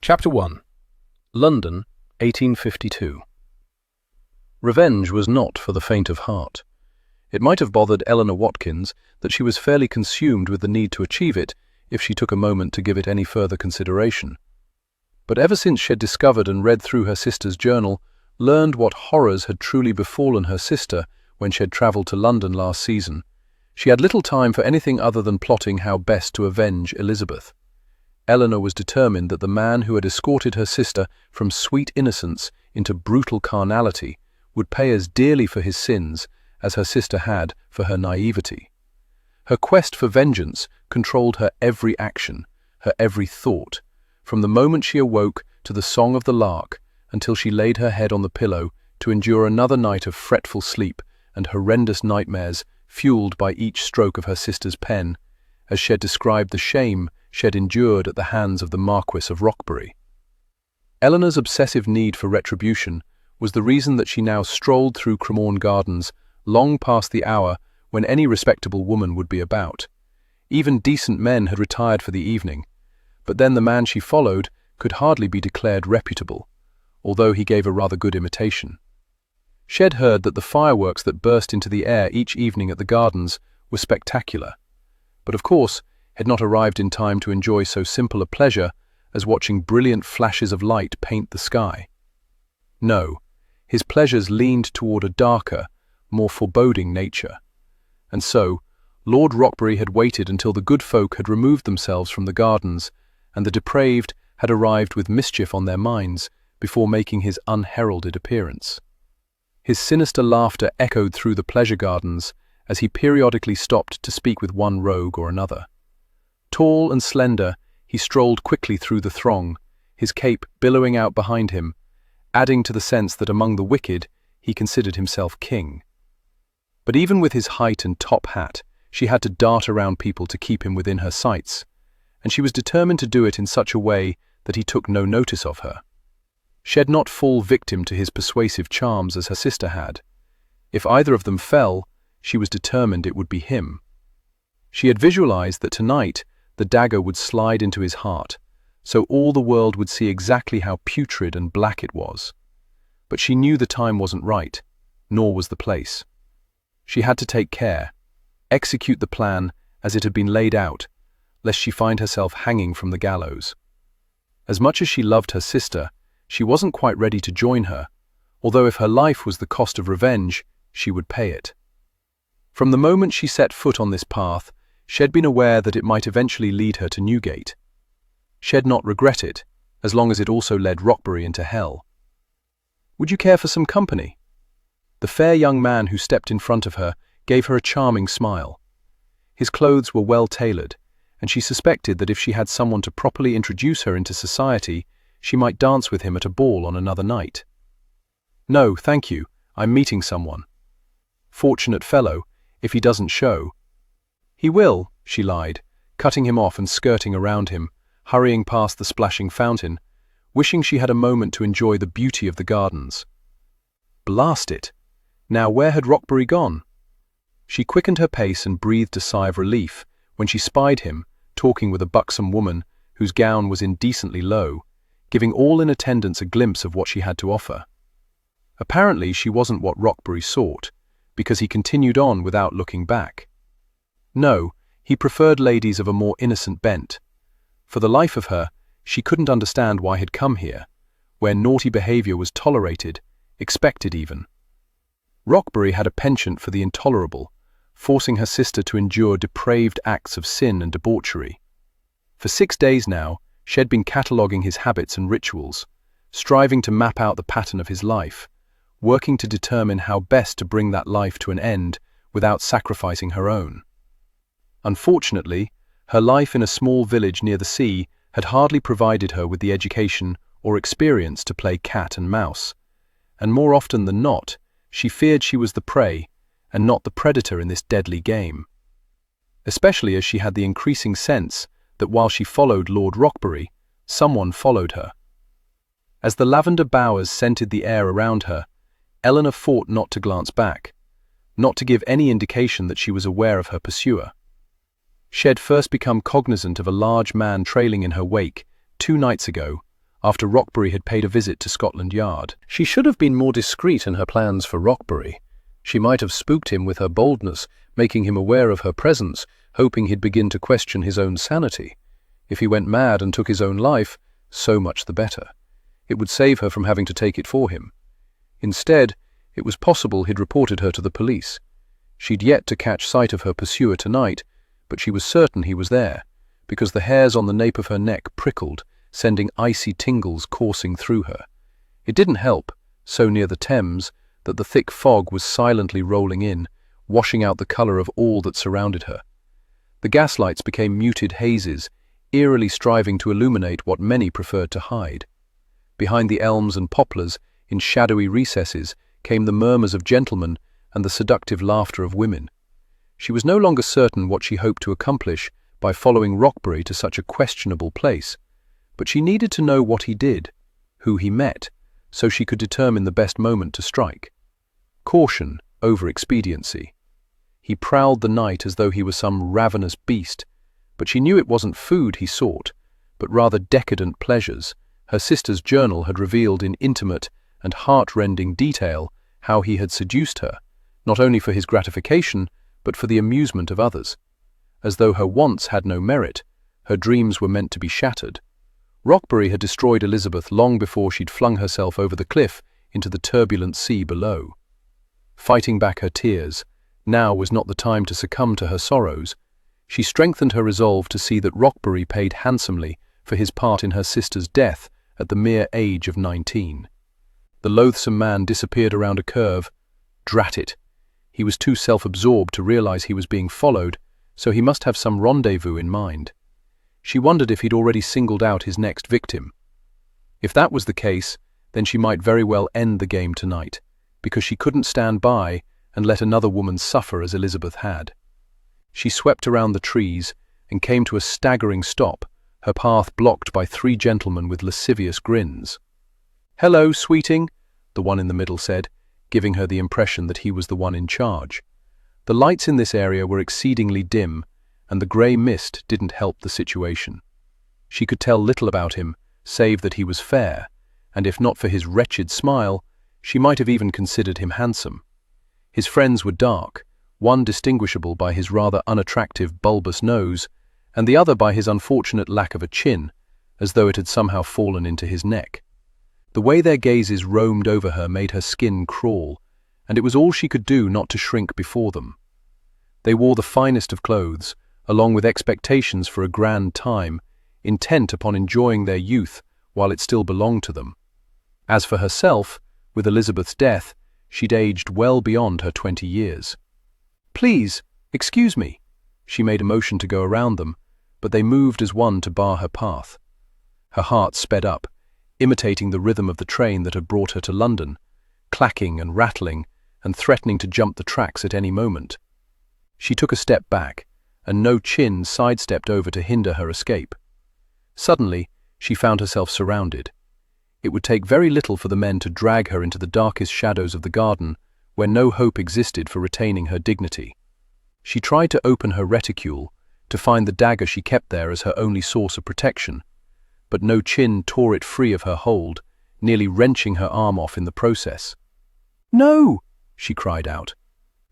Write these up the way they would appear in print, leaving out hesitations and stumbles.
Chapter 1. London, 1852. Revenge was not for the faint of heart. It might have bothered Eleanor Watkins that she was fairly consumed with the need to achieve it if she took a moment to give it any further consideration. But ever since she had discovered and read through her sister's journal, learned what horrors had truly befallen her sister when she had travelled to London last season, she had little time for anything other than plotting how best to avenge Elizabeth. Eleanor was determined that the man who had escorted her sister from sweet innocence into brutal carnality would pay as dearly for his sins as her sister had for her naivety. Her quest for vengeance controlled her every action, her every thought, from the moment she awoke to the song of the lark until she laid her head on the pillow to endure another night of fretful sleep and horrendous nightmares fueled by each stroke of her sister's pen, as she had described the shame she had endured at the hands of the Marquis of Roxbury. Eleanor's obsessive need for retribution was the reason that she now strolled through Cremorne Gardens long past the hour when any respectable woman would be about. Even decent men had retired for the evening, but then the man she followed could hardly be declared reputable, although he gave a rather good imitation. She had heard that the fireworks that burst into the air each evening at the gardens were spectacular, but of course had not arrived in time to enjoy so simple a pleasure as watching brilliant flashes of light paint the sky. No, his pleasures leaned toward a darker, more foreboding nature. And so, Lord Roxbury had waited until the good folk had removed themselves from the gardens and the depraved had arrived with mischief on their minds before making his unheralded appearance. His sinister laughter echoed through the pleasure gardens as he periodically stopped to speak with one rogue or another. Tall and slender, he strolled quickly through the throng, his cape billowing out behind him, adding to the sense that among the wicked he considered himself king. But even with his height and top hat, she had to dart around people to keep him within her sights, and she was determined to do it in such a way that he took no notice of her. She had not fallen victim to his persuasive charms as her sister had. If either of them fell, she was determined it would be him. She had visualized that tonight the dagger would slide into his heart, so all the world would see exactly how putrid and black it was. But she knew the time wasn't right, nor was the place. She had to take care, execute the plan as it had been laid out, lest she find herself hanging from the gallows. As much as she loved her sister, she wasn't quite ready to join her, although if her life was the cost of revenge, she would pay it. From the moment she set foot on this path, she had been aware that it might eventually lead her to Newgate. She had not regret it, as long as it also led Roxbury into hell. "Would you care for some company?" The fair young man who stepped in front of her gave her a charming smile. His clothes were well tailored, and she suspected that if she had someone to properly introduce her into society, she might dance with him at a ball on another night. "No, thank you, I'm meeting someone." "Fortunate fellow, if he doesn't show." "He will," she lied, cutting him off and skirting around him, hurrying past the splashing fountain, wishing she had a moment to enjoy the beauty of the gardens. Blast it! Now where had Roxbury gone? She quickened her pace and breathed a sigh of relief when she spied him, talking with a buxom woman whose gown was indecently low, giving all in attendance a glimpse of what she had to offer. Apparently she wasn't what Roxbury sought, because he continued on without looking back. No, he preferred ladies of a more innocent bent. For the life of her, she couldn't understand why he'd come here, where naughty behavior was tolerated, expected even. Roxbury had a penchant for the intolerable, forcing her sister to endure depraved acts of sin and debauchery. For 6 days now, she had been cataloguing his habits and rituals, striving to map out the pattern of his life, working to determine how best to bring that life to an end without sacrificing her own. Unfortunately, her life in a small village near the sea had hardly provided her with the education or experience to play cat and mouse, and more often than not, she feared she was the prey and not the predator in this deadly game. Especially as she had the increasing sense that while she followed Lord Roxbury, someone followed her. As the lavender bowers scented the air around her, Eleanor fought not to glance back, not to give any indication that she was aware of her pursuer. She had first become cognizant of a large man trailing in her wake 2 nights ago, after Rockbury had paid a visit to Scotland Yard. She should have been more discreet in her plans for Rockbury. She might have spooked him with her boldness, making him aware of her presence, hoping he'd begin to question his own sanity. If he went mad and took his own life, so much the better. It would save her from having to take it for him. Instead, it was possible he'd reported her to the police. She'd yet to catch sight of her pursuer tonight, but she was certain he was there, because the hairs on the nape of her neck prickled, sending icy tingles coursing through her. It didn't help, so near the Thames, that the thick fog was silently rolling in, washing out the colour of all that surrounded her. The gaslights became muted hazes, eerily striving to illuminate what many preferred to hide. Behind the elms and poplars, in shadowy recesses, came the murmurs of gentlemen and the seductive laughter of women. She was no longer certain what she hoped to accomplish by following Rockbury to such a questionable place, but she needed to know what he did, who he met, so she could determine the best moment to strike. Caution over expediency. He prowled the night as though he was some ravenous beast, but she knew it wasn't food he sought, but rather decadent pleasures. Her sister's journal had revealed in intimate and heart-rending detail how he had seduced her, not only for his gratification, but for the amusement of others. As though her wants had no merit, her dreams were meant to be shattered. Rockbury had destroyed Elizabeth long before she'd flung herself over the cliff into the turbulent sea below. Fighting back her tears, now was not the time to succumb to her sorrows. She strengthened her resolve to see that Rockbury paid handsomely for his part in her sister's death at the mere age of 19. The loathsome man disappeared around a curve. Drat it! He was too self-absorbed to realize he was being followed, so he must have some rendezvous in mind. She wondered if he'd already singled out his next victim. If that was the case, then she might very well end the game tonight, because she couldn't stand by and let another woman suffer as Elizabeth had. She swept around the trees and came to a staggering stop, her path blocked by 3 gentlemen with lascivious grins. "Hello, sweeting," the one in the middle said, giving her the impression that he was the one in charge. The lights in this area were exceedingly dim, and the grey mist didn't help the situation. She could tell little about him, save that he was fair, and if not for his wretched smile, she might have even considered him handsome. His friends were dark, one distinguishable by his rather unattractive bulbous nose, and the other by his unfortunate lack of a chin, as though it had somehow fallen into his neck. The way their gazes roamed over her made her skin crawl, and it was all she could do not to shrink before them. They wore the finest of clothes, along with expectations for a grand time, intent upon enjoying their youth while it still belonged to them. As for herself, with Elizabeth's death, she'd aged well beyond her 20 years. "Please, excuse me." She made a motion to go around them, but they moved as one to bar her path. Her heart sped up, imitating the rhythm of the train that had brought her to London, clacking and rattling and threatening to jump the tracks at any moment. She took a step back, and no chin sidestepped over to hinder her escape. Suddenly, she found herself surrounded. It would take very little for the men to drag her into the darkest shadows of the garden, where no hope existed for retaining her dignity. She tried to open her reticule, to find the dagger she kept there as her only source of protection, but no chin tore it free of her hold, nearly wrenching her arm off in the process. "No!" she cried out.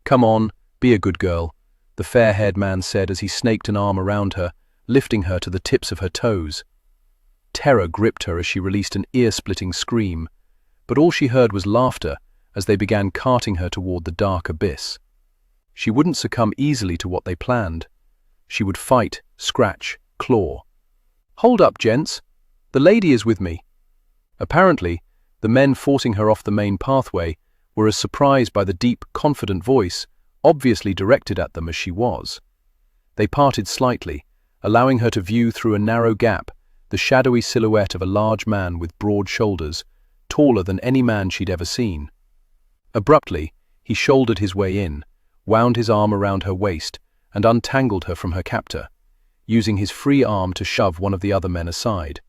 "Come on, be a good girl," the fair-haired man said as he snaked an arm around her, lifting her to the tips of her toes. Terror gripped her as she released an ear-splitting scream, but all she heard was laughter as they began carting her toward the dark abyss. She wouldn't succumb easily to what they planned. She would fight, scratch, claw. "Hold up, gents. The lady is with me." Apparently, the men forcing her off the main pathway were as surprised by the deep, confident voice, obviously directed at them as she was. They parted slightly, allowing her to view through a narrow gap the shadowy silhouette of a large man with broad shoulders, taller than any man she'd ever seen. Abruptly, he shouldered his way in, wound his arm around her waist, and untangled her from her captor, using his free arm to shove one of the other men aside.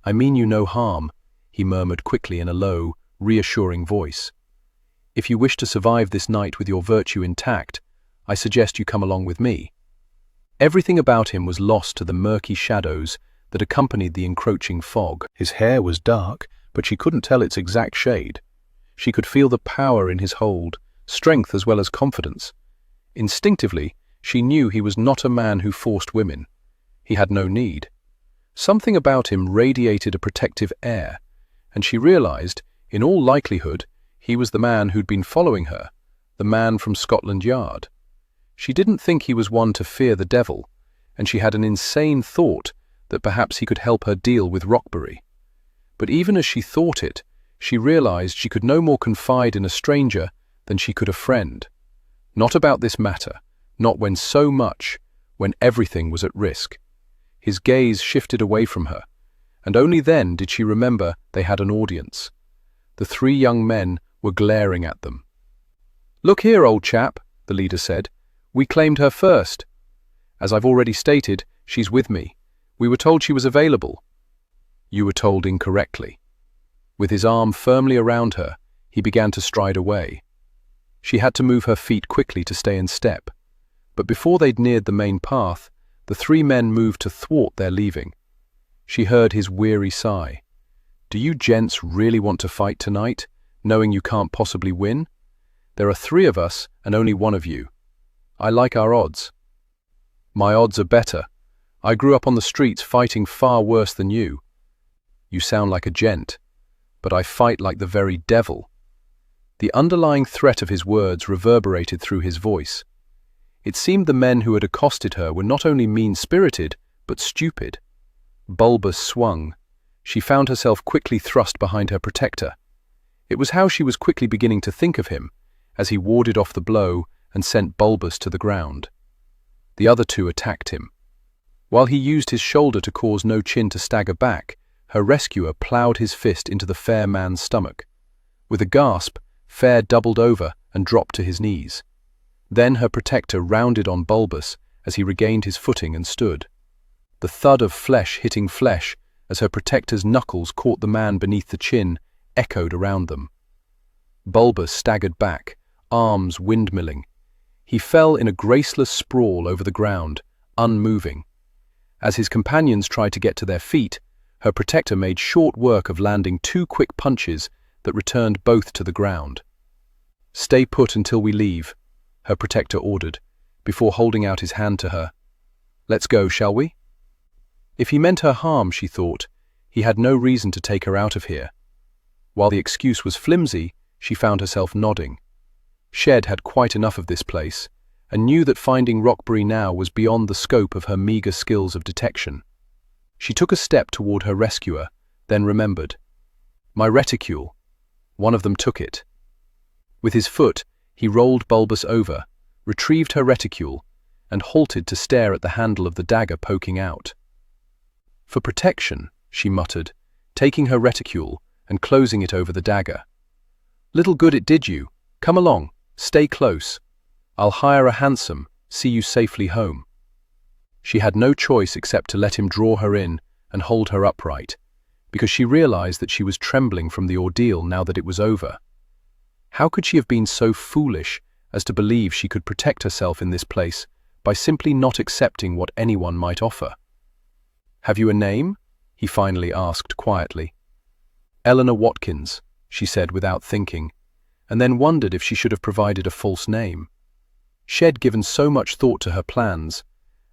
"I mean you no harm," he murmured quickly in a low, reassuring voice. "If you wish to survive this night with your virtue intact, I suggest you come along with me." Everything about him was lost to the murky shadows that accompanied the encroaching fog. His hair was dark, but she couldn't tell its exact shade. She could feel the power in his hold, strength as well as confidence. Instinctively, she knew he was not a man who forced women. He had no need. Something about him radiated a protective air, and she realized, in all likelihood, he was the man who'd been following her, the man from Scotland Yard. She didn't think he was one to fear the devil, and she had an insane thought that perhaps he could help her deal with Rockbury. But even as she thought it, she realized she could no more confide in a stranger than she could a friend. Not about this matter, not when when everything was at risk. His gaze shifted away from her, and only then did she remember they had an audience. The three young men were glaring at them. "Look here, old chap," the leader said. "We claimed her first. As I've already stated, she's with me. We were told she was available." "You were told incorrectly." With his arm firmly around her, he began to stride away. She had to move her feet quickly to stay in step. But before they'd neared the main path, the three men moved to thwart their leaving. She heard his weary sigh. "Do you gents really want to fight tonight, knowing you can't possibly win? There are three of us and only one of you. I like our odds." "My odds are better. I grew up on the streets fighting far worse than you." "You sound like a gent, but I fight like the very devil." The underlying threat of his words reverberated through his voice. It seemed the men who had accosted her were not only mean-spirited, but stupid. Bulbous swung. She found herself quickly thrust behind her protector. It was how she was quickly beginning to think of him, as he warded off the blow and sent Bulbous to the ground. The other two attacked him. While he used his shoulder to cause No Chin to stagger back, her rescuer ploughed his fist into the fair man's stomach. With a gasp, Fair doubled over and dropped to his knees. Then her protector rounded on Bulbous as he regained his footing and stood. The thud of flesh hitting flesh as her protector's knuckles caught the man beneath the chin echoed around them. Bulbous staggered back, arms windmilling. He fell in a graceless sprawl over the ground, unmoving. As his companions tried to get to their feet, her protector made short work of landing two quick punches that returned both to the ground. "Stay put until we leave," her protector ordered, before holding out his hand to her. "Let's go, shall we?" If he meant her harm, she thought, he had no reason to take her out of here. While the excuse was flimsy, she found herself nodding. Shed had quite enough of this place, and knew that finding Rockbury now was beyond the scope of her meagre skills of detection. She took a step toward her rescuer, then remembered. "My reticule." One of them took it. With his foot, he rolled Bulbous over, retrieved her reticule, and halted to stare at the handle of the dagger poking out. "For protection," she muttered, taking her reticule and closing it over the dagger. "Little good it did you. Come along, stay close. I'll hire a hansom, see you safely home." She had no choice except to let him draw her in and hold her upright, because she realized that she was trembling from the ordeal now that it was over. How could she have been so foolish as to believe she could protect herself in this place by simply not accepting what anyone might offer? "Have you a name?" he finally asked quietly. "Eleanor Watkins," she said without thinking, and then wondered if she should have provided a false name. She'd given so much thought to her plans,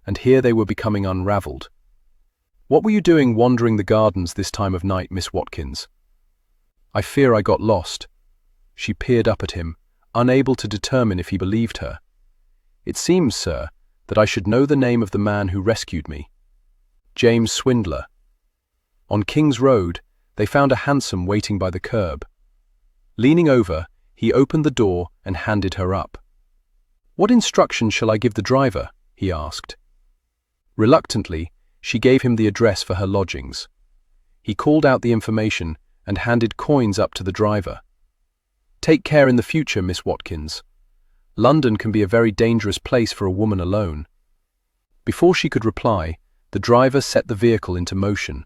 and here they were becoming unraveled. "What were you doing wandering the gardens this time of night, Miss Watkins?" "I fear I got lost." She peered up at him, unable to determine if he believed her. "It seems, sir, that I should know the name of the man who rescued me." "James Swindler." On King's Road, they found a hansom waiting by the curb. Leaning over, he opened the door and handed her up. "What instructions shall I give the driver?" he asked. Reluctantly, she gave him the address for her lodgings. He called out the information and handed coins up to the driver. "Take care in the future, Miss Watkins. London can be a very dangerous place for a woman alone." Before she could reply, the driver set the vehicle into motion.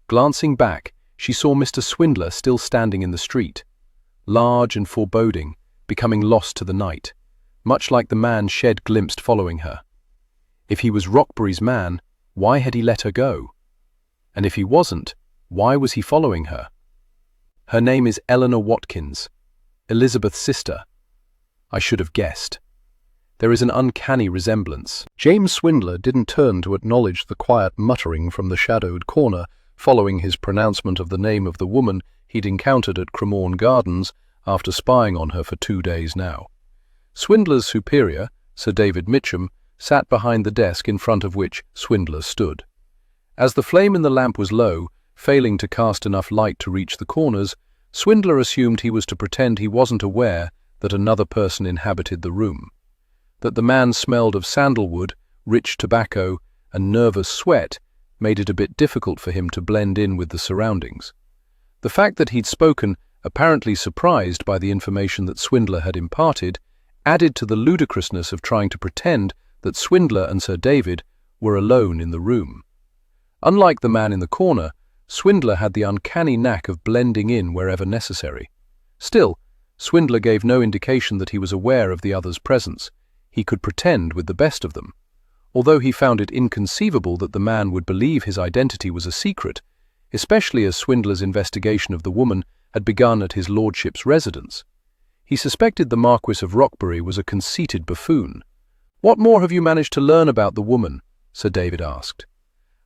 Glancing back, she saw Mr. Swindler still standing in the street, large and foreboding, becoming lost to the night, much like the man Shed glimpsed following her. If he was Rockbury's man, why had he let her go? And if he wasn't, why was he following her? Her name is Eleanor Watkins, Elizabeth's sister. I should have guessed. There is an uncanny resemblance. James Swindler didn't turn to acknowledge the quiet muttering from the shadowed corner following his pronouncement of the name of the woman he'd encountered at Cremorne Gardens after spying on her for 2 days now. Swindler's superior, Sir David Mitcham, sat behind the desk in front of which Swindler stood. As the flame in the lamp was low, failing to cast enough light to reach the corners, Swindler assumed he was to pretend he wasn't aware that another person inhabited the room. That the man smelled of sandalwood, rich tobacco, and nervous sweat made it a bit difficult for him to blend in with the surroundings. The fact that he'd spoken, apparently surprised by the information that Swindler had imparted, added to the ludicrousness of trying to pretend that Swindler and Sir David were alone in the room. Unlike the man in the corner, Swindler had the uncanny knack of blending in wherever necessary. Still, Swindler gave no indication that he was aware of the other's presence. He could pretend with the best of them. Although he found it inconceivable that the man would believe his identity was a secret, especially as Swindler's investigation of the woman had begun at his lordship's residence. He suspected the Marquis of Roxbury was a conceited buffoon. "What more have you managed to learn about the woman?" Sir David asked.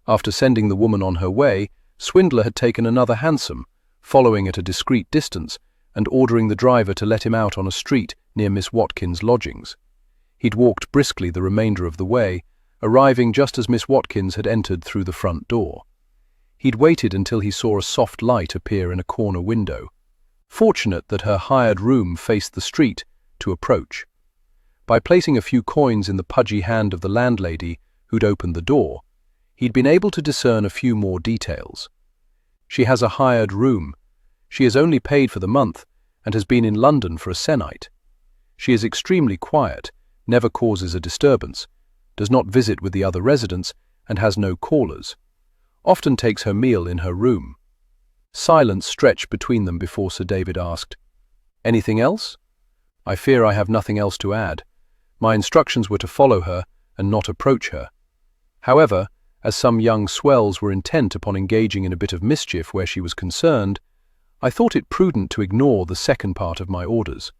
After sending the woman on her way, Swindler had taken another hansom, following at a discreet distance and ordering the driver to let him out on a street near Miss Watkins' lodgings. He'd walked briskly the remainder of the way, arriving just as Miss Watkins had entered through the front door. He'd waited until he saw a soft light appear in a corner window, fortunate that her hired room faced the street, to approach. By placing a few coins in the pudgy hand of the landlady who'd opened the door, he'd been able to discern a few more details. She has a hired room. She has only paid for the month and has been in London for a se'nnight. She is extremely quiet, never causes a disturbance, does not visit with the other residents, and has no callers. Often takes her meal in her room. Silence stretched between them before Sir David asked, "Anything else?" "I fear I have nothing else to add. My instructions were to follow her and not approach her. However, as some young swells were intent upon engaging in a bit of mischief where she was concerned, I thought it prudent to ignore the second part of my orders.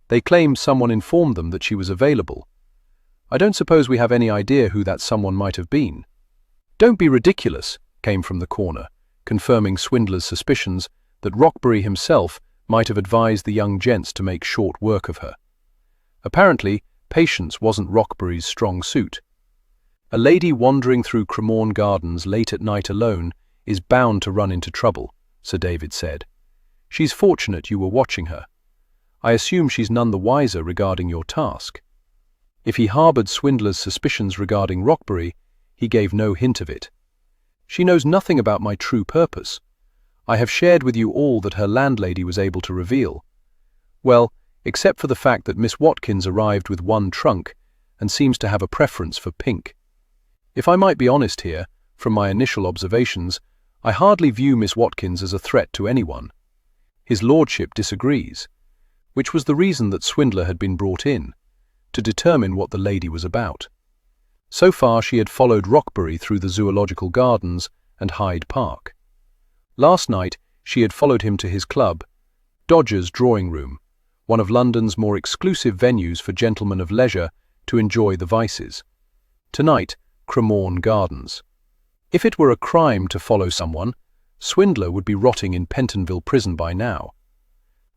They claimed someone informed them that she was available. I don't suppose we have any idea who that someone might have been." "Don't be ridiculous," came from the corner, confirming Swindler's suspicions that Roxbury himself might have advised the young gents to make short work of her. Apparently, patience wasn't Roxbury's strong suit. A lady wandering through Cremorne Gardens late at night alone is bound to run into trouble, Sir David said. "She's fortunate you were watching her. I assume she's none the wiser regarding your task." If he harboured Swindler's suspicions regarding Roxbury, he gave no hint of it. "She knows nothing about my true purpose. I have shared with you all that her landlady was able to reveal. Well, except for the fact that Miss Watkins arrived with one trunk and seems to have a preference for pink. If I might be honest here, from my initial observations, I hardly view Miss Watkins as a threat to anyone. His lordship disagrees, which was the reason that Swindler had been brought in, to determine what the lady was about. So far she had followed Roxbury through the Zoological Gardens and Hyde Park. Last night she had followed him to his club, Dodger's Drawing Room, one of London's more exclusive venues for gentlemen of leisure to enjoy the vices. Tonight, Cremorne Gardens. If it were a crime to follow someone, Swindler would be rotting in Pentonville prison by now.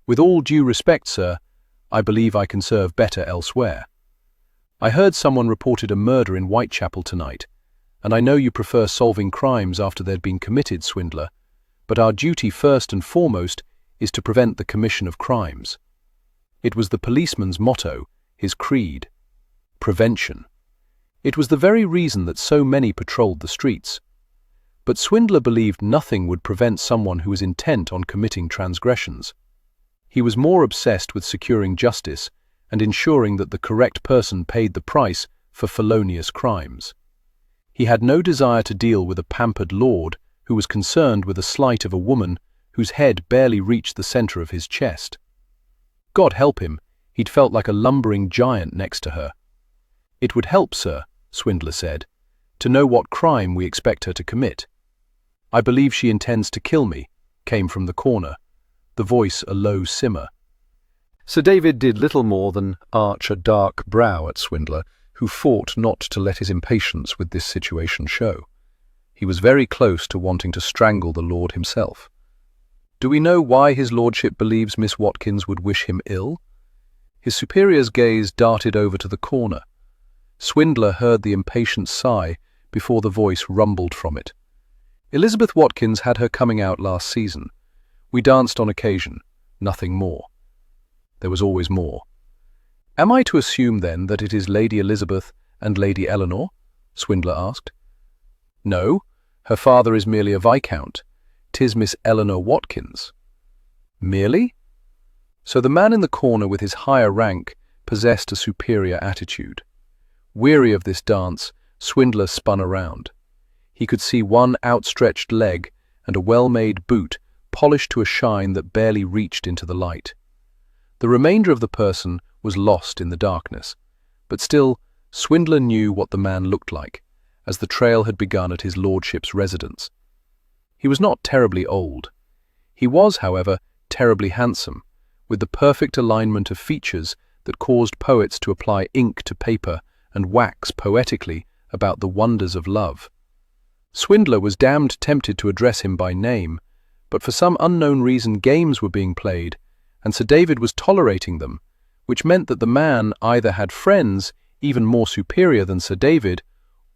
"With all due respect, sir, I believe I can serve better elsewhere. I heard someone reported a murder in Whitechapel tonight, and I know you prefer solving crimes after they'd been committed, Swindler, but our duty first and foremost is to prevent the commission of crimes." It was the policeman's motto, his creed. Prevention. It was the very reason that so many patrolled the streets. But Swindler believed nothing would prevent someone who was intent on committing transgressions. He was more obsessed with securing justice and ensuring that the correct person paid the price for felonious crimes. He had no desire to deal with a pampered lord who was concerned with the slight of a woman whose head barely reached the center of his chest. God help him, he'd felt like a lumbering giant next to her. "It would help, sir," Swindler said, "to know what crime we expect her to commit." "I believe she intends to kill me," came from the corner, the voice a low simmer. Sir David did little more than arch a dark brow at Swindler, who fought not to let his impatience with this situation show. He was very close to wanting to strangle the Lord himself. "Do we know why his lordship believes Miss Watkins would wish him ill?" His superior's gaze darted over to the corner. Swindler heard the impatient sigh before the voice rumbled from it. "Elizabeth Watkins had her coming out last season. We danced on occasion, nothing more." There was always more. "Am I to assume, then, that it is Lady Elizabeth and Lady Eleanor?" Swindler asked. "No, her father is merely a viscount. 'Tis Miss Eleanor Watkins." "Merely?" So the man in the corner with his higher rank possessed a superior attitude. Weary of this dance, Swindler spun around. He could see one outstretched leg and a well-made boot polished to a shine that barely reached into the light. The remainder of the person was lost in the darkness, but still, Swindler knew what the man looked like, as the trail had begun at his lordship's residence. He was not terribly old. He was, however, terribly handsome, with the perfect alignment of features that caused poets to apply ink to paper and wax poetically about the wonders of love. Swindler was damned tempted to address him by name, but for some unknown reason games were being played, and Sir David was tolerating them, which meant that the man either had friends even more superior than Sir David,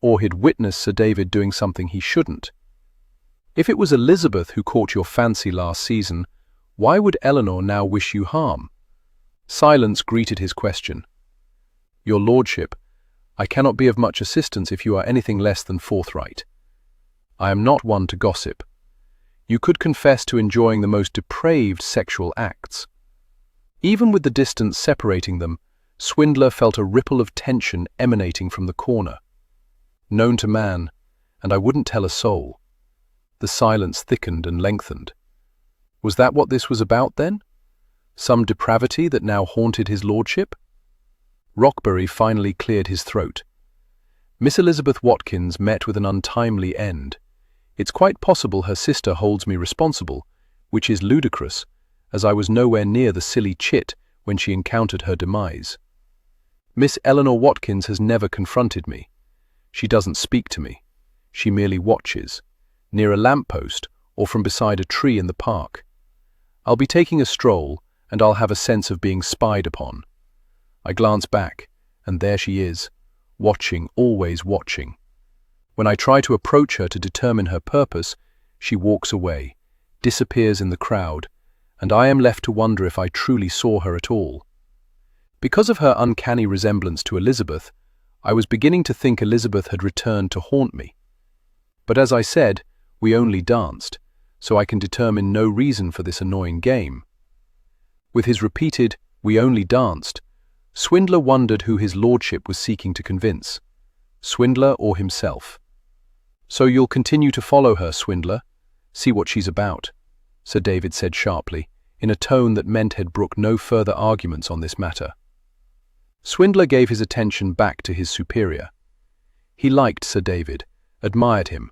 or he'd witnessed Sir David doing something he shouldn't. If it was Elizabeth who caught your fancy last season, why would Eleanor now wish you harm? Silence greeted his question. "Your lordship, I cannot be of much assistance if you are anything less than forthright. I am not one to gossip. You could confess to enjoying the most depraved sexual acts." Even with the distance separating them, Swindler felt a ripple of tension emanating from the corner. Known to man, and I wouldn't tell a soul. The silence thickened and lengthened. Was that what this was about, then? Some depravity that now haunted his lordship? Rockbury finally cleared his throat. "Miss Elizabeth Watkins met with an untimely end. It's quite possible her sister holds me responsible, which is ludicrous, as I was nowhere near the silly chit when she encountered her demise. Miss Eleanor Watkins has never confronted me. She doesn't speak to me. She merely watches, near a lamppost or from beside a tree in the park. I'll be taking a stroll, and I'll have a sense of being spied upon. I glance back, and there she is, watching, always watching. When I try to approach her to determine her purpose, she walks away, disappears in the crowd, and I am left to wonder if I truly saw her at all. Because of her uncanny resemblance to Elizabeth, I was beginning to think Elizabeth had returned to haunt me. But as I said, we only danced, so I can determine no reason for this annoying game." With his repeated, "we only danced," Swindler wondered who his lordship was seeking to convince, Swindler or himself. "So you'll continue to follow her, Swindler? See what she's about," Sir David said sharply, in a tone that meant he'd brook no further arguments on this matter. Swindler gave his attention back to his superior. He liked Sir David, admired him,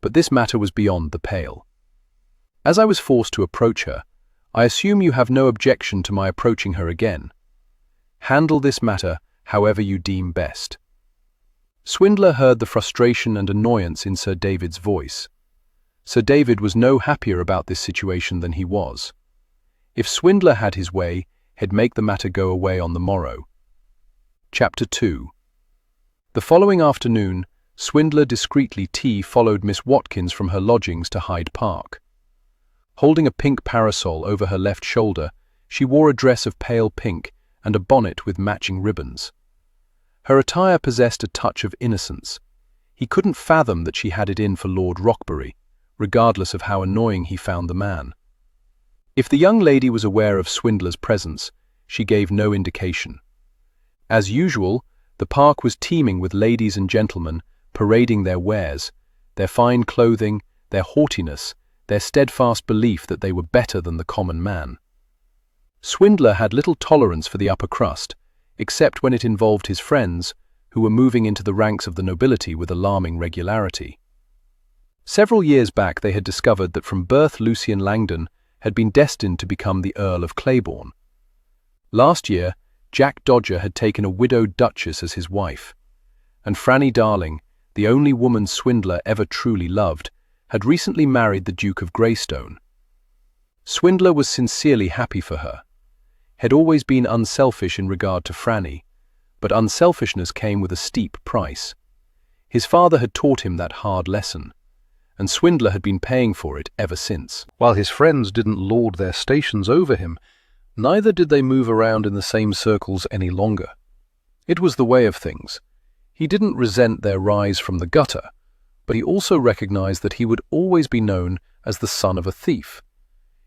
but this matter was beyond the pale. "As I was forced to approach her, I assume you have no objection to my approaching her again. Handle this matter however you deem best." Swindler heard the frustration and annoyance in Sir David's voice. Sir David was no happier about this situation than he was. If Swindler had his way, he'd make the matter go away on the morrow. Chapter 2. The following afternoon, Swindler discreetly followed Miss Watkins from her lodgings to Hyde Park. Holding a pink parasol over her left shoulder, she wore a dress of pale pink and a bonnet with matching ribbons. Her attire possessed a touch of innocence. He couldn't fathom that she had it in for Lord Rockbury, regardless of how annoying he found the man. If the young lady was aware of Swindler's presence, she gave no indication. As usual, the park was teeming with ladies and gentlemen parading their wares, their fine clothing, their haughtiness, their steadfast belief that they were better than the common man. Swindler had little tolerance for the upper crust, except when it involved his friends, who were moving into the ranks of the nobility with alarming regularity. Several years back they had discovered that from birth Lucien Langdon had been destined to become the Earl of Claiborne. Last year, Jack Dodger had taken a widowed duchess as his wife, and Franny Darling, the only woman Swindler ever truly loved, had recently married the Duke of Greystone. Swindler was sincerely happy for her, had always been unselfish in regard to Franny, but unselfishness came with a steep price. His father had taught him that hard lesson, and Swindler had been paying for it ever since. While his friends didn't lord their stations over him, neither did they move around in the same circles any longer. It was the way of things. He didn't resent their rise from the gutter, but he also recognized that he would always be known as the son of a thief.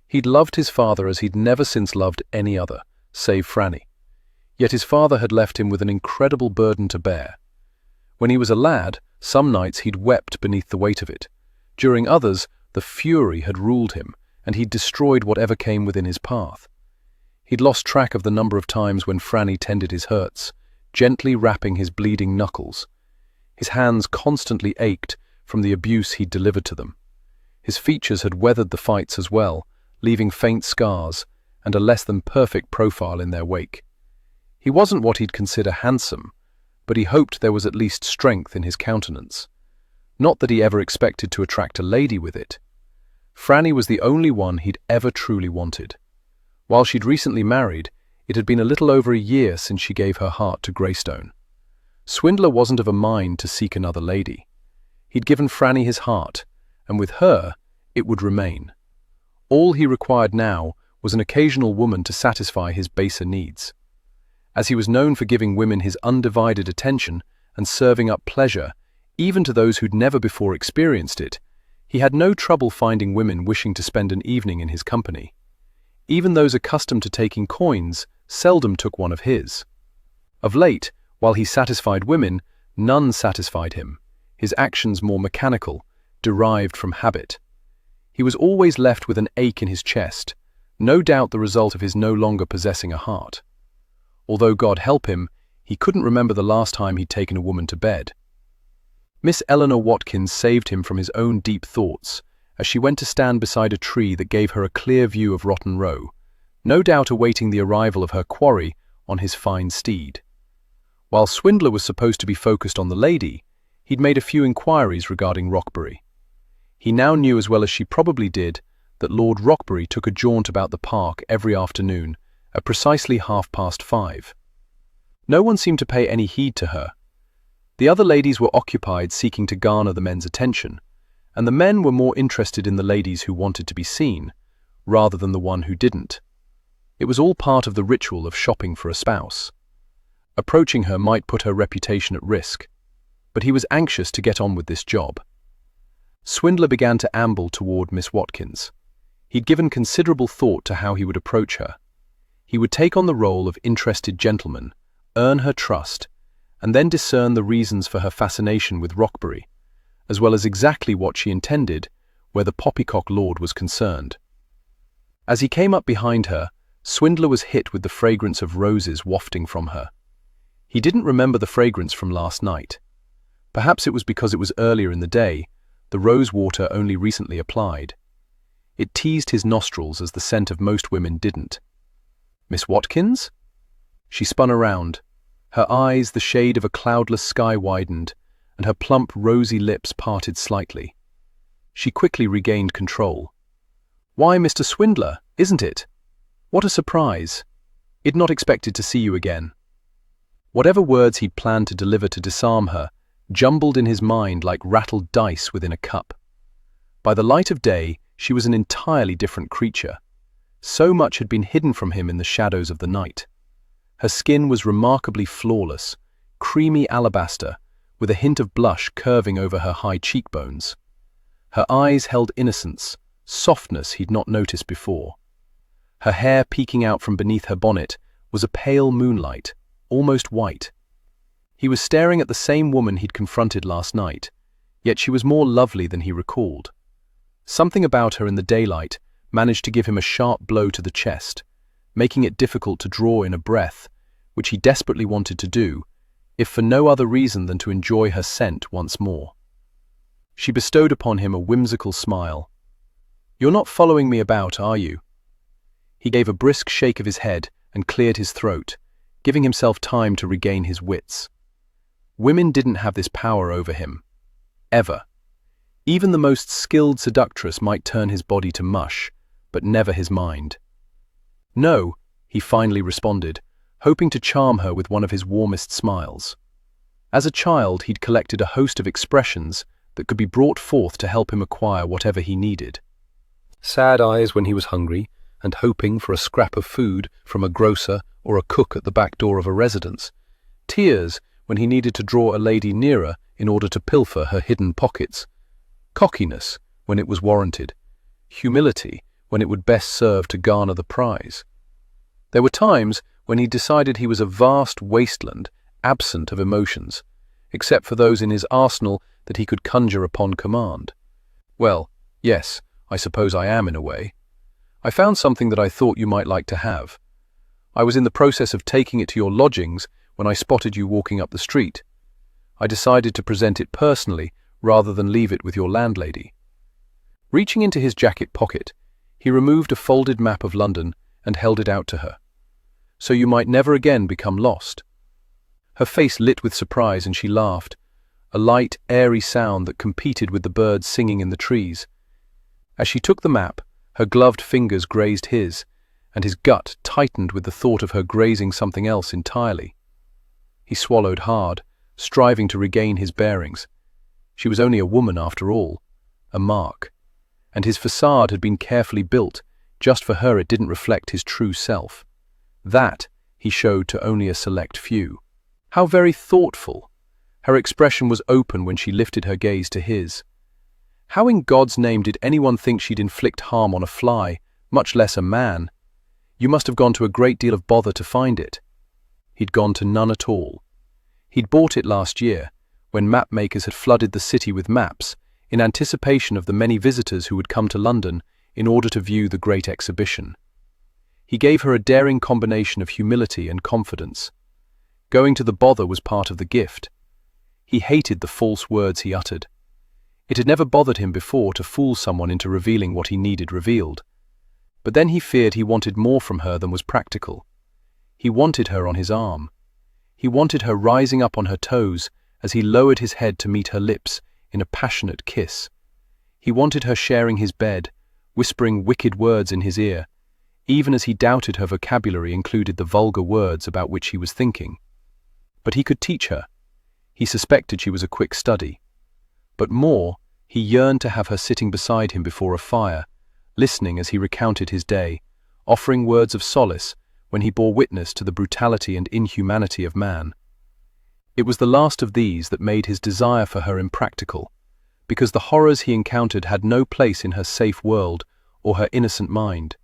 He'd loved his father as he'd never since loved any other, save Franny. Yet his father had left him with an incredible burden to bear. When he was a lad, some nights he'd wept beneath the weight of it. During others, the fury had ruled him, and he'd destroyed whatever came within his path. He'd lost track of the number of times when Franny tended his hurts, gently rapping his bleeding knuckles. His hands constantly ached from the abuse he'd delivered to them. His features had weathered the fights as well, leaving faint scars and a less than perfect profile in their wake. He wasn't what he'd consider handsome, but he hoped there was at least strength in his countenance. Not that he ever expected to attract a lady with it. Franny was the only one he'd ever truly wanted. While she'd recently married, it had been a little over a year since she gave her heart to Greystone. Swindler wasn't of a mind to seek another lady. He'd given Franny his heart, and with her, it would remain. All he required now was an occasional woman to satisfy his baser needs. As he was known for giving women his undivided attention and serving up pleasure, even to those who'd never before experienced it, he had no trouble finding women wishing to spend an evening in his company. Even those accustomed to taking coins seldom took one of his. Of late, while he satisfied women, none satisfied him, his actions more mechanical, derived from habit. He was always left with an ache in his chest, no doubt the result of his no longer possessing a heart. Although God help him, he couldn't remember the last time he'd taken a woman to bed. Miss Eleanor Watkins saved him from his own deep thoughts as she went to stand beside a tree that gave her a clear view of Rotten Row, no doubt awaiting the arrival of her quarry on his fine steed. While Swindler was supposed to be focused on the lady, he'd made a few inquiries regarding Rockbury. He now knew as well as she probably did that Lord Rockbury took a jaunt about the park every afternoon at precisely 5:30. No one seemed to pay any heed to her. The other ladies were occupied seeking to garner the men's attention, and the men were more interested in the ladies who wanted to be seen, rather than the one who didn't. It was all part of the ritual of shopping for a spouse. Approaching her might put her reputation at risk, but he was anxious to get on with this job. Swindler began to amble toward Miss Watkins. He'd given considerable thought to how he would approach her. He would take on the role of interested gentleman, earn her trust, and then discern the reasons for her fascination with Rockbury, as well as exactly what she intended where the poppycock lord was concerned. As he came up behind her, Swindler was hit with the fragrance of roses wafting from her. He didn't remember the fragrance from last night. Perhaps it was because it was earlier in the day, the rose water only recently applied. It teased his nostrils as the scent of most women didn't. Miss Watkins? She spun around. Her eyes, the shade of a cloudless sky, widened, and her plump, rosy lips parted slightly. She quickly regained control. "Why, Mr. Swindler, isn't it? What a surprise. I'd not expected to see you again." Whatever words he'd planned to deliver to disarm her jumbled in his mind like rattled dice within a cup. By the light of day, she was an entirely different creature. So much had been hidden from him in the shadows of the night. Her skin was remarkably flawless, creamy alabaster, with a hint of blush curving over her high cheekbones. Her eyes held innocence, softness he'd not noticed before. Her hair peeking out from beneath her bonnet was a pale moonlight, almost white. He was staring at the same woman he'd confronted last night, yet she was more lovely than he recalled. Something about her in the daylight managed to give him a sharp blow to the chest, making it difficult to draw in a breath, which he desperately wanted to do, if for no other reason than to enjoy her scent once more. She bestowed upon him a whimsical smile. "You're not following me about, are you?" He gave a brisk shake of his head and cleared his throat, giving himself time to regain his wits. Women didn't have this power over him. Ever. Even the most skilled seductress might turn his body to mush, but never his mind. "No," he finally responded, hoping to charm her with one of his warmest smiles. As a child, he'd collected a host of expressions that could be brought forth to help him acquire whatever he needed. Sad eyes when he was hungry, and hoping for a scrap of food from a grocer or a cook at the back door of a residence. Tears when he needed to draw a lady nearer in order to pilfer her hidden pockets. Cockiness when it was warranted. Humility when it would best serve to garner the prize. There were times when he decided he was a vast wasteland, absent of emotions, except for those in his arsenal that he could conjure upon command. "Well, yes, I suppose I am in a way. I found something that I thought you might like to have. I was in the process of taking it to your lodgings when I spotted you walking up the street. I decided to present it personally rather than leave it with your landlady." Reaching into his jacket pocket, he removed a folded map of London and held it out to her. "So you might never again become lost." Her face lit with surprise and she laughed, a light, airy sound that competed with the birds singing in the trees. As she took the map, her gloved fingers grazed his, and his gut tightened with the thought of her grazing something else entirely. He swallowed hard, striving to regain his bearings. She was only a woman after all, a mark, and his facade had been carefully built. Just for her it didn't reflect his true self. That he showed to only a select few. How very thoughtful. Her expression was open when she lifted her gaze to his. How in God's name did anyone think she'd inflict harm on a fly, much less a man? "You must have gone to a great deal of bother to find it." He'd gone to none at all. He'd bought it last year, when map makers had flooded the city with maps, in anticipation of the many visitors who would come to London in order to view the great exhibition. He gave her a daring combination of humility and confidence. Going to the bother was part of the gift. He hated the false words he uttered. It had never bothered him before to fool someone into revealing what he needed revealed. But then he feared he wanted more from her than was practical. He wanted her on his arm. He wanted her rising up on her toes as he lowered his head to meet her lips in a passionate kiss. He wanted her sharing his bed, whispering wicked words in his ear, even as he doubted her vocabulary included the vulgar words about which he was thinking. But he could teach her. He suspected she was a quick study. But more, he yearned to have her sitting beside him before a fire, listening as he recounted his day, offering words of solace when he bore witness to the brutality and inhumanity of man. It was the last of these that made his desire for her impractical, because the horrors he encountered had no place in her safe world or her innocent mind.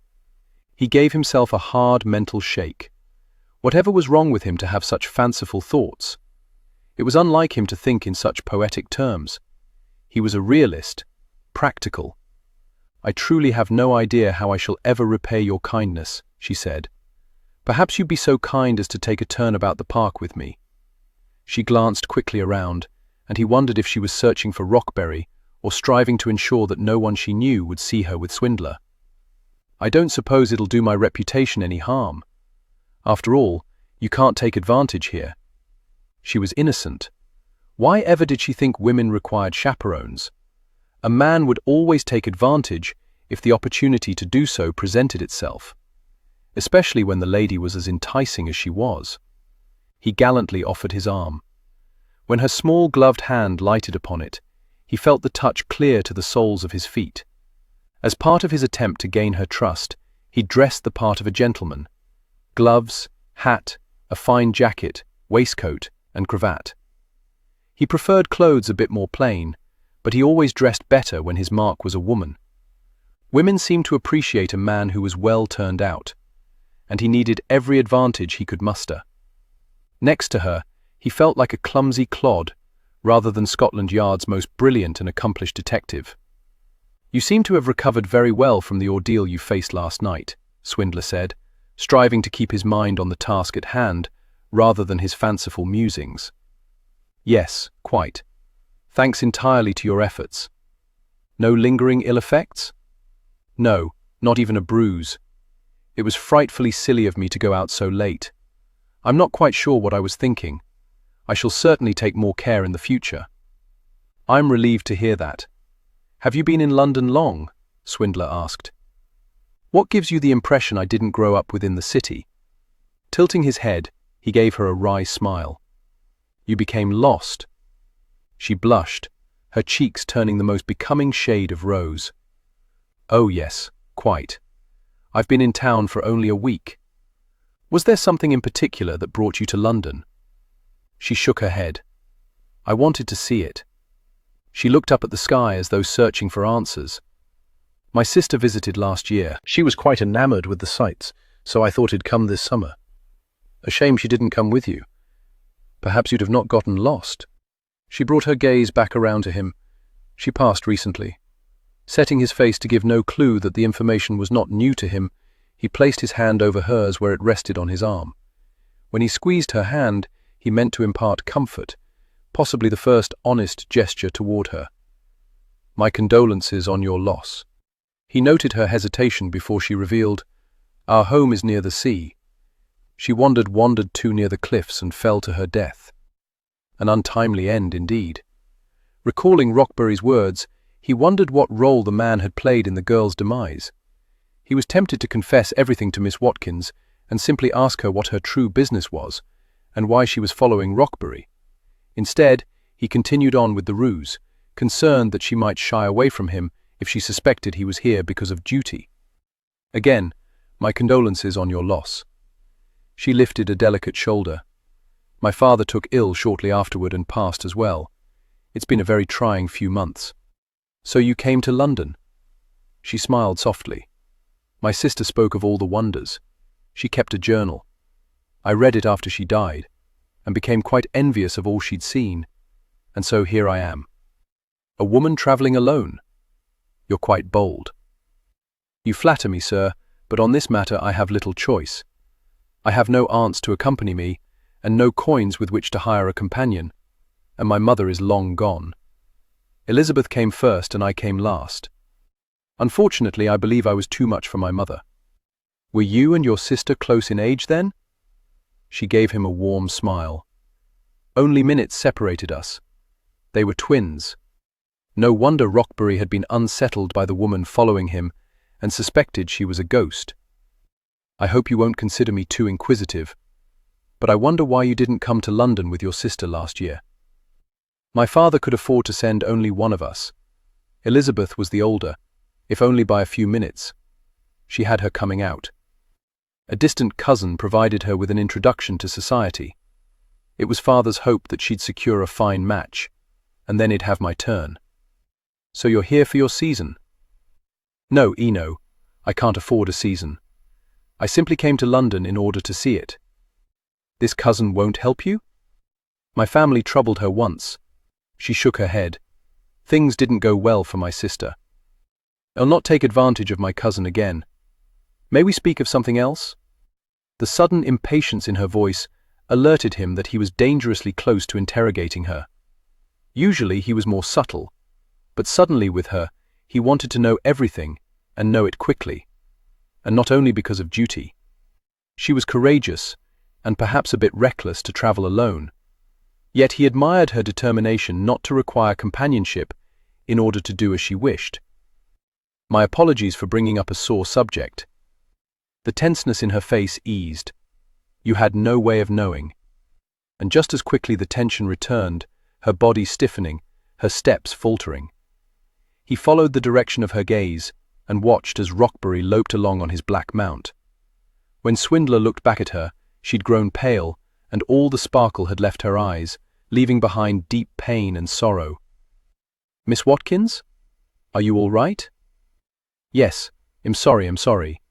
He gave himself a hard mental shake. Whatever was wrong with him to have such fanciful thoughts? It was unlike him to think in such poetic terms. He was a realist, practical. "I truly have no idea how I shall ever repay your kindness," she said. "Perhaps you'd be so kind as to take a turn about the park with me." She glanced quickly around, and he wondered if she was searching for Rockberry or striving to ensure that no one she knew would see her with Swindler. "I don't suppose it'll do my reputation any harm. After all, you can't take advantage here." She was innocent. Why ever did she think women required chaperones? A man would always take advantage if the opportunity to do so presented itself, especially when the lady was as enticing as she was. He gallantly offered his arm. When her small gloved hand lighted upon it, he felt the touch clear to the soles of his feet. As part of his attempt to gain her trust, he dressed the part of a gentleman. Gloves, hat, a fine jacket, waistcoat, and cravat. He preferred clothes a bit more plain, but he always dressed better when his mark was a woman. Women seemed to appreciate a man who was well turned out, and he needed every advantage he could muster. Next to her, he felt like a clumsy clod, rather than Scotland Yard's most brilliant and accomplished detective. "You seem to have recovered very well from the ordeal you faced last night," Swindler said, striving to keep his mind on the task at hand, rather than his fanciful musings. "Yes, quite. Thanks entirely to your efforts. No lingering ill effects? No, not even a bruise. It was frightfully silly of me to go out so late. I'm not quite sure what I was thinking. I shall certainly take more care in the future. I'm relieved to hear that. Have you been in London long? Swindler asked. What gives you the impression I didn't grow up within the city? Tilting his head, he gave her a wry smile. You became lost. She blushed, her cheeks turning the most becoming shade of rose. Oh yes, quite. I've been in town for only a week. Was there something in particular that brought you to London? She shook her head. I wanted to see it. She looked up at the sky as though searching for answers. My sister visited last year. She was quite enamored with the sights, so I thought it'd come this summer. A shame she didn't come with you. Perhaps you'd have not gotten lost. She brought her gaze back around to him. She passed recently. Setting his face to give no clue that the information was not new to him, he placed his hand over hers where it rested on his arm. When he squeezed her hand, he meant to impart comfort, possibly the first honest gesture toward her. My condolences on your loss. He noted her hesitation before she revealed, Our home is near the sea. She wandered too near the cliffs and fell to her death. An untimely end indeed. Recalling Rockbury's words, he wondered what role the man had played in the girl's demise. He was tempted to confess everything to Miss Watkins and simply ask her what her true business was, and why she was following Rockbury. Instead, he continued on with the ruse, concerned that she might shy away from him if she suspected he was here because of duty. Again, my condolences on your loss. She lifted a delicate shoulder. My father took ill shortly afterward and passed as well. It's been a very trying few months. So you came to London? She smiled softly. My sister spoke of all the wonders. She kept a journal. I read it after she died, and became quite envious of all she'd seen. And so here I am. A woman travelling alone. You're quite bold. You flatter me, sir, but on this matter I have little choice. I have no aunts to accompany me, and no coins with which to hire a companion, and my mother is long gone. Elizabeth came first and I came last. Unfortunately, I believe I was too much for my mother. Were you and your sister close in age then? She gave him a warm smile. Only minutes separated us. They were twins. No wonder Rockbury had been unsettled by the woman following him and suspected she was a ghost. I hope you won't consider me too inquisitive, but I wonder why you didn't come to London with your sister last year. My father could afford to send only one of us. Elizabeth was the older, if only by a few minutes. She had her coming out. A distant cousin provided her with an introduction to society. It was father's hope that she'd secure a fine match, and then it'd have my turn. So you're here for your season? No, Eno, I can't afford a season. I simply came to London in order to see it. This cousin won't help you? My family troubled her once. She shook her head. Things didn't go well for my sister. I'll not take advantage of my cousin again. May we speak of something else? The sudden impatience in her voice alerted him that he was dangerously close to interrogating her. Usually he was more subtle, but suddenly with her, he wanted to know everything and know it quickly. And not only because of duty. She was courageous and perhaps a bit reckless to travel alone. Yet he admired her determination not to require companionship in order to do as she wished. My apologies for bringing up a sore subject. The tenseness in her face eased. You had no way of knowing. And just as quickly the tension returned, her body stiffening, her steps faltering. He followed the direction of her gaze and watched as Rockbury loped along on his black mount. When Swindler looked back at her, she'd grown pale, and all the sparkle had left her eyes, leaving behind deep pain and sorrow. Miss Watkins? Are you all right? Yes, I'm sorry.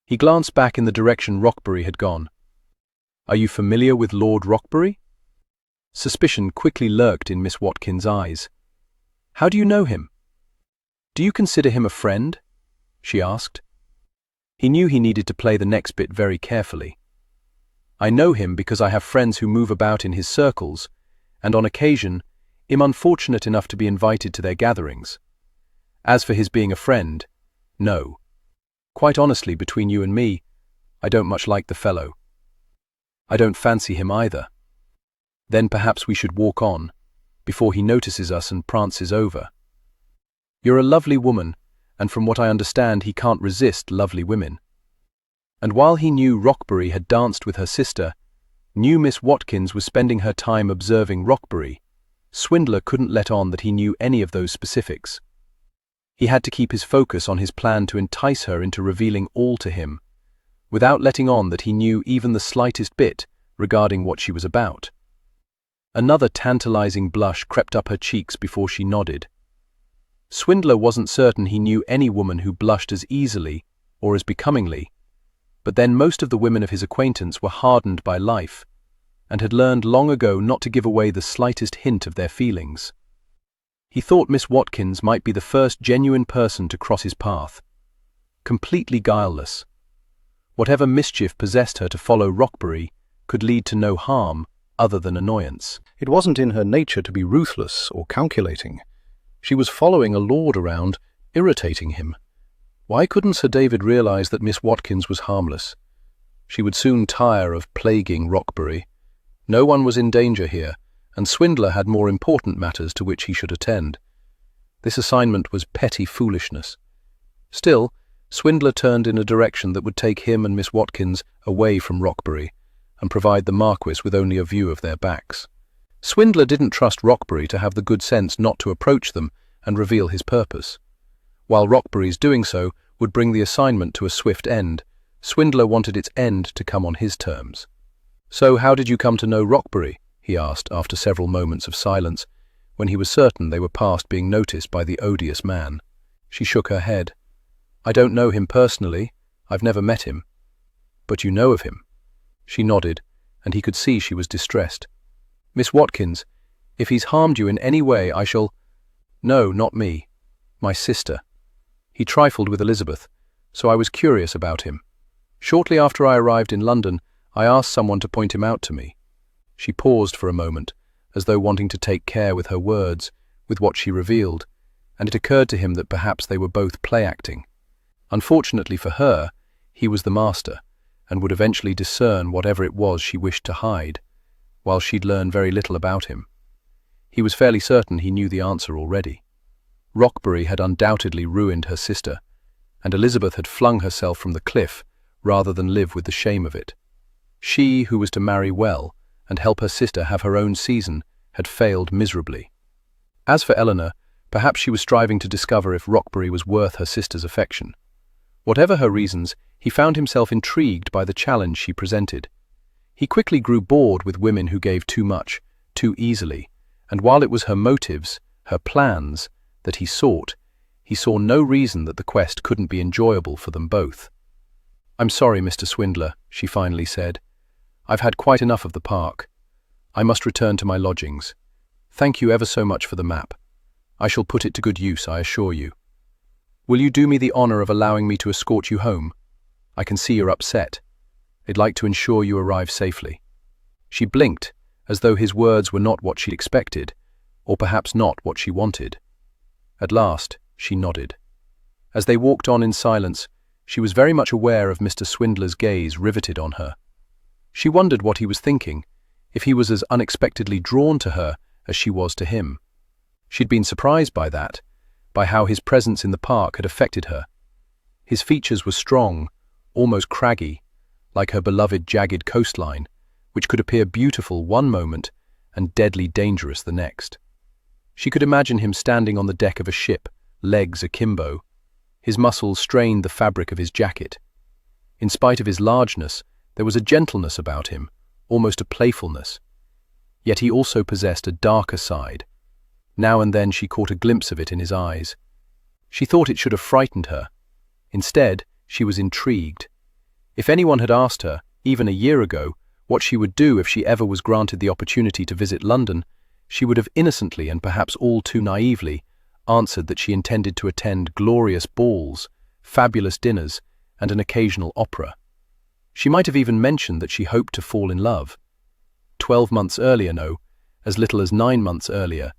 He glanced back in the direction Rockbury had gone. Are you familiar with Lord Rockbury? Suspicion quickly lurked in Miss Watkins' eyes. How do you know him? Do you consider him a friend? She asked. He knew he needed to play the next bit very carefully. I know him because I have friends who move about in his circles, and on occasion, I'm unfortunate enough to be invited to their gatherings. As for his being a friend, no. Quite honestly, between you and me, I don't much like the fellow. I don't fancy him either. Then perhaps we should walk on, before he notices us and prances over. You're a lovely woman, and from what I understand he can't resist lovely women. And while he knew Rockbury had danced with her sister, knew Miss Watkins was spending her time observing Rockbury, Swindler couldn't let on that he knew any of those specifics. He had to keep his focus on his plan to entice her into revealing all to him, without letting on that he knew even the slightest bit regarding what she was about. Another tantalizing blush crept up her cheeks before she nodded. Swindler wasn't certain he knew any woman who blushed as easily or as becomingly, but then most of the women of his acquaintance were hardened by life and had learned long ago not to give away the slightest hint of their feelings. He thought Miss Watkins might be the first genuine person to cross his path. Completely guileless. Whatever mischief possessed her to follow Rockbury could lead to no harm other than annoyance. It wasn't in her nature to be ruthless or calculating. She was following a lord around, irritating him. Why couldn't Sir David realize that Miss Watkins was harmless? She would soon tire of plaguing Rockbury. No one was in danger here, and Swindler had more important matters to which he should attend. This assignment was petty foolishness. Still, Swindler turned in a direction that would take him and Miss Watkins away from Rockbury and provide the Marquis with only a view of their backs. Swindler didn't trust Rockbury to have the good sense not to approach them and reveal his purpose. While Rockbury's doing so would bring the assignment to a swift end, Swindler wanted its end to come on his terms. "So how did you come to know Rockbury?" he asked after several moments of silence, when he was certain they were past being noticed by the odious man. She shook her head. "I don't know him personally. I've never met him." "But you know of him?" She nodded, and he could see she was distressed. "Miss Watkins, if he's harmed you in any way, I shall—" "No, not me. My sister. He trifled with Elizabeth, so I was curious about him. Shortly after I arrived in London, I asked someone to point him out to me." She paused for a moment, as though wanting to take care with her words, with what she revealed, and it occurred to him that perhaps they were both play-acting. Unfortunately for her, he was the master, and would eventually discern whatever it was she wished to hide, while she'd learn very little about him. He was fairly certain he knew the answer already. Rockbury had undoubtedly ruined her sister, and Elizabeth had flung herself from the cliff rather than live with the shame of it. She, who was to marry well and help her sister have her own season, had failed miserably. As for Eleanor, perhaps she was striving to discover if Rockbury was worth her sister's affection. Whatever her reasons, he found himself intrigued by the challenge she presented. He quickly grew bored with women who gave too much, too easily, and while it was her motives, her plans, that he sought, he saw no reason that the quest couldn't be enjoyable for them both. "I'm sorry, Mr. Swindler," she finally said. "I've had quite enough of the park. I must return to my lodgings. Thank you ever so much for the map. I shall put it to good use, I assure you. Will you do me the honor of allowing me to escort you home? I can see you're upset. I'd like to ensure you arrive safely." She blinked, as though his words were not what she'd expected, or perhaps not what she wanted. At last, she nodded. As they walked on in silence, she was very much aware of Mr. Swindler's gaze riveted on her. She wondered what he was thinking, if he was as unexpectedly drawn to her as she was to him. She'd been surprised by that, by how his presence in the park had affected her. His features were strong, almost craggy, like her beloved jagged coastline, which could appear beautiful one moment and deadly dangerous the next. She could imagine him standing on the deck of a ship, legs akimbo. His muscles strained the fabric of his jacket. In spite of his largeness, there was a gentleness about him, almost a playfulness. Yet he also possessed a darker side. Now and then she caught a glimpse of it in his eyes. She thought it should have frightened her. Instead, she was intrigued. If anyone had asked her, even a year ago, what she would do if she ever was granted the opportunity to visit London, she would have innocently and perhaps all too naively answered that she intended to attend glorious balls, fabulous dinners, and an occasional opera. She might have even mentioned that she hoped to fall in love. 12 months earlier, no, as little as 9 months earlier,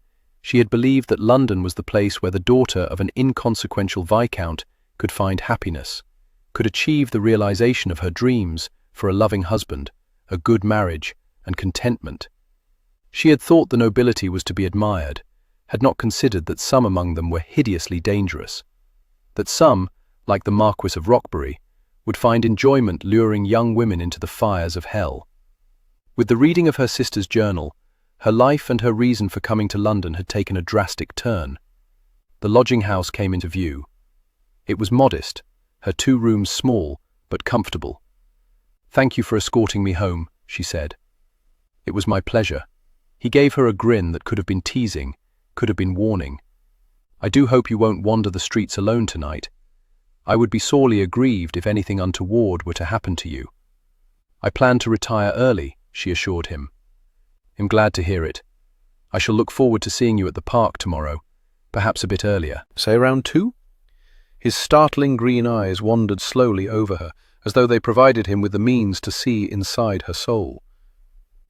She had believed that London was the place where the daughter of an inconsequential viscount could find happiness, could achieve the realization of her dreams for a loving husband, a good marriage, and contentment. She had thought the nobility was to be admired, had not considered that some among them were hideously dangerous, that some, like the Marquis of Roxbury, would find enjoyment luring young women into the fires of hell. With the reading of her sister's journal, her life and her reason for coming to London had taken a drastic turn. The lodging house came into view. It was modest, her 2 rooms small but comfortable. "Thank you for escorting me home," she said. "It was my pleasure." He gave her a grin that could have been teasing, could have been warning. "I do hope you won't wander the streets alone tonight. I would be sorely aggrieved if anything untoward were to happen to you." "I plan to retire early," she assured him. "I'm glad to hear it. I shall look forward to seeing you at the park tomorrow, perhaps a bit earlier." "Say around 2?" His startling green eyes wandered slowly over her, as though they provided him with the means to see inside her soul.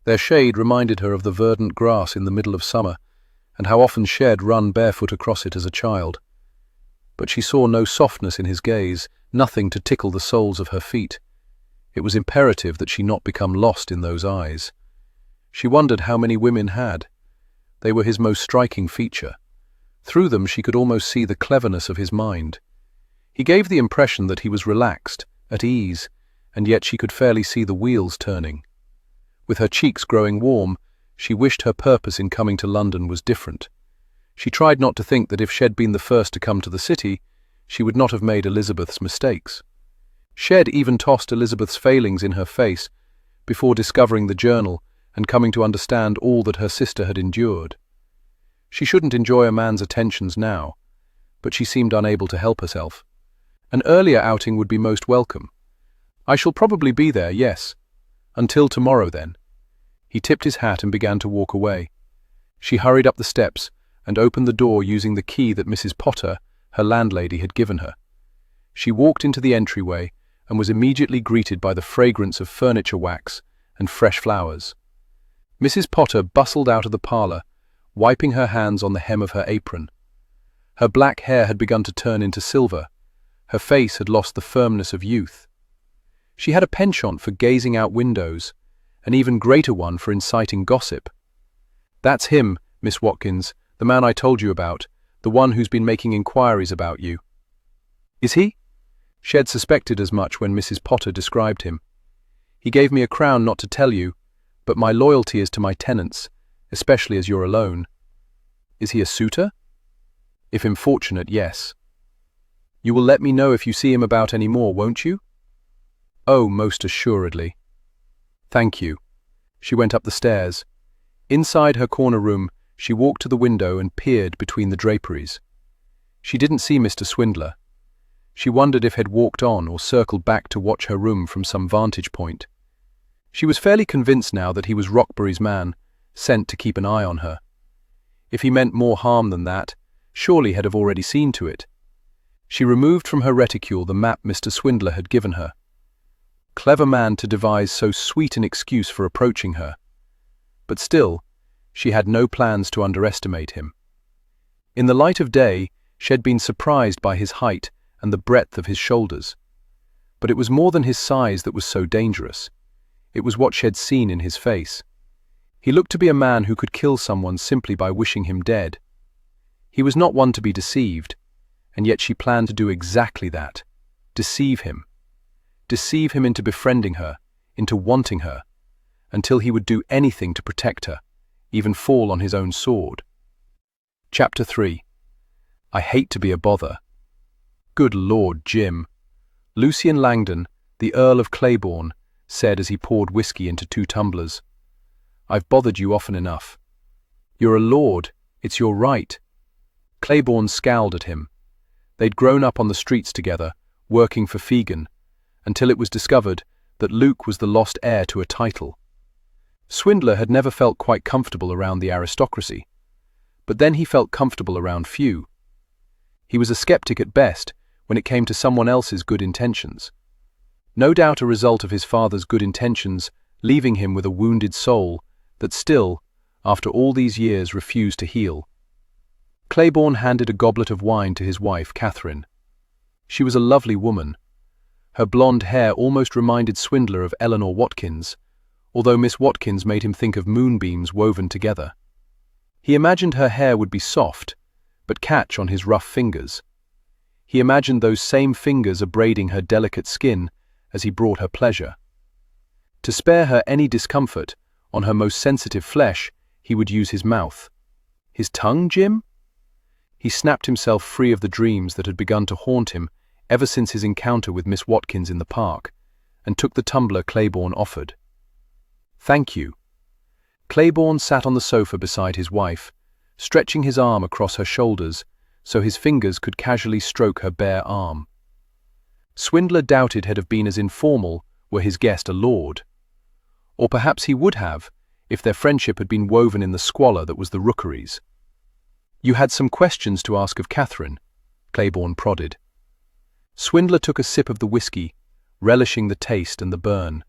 Their shade reminded her of the verdant grass in the middle of summer, and how often she had run barefoot across it as a child. But she saw no softness in his gaze, nothing to tickle the soles of her feet. It was imperative that she not become lost in those eyes. She wondered how many women had. They were his most striking feature. Through them she could almost see the cleverness of his mind. He gave the impression that he was relaxed, at ease, and yet she could fairly see the wheels turning. With her cheeks growing warm, she wished her purpose in coming to London was different. She tried not to think that if she'd been the first to come to the city, she would not have made Elizabeth's mistakes. She'd even tossed Elizabeth's failings in her face before discovering the journal and coming to understand all that her sister had endured. She shouldn't enjoy a man's attentions now, but she seemed unable to help herself. An earlier outing would be most welcome. "I shall probably be there, yes. Until tomorrow, then." He tipped his hat and began to walk away. She hurried up the steps and opened the door using the key that Mrs. Potter, her landlady, had given her. She walked into the entryway and was immediately greeted by the fragrance of furniture wax and fresh flowers. Mrs. Potter bustled out of the parlour, wiping her hands on the hem of her apron. Her black hair had begun to turn into silver. Her face had lost the firmness of youth. She had a penchant for gazing out windows, an even greater one for inciting gossip. "That's him, Miss Watkins, the man I told you about, the one who's been making inquiries about you." "Is he?" She had suspected as much when Mrs. Potter described him. "He gave me a crown not to tell you, but my loyalty is to my tenants, especially as you're alone." "Is he a suitor?" "If unfortunate, yes." "You will let me know if you see him about any more, won't you?" "Oh, most assuredly." "Thank you." She went up the stairs. Inside her corner room, she walked to the window and peered between the draperies. She didn't see Mr. Swindler. She wondered if he'd walked on or circled back to watch her room from some vantage point. She was fairly convinced now that he was Roxbury's man, sent to keep an eye on her. If he meant more harm than that, surely he'd have already seen to it. She removed from her reticule the map Mr. Swindler had given her. Clever man to devise so sweet an excuse for approaching her. But still, she had no plans to underestimate him. In the light of day, she had been surprised by his height and the breadth of his shoulders. But it was more than his size that was so dangerous. It was what she had seen in his face. He looked to be a man who could kill someone simply by wishing him dead. He was not one to be deceived, and yet she planned to do exactly that. Deceive him. Deceive him into befriending her, into wanting her, until he would do anything to protect her, even fall on his own sword. Chapter 3. I hate to be a bother. Good Lord, Jim. Lucian Langdon, the Earl of Claiborne, said as he poured whiskey into 2 tumblers. "I've bothered you often enough. You're a lord, it's your right." Claiborne scowled at him. They'd grown up on the streets together, working for Fegan, until it was discovered that Luke was the lost heir to a title. Swindler had never felt quite comfortable around the aristocracy, but then he felt comfortable around few. He was a skeptic at best when it came to someone else's good intentions. No doubt a result of his father's good intentions leaving him with a wounded soul that still, after all these years, refused to heal. Claiborne handed a goblet of wine to his wife, Catherine. She was a lovely woman. Her blonde hair almost reminded Swindler of Eleanor Watkins, although Miss Watkins made him think of moonbeams woven together. He imagined her hair would be soft, but catch on his rough fingers. He imagined those same fingers abrading her delicate skin as he brought her pleasure. To spare her any discomfort, on her most sensitive flesh, he would use his mouth. His tongue, Jim? He snapped himself free of the dreams that had begun to haunt him ever since his encounter with Miss Watkins in the park, and took the tumbler Claiborne offered. "Thank you." Claiborne sat on the sofa beside his wife, stretching his arm across her shoulders so his fingers could casually stroke her bare arm. Swindler doubted he'd have been as informal were his guest a lord. Or perhaps he would have, if their friendship had been woven in the squalor that was the Rookeries. "You had some questions to ask of Catherine," Claiborne prodded. Swindler took a sip of the whiskey, relishing the taste and the burn.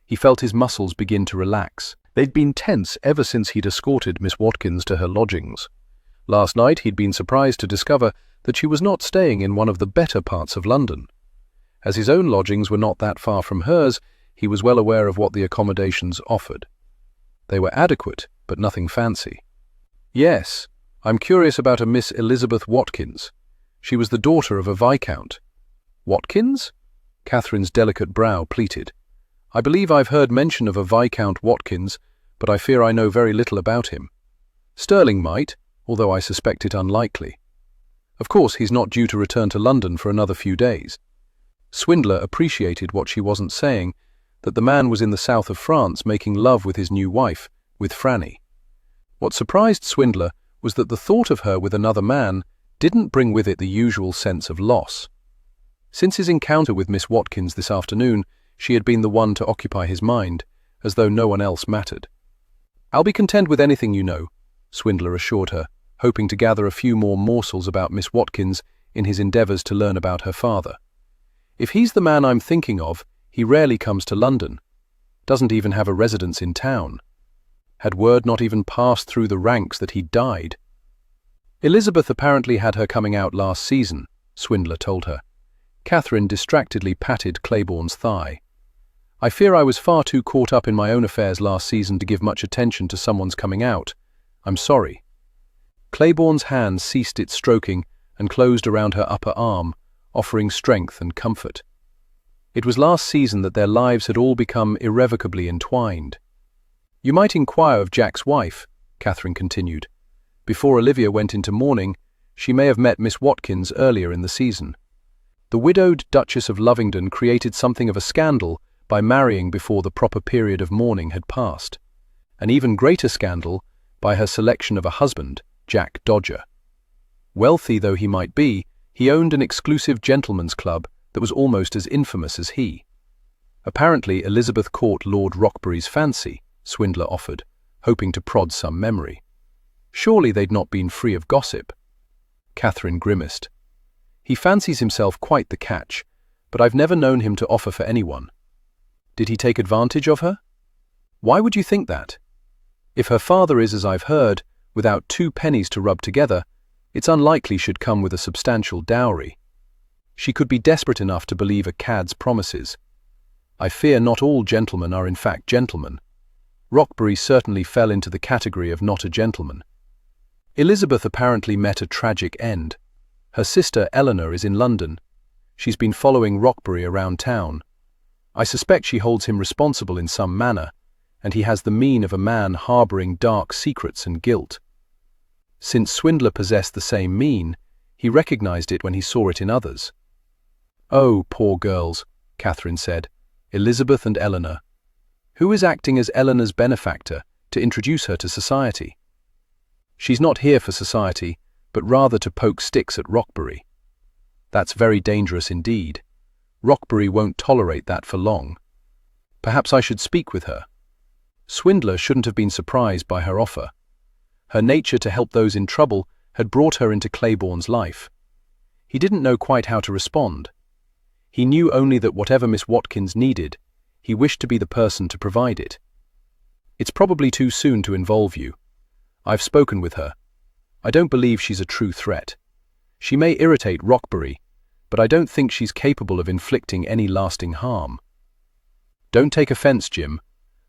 He felt his muscles begin to relax. They'd been tense ever since he'd escorted Miss Watkins to her lodgings. Last night he'd been surprised to discover that she was not staying in one of the better parts of London. As his own lodgings were not that far from hers, he was well aware of what the accommodations offered. They were adequate, but nothing fancy. "Yes, I'm curious about a Miss Elizabeth Watkins. She was the daughter of a viscount." "Watkins?" Catherine's delicate brow pleated. "I believe I've heard mention of a Viscount Watkins, but I fear I know very little about him. Sterling might, although I suspect it unlikely. Of course, he's not due to return to London for another few days." Swindler appreciated what she wasn't saying, that the man was in the south of France making love with his new wife, with Franny. What surprised Swindler was that the thought of her with another man didn't bring with it the usual sense of loss. Since his encounter with Miss Watkins this afternoon, she had been the one to occupy his mind, as though no one else mattered. "I'll be content with anything you know," Swindler assured her, hoping to gather a few more morsels about Miss Watkins in his endeavours to learn about her father. "If he's the man I'm thinking of, he rarely comes to London. Doesn't even have a residence in town. Had word not even passed through the ranks that he'd died." "Elizabeth apparently had her coming out last season," Swindler told her. Catherine distractedly patted Claiborne's thigh. "I fear I was far too caught up in my own affairs last season to give much attention to someone's coming out. I'm sorry." Claiborne's hand ceased its stroking and closed around her upper arm, offering strength and comfort. It was last season that their lives had all become irrevocably entwined. "You might inquire of Jack's wife," Catherine continued. "Before Olivia went into mourning, she may have met Miss Watkins earlier in the season. The widowed Duchess of Lovingdon created something of a scandal by marrying before the proper period of mourning had passed. An even greater scandal by her selection of a husband, Jack Dodger. Wealthy though he might be, he owned an exclusive gentleman's club that was almost as infamous as he. Apparently Elizabeth caught Lord Rockbury's fancy," Swindler offered, hoping to prod some memory. "Surely they'd not been free of gossip." Catherine grimaced. "He fancies himself quite the catch, but I've never known him to offer for anyone." "Did he take advantage of her?" "Why would you think that? If her father is, as I've heard, without 2 pennies to rub together, it's unlikely she'd come with a substantial dowry. She could be desperate enough to believe a cad's promises. I fear not all gentlemen are in fact gentlemen. Rockbury certainly fell into the category of not a gentleman. Elizabeth apparently met a tragic end. Her sister Eleanor is in London. She's been following Rockbury around town. I suspect she holds him responsible in some manner, and he has the mien of a man harbouring dark secrets and guilt. Since Swindler possessed the same mien, he recognized it when he saw it in others. "Oh, poor girls," Catherine said. "Elizabeth and Eleanor. Who is acting as Eleanor's benefactor to introduce her to society? She's not here for society, but rather to poke sticks at Rockbury. That's very dangerous indeed. Rockbury won't tolerate that for long. Perhaps I should speak with her." Swindler shouldn't have been surprised by her offer. Her nature to help those in trouble had brought her into Claiborne's life. He didn't know quite how to respond. He knew only that whatever Miss Watkins needed, he wished to be the person to provide it. "It's probably too soon to involve you. I've spoken with her. I don't believe she's a true threat. She may irritate Rockbury, but I don't think she's capable of inflicting any lasting harm. Don't take offense, Jim,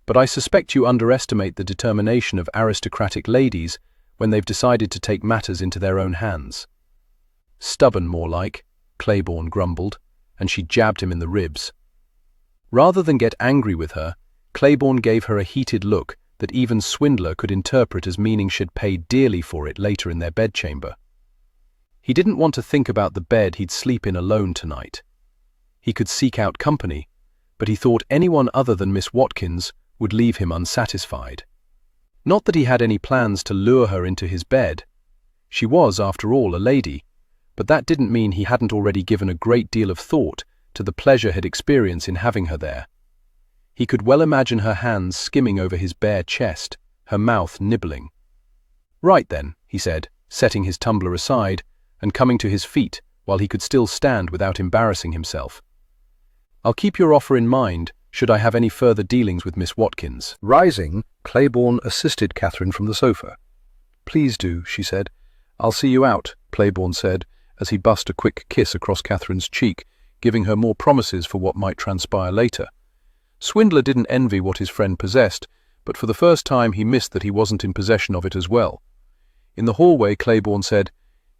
but I suspect you underestimate the determination of aristocratic ladies when they've decided to take matters into their own hands. Stubborn, more like, Claiborne grumbled, and she jabbed him in the ribs. Rather than get angry with her, Claiborne gave her a heated look that even Swindler could interpret as meaning she'd pay dearly for it later in their bedchamber. He didn't want to think about the bed he'd sleep in alone tonight. He could seek out company, but he thought anyone other than Miss Watkins would leave him unsatisfied. Not that he had any plans to lure her into his bed. She was, after all, a lady, but that didn't mean he hadn't already given a great deal of thought to the pleasure he'd experience in having her there. He could well imagine her hands skimming over his bare chest, her mouth nibbling. "Right then," he said, setting his tumbler aside and coming to his feet while he could still stand without embarrassing himself. "I'll keep your offer in mind should I have any further dealings with Miss Watkins." Rising, Claiborne assisted Catherine from the sofa. "Please do," she said. "I'll see you out," Claiborne said, as he bussed a quick kiss across Catherine's cheek, giving her more promises for what might transpire later. Swindler didn't envy what his friend possessed, but for the first time he missed that he wasn't in possession of it as well. In the hallway, Claiborne said,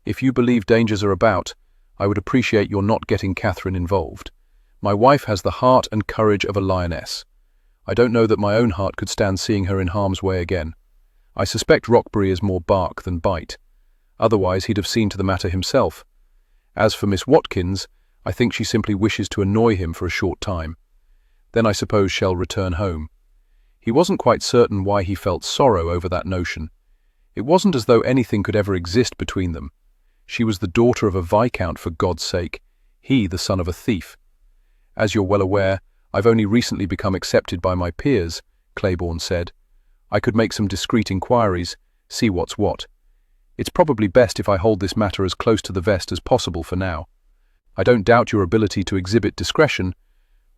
"If you believe dangers are about, I would appreciate your not getting Catherine involved. My wife has the heart and courage of a lioness. I don't know that my own heart could stand seeing her in harm's way again. I suspect Rockbury is more bark than bite. Otherwise he'd have seen to the matter himself. As for Miss Watkins, I think she simply wishes to annoy him for a short time. Then I suppose she'll return home." He wasn't quite certain why he felt sorrow over that notion. It wasn't as though anything could ever exist between them. She was the daughter of a viscount, for God's sake, he the son of a thief. "As you're well aware, I've only recently become accepted by my peers," Claiborne said. "I could make some discreet inquiries, see what's what. It's probably best if I hold this matter as close to the vest as possible for now. I don't doubt your ability to exhibit discretion,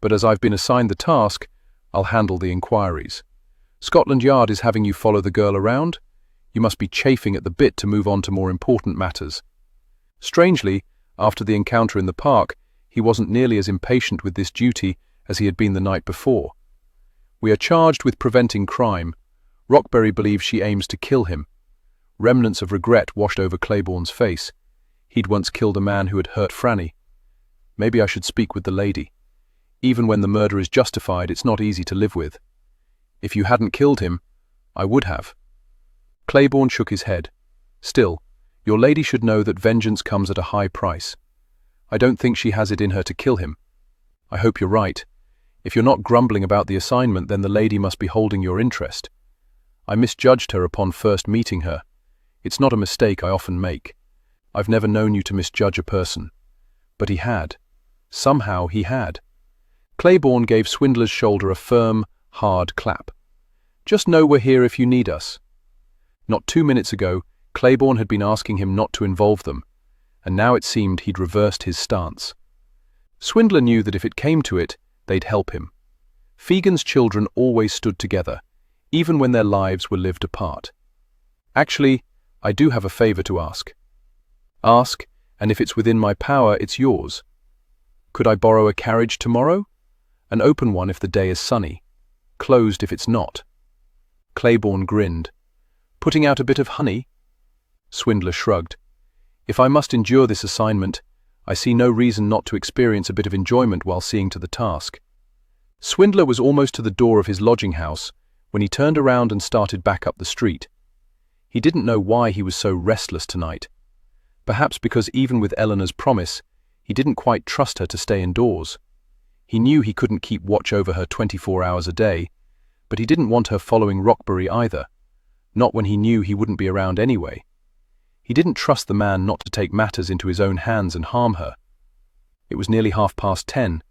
but as I've been assigned the task, I'll handle the inquiries. Scotland Yard is having you follow the girl around? You must be chafing at the bit to move on to more important matters." Strangely, after the encounter in the park, he wasn't nearly as impatient with this duty as he had been the night before. "We are charged with preventing crime. Rockbury believes she aims to kill him." Remnants of regret washed over Claiborne's face. He'd once killed a man who had hurt Franny. "Maybe I should speak with the lady. Even when the murder is justified, it's not easy to live with. If you hadn't killed him, I would have." Claiborne shook his head. "Still, your lady should know that vengeance comes at a high price. I don't think she has it in her to kill him. I hope you're right. If you're not grumbling about the assignment, then the lady must be holding your interest. I misjudged her upon first meeting her. It's not a mistake I often make. I've never known you to misjudge a person." But he had. Somehow he had. Claiborne gave Swindler's shoulder a firm, hard clap. "Just know we're here if you need us." Not 2 minutes ago, Claiborne had been asking him not to involve them, and now it seemed he'd reversed his stance. Swindler knew that if it came to it, they'd help him. Fegan's children always stood together, even when their lives were lived apart. "Actually, I do have a favor to ask." "Ask, and if it's within my power, it's yours." "Could I borrow a carriage tomorrow? An open one if the day is sunny, closed if it's not." Claiborne grinned. "Putting out a bit of honey?" Swindler shrugged. "If I must endure this assignment, I see no reason not to experience a bit of enjoyment while seeing to the task." Swindler was almost to the door of his lodging house when he turned around and started back up the street. He didn't know why he was so restless tonight. Perhaps because even with Eleanor's promise, he didn't quite trust her to stay indoors. He knew he couldn't keep watch over her 24 hours a day, but he didn't want her following Rockbury either, not when he knew he wouldn't be around anyway. He didn't trust the man not to take matters into his own hands and harm her. It was nearly 10:30.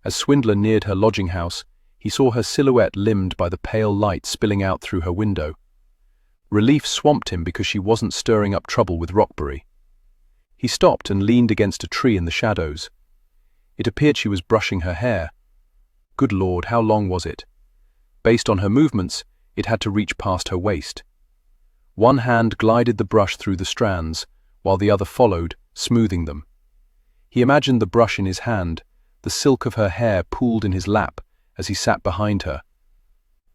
As Swindler neared her lodging house, he saw her silhouette limned by the pale light spilling out through her window. Relief swamped him because she wasn't stirring up trouble with Rockbury. He stopped and leaned against a tree in the shadows. It appeared she was brushing her hair. Good Lord, how long was it? Based on her movements, it had to reach past her waist. One hand glided the brush through the strands, while the other followed, smoothing them. He imagined the brush in his hand, the silk of her hair pooled in his lap as he sat behind her,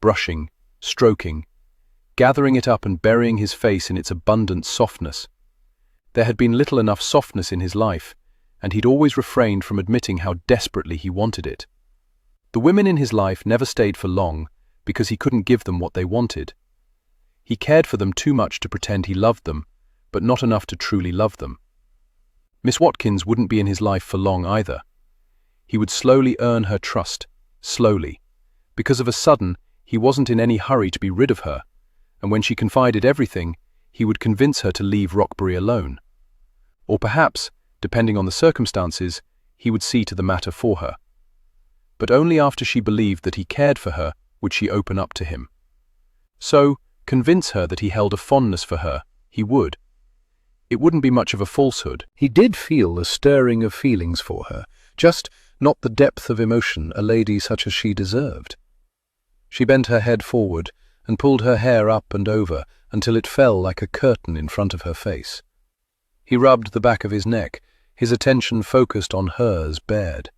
brushing, stroking, gathering it up and burying his face in its abundant softness. There had been little enough softness in his life, and he'd always refrained from admitting how desperately he wanted it. The women in his life never stayed for long because he couldn't give them what they wanted. He cared for them too much to pretend he loved them, but not enough to truly love them. Miss Watkins wouldn't be in his life for long either. He would slowly earn her trust, slowly. Because of a sudden, he wasn't in any hurry to be rid of her, and when she confided everything, he would convince her to leave Rockbury alone. Or perhaps, depending on the circumstances, he would see to the matter for her. But only after she believed that he cared for her would she open up to him. So, convince her that he held a fondness for her, he would. It wouldn't be much of a falsehood. He did feel a stirring of feelings for her, just not the depth of emotion a lady such as she deserved. She bent her head forward and pulled her hair up and over until it fell like a curtain in front of her face. He rubbed the back of his neck, his attention focused on hers bared.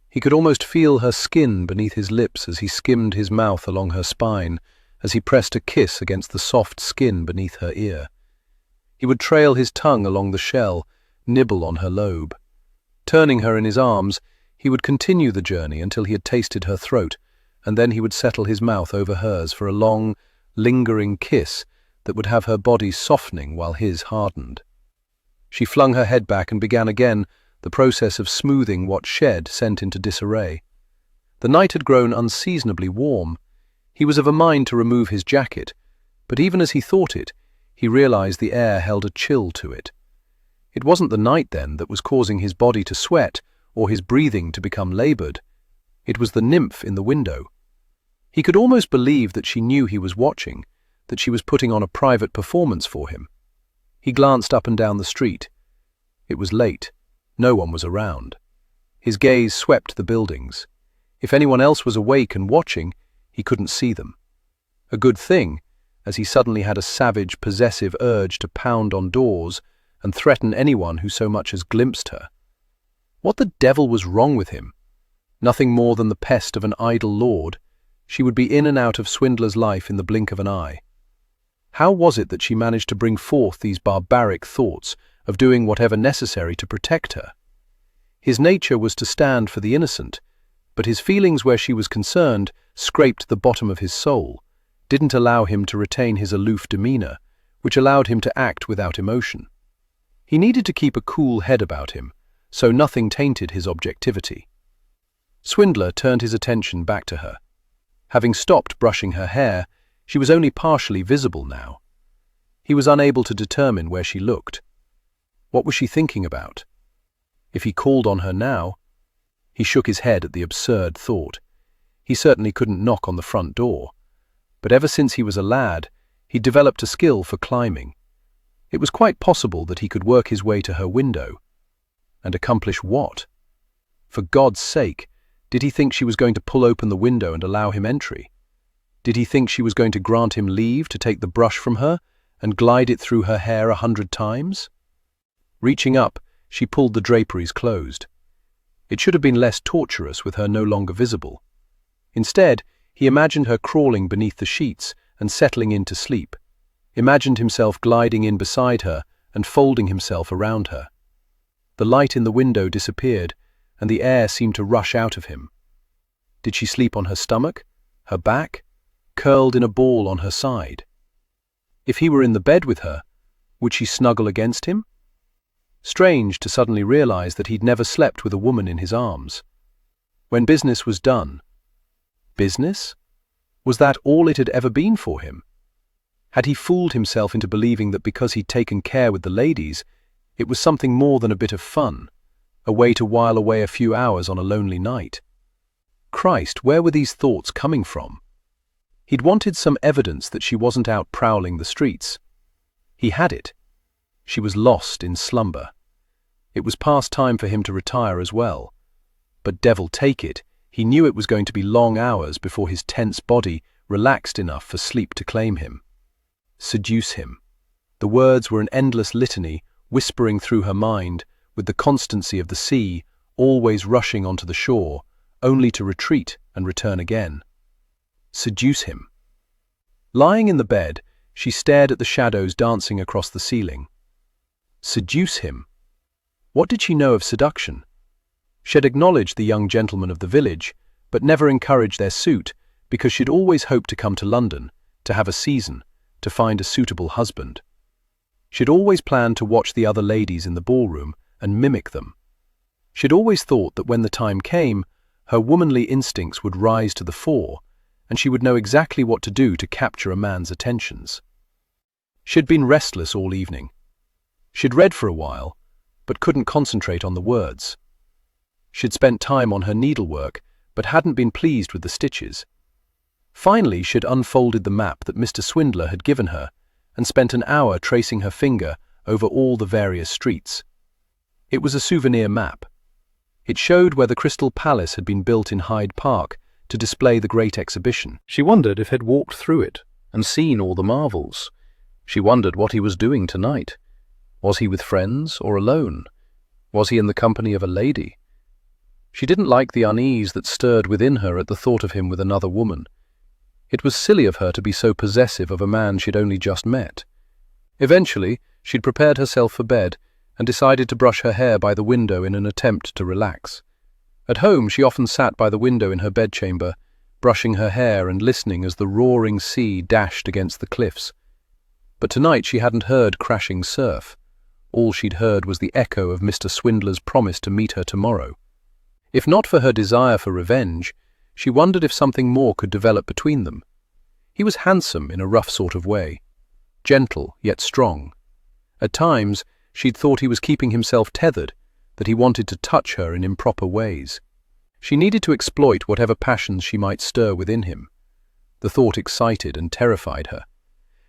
He could almost feel her skin beneath his lips as he skimmed his mouth along her spine, as he pressed a kiss against the soft skin beneath her ear. He would trail his tongue along the shell, nibble on her lobe. Turning her in his arms, he would continue the journey until he had tasted her throat, and then he would settle his mouth over hers for a long, lingering kiss that would have her body softening while his hardened. She flung her head back and began again the process of smoothing what shed sent into disarray. The night had grown unseasonably warm. He was of a mind to remove his jacket, but even as he thought it, he realized the air held a chill to it. It wasn't the night, then, that was causing his body to sweat or his breathing to become labored. It was the nymph in the window. He could almost believe that she knew he was watching, that she was putting on a private performance for him. He glanced up and down the street. It was late. No one was around. His gaze swept the buildings. If anyone else was awake and watching, he couldn't see them. A good thing, as he suddenly had a savage, possessive urge to pound on doors and threaten anyone who so much as glimpsed her. What the devil was wrong with him? Nothing more than the pest of an idle lord. She would be in and out of Swindler's life in the blink of an eye. How was it that she managed to bring forth these barbaric thoughts of doing whatever necessary to protect her? His nature was to stand for the innocent, but his feelings where she was concerned scraped the bottom of his soul, didn't allow him to retain his aloof demeanor, which allowed him to act without emotion. He needed to keep a cool head about him, so nothing tainted his objectivity. Swindler turned his attention back to her. Having stopped brushing her hair, she was only partially visible now. He was unable to determine where she looked. What was she thinking about? If he called on her now? He shook his head at the absurd thought. He certainly couldn't knock on the front door. But ever since he was a lad, he'd developed a skill for climbing. It was quite possible that he could work his way to her window. And accomplish what? For God's sake, did he think she was going to pull open the window and allow him entry? Did he think she was going to grant him leave to take the brush from her and glide it through her hair 100 times? Reaching up, she pulled the draperies closed. It should have been less torturous with her no longer visible. Instead, he imagined her crawling beneath the sheets and settling into sleep, imagined himself gliding in beside her and folding himself around her. The light in the window disappeared, and the air seemed to rush out of him. Did she sleep on her stomach, her back, curled in a ball on her side? If he were in the bed with her, would she snuggle against him? Strange to suddenly realize that he'd never slept with a woman in his arms. When business was done. Business? Was that all it had ever been for him? Had he fooled himself into believing that because he'd taken care with the ladies, it was something more than a bit of fun, a way to while away a few hours on a lonely night? Christ, where were these thoughts coming from? He'd wanted some evidence that she wasn't out prowling the streets. He had it. She was lost in slumber. It was past time for him to retire as well. But devil take it, he knew it was going to be long hours before his tense body relaxed enough for sleep to claim him. Seduce him. The words were an endless litany, whispering through her mind, with the constancy of the sea, always rushing onto the shore, only to retreat and return again. Seduce him. Lying in the bed, she stared at the shadows dancing across the ceiling. Seduce him. What did she know of seduction? She had acknowledged the young gentlemen of the village, but never encouraged their suit, because she'd always hoped to come to London, to have a season, to find a suitable husband. She'd always planned to watch the other ladies in the ballroom and mimic them. She'd always thought that when the time came, her womanly instincts would rise to the fore, and she would know exactly what to do to capture a man's attentions. She'd been restless all evening. She'd read for a while, but couldn't concentrate on the words. She'd spent time on her needlework, but hadn't been pleased with the stitches. Finally, she'd unfolded the map that Mr. Swindler had given her and spent an hour tracing her finger over all the various streets. It was a souvenir map. It showed where the Crystal Palace had been built in Hyde Park to display the Great Exhibition. She wondered if he'd walked through it and seen all the marvels. She wondered what he was doing tonight. Was he with friends or alone? Was he in the company of a lady? She didn't like the unease that stirred within her at the thought of him with another woman. It was silly of her to be so possessive of a man she'd only just met. Eventually, she'd prepared herself for bed and decided to brush her hair by the window in an attempt to relax. At home, she often sat by the window in her bedchamber, brushing her hair and listening as the roaring sea dashed against the cliffs. But tonight she hadn't heard crashing surf. All she'd heard was the echo of Mr. Swindler's promise to meet her tomorrow. If not for her desire for revenge, she wondered if something more could develop between them. He was handsome in a rough sort of way, gentle yet strong. At times, she'd thought he was keeping himself tethered, that he wanted to touch her in improper ways. She needed to exploit whatever passions she might stir within him. The thought excited and terrified her.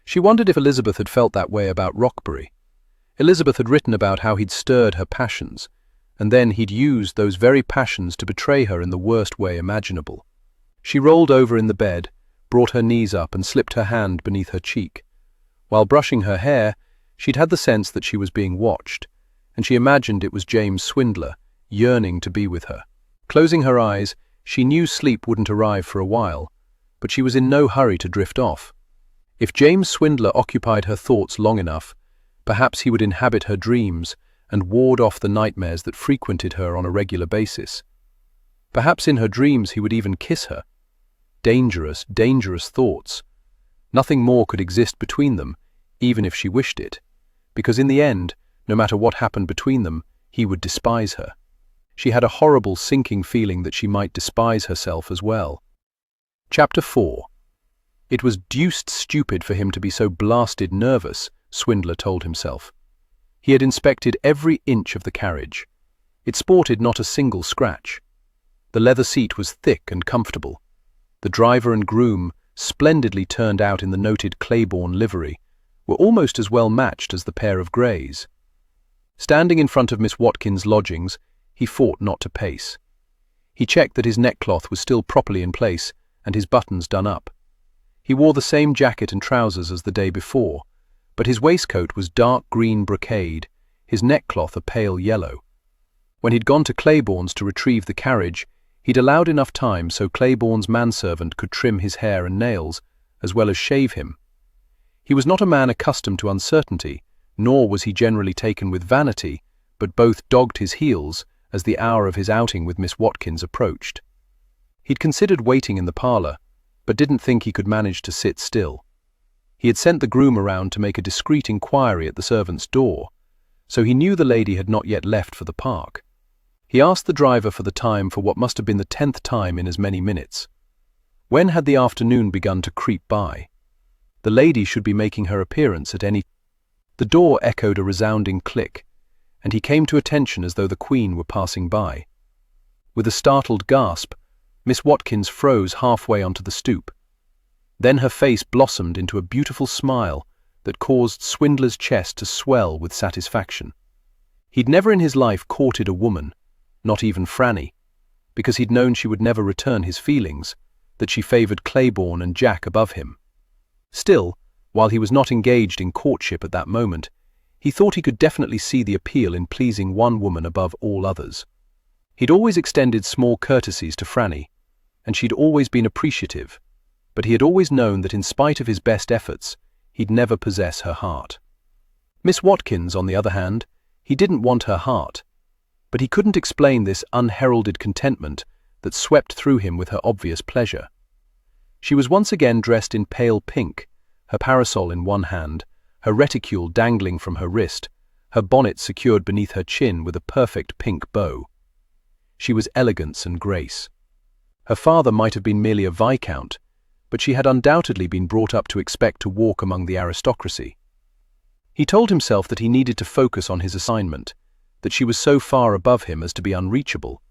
She wondered if Elizabeth had felt that way about Rockbury. Elizabeth had written about how he'd stirred her passions, and then he'd used those very passions to betray her in the worst way imaginable. She rolled over in the bed, brought her knees up and slipped her hand beneath her cheek. While brushing her hair, she'd had the sense that she was being watched, and she imagined it was James Swindler, yearning to be with her. Closing her eyes, she knew sleep wouldn't arrive for a while, but she was in no hurry to drift off. If James Swindler occupied her thoughts long enough, perhaps he would inhabit her dreams and ward off the nightmares that frequented her on a regular basis. Perhaps in her dreams he would even kiss her. Dangerous, dangerous thoughts. Nothing more could exist between them, even if she wished it, because in the end, no matter what happened between them, he would despise her. She had a horrible sinking feeling that she might despise herself as well. Chapter 4. It was deuced stupid for him to be so blasted nervous, Swindler told himself. He had inspected every inch of the carriage. It sported not a single scratch. The leather seat was thick and comfortable. The driver and groom, splendidly turned out in the noted Claiborne livery, were almost as well matched as the pair of greys. Standing in front of Miss Watkins' lodgings, he fought not to pace. He checked that his neckcloth was still properly in place and his buttons done up. He wore the same jacket and trousers as the day before, but his waistcoat was dark green brocade, his neckcloth a pale yellow. When he'd gone to Claiborne's to retrieve the carriage, he'd allowed enough time so Claiborne's manservant could trim his hair and nails, as well as shave him. He was not a man accustomed to uncertainty, nor was he generally taken with vanity, but both dogged his heels as the hour of his outing with Miss Watkins approached. He'd considered waiting in the parlour, but didn't think he could manage to sit still. He had sent the groom around to make a discreet inquiry at the servant's door, so he knew the lady had not yet left for the park. He asked the driver for the time for what must have been the 10th time in as many minutes. When had the afternoon begun to creep by? The lady should be making her appearance at any... The door echoed a resounding click, and he came to attention as though the Queen were passing by. With a startled gasp, Miss Watkins froze halfway onto the stoop. Then her face blossomed into a beautiful smile that caused Swindler's chest to swell with satisfaction. He'd never in his life courted a woman, not even Franny, because he'd known she would never return his feelings, that she favoured Claiborne and Jack above him. Still, While he was not engaged in courtship at that moment, he thought he could definitely see the appeal in pleasing one woman above all others. He'd always extended small courtesies to Franny, and she'd always been appreciative, but he had always known that in spite of his best efforts, he'd never possess her heart. Miss Watkins, on the other hand, he didn't want her heart, but he couldn't explain this unheralded contentment that swept through him with her obvious pleasure. She was once again dressed in pale pink, her parasol in one hand, her reticule dangling from her wrist, her bonnet secured beneath her chin with a perfect pink bow. She was elegance and grace. Her father might have been merely a viscount, but she had undoubtedly been brought up to expect to walk among the aristocracy. He told himself that he needed to focus on his assignment, that she was so far above him as to be unreachable,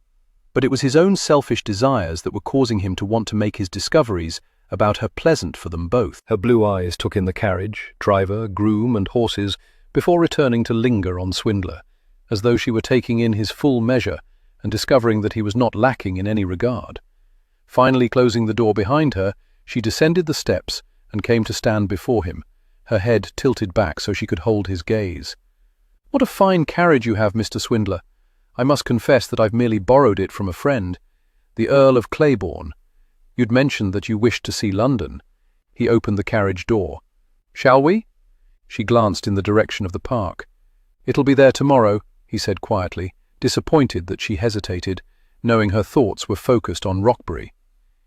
but it was his own selfish desires that were causing him to want to make his discoveries about her pleasant for them both. Her blue eyes took in the carriage, driver, groom, and horses before returning to linger on Swindler, as though she were taking in his full measure and discovering that he was not lacking in any regard. Finally closing the door behind her, she descended the steps and came to stand before him, her head tilted back so she could hold his gaze. "What a fine carriage you have, Mr. Swindler. I must confess that I've merely borrowed it from a friend, the Earl of Claiborne. You'd mentioned that you wished to see London." He opened the carriage door. "Shall we?" She glanced in the direction of the park. "It'll be there tomorrow," he said quietly, disappointed that she hesitated, knowing her thoughts were focused on Rockbury.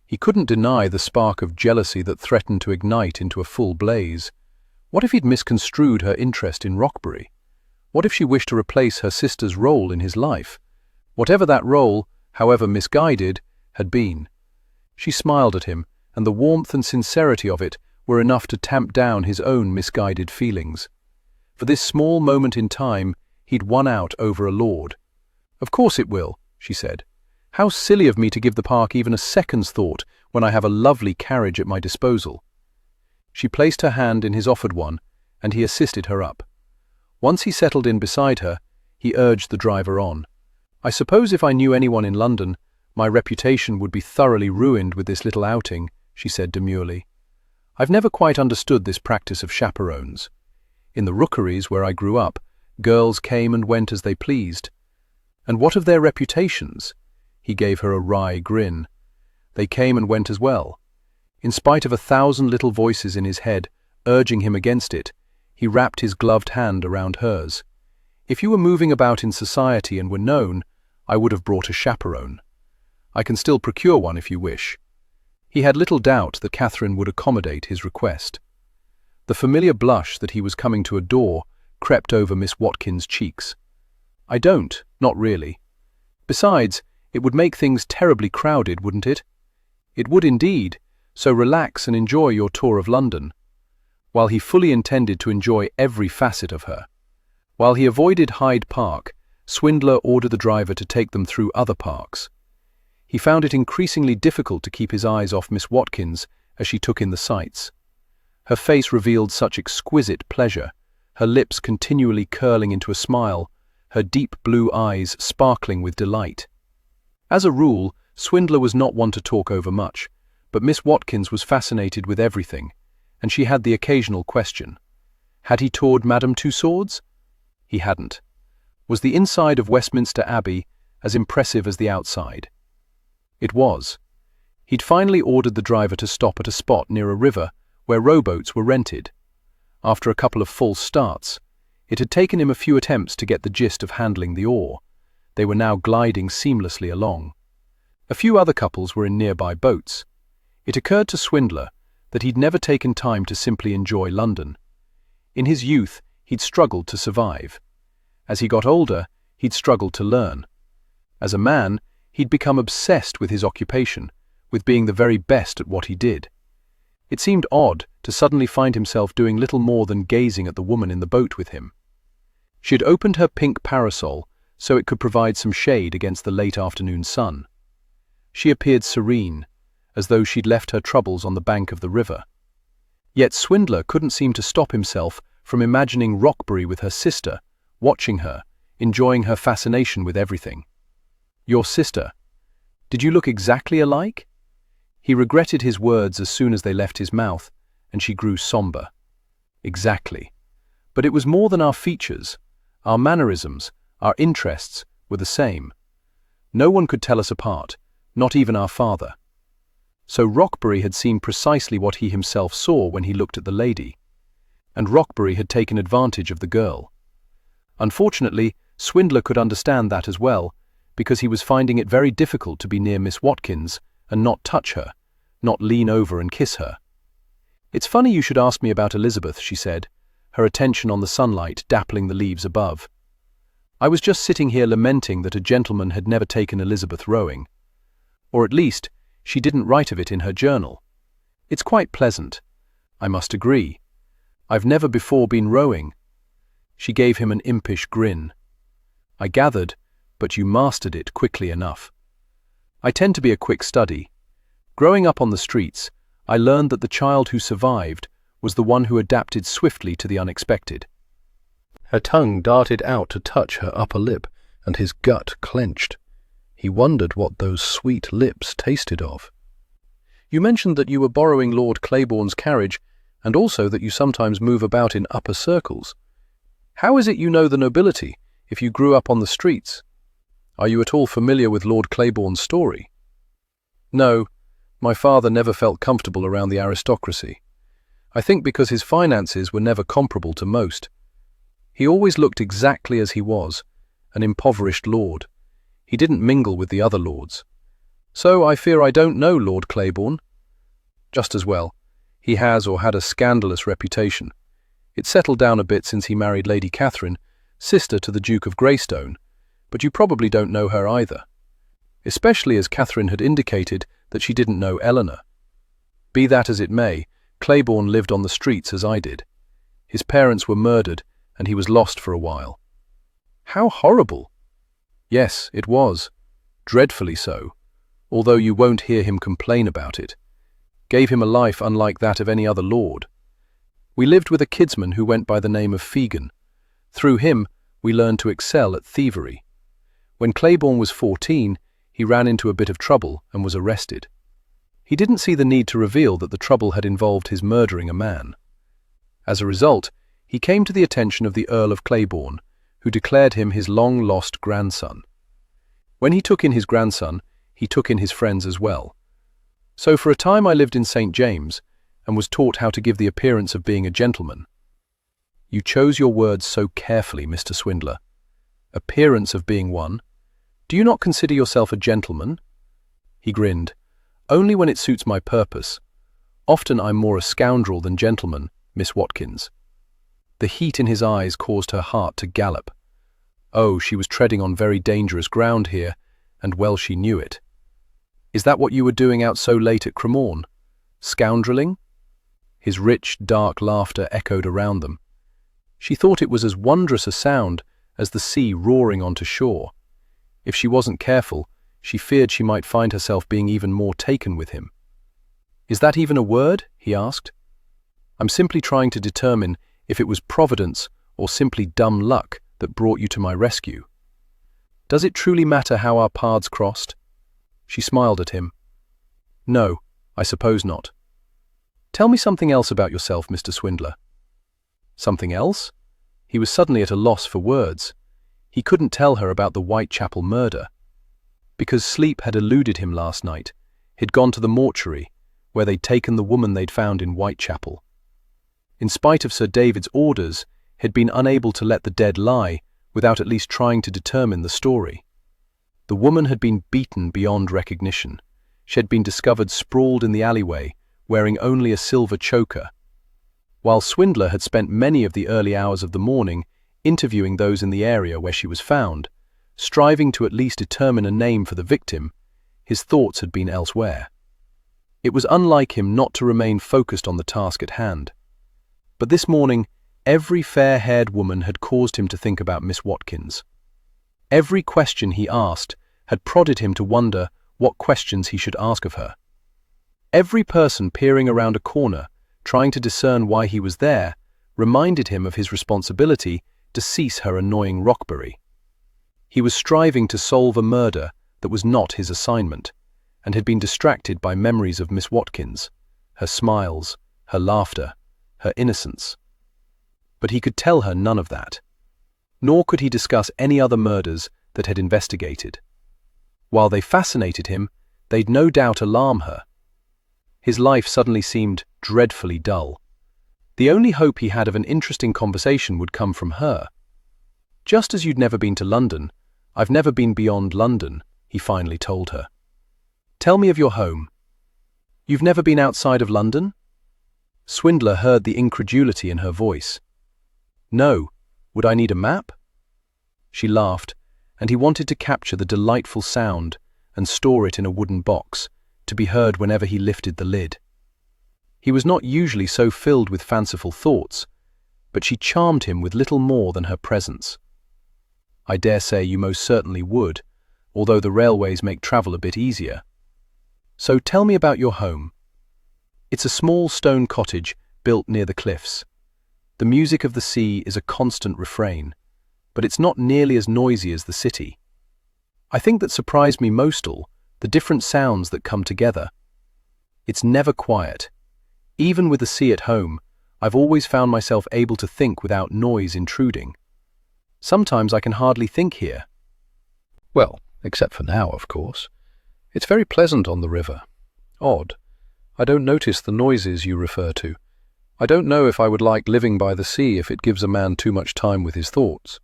He couldn't deny the spark of jealousy that threatened to ignite into a full blaze. What if he'd misconstrued her interest in Rockbury? What if she wished to replace her sister's role in his life? Whatever that role, however misguided, had been. She smiled at him, and the warmth and sincerity of it were enough to tamp down his own misguided feelings. For this small moment in time, he'd won out over a lord. "Of course it will," she said. "How silly of me to give the park even a second's thought when I have a lovely carriage at my disposal." She placed her hand in his offered one, and he assisted her up. Once he settled in beside her, he urged the driver on. "I suppose if I knew anyone in London, my reputation would be thoroughly ruined with this little outing," she said demurely. "I've never quite understood this practice of chaperones. In the rookeries where I grew up, girls came and went as they pleased. And what of their reputations?" He gave her a wry grin. "They came and went as well. In spite of 1,000 little voices in his head, urging him against it, he wrapped his gloved hand around hers. If you were moving about in society and were known, I would have brought a chaperone. I can still procure one if you wish." He had little doubt that Catherine would accommodate his request. The familiar blush that he was coming to adore crept over Miss Watkins' cheeks. "I don't, not really. Besides, it would make things terribly crowded, wouldn't it?" "It would indeed, so relax and enjoy your tour of London." While he fully intended to enjoy every facet of her. While he avoided Hyde Park, Swindler ordered the driver to take them through other parks. He found it increasingly difficult to keep his eyes off Miss Watkins as she took in the sights. Her face revealed such exquisite pleasure, her lips continually curling into a smile, her deep blue eyes sparkling with delight. As a rule, Swindler was not one to talk over much, but Miss Watkins was fascinated with everything, and she had the occasional question. Had he toured Madame Tussauds? He hadn't. Was the inside of Westminster Abbey as impressive as the outside? It was. He'd finally ordered the driver to stop at a spot near a river where rowboats were rented. After a couple of false starts, it had taken him a few attempts to get the gist of handling the oar. They were now gliding seamlessly along. A few other couples were in nearby boats. It occurred to Swindler that he'd never taken time to simply enjoy London. In his youth, he'd struggled to survive. As he got older, he'd struggled to learn. As a man, he'd become obsessed with his occupation, with being the very best at what he did. It seemed odd to suddenly find himself doing little more than gazing at the woman in the boat with him. She had opened her pink parasol so it could provide some shade against the late afternoon sun. She appeared serene, as though she'd left her troubles on the bank of the river. Yet Swindler couldn't seem to stop himself from imagining Rockbury with her sister, watching her, enjoying her fascination with everything. "Your sister? Did you look exactly alike?" He regretted his words as soon as they left his mouth, and she grew somber. Exactly. But it was more than our features. Our mannerisms, our interests were the same. No one could tell us apart, not even our father. So Rockbury had seen precisely what he himself saw when he looked at the lady. And Rockbury had taken advantage of the girl. Unfortunately, Swindler could understand that as well, because he was finding it very difficult to be near Miss Watkins and not touch her, not lean over and kiss her. "It's funny you should ask me about Elizabeth," she said, her attention on the sunlight dappling the leaves above. "I was just sitting here lamenting that a gentleman had never taken Elizabeth rowing. Or at least, she didn't write of it in her journal. It's quite pleasant, I must agree. I've never before been rowing." She gave him an impish grin. "I gathered, but you mastered it quickly enough." "I tend to be a quick study. Growing up on the streets, I learned that the child who survived was the one who adapted swiftly to the unexpected." Her tongue darted out to touch her upper lip, and his gut clenched. He wondered what those sweet lips tasted of. "You mentioned that you were borrowing Lord Claiborne's carriage, and also that you sometimes move about in upper circles. How is it you know the nobility, if you grew up on the streets? Are you at all familiar with Lord Claiborne's story?" "No, my father never felt comfortable around the aristocracy. I think because his finances were never comparable to most. He always looked exactly as he was, an impoverished lord. He didn't mingle with the other lords. So I fear I don't know Lord Claiborne." "Just as well. He has or had a scandalous reputation. It's settled down a bit since he married Lady Catherine, sister to the Duke of Greystone, but you probably don't know her either. Especially as Catherine had indicated that she didn't know Eleanor. Be that as it may, Claiborne lived on the streets as I did. His parents were murdered, and he was lost for a while." "How horrible!" "Yes, it was. Dreadfully so, although you won't hear him complain about it. Gave him a life unlike that of any other lord. We lived with a kidsman who went by the name of Fegan. Through him, we learned to excel at thievery. When Claiborne was 14, he ran into a bit of trouble and was arrested. He didn't see the need to reveal that the trouble had involved his murdering a man. As a result, he came to the attention of the Earl of Claiborne, who declared him his long-lost grandson. When he took in his grandson, he took in his friends as well. So for a time I lived in St. James, and was taught how to give the appearance of being a gentleman." "You chose your words so carefully, Mr. Swindler. Appearance of being one. Do you not consider yourself a gentleman?" He grinned. "Only when it suits my purpose. Often I'm more a scoundrel than gentleman, Miss Watkins." The heat in his eyes caused her heart to gallop. Oh, she was treading on very dangerous ground here, and well she knew it. "Is that what you were doing out so late at Cremorne? Scoundreling?" His rich, dark laughter echoed around them. She thought it was as wondrous a sound as the sea roaring onto shore. If she wasn't careful, she feared she might find herself being even more taken with him. "Is that even a word?" he asked. "I'm simply trying to determine if it was providence or simply dumb luck that brought you to my rescue. Does it truly matter how our paths crossed?" She smiled at him. "No, I suppose not. Tell me something else about yourself, Mr. Swindler." Something else? He was suddenly at a loss for words. He couldn't tell her about the Whitechapel murder. Because sleep had eluded him last night, he'd gone to the mortuary, where they'd taken the woman they'd found in Whitechapel. In spite of Sir David's orders, he'd been unable to let the dead lie without at least trying to determine the story. The woman had been beaten beyond recognition. She had been discovered sprawled in the alleyway, wearing only a silver choker. While Swindler had spent many of the early hours of the morning interviewing those in the area where she was found, striving to at least determine a name for the victim, his thoughts had been elsewhere. It was unlike him not to remain focused on the task at hand. But this morning, every fair-haired woman had caused him to think about Miss Watkins. Every question he asked had prodded him to wonder what questions he should ask of her. Every person peering around a corner, trying to discern why he was there, reminded him of his responsibility to cease her annoying Rockbury. He was striving to solve a murder that was not his assignment, and had been distracted by memories of Miss Watkins, her smiles, her laughter, her innocence. But he could tell her none of that. Nor could he discuss any other murders that had investigated. While they fascinated him, they'd no doubt alarm her. His life suddenly seemed dreadfully dull. The only hope he had of an interesting conversation would come from her. "Just as you'd never been to London, I've never been beyond London," he finally told her. "Tell me of your home." "You've never been outside of London?" Swindler heard the incredulity in her voice. "No. Would I need a map?" She laughed, and he wanted to capture the delightful sound and store it in a wooden box, to be heard whenever he lifted the lid. He was not usually so filled with fanciful thoughts, but she charmed him with little more than her presence. "I dare say you most certainly would, although the railways make travel a bit easier. So tell me about your home." "It's a small stone cottage built near the cliffs. The music of the sea is a constant refrain, but it's not nearly as noisy as the city. I think that surprised me most all, the different sounds that come together. It's never quiet. Even with the sea at home, I've always found myself able to think without noise intruding. Sometimes I can hardly think here." "Well, except for now, of course. It's very pleasant on the river. Odd. I don't notice the noises you refer to. I don't know if I would like living by the sea if it gives a man too much time with his thoughts.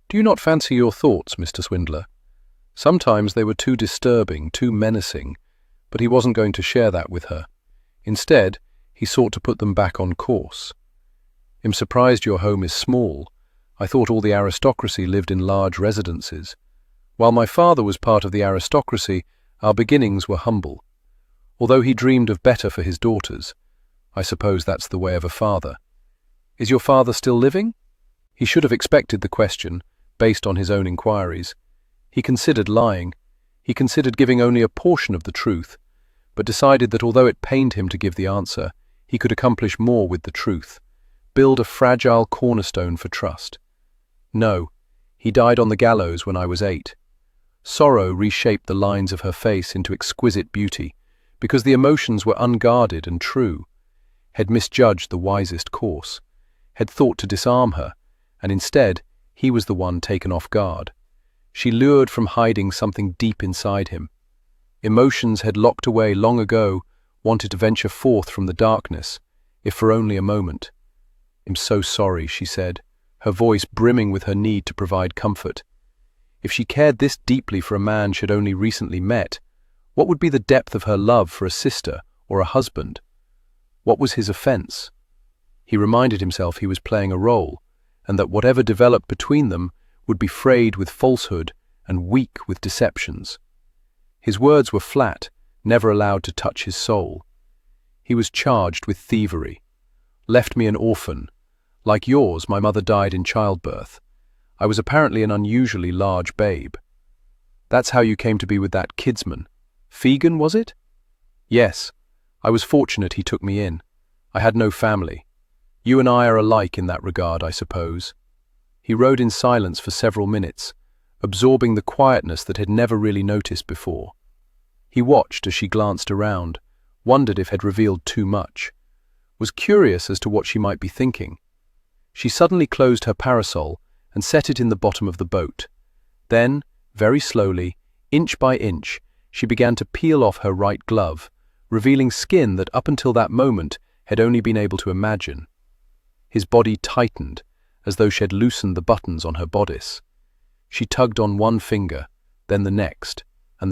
Do you not fancy your thoughts, Mr. Swindler? Sometimes they were too disturbing, too menacing, but he wasn't going to share that with her. Instead, he sought to put them back on course. I'm surprised your home is small. I thought all the aristocracy lived in large residences. While my father was part of the aristocracy, our beginnings were humble. Although he dreamed of better for his daughters. I suppose that's the way of a father. Is your father still living?" He should have expected the question, based on his own inquiries. He considered lying. He considered giving only a portion of the truth, but decided that although it pained him to give the answer, he could accomplish more with the truth, build a fragile cornerstone for trust. "No, he died on the gallows when I was 8. Sorrow reshaped the lines of her face into exquisite beauty, because the emotions were unguarded and true, had misjudged the wisest course, had thought to disarm her, and instead, he was the one taken off guard. She lured from hiding something deep inside him. Emotions had locked away long ago, wanted to venture forth from the darkness, if for only a moment. "I'm so sorry," she said, her voice brimming with her need to provide comfort. If she cared this deeply for a man she'd only recently met, what would be the depth of her love for a sister or a husband? What was his offense? He reminded himself he was playing a role, and that whatever developed between them would be frayed with falsehood and weak with deceptions. His words were flat, never allowed to touch his soul. He was charged with thievery. "Left me an orphan. Like yours, my mother died in childbirth. I was apparently an unusually large babe. That's how you came to be with that kidsman. Fegan, was it?" "Yes. I was fortunate he took me in. I had no family. You and I are alike in that regard, I suppose." He rode in silence for several minutes, absorbing the quietness that had never really noticed before. He watched as she glanced around, wondered if had revealed too much, was curious as to what she might be thinking. She suddenly closed her parasol and set it in the bottom of the boat. Then, very slowly, inch by inch, she began to peel off her right glove, revealing skin that up until that moment had only been able to imagine. His body tightened, as though she had loosened the buttons on her bodice. She tugged on one finger, then the next, and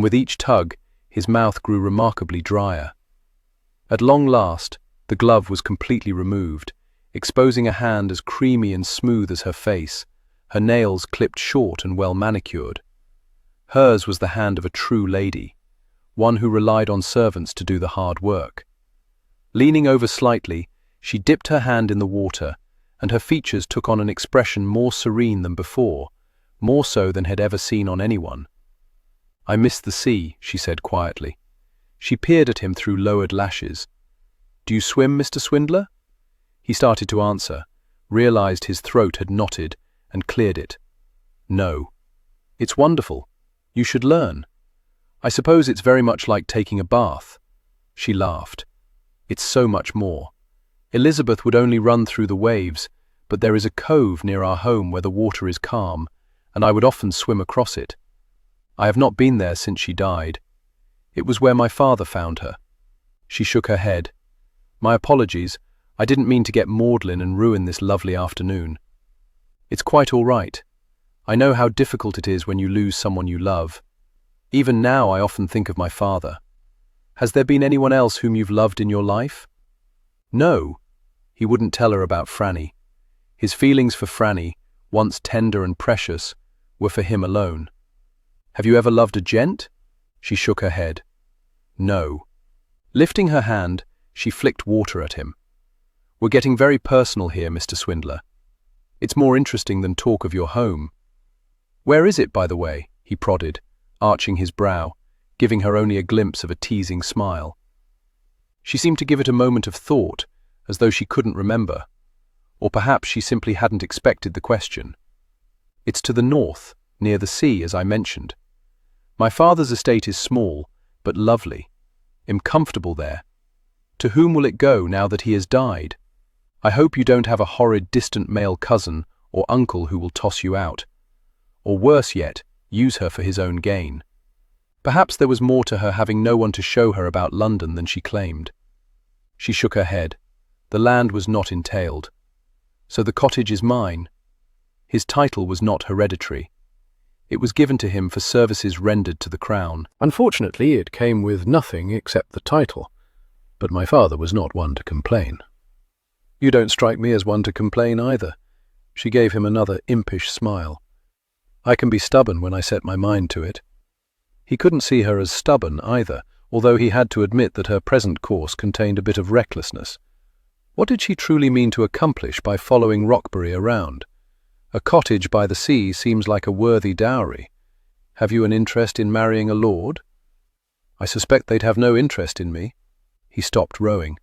with each tug, his mouth grew remarkably drier. At long last, the glove was completely removed, exposing a hand as creamy and smooth as her face, her nails clipped short and well manicured. Hers was the hand of a true lady, one who relied on servants to do the hard work. Leaning over slightly, she dipped her hand in the water, and her features took on an expression more serene than before, more so than had ever seen on anyone. "I miss the sea," she said quietly. She peered at him through lowered lashes. "Do you swim, Mr. Swindler?" He started to answer, realized his throat had knotted, and cleared it. "No." "It's wonderful. You should learn. I suppose it's very much like taking a bath." She laughed. "It's so much more. Elizabeth would only run through the waves, but there is a cove near our home where the water is calm, and I would often swim across it. I have not been there since she died. It was where my father found her." She shook her head. "My apologies, I didn't mean to get maudlin and ruin this lovely afternoon. It's quite all right. I know how difficult it is when you lose someone you love. Even now I often think of my father. Has there been anyone else whom you've loved in your life?" "No." He wouldn't tell her about Franny. His feelings for Franny, once tender and precious, were for him alone. "Have you ever loved a gent?" She shook her head. "No." Lifting her hand, she flicked water at him. "We're getting very personal here, Mr. Swindler. It's more interesting than talk of your home." "Where is it, by the way?" he prodded, arching his brow, giving her only a glimpse of a teasing smile. She seemed to give it a moment of thought, as though she couldn't remember. Or perhaps she simply hadn't expected the question. "It's to the north, near the sea, as I mentioned. My father's estate is small, but lovely. I'm comfortable there. To whom will it go now that he has died? I hope you don't have a horrid distant male cousin or uncle who will toss you out. Or worse yet, use her for his own gain." Perhaps there was more to her having no one to show her about London than she claimed. She shook her head. The land was not entailed. "So the cottage is mine." His title was not hereditary. It was given to him for services rendered to the crown. Unfortunately, it came with nothing except the title, but my father was not one to complain. "You don't strike me as one to complain either." She gave him another impish smile. "I can be stubborn when I set my mind to it." He couldn't see her as stubborn either, although he had to admit that her present course contained a bit of recklessness. What did she truly mean to accomplish by following Rockbury around? A cottage by the sea seems like a worthy dowry. Have you an interest in marrying a lord? I suspect they'd have no interest in me. He stopped rowing.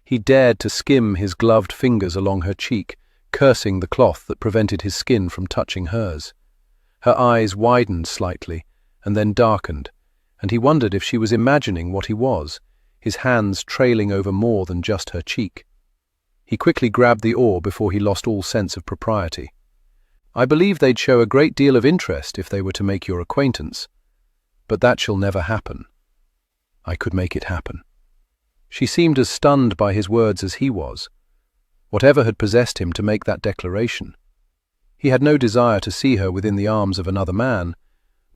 He dared to skim his gloved fingers along her cheek, cursing the cloth that prevented his skin from touching hers. Her eyes widened slightly, and then darkened, and he wondered if she was imagining what he was, his hands trailing over more than just her cheek. He quickly grabbed the oar before he lost all sense of propriety. "I believe they'd show a great deal of interest if they were to make your acquaintance. But that shall never happen." "I could make it happen." She seemed as stunned by his words as he was. Whatever had possessed him to make that declaration? He had no desire to see her within the arms of another man,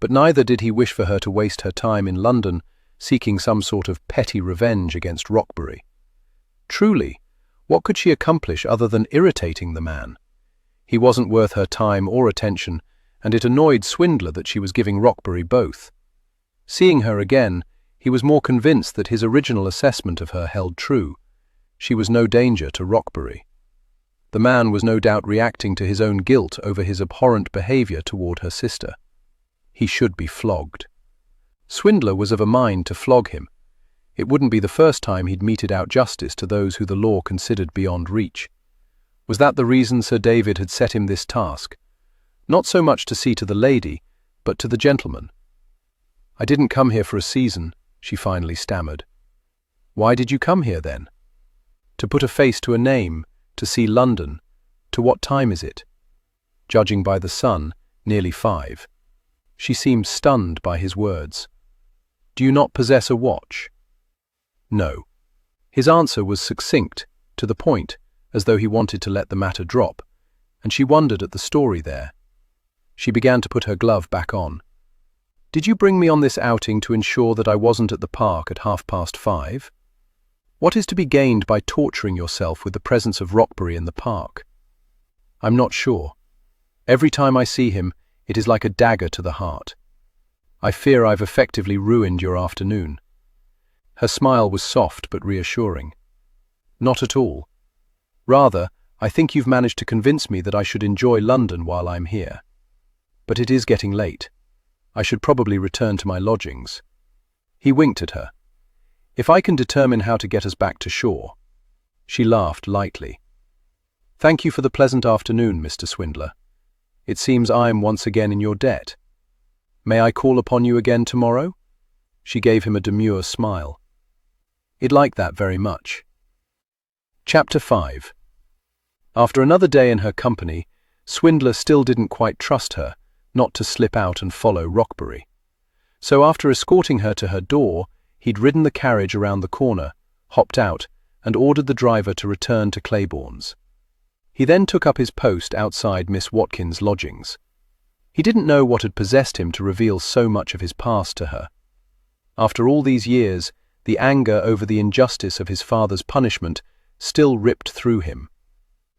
but neither did he wish for her to waste her time in London seeking some sort of petty revenge against Rockbury. Truly, what could she accomplish other than irritating the man? He wasn't worth her time or attention, and it annoyed Swindler that she was giving Rockbury both. Seeing her again, he was more convinced that his original assessment of her held true. She was no danger to Rockbury. The man was no doubt reacting to his own guilt over his abhorrent behaviour toward her sister. He should be flogged. Swindler was of a mind to flog him. It wouldn't be the first time he'd meted out justice to those who the law considered beyond reach. Was that the reason Sir David had set him this task? Not so much to see to the lady, but to the gentleman. "I didn't come here for a season," she finally stammered. "Why did you come here then?" "To put a face to a name, to see London. To what time is it?" Judging by the sun, nearly 5. She seemed stunned by his words. "Do you not possess a watch?" No. His answer was succinct, to the point, as though he wanted to let the matter drop, and she wondered at the story there. She began to put her glove back on. "Did you bring me on this outing to ensure that I wasn't at the park at 5:30? What is to be gained by torturing yourself with the presence of Rockbury in the park?" "I'm not sure. Every time I see him, it is like a dagger to the heart. I fear I've effectively ruined your afternoon." Her smile was soft but reassuring. "Not at all. Rather, I think you've managed to convince me that I should enjoy London while I'm here. But it is getting late. I should probably return to my lodgings." He winked at her. "If I can determine how to get us back to shore." She laughed lightly. "Thank you for the pleasant afternoon, Mr. Swindler. It seems I'm once again in your debt. May I call upon you again tomorrow?" She gave him a demure smile. He'd liked that very much. Chapter 5. After another day in her company, Swindler still didn't quite trust her not to slip out and follow Rockbury. So after escorting her to her door, he'd ridden the carriage around the corner, hopped out, and ordered the driver to return to Claiborne's. He then took up his post outside Miss Watkins' lodgings. He didn't know what had possessed him to reveal so much of his past to her. After all these years, the anger over the injustice of his father's punishment still ripped through him.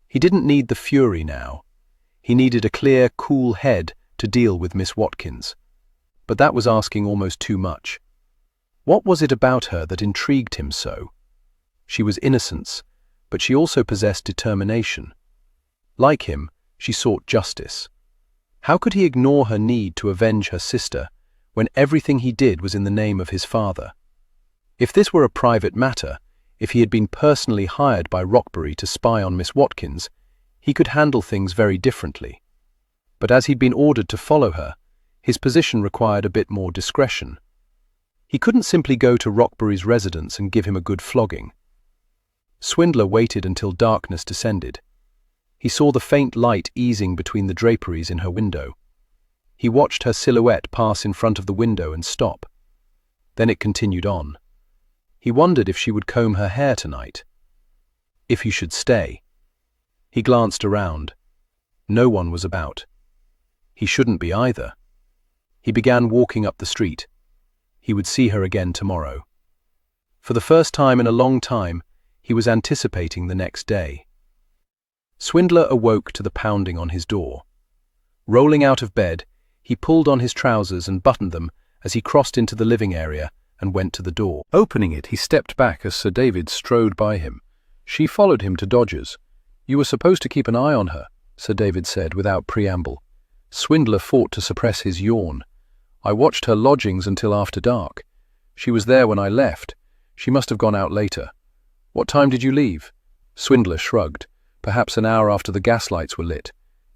He didn't need the fury now. He needed a clear, cool head to deal with Miss Watkins. But that was asking almost too much. What was it about her that intrigued him so? She was innocence, but she also possessed determination. Like him, she sought justice. How could he ignore her need to avenge her sister when everything he did was in the name of his father? If this were a private matter, if he had been personally hired by Rockbury to spy on Miss Watkins, he could handle things very differently. But as he'd been ordered to follow her, his position required a bit more discretion. He couldn't simply go to Rockbury's residence and give him a good flogging. Swindler waited until darkness descended. He saw the faint light easing between the draperies in her window. He watched her silhouette pass in front of the window and stop. Then it continued on. He wondered if she would comb her hair tonight. If he should stay. He glanced around. No one was about. He shouldn't be either. He began walking up the street. He would see her again tomorrow. For the first time in a long time, he was anticipating the next day. Swindler awoke to the pounding on his door. Rolling out of bed, he pulled on his trousers and buttoned them as he crossed into the living area and went to the door. Opening it, he stepped back as Sir David strode by him. She followed him to Dodger's. "You were supposed to keep an eye on her," Sir David said without preamble. Swindler fought to suppress his yawn. "I watched her lodgings until after dark. She was there when I left. She must have gone out later." "What time did you leave?" Swindler shrugged. "Perhaps an hour after the gaslights were lit.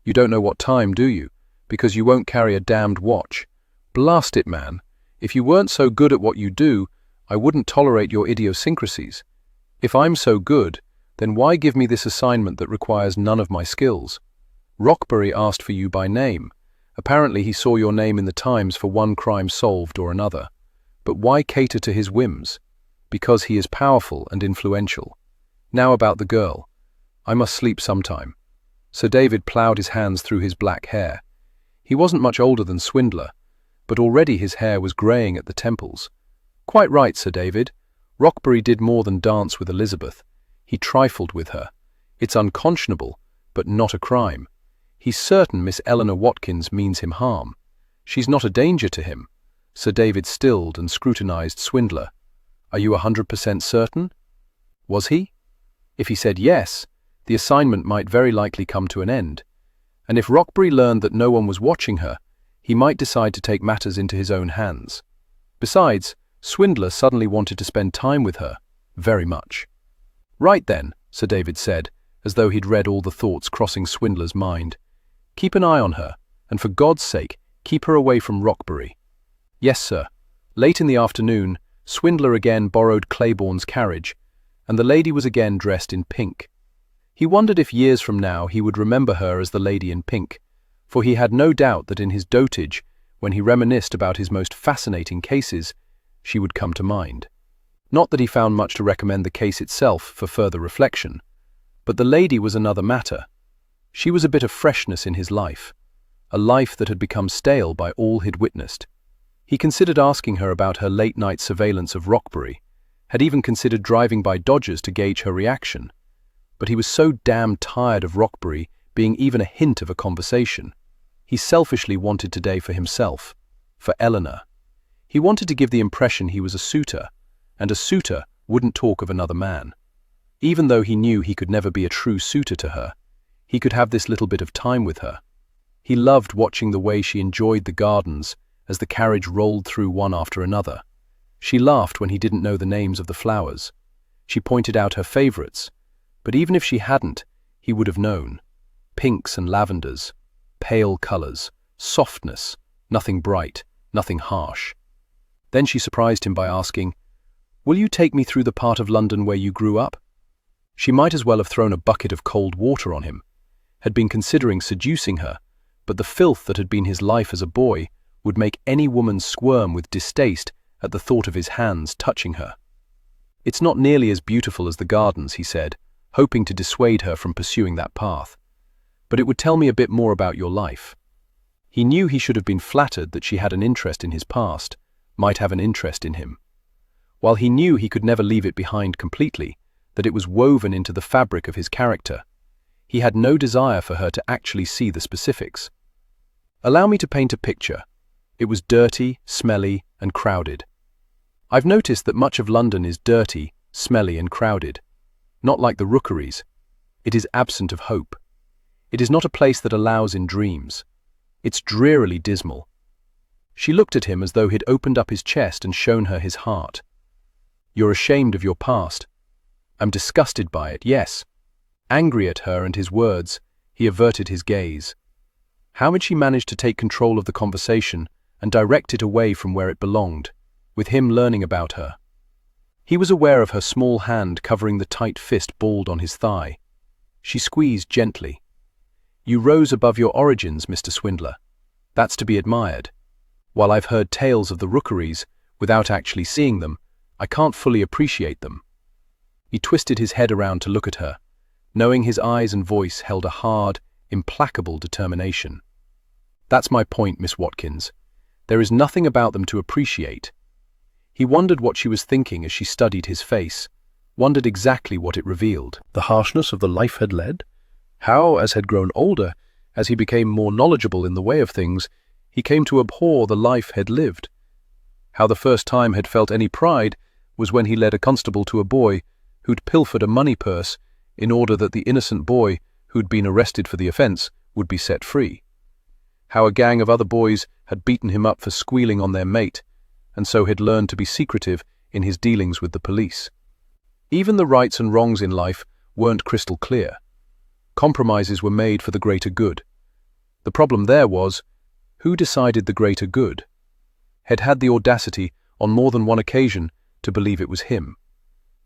You don't know what time, do you? Because you won't carry a damned watch. Blast it, man. If you weren't so good at what you do, I wouldn't tolerate your idiosyncrasies. If I'm so good, then why give me this assignment that requires none of my skills? Rockbury asked for you by name. Apparently he saw your name in the Times for one crime solved or another. But why cater to his whims? Because he is powerful and influential. Now about the girl. I must sleep sometime." Sir David ploughed his hands through his black hair. He wasn't much older than Swindler, but already his hair was greying at the temples. "Quite right, Sir David. Rockbury did more than dance with Elizabeth. He trifled with her. It's unconscionable, but not a crime. He's certain Miss Eleanor Watkins means him harm. She's not a danger to him." Sir David stilled and scrutinized Swindler. "Are you 100% certain?" Was he? If he said yes, the assignment might very likely come to an end. And if Rockbury learned that no one was watching her, he might decide to take matters into his own hands. Besides, Swindler suddenly wanted to spend time with her, very much. "Right then," Sir David said, as though he'd read all the thoughts crossing Swindler's mind. "Keep an eye on her, and for God's sake, keep her away from Rockbury." "Yes, sir." Late in the afternoon, Swindler again borrowed Claiborne's carriage, and the lady was again dressed in pink. He wondered if years from now he would remember her as the lady in pink, for he had no doubt that in his dotage, when he reminisced about his most fascinating cases, she would come to mind. Not that he found much to recommend the case itself for further reflection, but the lady was another matter. She was a bit of freshness in his life, a life that had become stale by all he'd witnessed. He considered asking her about her late-night surveillance of Rockbury, had even considered driving by Dodger's to gauge her reaction. But he was so damn tired of Rockbury being even a hint of a conversation. He selfishly wanted today for himself, for Eleanor. He wanted to give the impression he was a suitor, and a suitor wouldn't talk of another man. Even though he knew he could never be a true suitor to her, he could have this little bit of time with her. He loved watching the way she enjoyed the gardens as the carriage rolled through one after another. She laughed when he didn't know the names of the flowers. She pointed out her favorites, but even if she hadn't, he would have known. Pinks and lavenders, pale colors, softness, nothing bright, nothing harsh. Then she surprised him by asking, "Will you take me through the part of London where you grew up?" She might as well have thrown a bucket of cold water on him, had been considering seducing her, but the filth that had been his life as a boy would make any woman squirm with distaste at the thought of his hands touching her. "It's not nearly as beautiful as the gardens," he said, hoping to dissuade her from pursuing that path. "But it would tell me a bit more about your life." He knew he should have been flattered that she had an interest in his past, might have an interest in him. While he knew he could never leave it behind completely, that it was woven into the fabric of his character, he had no desire for her to actually see the specifics. "Allow me to paint a picture. It was dirty, smelly, and crowded. I've noticed that much of London is dirty, smelly, and crowded. Not like the rookeries. It is absent of hope. It is not a place that allows in dreams. It's drearily dismal." She looked at him as though he'd opened up his chest and shown her his heart. "You're ashamed of your past." "I'm disgusted by it, yes." Angry at her and his words, he averted his gaze. How had she managed to take control of the conversation and direct it away from where it belonged, with him learning about her? He was aware of her small hand covering the tight fist balled on his thigh. She squeezed gently. "You rose above your origins, Mr. Swindler. That's to be admired. While I've heard tales of the rookeries, without actually seeing them, I can't fully appreciate them." He twisted his head around to look at her, knowing his eyes and voice held a hard, implacable determination. "That's my point, Miss Watkins. There is nothing about them to appreciate." He wondered what she was thinking as she studied his face, wondered exactly what it revealed. The harshness of the life had led? How, as had grown older, as he became more knowledgeable in the way of things, he came to abhor the life had lived? How the first time had felt any pride was when he led a constable to a boy who'd pilfered a money purse in order that the innocent boy who'd been arrested for the offence would be set free. How a gang of other boys had beaten him up for squealing on their mate, and so had learned to be secretive in his dealings with the police. Even the rights and wrongs in life weren't crystal clear. Compromises were made for the greater good. The problem there was, who decided the greater good? Had the audacity, on more than one occasion, to believe it was him.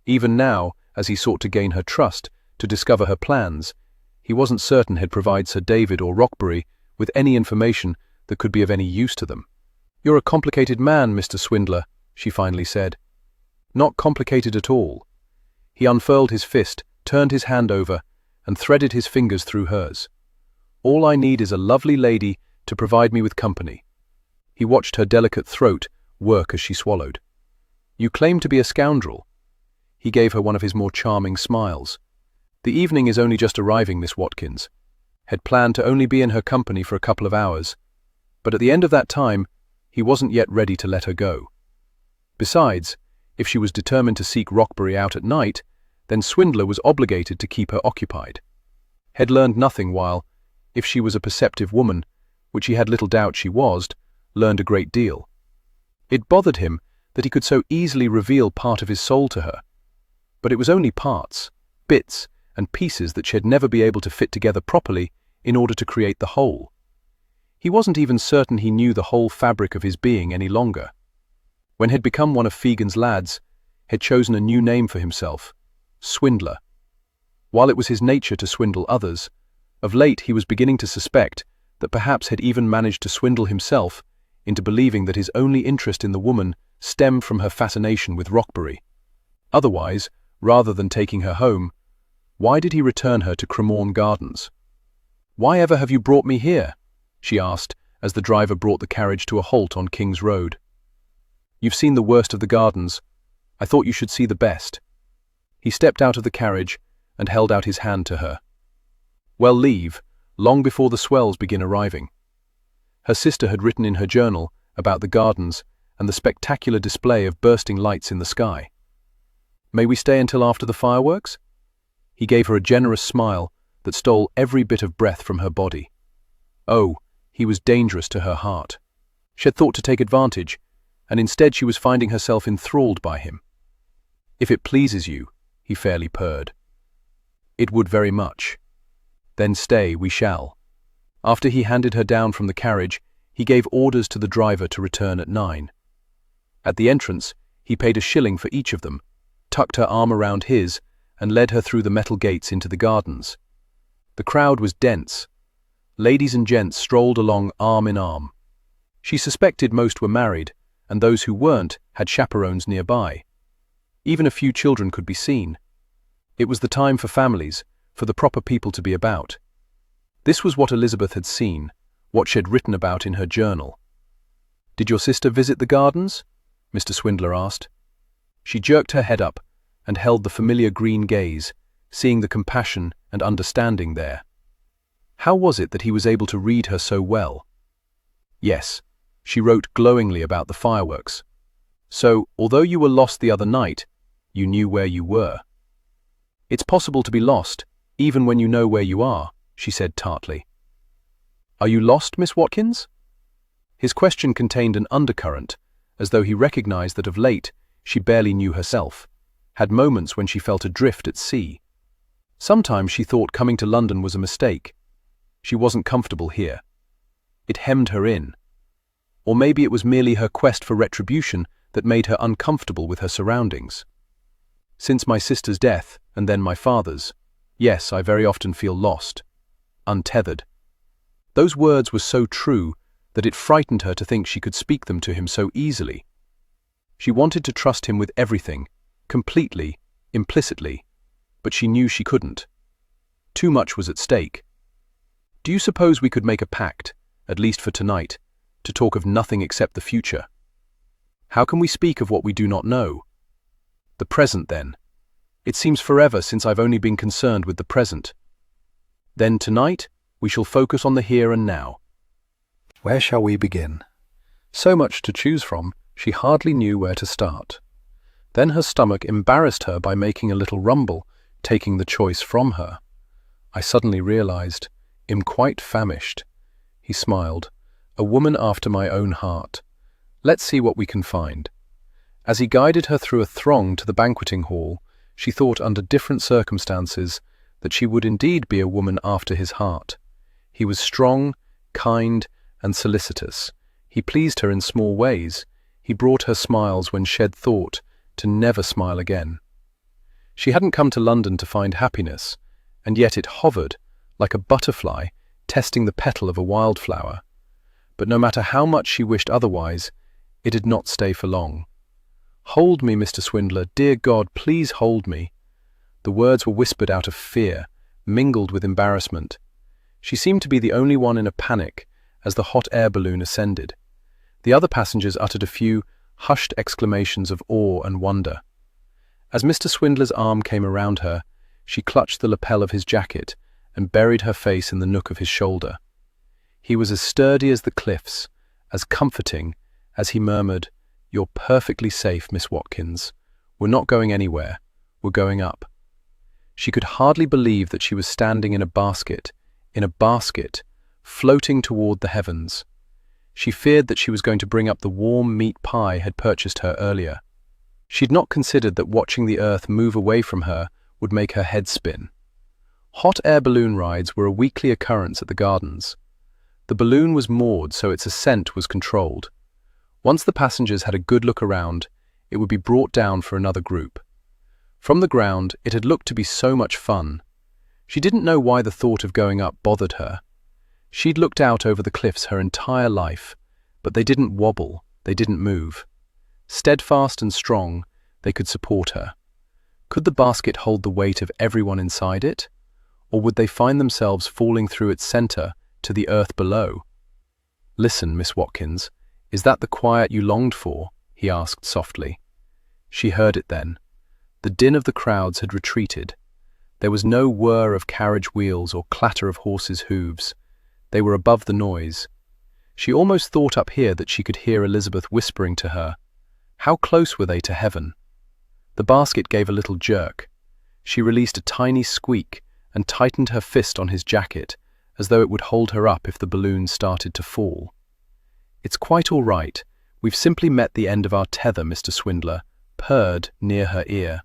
Even now, as he sought to gain her trust, to discover her plans, he wasn't certain he'd provide Sir David or Rockbury with any information that could be of any use to them. "You're a complicated man, Mr. Swindler," she finally said. "Not complicated at all." He unfurled his fist, turned his hand over, and threaded his fingers through hers. "All I need is a lovely lady to provide me with company." He watched her delicate throat work as she swallowed. "You claim to be a scoundrel." He gave her one of his more charming smiles. "The evening is only just arriving, Miss Watkins. Had planned to only be in her company for a couple of hours, but at the end of that time, he wasn't yet ready to let her go. Besides, if she was determined to seek Rockbury out at night, then Swindler was obligated to keep her occupied. Had learned nothing while, if she was a perceptive woman, which he had little doubt she was, learned a great deal. It bothered him that he could so easily reveal part of his soul to her. But it was only parts, bits, and pieces that she'd never be able to fit together properly in order to create the whole. He wasn't even certain he knew the whole fabric of his being any longer. When he'd become one of Fegan's lads, had chosen a new name for himself, Swindler. While it was his nature to swindle others, of late he was beginning to suspect that perhaps had even managed to swindle himself into believing that his only interest in the woman stemmed from her fascination with Rockbury. Otherwise, rather than taking her home, why did he return her to Cremorne Gardens? "Why ever have you brought me here?" she asked, as the driver brought the carriage to a halt on King's Road. "You've seen the worst of the gardens. I thought you should see the best." He stepped out of the carriage and held out his hand to her. "Well, leave, long before the swells begin arriving." Her sister had written in her journal about the gardens and the spectacular display of bursting lights in the sky. "May we stay until after the fireworks?" He gave her a generous smile that stole every bit of breath from her body. Oh, he was dangerous to her heart. She had thought to take advantage, and instead she was finding herself enthralled by him. "If it pleases you," he fairly purred. "It would very much." "Then stay, we shall." After he handed her down from the carriage, he gave orders to the driver to return at 9. At the entrance, he paid a shilling for each of them, tucked her arm around his, and led her through the metal gates into the gardens. The crowd was dense. Ladies and gents strolled along arm in arm. She suspected most were married, and those who weren't had chaperones nearby. Even a few children could be seen. It was the time for families, for the proper people to be about. This was what Elizabeth had seen, what she had written about in her journal. "Did your sister visit the gardens?" Mr. Swindler asked. She jerked her head up and held the familiar green gaze, seeing the compassion and understanding there. How was it that he was able to read her so well? Yes, she wrote glowingly about the fireworks. So, although you were lost the other night, you knew where you were. "It's possible to be lost, even when you know where you are," she said tartly. "Are you lost, Miss Watkins?" His question contained an undercurrent, as though he recognized that of late she barely knew herself, had moments when she felt adrift at sea. Sometimes she thought coming to London was a mistake. She wasn't comfortable here. It hemmed her in. Or maybe it was merely her quest for retribution that made her uncomfortable with her surroundings. "Since my sister's death, and then my father's, yes, I very often feel lost, untethered." Those words were so true that it frightened her to think she could speak them to him so easily. She wanted to trust him with everything, completely, implicitly, but she knew she couldn't. Too much was at stake. "Do you suppose we could make a pact, at least for tonight, to talk of nothing except the future? How can we speak of what we do not know? The present, then. It seems forever since I've only been concerned with the present. Then tonight, we shall focus on the here and now." Where shall we begin? So much to choose from, she hardly knew where to start. Then her stomach embarrassed her by making a little rumble, taking the choice from her. "I suddenly realized, am quite famished." He smiled. "A woman after my own heart. Let's see what we can find." As he guided her through a throng to the banqueting hall, she thought under different circumstances that she would indeed be a woman after his heart. He was strong, kind, and solicitous. He pleased her in small ways. He brought her smiles when shed thought to never smile again. She hadn't come to London to find happiness, and yet it hovered, like a butterfly, testing the petal of a wildflower. But no matter how much she wished otherwise, it did not stay for long. "Hold me, Mr. Swindler, dear God, please hold me." The words were whispered out of fear, mingled with embarrassment. She seemed to be the only one in a panic as the hot air balloon ascended. The other passengers uttered a few hushed exclamations of awe and wonder. As Mr. Swindler's arm came around her, she clutched the lapel of his jacket and buried her face in the nook of his shoulder. He was as sturdy as the cliffs, as comforting, as he murmured, "You're perfectly safe, Miss Watkins. We're not going anywhere. We're going up." She could hardly believe that she was standing in a basket, floating toward the heavens. She feared that she was going to bring up the warm meat pie had purchased her earlier. She'd not considered that watching the earth move away from her would make her head spin. Hot air balloon rides were a weekly occurrence at the gardens. The balloon was moored so its ascent was controlled. Once the passengers had a good look around, it would be brought down for another group. From the ground, it had looked to be so much fun. She didn't know why the thought of going up bothered her. She'd looked out over the cliffs her entire life, but they didn't wobble, they didn't move. Steadfast and strong, they could support her. Could the basket hold the weight of everyone inside it? Or would they find themselves falling through its center to the earth below? "Listen, Miss Watkins, is that the quiet you longed for?" he asked softly. She heard it then. The din of the crowds had retreated. There was no whir of carriage wheels or clatter of horses' hooves. They were above the noise. She almost thought up here that she could hear Elizabeth whispering to her. How close were they to heaven? The basket gave a little jerk. She released a tiny squeak and tightened her fist on his jacket, as though it would hold her up if the balloon started to fall. "It's quite all right. We've simply met the end of our tether," Mr. Swindler purred near her ear.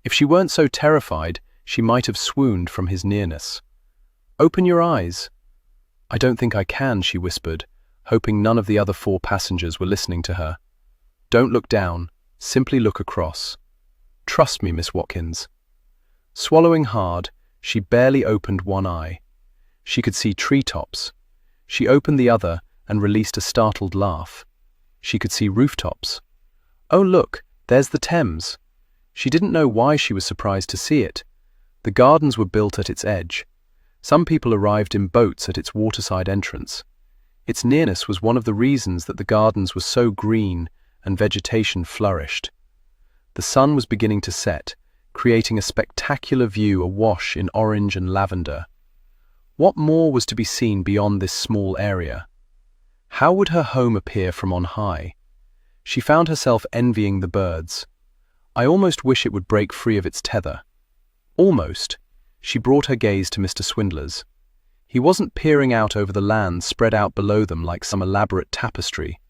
If she weren't so terrified, she might have swooned from his nearness. "Open your eyes." "I don't think I can," she whispered, hoping none of the other 4 passengers were listening to her. "Don't look down, simply look across. Trust me, Miss Watkins." Swallowing hard, she barely opened one eye. She could see treetops. She opened the other and released a startled laugh. She could see rooftops. Oh look, there's the Thames. She didn't know why she was surprised to see it. The gardens were built at its edge. Some people arrived in boats at its waterside entrance. Its nearness was one of the reasons that the gardens were so green and vegetation flourished. The sun was beginning to set, creating a spectacular view awash in orange and lavender. What more was to be seen beyond this small area? How would her home appear from on high? She found herself envying the birds. I almost wish it would break free of its tether. Almost. She brought her gaze to Mr. Swindler's. He wasn't peering out over the land spread out below them like some elaborate tapestry.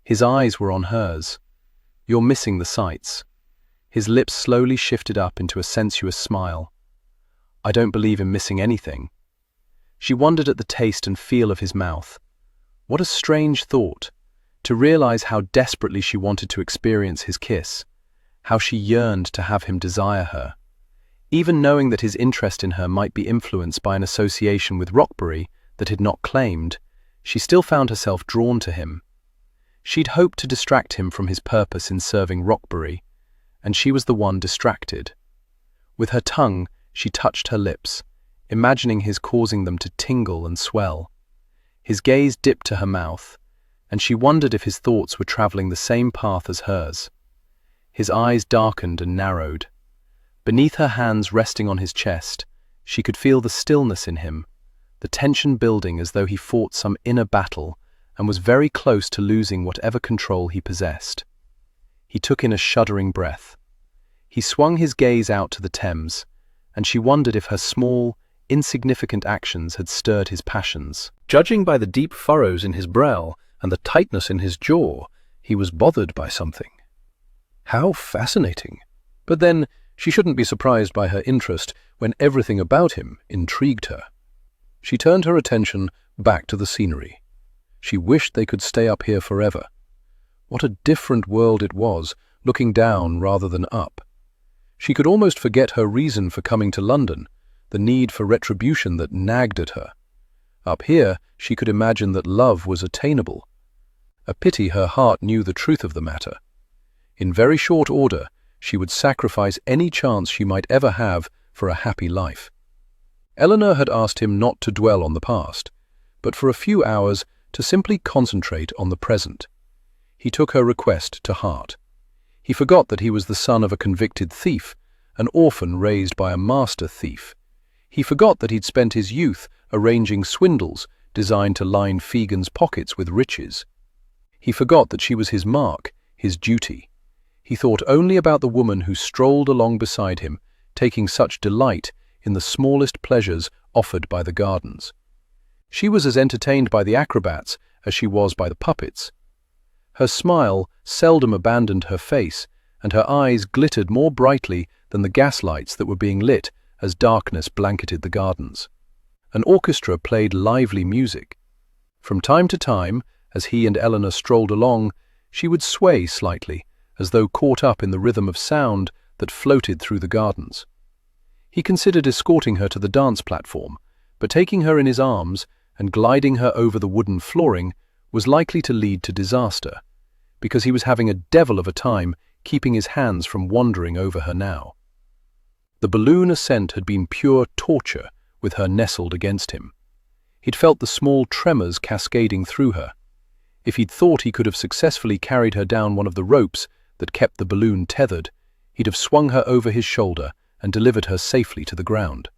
His eyes were on hers. You're missing the sights. His lips slowly shifted up into a sensuous smile. I don't believe in missing anything. She wondered at the taste and feel of his mouth. What a strange thought, to realize how desperately she wanted to experience his kiss, how she yearned to have him desire her. Even knowing that his interest in her might be influenced by an association with Rockbury that had not claimed, she still found herself drawn to him. She'd hoped to distract him from his purpose in serving Rockbury, and she was the one distracted. With her tongue, she touched her lips, imagining his causing them to tingle and swell. His gaze dipped to her mouth, and she wondered if his thoughts were traveling the same path as hers. His eyes darkened and narrowed. Beneath her hands resting on his chest, she could feel the stillness in him, the tension building as though he fought some inner battle and was very close to losing whatever control he possessed. He took in a shuddering breath. He swung his gaze out to the Thames, and she wondered if her small, insignificant actions had stirred his passions. Judging by the deep furrows in his brow and the tightness in his jaw, he was bothered by something. How fascinating! But then, she shouldn't be surprised by her interest when everything about him intrigued her. She turned her attention back to the scenery. She wished they could stay up here forever. What a different world it was, looking down rather than up. She could almost forget her reason for coming to London, the need for retribution that nagged at her. Up here, she could imagine that love was attainable. A pity her heart knew the truth of the matter. In very short order, she would sacrifice any chance she might ever have for a happy life. Eleanor had asked him not to dwell on the past, but for a few hours to simply concentrate on the present. He took her request to heart. He forgot that he was the son of a convicted thief, an orphan raised by a master thief. He forgot that he'd spent his youth arranging swindles designed to line Fegan's pockets with riches. He forgot that she was his mark, his duty. He thought only about the woman who strolled along beside him, taking such delight in the smallest pleasures offered by the gardens. She was as entertained by the acrobats as she was by the puppets. Her smile seldom abandoned her face, and her eyes glittered more brightly than the gaslights that were being lit as darkness blanketed the gardens. An orchestra played lively music. From time to time, as he and Eleanor strolled along, she would sway slightly, as though caught up in the rhythm of sound that floated through the gardens. He considered escorting her to the dance platform, but taking her in his arms and gliding her over the wooden flooring was likely to lead to disaster, because he was having a devil of a time keeping his hands from wandering over her now. The balloon ascent had been pure torture with her nestled against him. He'd felt the small tremors cascading through her. If he'd thought he could have successfully carried her down one of the ropes that kept the balloon tethered, he'd have swung her over his shoulder and delivered her safely to the ground.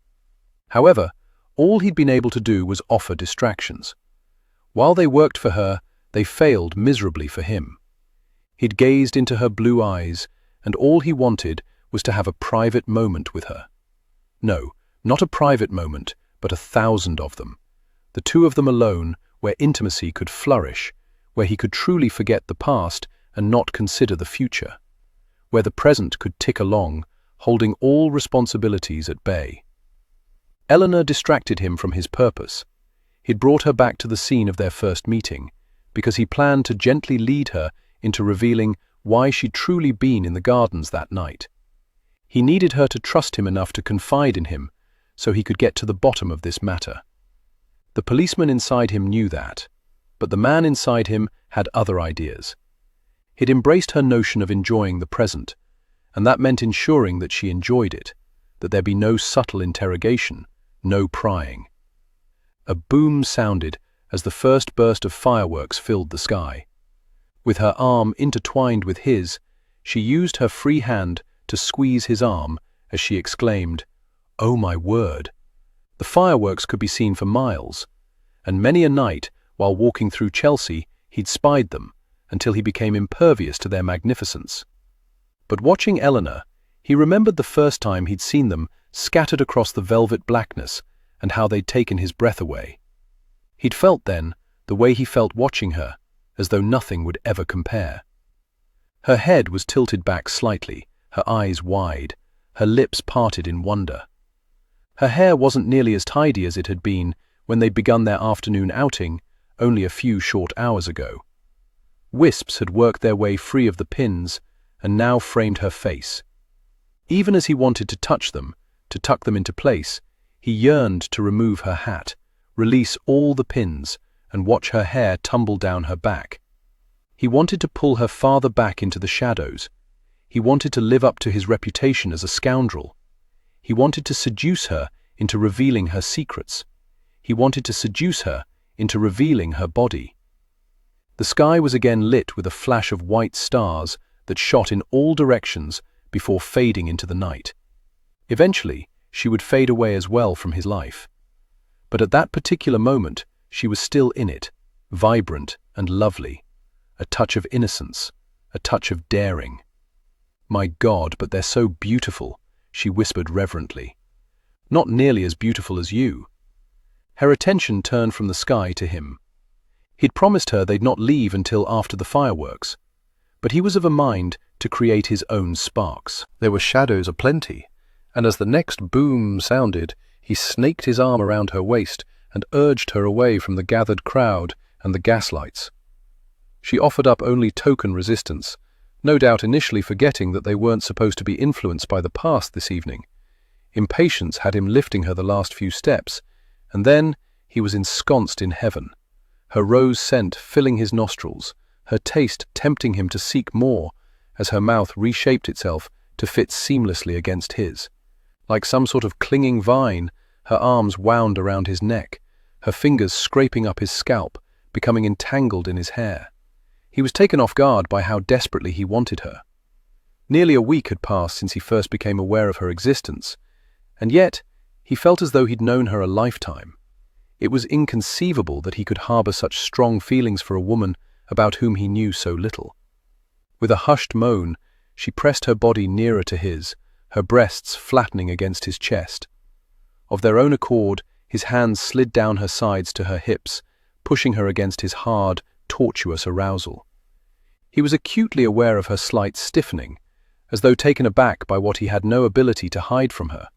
However, all he'd been able to do was offer distractions. While they worked for her, they failed miserably for him. He'd gazed into her blue eyes, and all he wanted was to have a private moment with her. No, not a private moment, but 1,000 of them. The two of them alone, where intimacy could flourish, where he could truly forget the past and not consider the future, where the present could tick along, holding all responsibilities at bay. Eleanor distracted him from his purpose. He'd brought her back to the scene of their first meeting, because he planned to gently lead her into revealing why she'd truly been in the gardens that night. He needed her to trust him enough to confide in him, so he could get to the bottom of this matter. The policeman inside him knew that, but the man inside him had other ideas. He'd embraced her notion of enjoying the present, and that meant ensuring that she enjoyed it, that there be no subtle interrogation, no prying. A boom sounded as the first burst of fireworks filled the sky. With her arm intertwined with his, she used her free hand to squeeze his arm as she exclaimed, "Oh my word!" The fireworks could be seen for miles, and many a night, while walking through Chelsea, he'd spied them, until he became impervious to their magnificence. But watching Eleanor, he remembered the first time he'd seen them scattered across the velvet blackness and how they'd taken his breath away. He'd felt then the way he felt watching her, as though nothing would ever compare. Her head was tilted back slightly, her eyes wide, her lips parted in wonder. Her hair wasn't nearly as tidy as it had been when they'd begun their afternoon outing only a few short hours ago. Wisps had worked their way free of the pins and now framed her face. Even as he wanted to touch them, to tuck them into place, he yearned to remove her hat, release all the pins, and watch her hair tumble down her back. He wanted to pull her farther back into the shadows. He wanted to live up to his reputation as a scoundrel. He wanted to seduce her into revealing her secrets. He wanted to seduce her into revealing her body. The sky was again lit with a flash of white stars that shot in all directions before fading into the night. Eventually, she would fade away as well from his life. But at that particular moment, she was still in it, vibrant and lovely, a touch of innocence, a touch of daring. "My God, but they're so beautiful," she whispered reverently. "Not nearly as beautiful as you." Her attention turned from the sky to him. He'd promised her they'd not leave until after the fireworks, but he was of a mind to create his own sparks. There were shadows aplenty, and as the next boom sounded, he snaked his arm around her waist and urged her away from the gathered crowd and the gaslights. She offered up only token resistance, no doubt initially forgetting that they weren't supposed to be influenced by the past this evening. Impatience had him lifting her the last few steps, and then he was ensconced in heaven, her rose scent filling his nostrils, her taste tempting him to seek more as her mouth reshaped itself to fit seamlessly against his. Like some sort of clinging vine, her arms wound around his neck, her fingers scraping up his scalp, becoming entangled in his hair. He was taken off guard by how desperately he wanted her. Nearly a week had passed since he first became aware of her existence, and yet he felt as though he'd known her a lifetime. It was inconceivable that he could harbor such strong feelings for a woman about whom he knew so little. With a hushed moan, she pressed her body nearer to his, her breasts flattening against his chest. Of their own accord, his hands slid down her sides to her hips, pushing her against his hard, tortuous arousal. He was acutely aware of her slight stiffening, as though taken aback by what he had no ability to hide from her.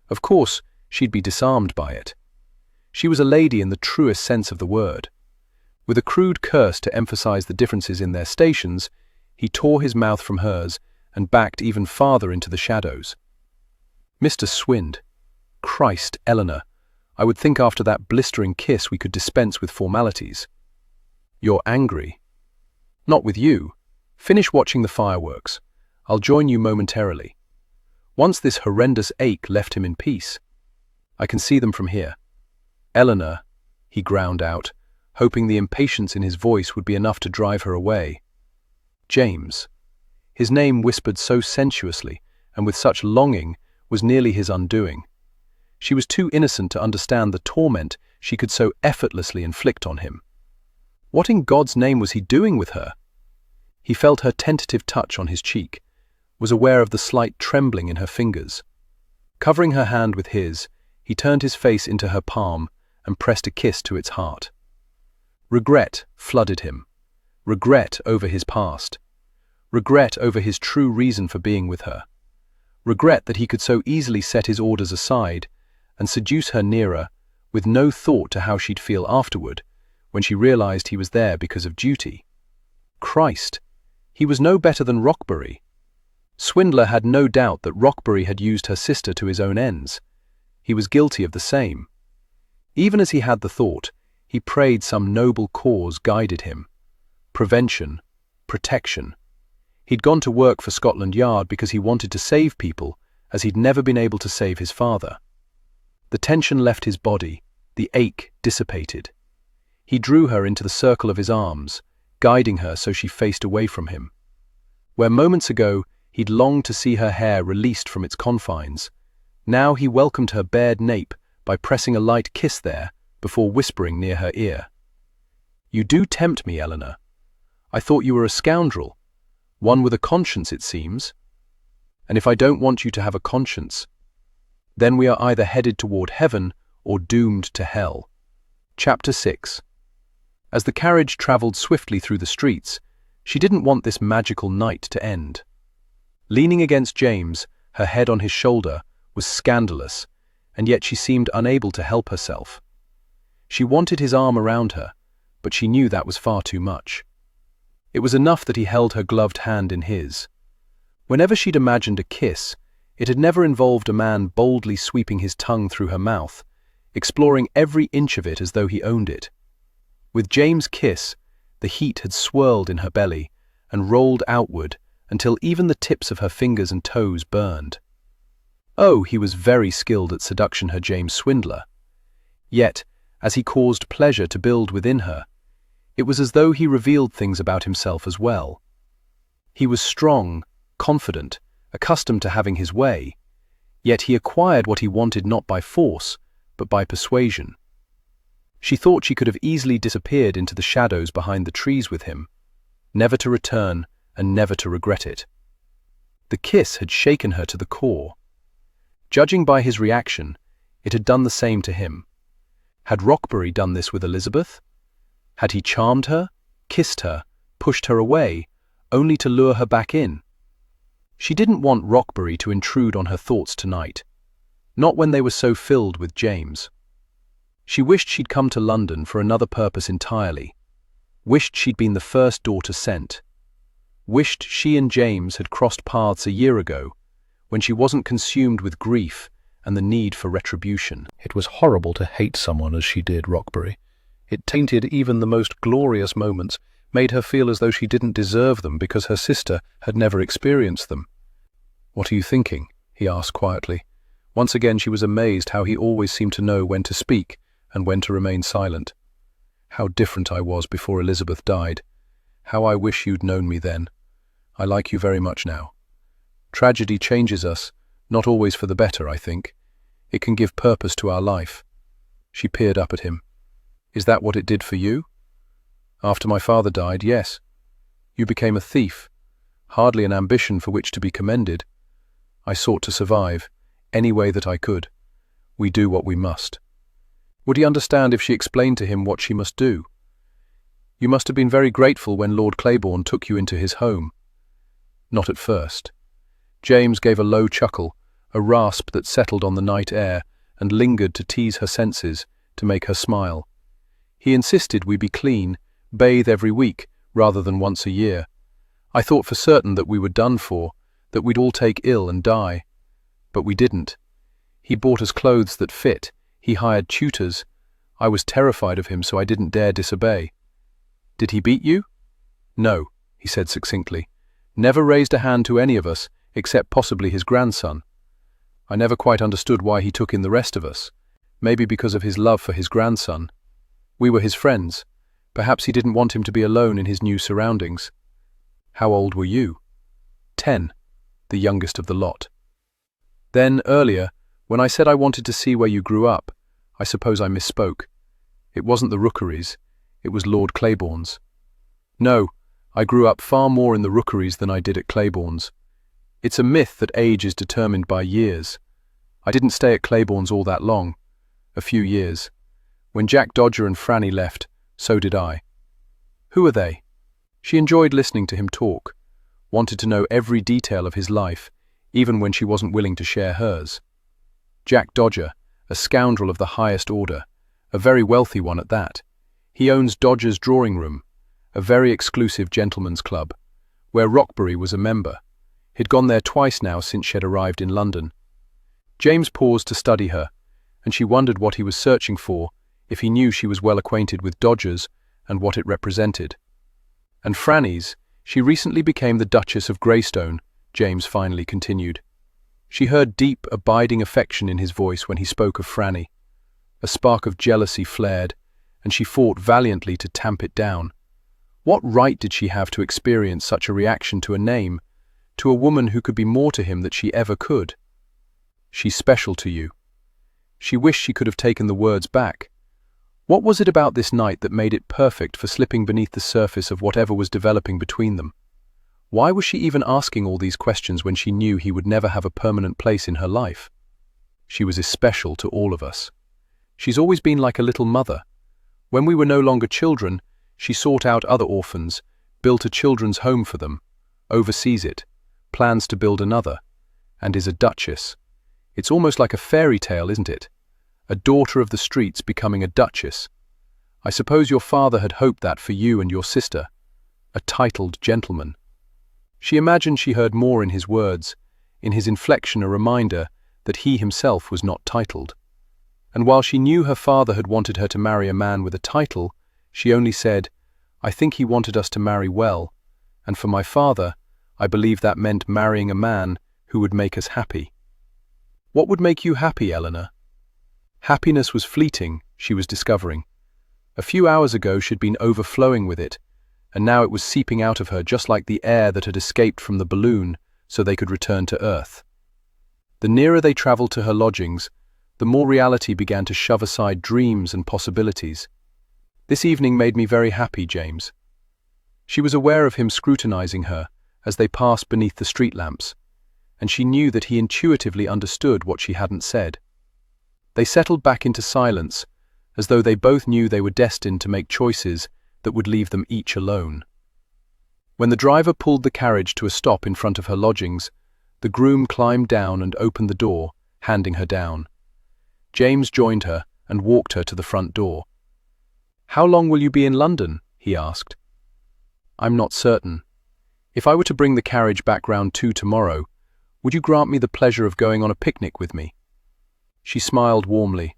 Of course, she'd be disarmed by it. She was a lady in the truest sense of the word. With a crude curse to emphasize the differences in their stations, he tore his mouth from hers and backed even farther into the shadows. "Mr. Swind, Christ, Eleanor, I would think after that blistering kiss we could dispense with formalities." "You're angry." "Not with you. Finish watching the fireworks. I'll join you momentarily." Once this horrendous ache left him in peace. "I can see them from here." "Eleanor," he ground out, hoping the impatience in his voice would be enough to drive her away. James. His name, whispered so sensuously and with such longing, was nearly his undoing. She was too innocent to understand the torment she could so effortlessly inflict on him. What in God's name was he doing with her? He felt her tentative touch on his cheek, was aware of the slight trembling in her fingers. Covering her hand with his, he turned his face into her palm and pressed a kiss to its heart. Regret flooded him. Regret over his past. Regret over his true reason for being with her. Regret that he could so easily set his orders aside and seduce her nearer, with no thought to how she'd feel afterward, when she realized he was there because of duty. Christ, he was no better than Rockbury. Swindler had no doubt that Rockbury had used her sister to his own ends. He was guilty of the same. Even as he had the thought, he prayed some noble cause guided him. Prevention, protection. He'd gone to work for Scotland Yard because he wanted to save people, as he'd never been able to save his father. The tension left his body, the ache dissipated. He drew her into the circle of his arms, guiding her so she faced away from him. Where moments ago he'd longed to see her hair released from its confines, now he welcomed her bared nape by pressing a light kiss there before whispering near her ear. "You do tempt me, Eleanor. I thought you were a scoundrel, one with a conscience, it seems. And if I don't want you to have a conscience, then we are either headed toward heaven or doomed to hell." Chapter 6. As the carriage travelled swiftly through the streets, she didn't want this magical night to end. Leaning against James, her head on his shoulder, was scandalous, and yet she seemed unable to help herself. She wanted his arm around her, but she knew that was far too much. It was enough that he held her gloved hand in his. Whenever she'd imagined a kiss, it had never involved a man boldly sweeping his tongue through her mouth, exploring every inch of it as though he owned it. With James' kiss, the heat had swirled in her belly and rolled outward until even the tips of her fingers and toes burned. Oh, he was very skilled at seduction, her James Swindler. Yet, as he caused pleasure to build within her, it was as though he revealed things about himself as well. He was strong, confident, accustomed to having his way, yet he acquired what he wanted not by force, but by persuasion. She thought she could have easily disappeared into the shadows behind the trees with him, never to return and never to regret it. The kiss had shaken her to the core. Judging by his reaction, it had done the same to him. Had Rockbury done this with Elizabeth? Had he charmed her, kissed her, pushed her away, only to lure her back in? She didn't want Rockbury to intrude on her thoughts tonight, not when they were so filled with James. She wished she'd come to London for another purpose entirely, wished she'd been the first daughter sent, wished she and James had crossed paths a year ago, when she wasn't consumed with grief and the need for retribution. It was horrible to hate someone as she did Rockbury. It tainted even the most glorious moments, made her feel as though she didn't deserve them because her sister had never experienced them. "What are you thinking?" he asked quietly. Once again she was amazed how he always seemed to know when to speak and when to remain silent. "How different I was before Elizabeth died. How I wish you'd known me then. I like you very much now. Tragedy changes us, not always for the better, I think. It can give purpose to our life." She peered up at him. "Is that what it did for you?" "After my father died, yes. You became a thief. Hardly an ambition for which to be commended. I sought to survive, any way that I could. We do what we must." Would he understand if she explained to him what she must do? "You must have been very grateful when Lord Claiborne took you into his home." "Not at first." James gave a low chuckle, a rasp that settled on the night air and lingered to tease her senses, to make her smile. "He insisted we be clean, bathe every week, rather than once a year. I thought for certain that we were done for, that we'd all take ill and die. But we didn't. He bought us clothes that fit, he hired tutors. I was terrified of him, so I didn't dare disobey." "Did he beat you?" "No," he said succinctly. "Never raised a hand to any of us, except possibly his grandson. I never quite understood why he took in the rest of us. Maybe because of his love for his grandson. We were his friends. Perhaps he didn't want him to be alone in his new surroundings." "How old were you?" 10, the youngest of the lot. "Then, earlier, when I said I wanted to see where you grew up, I suppose I misspoke. It wasn't the Rookeries, it was Lord Claiborne's. No, I grew up far more in the Rookeries than I did at Claiborne's. It's a myth that age is determined by years. I didn't stay at Claiborne's all that long, a few years. When Jack Dodger and Franny left, so did I." "Who are they?" She enjoyed listening to him talk, wanted to know every detail of his life, even when she wasn't willing to share hers. "Jack Dodger, a scoundrel of the highest order, a very wealthy one at that. He owns Dodger's Drawing Room, a very exclusive gentleman's club, where Rockbury was a member. He'd gone there twice now since she had arrived in London. James paused to study her, and she wondered what he was searching for, if he knew she was well acquainted with Dodgers and what it represented. "And Franny's, she recently became the Duchess of Greystone," James finally continued. She heard deep, abiding affection in his voice when he spoke of Franny. A spark of jealousy flared, and she fought valiantly to tamp it down. What right did she have to experience such a reaction to a name, to a woman who could be more to him than she ever could? "She's special to you." She wished she could have taken the words back. What was it about this night that made it perfect for slipping beneath the surface of whatever was developing between them? Why was she even asking all these questions when she knew he would never have a permanent place in her life? "She was especial to all of us. She's always been like a little mother. When we were no longer children, she sought out other orphans, built a children's home for them, oversees it, plans to build another, and is a duchess. It's almost like a fairy tale, isn't it? A daughter of the streets becoming a duchess. I suppose your father had hoped that for you and your sister. A titled gentleman." She imagined she heard more in his words, in his inflection a reminder that he himself was not titled. And while she knew her father had wanted her to marry a man with a title, she only said, "I think he wanted us to marry well, and for my father, I believe that meant marrying a man who would make us happy." "What would make you happy, Eleanor?" Happiness was fleeting, she was discovering. A few hours ago she'd been overflowing with it, and now it was seeping out of her just like the air that had escaped from the balloon so they could return to Earth. The nearer they travelled to her lodgings, the more reality began to shove aside dreams and possibilities. "This evening made me very happy, James." She was aware of him scrutinizing her as they passed beneath the street lamps, and she knew that he intuitively understood what she hadn't said. They settled back into silence, as though they both knew they were destined to make choices that would leave them each alone. When the driver pulled the carriage to a stop in front of her lodgings, the groom climbed down and opened the door, handing her down. James joined her and walked her to the front door. "How long will you be in London?" he asked. "I'm not certain. If I were to bring the carriage back round 2 tomorrow, would you grant me the pleasure of going on a picnic with me?" She smiled warmly.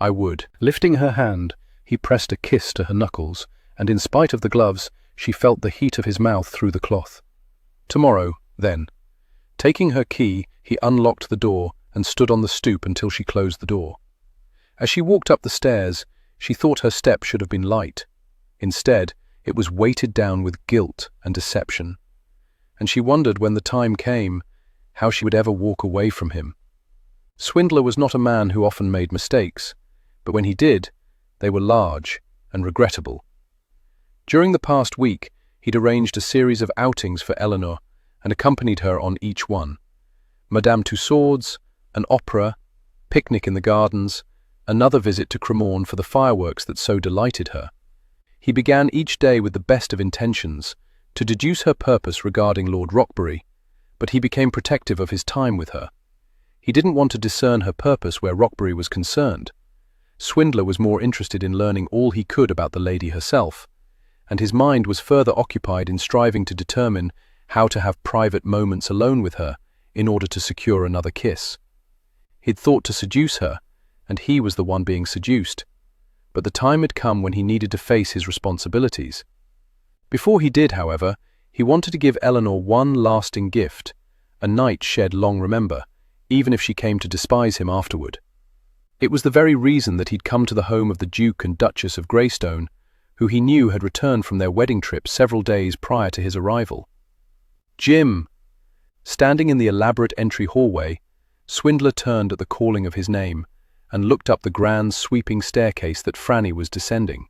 "I would." Lifting her hand, he pressed a kiss to her knuckles, and in spite of the gloves, she felt the heat of his mouth through the cloth. "Tomorrow, then." Taking her key, he unlocked the door and stood on the stoop until she closed the door. As she walked up the stairs, she thought her step should have been light. Instead, it was weighted down with guilt and deception. And she wondered when the time came, how she would ever walk away from him. Swindler was not a man who often made mistakes, but when he did, they were large and regrettable. During the past week, he'd arranged a series of outings for Eleanor and accompanied her on each one. Madame Tussauds, an opera, picnic in the gardens, another visit to Cremorne for the fireworks that so delighted her. He began each day with the best of intentions, to deduce her purpose regarding Lord Rockbury, but he became protective of his time with her. He didn't want to discern her purpose where Rockbury was concerned. Swindler was more interested in learning all he could about the lady herself, and his mind was further occupied in striving to determine how to have private moments alone with her in order to secure another kiss. He'd thought to seduce her, and he was the one being seduced, but the time had come when he needed to face his responsibilities. Before he did, however, he wanted to give Eleanor one lasting gift, a night she'd long remember, even if she came to despise him afterward. It was the very reason that he'd come to the home of the Duke and Duchess of Greystone, who he knew had returned from their wedding trip several days prior to his arrival. "Jim!" Standing in the elaborate entry hallway, Swindler turned at the calling of his name and looked up the grand sweeping staircase that Franny was descending.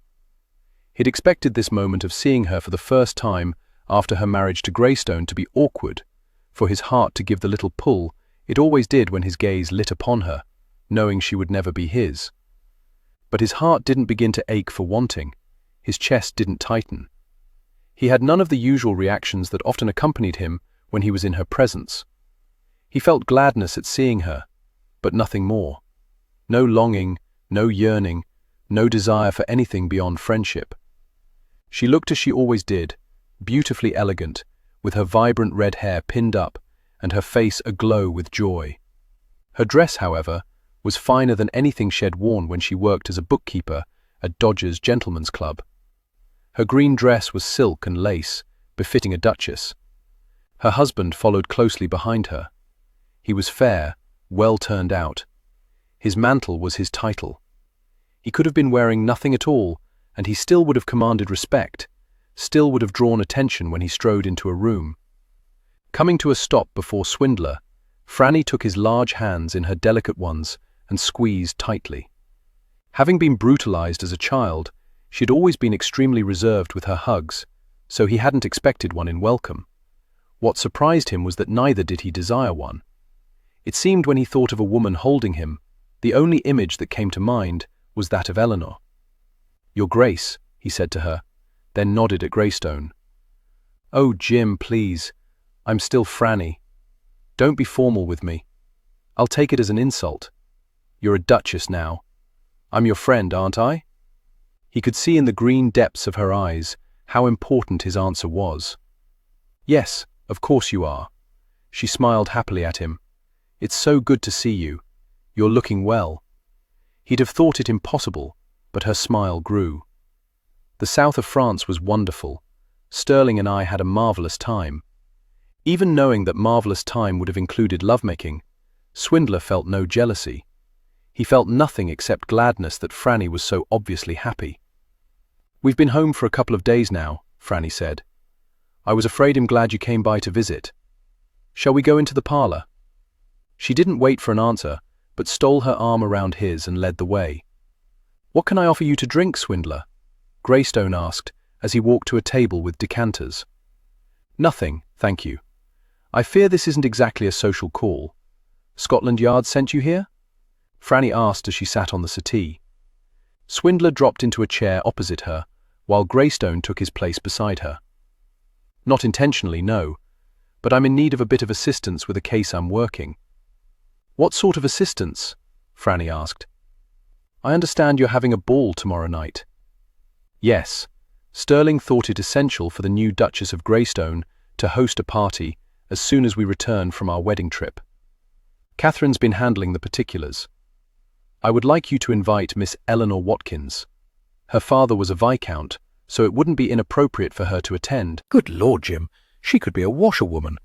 He'd expected this moment of seeing her for the first time after her marriage to Greystone to be awkward, for his heart to give the little pull it always did when his gaze lit upon her, knowing she would never be his. But his heart didn't begin to ache for wanting. His chest didn't tighten. He had none of the usual reactions that often accompanied him when he was in her presence. He felt gladness at seeing her, but nothing more. No longing, no yearning, no desire for anything beyond friendship. She looked as she always did, beautifully elegant, with her vibrant red hair pinned up and her face aglow with joy. Her dress, however, was finer than anything she had worn when she worked as a bookkeeper at Dodger's Gentlemen's Club. Her green dress was silk and lace, befitting a duchess. Her husband followed closely behind her. He was fair, well turned out. His mantle was his title. He could have been wearing nothing at all, and he still would have commanded respect, still would have drawn attention when he strode into a room. Coming to a stop before Swindler, Franny took his large hands in her delicate ones and squeezed tightly. Having been brutalized as a child, she had always been extremely reserved with her hugs, so he hadn't expected one in welcome. What surprised him was that neither did he desire one. It seemed when he thought of a woman holding him, the only image that came to mind was that of Eleanor. "Your Grace," he said to her, then nodded at Greystone. "Oh, Jim, please. I'm still Franny. Don't be formal with me. I'll take it as an insult. You're a duchess now. I'm your friend, aren't I?" He could see in the green depths of her eyes how important his answer was. "Yes, of course you are." She smiled happily at him. "It's so good to see you. You're looking well." He'd have thought it impossible, but her smile grew. The south of France was wonderful. Sterling and I had a marvelous time. Even knowing that marvelous time would have included lovemaking, Swindler felt no jealousy. He felt nothing except gladness that Franny was so obviously happy. "We've been home for a couple of days now," Franny said. "I was afraid I'm glad you came by to visit. Shall we go into the parlour?" She didn't wait for an answer, but stole her arm around his and led the way. "What can I offer you to drink, Swindler?" Greystone asked as he walked to a table with decanters. "Nothing, thank you. I fear this isn't exactly a social call. Scotland Yard sent you here?" Franny asked as she sat on the settee. Swindler dropped into a chair opposite her, while Greystone took his place beside her. "Not intentionally, no, but I'm in need of a bit of assistance with a case I'm working." "What sort of assistance?" Franny asked. "I understand you're having a ball tomorrow night." Yes, Sterling thought it essential for the new Duchess of Greystone to host a party as soon as we return from our wedding trip. Catherine's been handling the particulars. "I would like you to invite Miss Eleanor Watkins. Her father was a viscount, so it wouldn't be inappropriate for her to attend." Good Lord, Jim, she could be a washerwoman.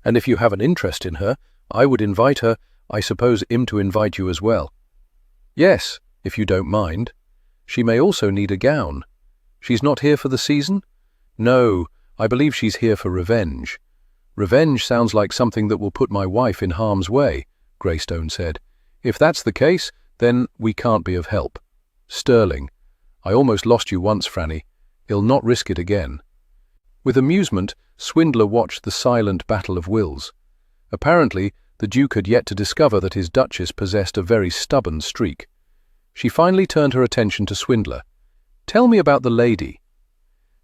And if you have an interest in her, I would invite her, I suppose him to invite you as well. Yes, if you don't mind. She may also need a gown. She's not here for the season? No, I believe she's here for revenge. Revenge sounds like something that will put my wife in harm's way, Greystone said. If that's the case, then we can't be of help. Sterling, I almost lost you once, Franny. I'll not risk it again. With amusement, Swindler watched the silent battle of wills. Apparently, the Duke had yet to discover that his Duchess possessed a very stubborn streak. She finally turned her attention to Swindler. "Tell me about the lady."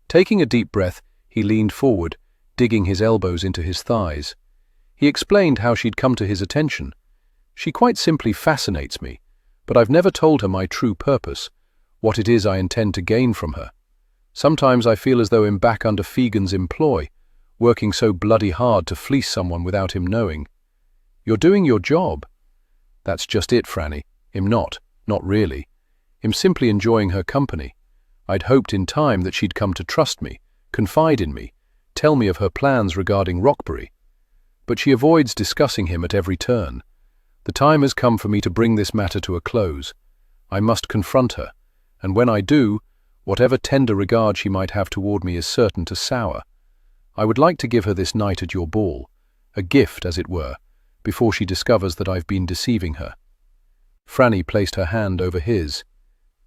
Taking a deep breath, he leaned forward, digging his elbows into his thighs. He explained how she'd come to his attention. "She quite simply fascinates me, but I've never told her my true purpose, what it is I intend to gain from her. Sometimes I feel as though I'm back under Fegan's employ, working so bloody hard to fleece someone without him knowing." "You're doing your job." "That's just it, Franny. Not really. I'm simply enjoying her company. I'd hoped in time that she'd come to trust me, confide in me, tell me of her plans regarding Rockbury. But she avoids discussing him at every turn. The time has come for me to bring this matter to a close. I must confront her, and when I do, whatever tender regard she might have toward me is certain to sour. I would like to give her this night at your ball, a gift, as it were, before she discovers that I've been deceiving her." Franny placed her hand over his.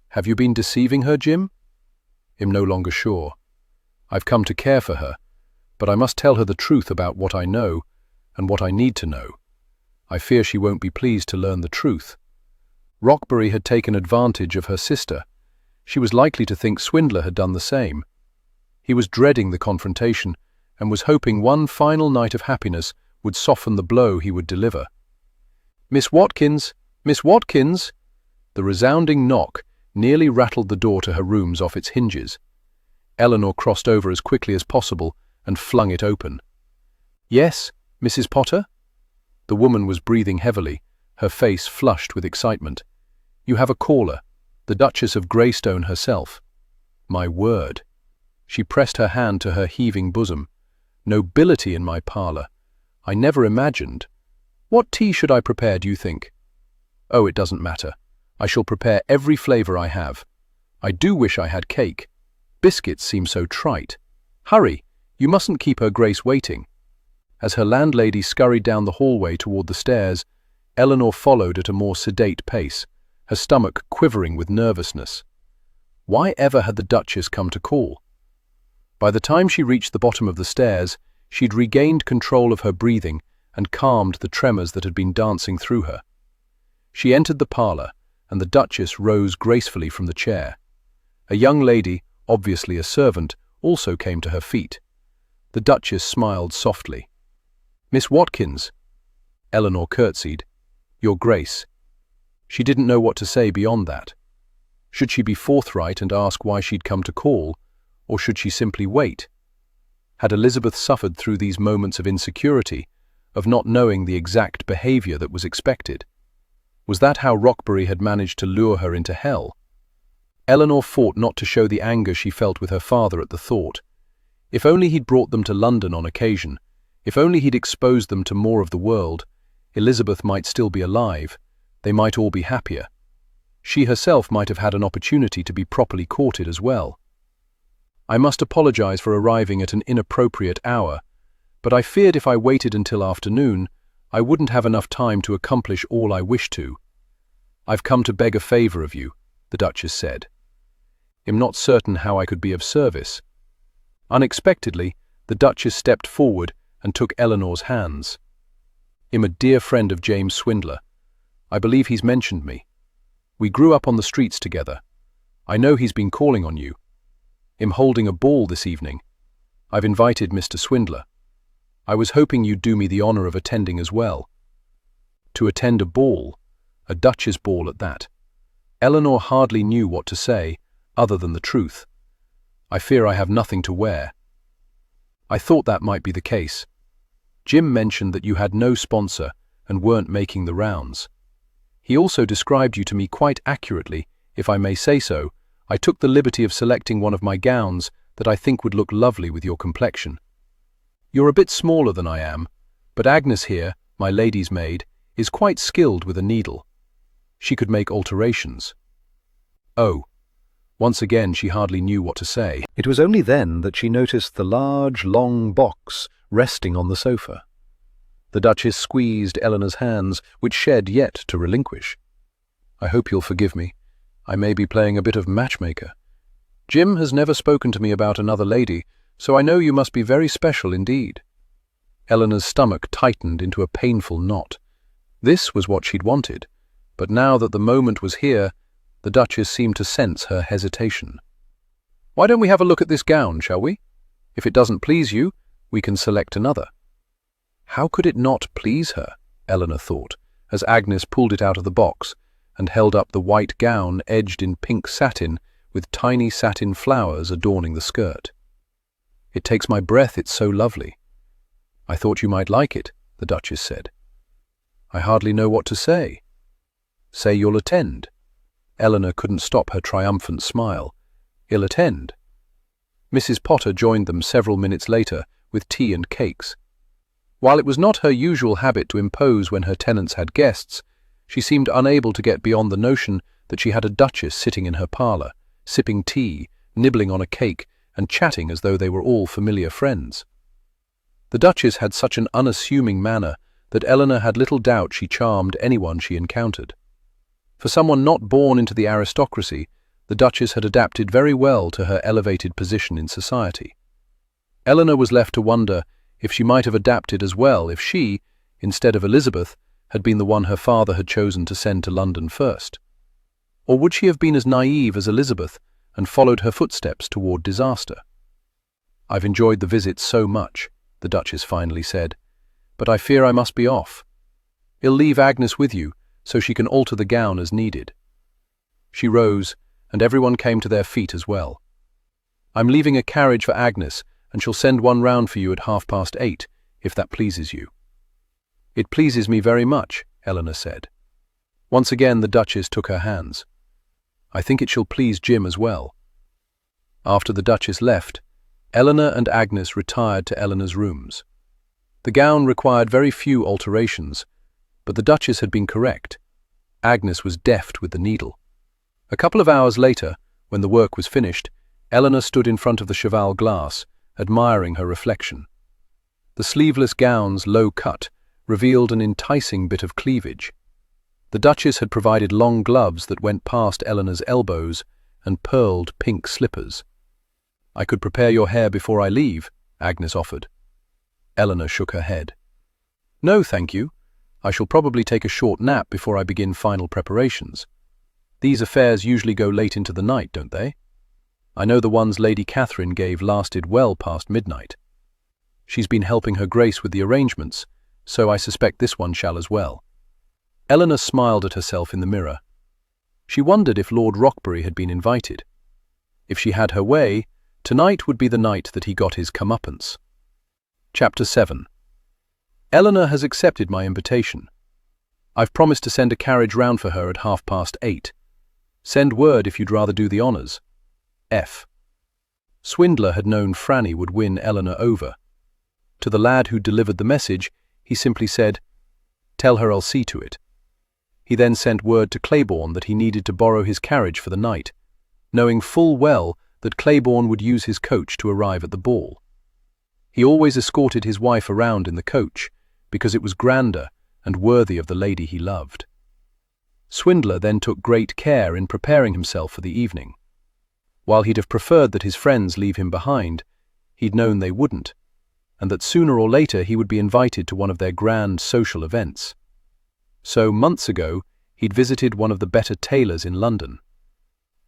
"Have you been deceiving her, Jim?" "I'm no longer sure. I've come to care for her, but I must tell her the truth about what I know and what I need to know. I fear she won't be pleased to learn the truth. Rockbury had taken advantage of her sister. She was likely to think Swindler had done the same. He was dreading the confrontation and was hoping one final night of happiness would soften the blow he would deliver. "Miss Watkins! Miss Watkins!" The resounding knock nearly rattled the door to her rooms off its hinges. Eleanor crossed over as quickly as possible and flung it open. "Yes, Mrs. Potter?" The woman was breathing heavily, her face flushed with excitement. "You have a caller, the Duchess of Greystone herself." My word. She pressed her hand to her heaving bosom. "Nobility in my parlour. I never imagined. What tea should I prepare, do you think?" "Oh, it doesn't matter. I shall prepare every flavour I have. I do wish I had cake. Biscuits seem so trite. Hurry, you mustn't keep her Grace waiting." As her landlady scurried down the hallway toward the stairs, Eleanor followed at a more sedate pace, her stomach quivering with nervousness. Why ever had the Duchess come to call? By the time she reached the bottom of the stairs, she'd regained control of her breathing and calmed the tremors that had been dancing through her. She entered the parlour, and the Duchess rose gracefully from the chair. A young lady, obviously a servant, also came to her feet. The Duchess smiled softly. "Miss Watkins." Eleanor curtsied. "Your Grace." She didn't know what to say beyond that. Should she be forthright and ask why she'd come to call, or should she simply wait? Had Elizabeth suffered through these moments of insecurity, of not knowing the exact behaviour that was expected? Was that how Rockbury had managed to lure her into hell? Eleanor fought not to show the anger she felt with her father at the thought. If only he'd brought them to London on occasion, if only he'd exposed them to more of the world, Elizabeth might still be alive, they might all be happier. She herself might have had an opportunity to be properly courted as well. "I must apologize for arriving at an inappropriate hour, but I feared if I waited until afternoon, I wouldn't have enough time to accomplish all I wish to." "I've come to beg a favor of you," the Duchess said. "I'm not certain how I could be of service." Unexpectedly, the Duchess stepped forward and took Eleanor's hands. "I'm a dear friend of James Swindler. I believe he's mentioned me. We grew up on the streets together. I know he's been calling on you. I'm holding a ball this evening. I've invited Mr. Swindler. I was hoping you'd do me the honour of attending as well." To attend a ball, a Duchess ball at that. Eleanor hardly knew what to say, other than the truth. "I fear I have nothing to wear." "I thought that might be the case. Jim mentioned that you had no sponsor and weren't making the rounds. He also described you to me quite accurately, if I may say so. I took the liberty of selecting one of my gowns that I think would look lovely with your complexion. You're a bit smaller than I am, but Agnes here, my lady's maid, is quite skilled with a needle. She could make alterations." "Oh." Once again she hardly knew what to say. It was only then that she noticed the large, long box resting on the sofa. The Duchess squeezed Eleanor's hands, which she had yet to relinquish. "I hope you'll forgive me. I may be playing a bit of matchmaker. Jim has never spoken to me about another lady, so I know you must be very special indeed." Eleanor's stomach tightened into a painful knot. This was what she'd wanted, but now that the moment was here, the Duchess seemed to sense her hesitation. "Why don't we have a look at this gown, shall we? If it doesn't please you, we can select another." How could it not please her, Eleanor thought, as Agnes pulled it out of the box and held up the white gown edged in pink satin with tiny satin flowers adorning the skirt. "It takes my breath, it's so lovely." "I thought you might like it," the Duchess said. "I hardly know what to say." "Say you'll attend." Eleanor couldn't stop her triumphant smile. "He'll attend." Mrs. Potter joined them several minutes later with tea and cakes. While it was not her usual habit to impose when her tenants had guests, she seemed unable to get beyond the notion that she had a duchess sitting in her parlour, sipping tea, nibbling on a cake, and chatting as though they were all familiar friends. The Duchess had such an unassuming manner that Eleanor had little doubt she charmed anyone she encountered. For someone not born into the aristocracy, the Duchess had adapted very well to her elevated position in society. Eleanor was left to wonder if she might have adapted as well if she, instead of Elizabeth, had been the one her father had chosen to send to London first. Or would she have been as naive as Elizabeth and followed her footsteps toward disaster? "I've enjoyed the visit so much," the Duchess finally said, "but I fear I must be off. I'll leave Agnes with you so she can alter the gown as needed." She rose, and everyone came to their feet as well. "I'm leaving a carriage for Agnes, and she'll send one round for you at 8:30, if that pleases you." "It pleases me very much," Eleanor said. Once again the Duchess took her hands. "I think it shall please Jim as well." After the Duchess left, Eleanor and Agnes retired to Eleanor's rooms. The gown required very few alterations, but the Duchess had been correct. Agnes was deft with the needle. A couple of hours later, when the work was finished, Eleanor stood in front of the cheval glass, admiring her reflection. The sleeveless gown's low cut revealed an enticing bit of cleavage. The Duchess had provided long gloves that went past Eleanor's elbows and pearled pink slippers. "I could prepare your hair before I leave," Agnes offered. Eleanor shook her head. "No, thank you. I shall probably take a short nap before I begin final preparations. These affairs usually go late into the night, don't they? I know the ones Lady Catherine gave lasted well past midnight. She's been helping Her Grace with the arrangements, so I suspect this one shall as well." Eleanor smiled at herself in the mirror. She wondered if Lord Rockbury had been invited. If she had her way, tonight would be the night that he got his comeuppance. Chapter 7. Eleanor has accepted my invitation. I've promised to send a carriage round for her at 8:30. Send word if you'd rather do the honours. F. Swindler had known Franny would win Eleanor over. To the lad who delivered the message, he simply said, "Tell her I'll see to it." He then sent word to Claiborne that he needed to borrow his carriage for the night, knowing full well that Claiborne would use his coach to arrive at the ball. He always escorted his wife around in the coach, because it was grander and worthy of the lady he loved. Swindler then took great care in preparing himself for the evening. While he'd have preferred that his friends leave him behind, he'd known they wouldn't, and that sooner or later he would be invited to one of their grand social events. So, months ago, he'd visited one of the better tailors in London.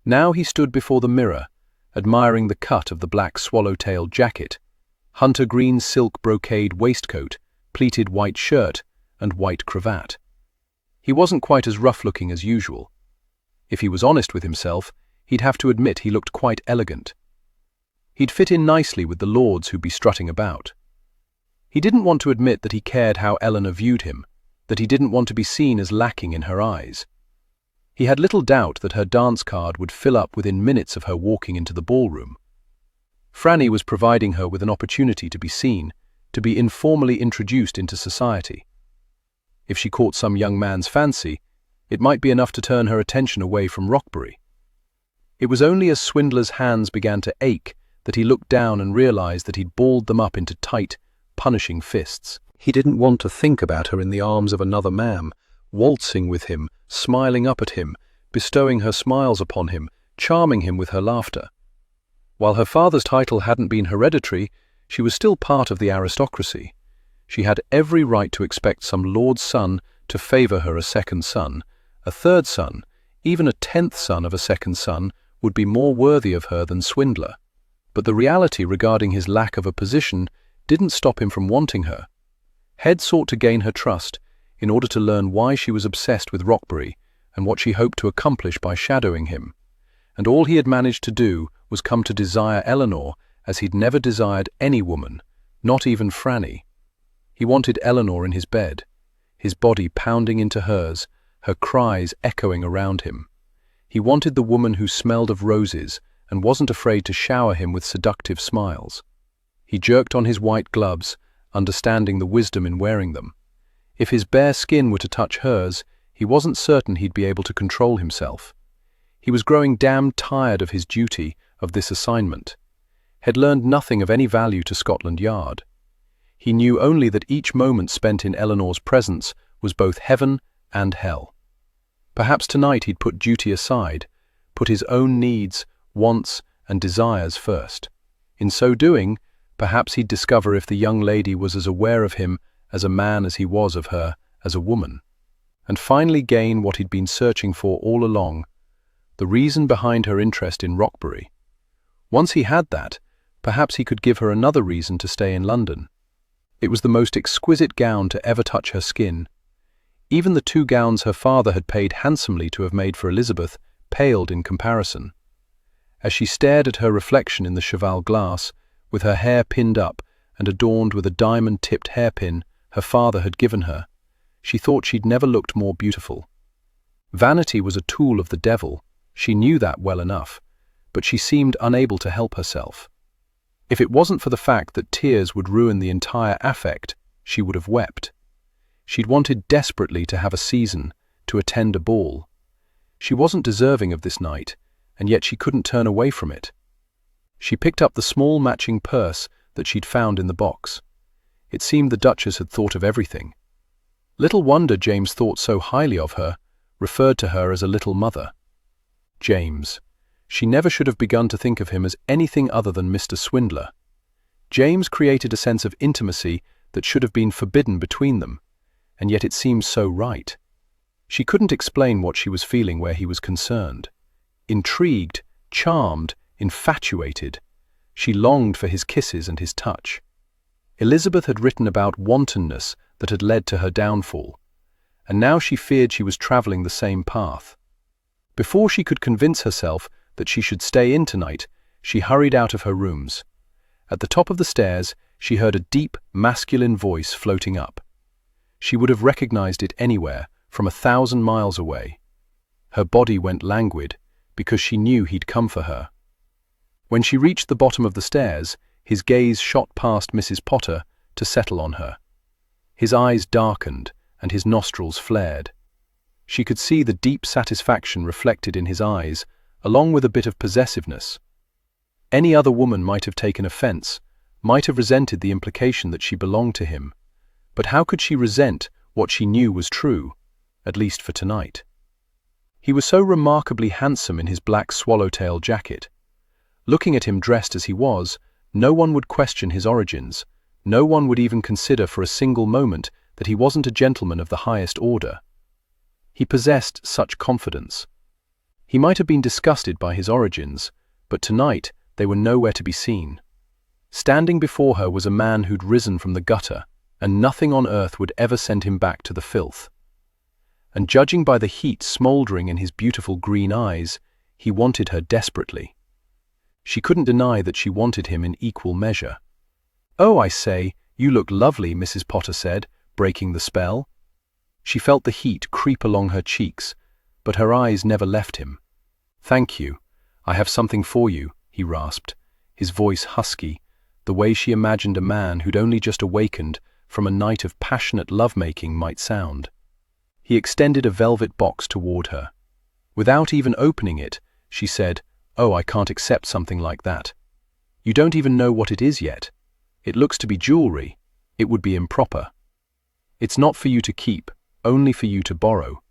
Now he stood before the mirror, admiring the cut of the black swallow-tailed jacket, hunter green silk brocade waistcoat, pleated white shirt, and white cravat. He wasn't quite as rough-looking as usual. If he was honest with himself, he'd have to admit he looked quite elegant. He'd fit in nicely with the lords who'd be strutting about. He didn't want to admit that he cared how Eleanor viewed him, that he didn't want to be seen as lacking in her eyes. He had little doubt that her dance card would fill up within minutes of her walking into the ballroom. Franny was providing her with an opportunity to be seen, to be informally introduced into society. If she caught some young man's fancy, it might be enough to turn her attention away from Rockbury. It was only as Swindler's hands began to ache that he looked down and realized that he'd balled them up into tight, punishing fists. He didn't want to think about her in the arms of another man, waltzing with him, smiling up at him, bestowing her smiles upon him, charming him with her laughter. While her father's title hadn't been hereditary, she was still part of the aristocracy. She had every right to expect some lord's son to favour her a second son, a third son, even a 10th son of a second son would be more worthy of her than Swindler. But the reality regarding his lack of a position didn't stop him from wanting her. Head sought to gain her trust in order to learn why she was obsessed with Rockbury and what she hoped to accomplish by shadowing him. And all he had managed to do was come to desire Eleanor as he'd never desired any woman, not even Franny. He wanted Eleanor in his bed, his body pounding into hers, her cries echoing around him. He wanted the woman who smelled of roses and wasn't afraid to shower him with seductive smiles. He jerked on his white gloves, understanding the wisdom in wearing them. If his bare skin were to touch hers, he wasn't certain he'd be able to control himself. He was growing damn tired of his duty, of this assignment. Had learned nothing of any value to Scotland Yard. He knew only that each moment spent in Eleanor's presence was both heaven and hell. Perhaps tonight he'd put duty aside, put his own needs, wants, and desires first. In so doing, perhaps he'd discover if the young lady was as aware of him as a man as he was of her as a woman, and finally gain what he'd been searching for all along, the reason behind her interest in Rockbury. Once he had that, perhaps he could give her another reason to stay in London. It was the most exquisite gown to ever touch her skin. Even the 2 gowns her father had paid handsomely to have made for Elizabeth paled in comparison. As she stared at her reflection in the cheval glass, with her hair pinned up and adorned with a diamond-tipped hairpin her father had given her, She thought she'd never looked more beautiful. Vanity was a tool of the devil, she knew that well enough, but she seemed unable to help herself. If it wasn't for the fact that tears would ruin the entire affect, she would have wept. She'd wanted desperately to have a season, to attend a ball. She wasn't deserving of this night, and yet she couldn't turn away from it. She picked up the small matching purse that she'd found in the box. It seemed the Duchess had thought of everything. Little wonder James thought so highly of her, referred to her as a little mother. James. She never should have begun to think of him as anything other than Mr. Swindler. James created a sense of intimacy that should have been forbidden between them, and yet it seemed so right. She couldn't explain what she was feeling where he was concerned. Intrigued, charmed, infatuated. She longed for his kisses and his touch. Elizabeth had written about wantonness that had led to her downfall, and now she feared she was travelling the same path. Before she could convince herself that she should stay in tonight, she hurried out of her rooms. At the top of the stairs, she heard a deep, masculine voice floating up. She would have recognized it anywhere, from 1,000 miles away. Her body went languid, because she knew he'd come for her. When she reached the bottom of the stairs, his gaze shot past Mrs. Potter to settle on her. His eyes darkened, and his nostrils flared. She could see the deep satisfaction reflected in his eyes, along with a bit of possessiveness. Any other woman might have taken offense, might have resented the implication that she belonged to him. But how could she resent what she knew was true, at least for tonight? He was so remarkably handsome in his black swallowtail jacket. Looking at him dressed as he was, no one would question his origins, no one would even consider for a single moment that he wasn't a gentleman of the highest order. He possessed such confidence. He might have been disgusted by his origins, but tonight they were nowhere to be seen. Standing before her was a man who'd risen from the gutter, and nothing on earth would ever send him back to the filth. And judging by the heat smouldering in his beautiful green eyes, he wanted her desperately. She couldn't deny that she wanted him in equal measure. "Oh, I say, you look lovely," Mrs. Potter said, breaking the spell. She felt the heat creep along her cheeks, but her eyes never left him. "Thank you. I have something for you," he rasped, his voice husky, the way she imagined a man who'd only just awakened from a night of passionate lovemaking might sound. He extended a velvet box toward her. Without even opening it, she said, "Oh, I can't accept something like that. You don't even know what it is yet. It looks to be jewelry. It would be improper. It's not for you to keep, only for you to borrow.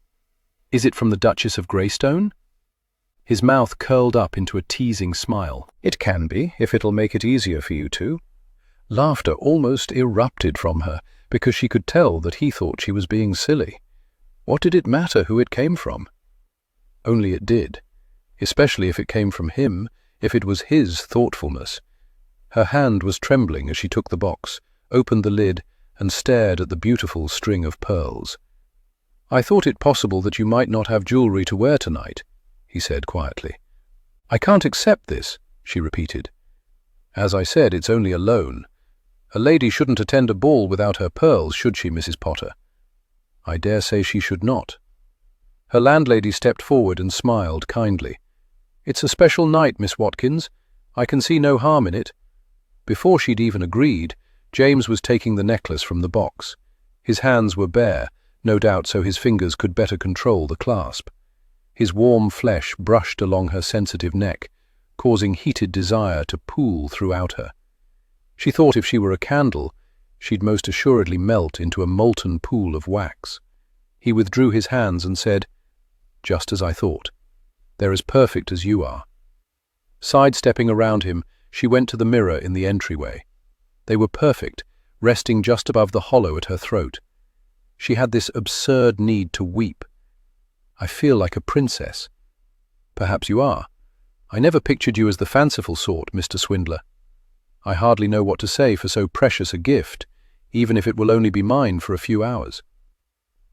Is it from the Duchess of Greystone?" His mouth curled up into a teasing smile. "It can be, if it'll make it easier for you to." Laughter almost erupted from her, because she could tell that he thought she was being silly. What did it matter who it came from? Only it did, especially if it came from him, if it was his thoughtfulness. Her hand was trembling as she took the box, opened the lid, and stared at the beautiful string of pearls. "I thought it possible that you might not have jewelry to wear tonight," he said quietly. "I can't accept this," she repeated. "As I said, it's only a loan. A lady shouldn't attend a ball without her pearls, should she, Mrs. Potter?" "I dare say she should not." Her landlady stepped forward and smiled kindly. "It's a special night, Miss Watkins. I can see no harm in it." Before she'd even agreed, James was taking the necklace from the box. His hands were bare, no doubt so his fingers could better control the clasp. His warm flesh brushed along her sensitive neck, causing heated desire to pool throughout her. She thought if she were a candle, she'd most assuredly melt into a molten pool of wax. He withdrew his hands and said, "Just as I thought. They're as perfect as you are." Sidestepping around him, she went to the mirror in the entryway. They were perfect, resting just above the hollow at her throat. She had this absurd need to weep. "I feel like a princess." "Perhaps you are. I never pictured you as the fanciful sort, Mr. Swindler. I hardly know what to say for so precious a gift, even if it will only be mine for a few hours."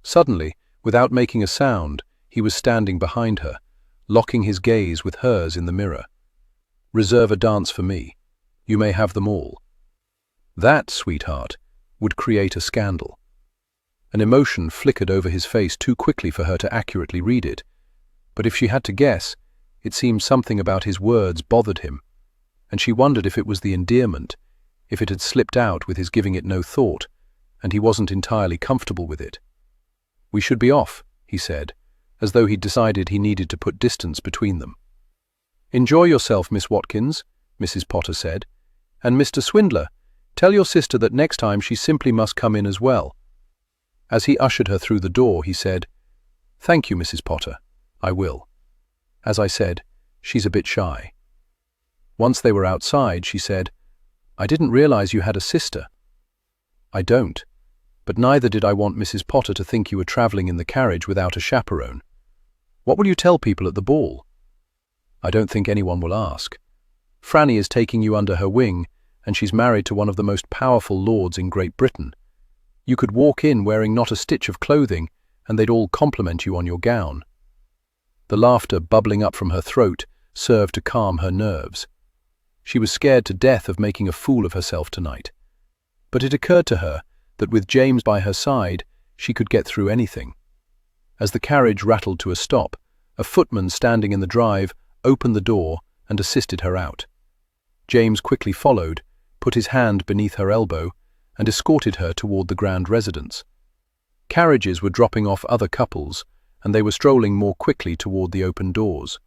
Suddenly, without making a sound, he was standing behind her, locking his gaze with hers in the mirror. "Reserve a dance for me. You may have them all." That, sweetheart, would create a scandal. An emotion flickered over his face too quickly for her to accurately read it. But if she had to guess, it seemed something about his words bothered him, and she wondered if it was the endearment, if it had slipped out with his giving it no thought, and he wasn't entirely comfortable with it. "We should be off," he said, as though he'd decided he needed to put distance between them. "Enjoy yourself, Miss Watkins," Mrs. Potter said, "and Mr. Swindler, tell your sister that next time she simply must come in as well." As he ushered her through the door, he said, "Thank you, Mrs. Potter. I will. As I said, she's a bit shy." Once they were outside, she said, "I didn't realize you had a sister." "I don't, but neither did I want Mrs. Potter to think you were traveling in the carriage without a chaperone. What will you tell people at the ball?" "I don't think anyone will ask. Franny is taking you under her wing, and she's married to one of the most powerful lords in Great Britain. You could walk in wearing not a stitch of clothing, and they'd all compliment you on your gown." The laughter bubbling up from her throat served to calm her nerves. She was scared to death of making a fool of herself tonight. But it occurred to her that with James by her side, she could get through anything. As the carriage rattled to a stop, a footman standing in the drive opened the door and assisted her out. James quickly followed, put his hand beneath her elbow, and escorted her toward the grand residence. Carriages were dropping off other couples, and they were strolling more quickly toward the open doors.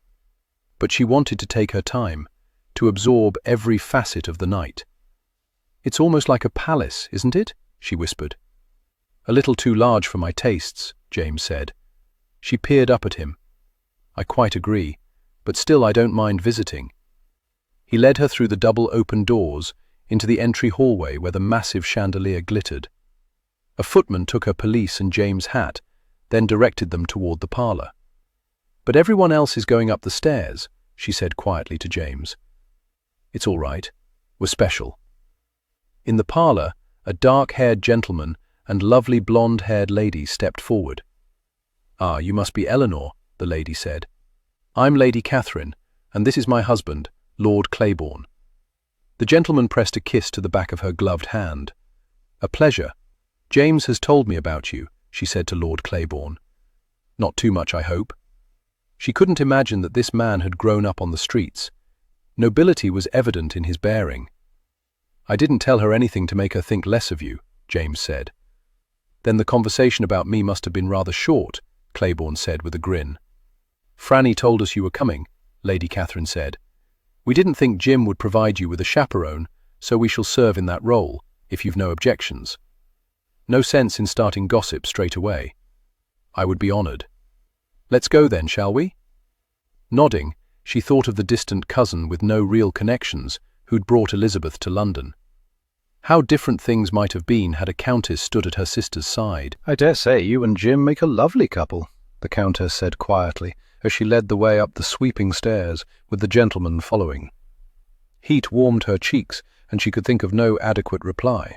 But she wanted to take her time, to absorb every facet of the night. "It's almost like a palace, isn't it?" she whispered. "A little too large for my tastes," James said. She peered up at him. "I quite agree, but still I don't mind visiting." He led her through the double open doors into the entry hallway where the massive chandelier glittered. A footman took her pelisse and James' hat, then directed them toward the parlor. "But everyone else is going up the stairs," she said quietly to James. "It's all right. We're special." In the parlor, a dark-haired gentleman and lovely blonde-haired lady stepped forward. "Ah, you must be Eleanor," the lady said. "I'm Lady Catherine, and this is my husband, Lord Claiborne." The gentleman pressed a kiss to the back of her gloved hand. "A pleasure. James has told me about you," she said to Lord Claiborne. "Not too much, I hope." She couldn't imagine that this man had grown up on the streets. Nobility was evident in his bearing. "I didn't tell her anything to make her think less of you," James said. "Then the conversation about me must have been rather short," Claiborne said with a grin. "Franny told us you were coming," Lady Catherine said. "We didn't think Jim would provide you with a chaperone, so we shall serve in that role, if you've no objections. No sense in starting gossip straight away." "I would be honored." "Let's go then, shall we?" Nodding, she thought of the distant cousin with no real connections who'd brought Elizabeth to London. How different things might have been had a countess stood at her sister's side. "I dare say you and Jim make a lovely couple," the countess said quietly, as she led the way up the sweeping stairs, with the gentleman following. Heat warmed her cheeks, and she could think of no adequate reply.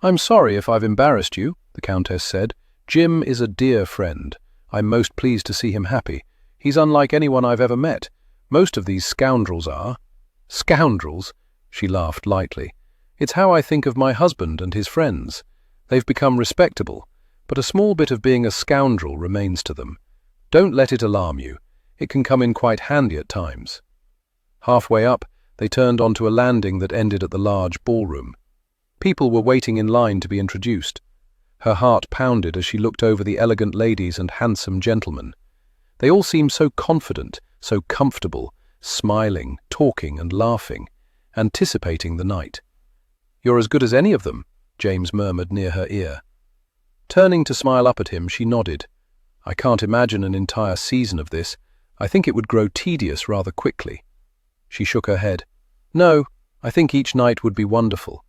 "I'm sorry if I've embarrassed you," the countess said. "Jim is a dear friend. I'm most pleased to see him happy. He's unlike anyone I've ever met. Most of these scoundrels are." "Scoundrels?" She laughed lightly. "It's how I think of my husband and his friends. They've become respectable, but a small bit of being a scoundrel remains to them. Don't let it alarm you. It can come in quite handy at times." Halfway up, they turned onto a landing that ended at the large ballroom. People were waiting in line to be introduced. Her heart pounded as she looked over the elegant ladies and handsome gentlemen. They all seemed so confident, so comfortable, smiling, talking and laughing, anticipating the night. "You're as good as any of them," James murmured near her ear. Turning to smile up at him, she nodded. "I can't imagine an entire season of this. I think it would grow tedious rather quickly." She shook her head. "No, I think each night would be wonderful."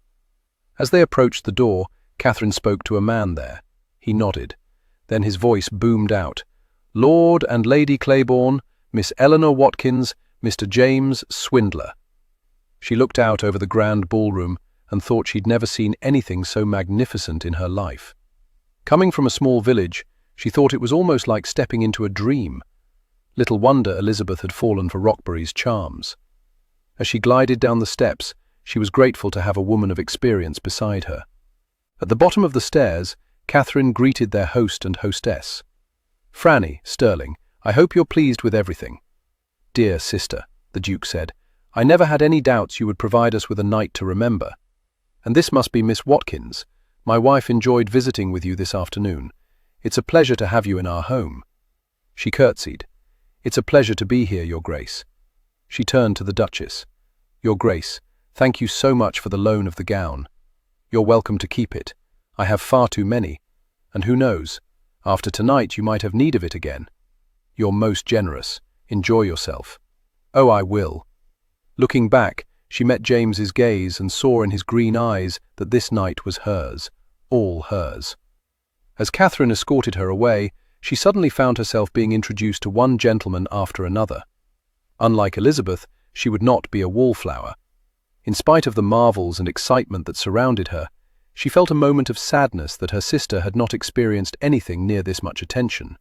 As they approached the door, Catherine spoke to a man there. He nodded. Then his voice boomed out. "Lord and Lady Claiborne, Miss Eleanor Watkins, Mr. James Swindler." She looked out over the grand ballroom and thought she'd never seen anything so magnificent in her life. Coming from a small village, she thought it was almost like stepping into a dream. Little wonder Elizabeth had fallen for Roxbury's charms. As she glided down the steps, she was grateful to have a woman of experience beside her. At the bottom of the stairs, Catherine greeted their host and hostess. "Franny, Sterling, I hope you're pleased with everything." "Dear sister," the Duke said, "I never had any doubts you would provide us with a night to remember. And this must be Miss Watkins. My wife enjoyed visiting with you this afternoon. It's a pleasure to have you in our home." She curtsied. "It's a pleasure to be here, Your Grace." She turned to the Duchess. "Your Grace, thank you so much for the loan of the gown. You're welcome to keep it. I have far too many. And who knows, after tonight you might have need of it again. You're most generous. Enjoy yourself." "Oh, I will." Looking back, she met James's gaze and saw in his green eyes that this night was hers, all hers. As Catherine escorted her away, she suddenly found herself being introduced to one gentleman after another. Unlike Elizabeth, she would not be a wallflower. In spite of the marvels and excitement that surrounded her, she felt a moment of sadness that her sister had not experienced anything near this much attention.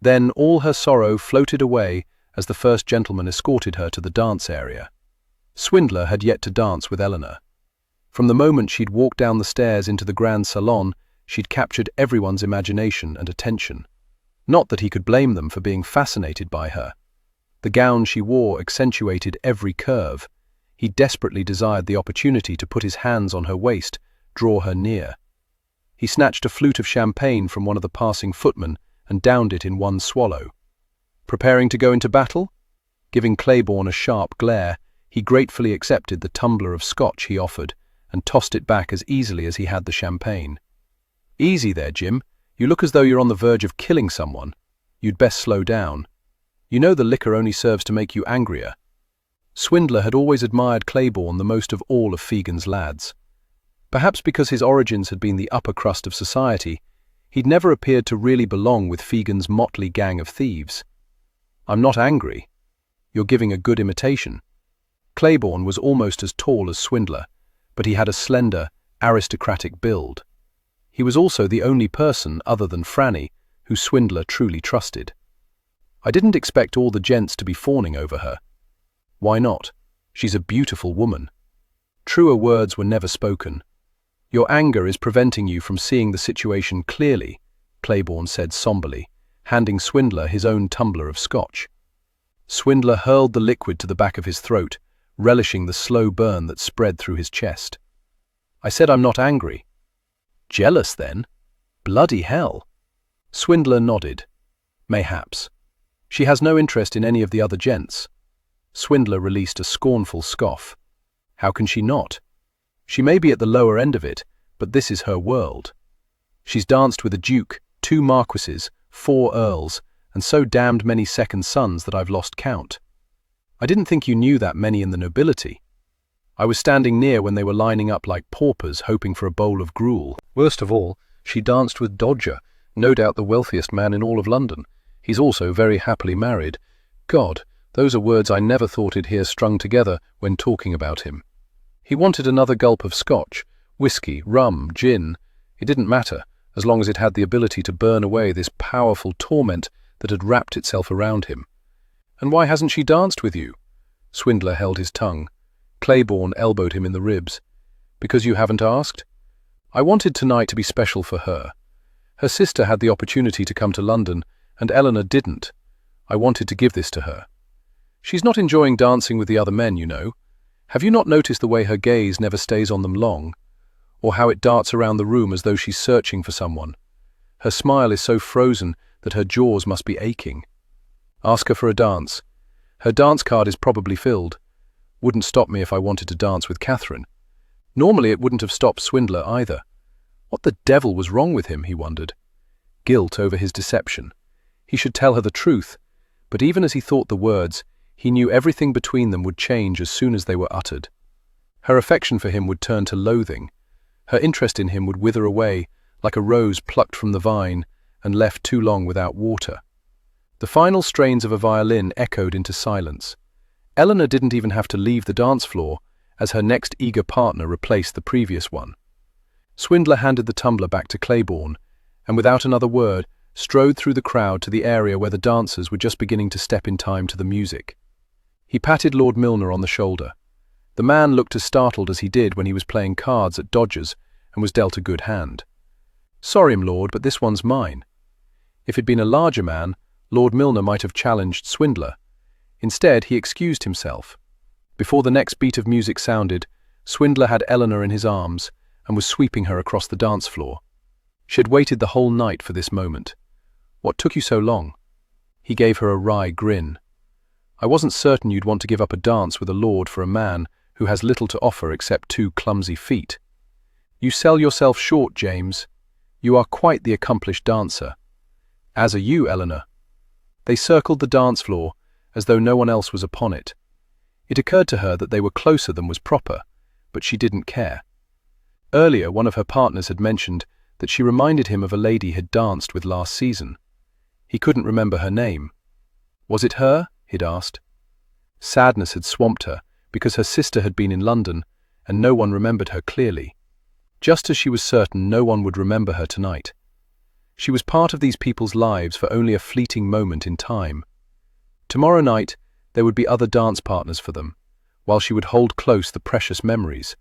Then all her sorrow floated away as the first gentleman escorted her to the dance area. Swindler had yet to dance with Eleanor. From the moment she'd walked down the stairs into the grand salon, she'd captured everyone's imagination and attention. Not that he could blame them for being fascinated by her. The gown she wore accentuated every curve. He desperately desired the opportunity to put his hands on her waist, draw her near. He snatched a flute of champagne from one of the passing footmen and downed it in one swallow. Preparing to go into battle? Giving Claiborne a sharp glare, he gratefully accepted the tumbler of scotch he offered and tossed it back as easily as he had the champagne. "Easy there, Jim. You look as though you're on the verge of killing someone. You'd best slow down. You know the liquor only serves to make you angrier." Swindler had always admired Claiborne the most of all of Fegan's lads. Perhaps because his origins had been the upper crust of society, he'd never appeared to really belong with Fegan's motley gang of thieves. "I'm not angry. You're giving a good imitation." Claiborne was almost as tall as Swindler, but he had a slender, aristocratic build. He was also the only person, other than Franny, who Swindler truly trusted. "I didn't expect all the gents to be fawning over her." "Why not? She's a beautiful woman." Truer words were never spoken. "Your anger is preventing you from seeing the situation clearly," Claiborne said somberly, handing Swindler his own tumbler of scotch. Swindler hurled the liquid to the back of his throat, relishing the slow burn that spread through his chest. "I said I'm not angry." "Jealous, then? Bloody hell." Swindler nodded. "Mayhaps. She has no interest in any of the other gents." Swindler released a scornful scoff. "How can she not? She may be at the lower end of it, but this is her world. She's danced with a duke, 2 marquises, 4 earls, and so damned many second sons that I've lost count. I didn't think you knew that many in the nobility. I was standing near when they were lining up like paupers hoping for a bowl of gruel. Worst of all, she danced with Dodger, no doubt the wealthiest man in all of London. He's also very happily married. God, those are words I never thought I'd hear strung together when talking about him. He wanted another gulp of scotch, whiskey, rum, gin. It didn't matter, as long as it had the ability to burn away this powerful torment that had wrapped itself around him. And why hasn't she danced with you? Swindler held his tongue. Claiborne elbowed him in the ribs. Because you haven't asked? I wanted tonight to be special for her. Her sister had the opportunity to come to London, and Eleanor didn't. I wanted to give this to her. She's not enjoying dancing with the other men, you know. Have you not noticed the way her gaze never stays on them long? Or how it darts around the room as though she's searching for someone? Her smile is so frozen that her jaws must be aching. Ask her for a dance. Her dance card is probably filled. Wouldn't stop me if I wanted to dance with Catherine. Normally it wouldn't have stopped Swindler either. What the devil was wrong with him, he wondered. Guilt over his deception. He should tell her the truth, but even as he thought the words, he knew everything between them would change as soon as they were uttered. Her affection for him would turn to loathing. Her interest in him would wither away, like a rose plucked from the vine and left too long without water. The final strains of a violin echoed into silence. Eleanor didn't even have to leave the dance floor, as her next eager partner replaced the previous one. Swindler handed the tumbler back to Claiborne, and without another word, strode through the crowd to the area where the dancers were just beginning to step in time to the music. He patted Lord Milner on the shoulder. The man looked as startled as he did when he was playing cards at Dodger's and was dealt a good hand. "Sorry, m'lord, but this one's mine." If he'd been a larger man, Lord Milner might have challenged Swindler. Instead, he excused himself. Before the next beat of music sounded, Swindler had Eleanor in his arms and was sweeping her across the dance floor. She had waited the whole night for this moment. "What took you so long?" He gave her a wry grin. "I wasn't certain you'd want to give up a dance with a lord for a man who has little to offer except 2 clumsy feet. You sell yourself short, James. You are quite the accomplished dancer. As are you, Eleanor." They circled the dance floor as though no one else was upon it. It occurred to her that they were closer than was proper, but she didn't care. Earlier, one of her partners had mentioned that she reminded him of a lady he'd danced with last season. He couldn't remember her name. Was it her? He'd asked. Sadness had swamped her because her sister had been in London and no one remembered her clearly. Just as she was certain no one would remember her tonight. She was part of these people's lives for only a fleeting moment in time. Tomorrow night, there would be other dance partners for them, while she would hold close the precious memories.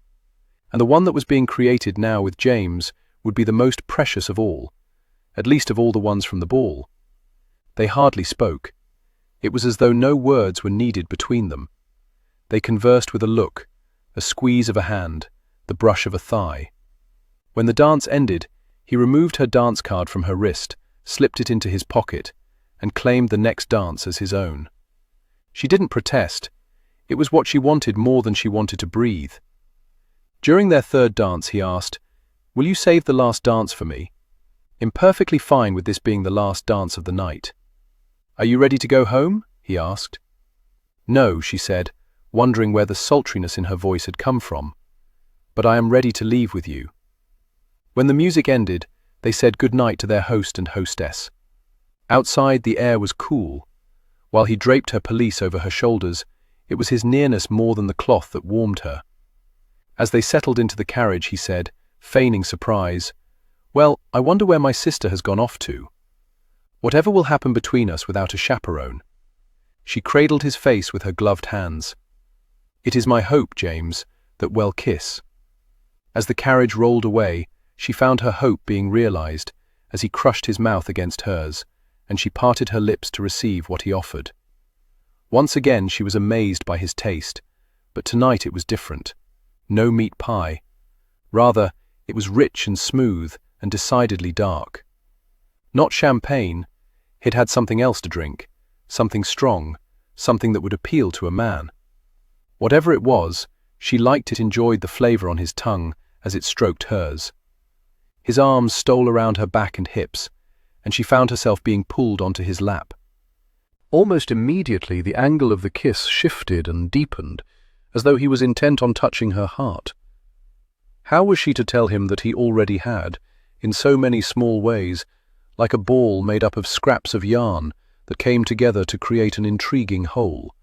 And the one that was being created now with James would be the most precious of all, at least of all the ones from the ball. They hardly spoke. It was as though no words were needed between them. They conversed with a look, a squeeze of a hand, the brush of a thigh. When the dance ended, he removed her dance card from her wrist, slipped it into his pocket, and claimed the next dance as his own. She didn't protest. It was what she wanted more than she wanted to breathe. During their third dance, he asked, "Will you save the last dance for me?" Imperfectly fine with this being the last dance of the night. "Are you ready to go home?" he asked. "No," she said, wondering where the sultriness in her voice had come from. "But I am ready to leave with you." When the music ended, they said good night to their host and hostess. Outside, the air was cool. While he draped her pelisse over her shoulders, it was his nearness more than the cloth that warmed her. As they settled into the carriage, he said, feigning surprise, "Well, I wonder where my sister has gone off to. Whatever will happen between us without a chaperone?" She cradled his face with her gloved hands. "It is my hope, James, that we'll kiss." As the carriage rolled away, she found her hope being realized as he crushed his mouth against hers, and she parted her lips to receive what he offered. Once again she was amazed by his taste, but tonight it was different. No meat pie. Rather, it was rich and smooth and decidedly dark. Not champagne. He'd had something else to drink, something strong, something that would appeal to a man. Whatever it was, she liked it, enjoyed the flavor on his tongue as it stroked hers. His arms stole around her back and hips, and she found herself being pulled onto his lap. Almost immediately the angle of the kiss shifted and deepened, as though he was intent on touching her heart. How was she to tell him that he already had, in so many small ways, like a ball made up of scraps of yarn that came together to create an intriguing whole?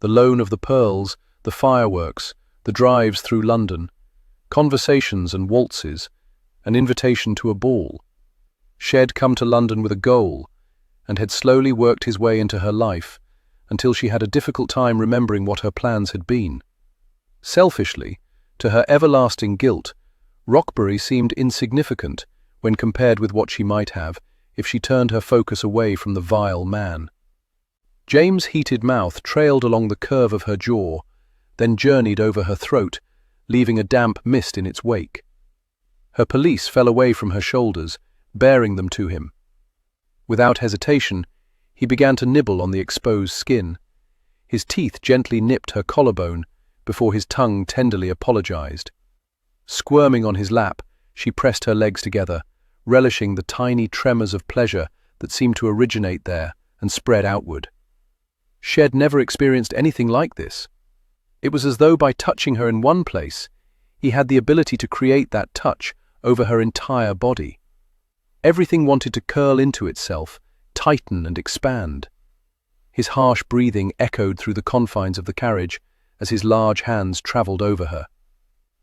The loan of the pearls, the fireworks, the drives through London, conversations and waltzes, an invitation to a ball. Shed come to London with a goal, and had slowly worked his way into her life until she had a difficult time remembering what her plans had been. Selfishly, to her everlasting guilt, Rockbury seemed insignificant when compared with what she might have if she turned her focus away from the vile man. James' heated mouth trailed along the curve of her jaw, then journeyed over her throat, leaving a damp mist in its wake. Her pelisse fell away from her shoulders, bearing them to him. Without hesitation, he began to nibble on the exposed skin. His teeth gently nipped her collarbone before his tongue tenderly apologized. Squirming on his lap, she pressed her legs together, relishing the tiny tremors of pleasure that seemed to originate there and spread outward. Shed never experienced anything like this. It was as though by touching her in one place, he had the ability to create that touch over her entire body. Everything wanted to curl into itself, tighten and expand. His harsh breathing echoed through the confines of the carriage as his large hands traveled over her.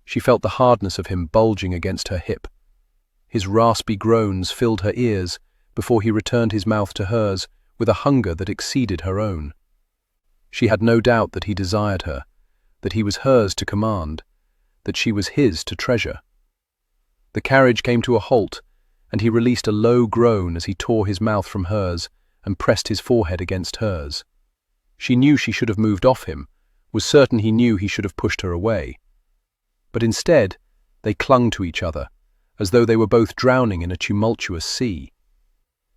She felt the hardness of him bulging against her hip. His raspy groans filled her ears before he returned his mouth to hers with a hunger that exceeded her own. She had no doubt that he desired her, that he was hers to command, that she was his to treasure. The carriage came to a halt and he released a low groan as he tore his mouth from hers and pressed his forehead against hers. She knew she should have moved off him, was certain he knew he should have pushed her away. But instead, they clung to each other, as though they were both drowning in a tumultuous sea.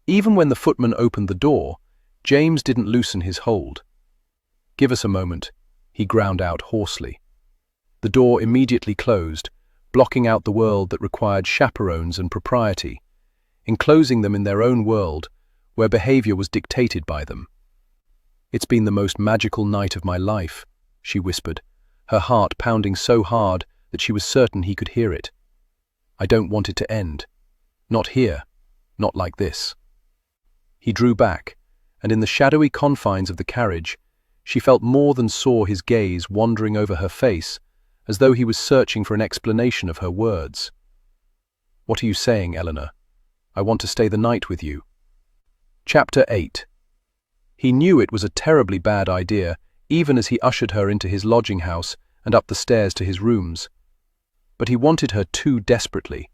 Even when the footman opened the door, James didn't loosen his hold. "Give us a moment," he ground out hoarsely. The door immediately closed, blocking out the world that required chaperones and propriety, enclosing them in their own world, where behavior was dictated by them. "It's been the most magical night of my life," she whispered, her heart pounding so hard that she was certain he could hear it. "I don't want it to end. Not here. Not like this." He drew back, and in the shadowy confines of the carriage, she felt more than saw his gaze wandering over her face, as though he was searching for an explanation of her words. "What are you saying, Eleanor? I want to stay the night with you." Chapter 8. He knew it was a terribly bad idea, even as he ushered her into his lodging house and up the stairs to his rooms. But he wanted her too desperately,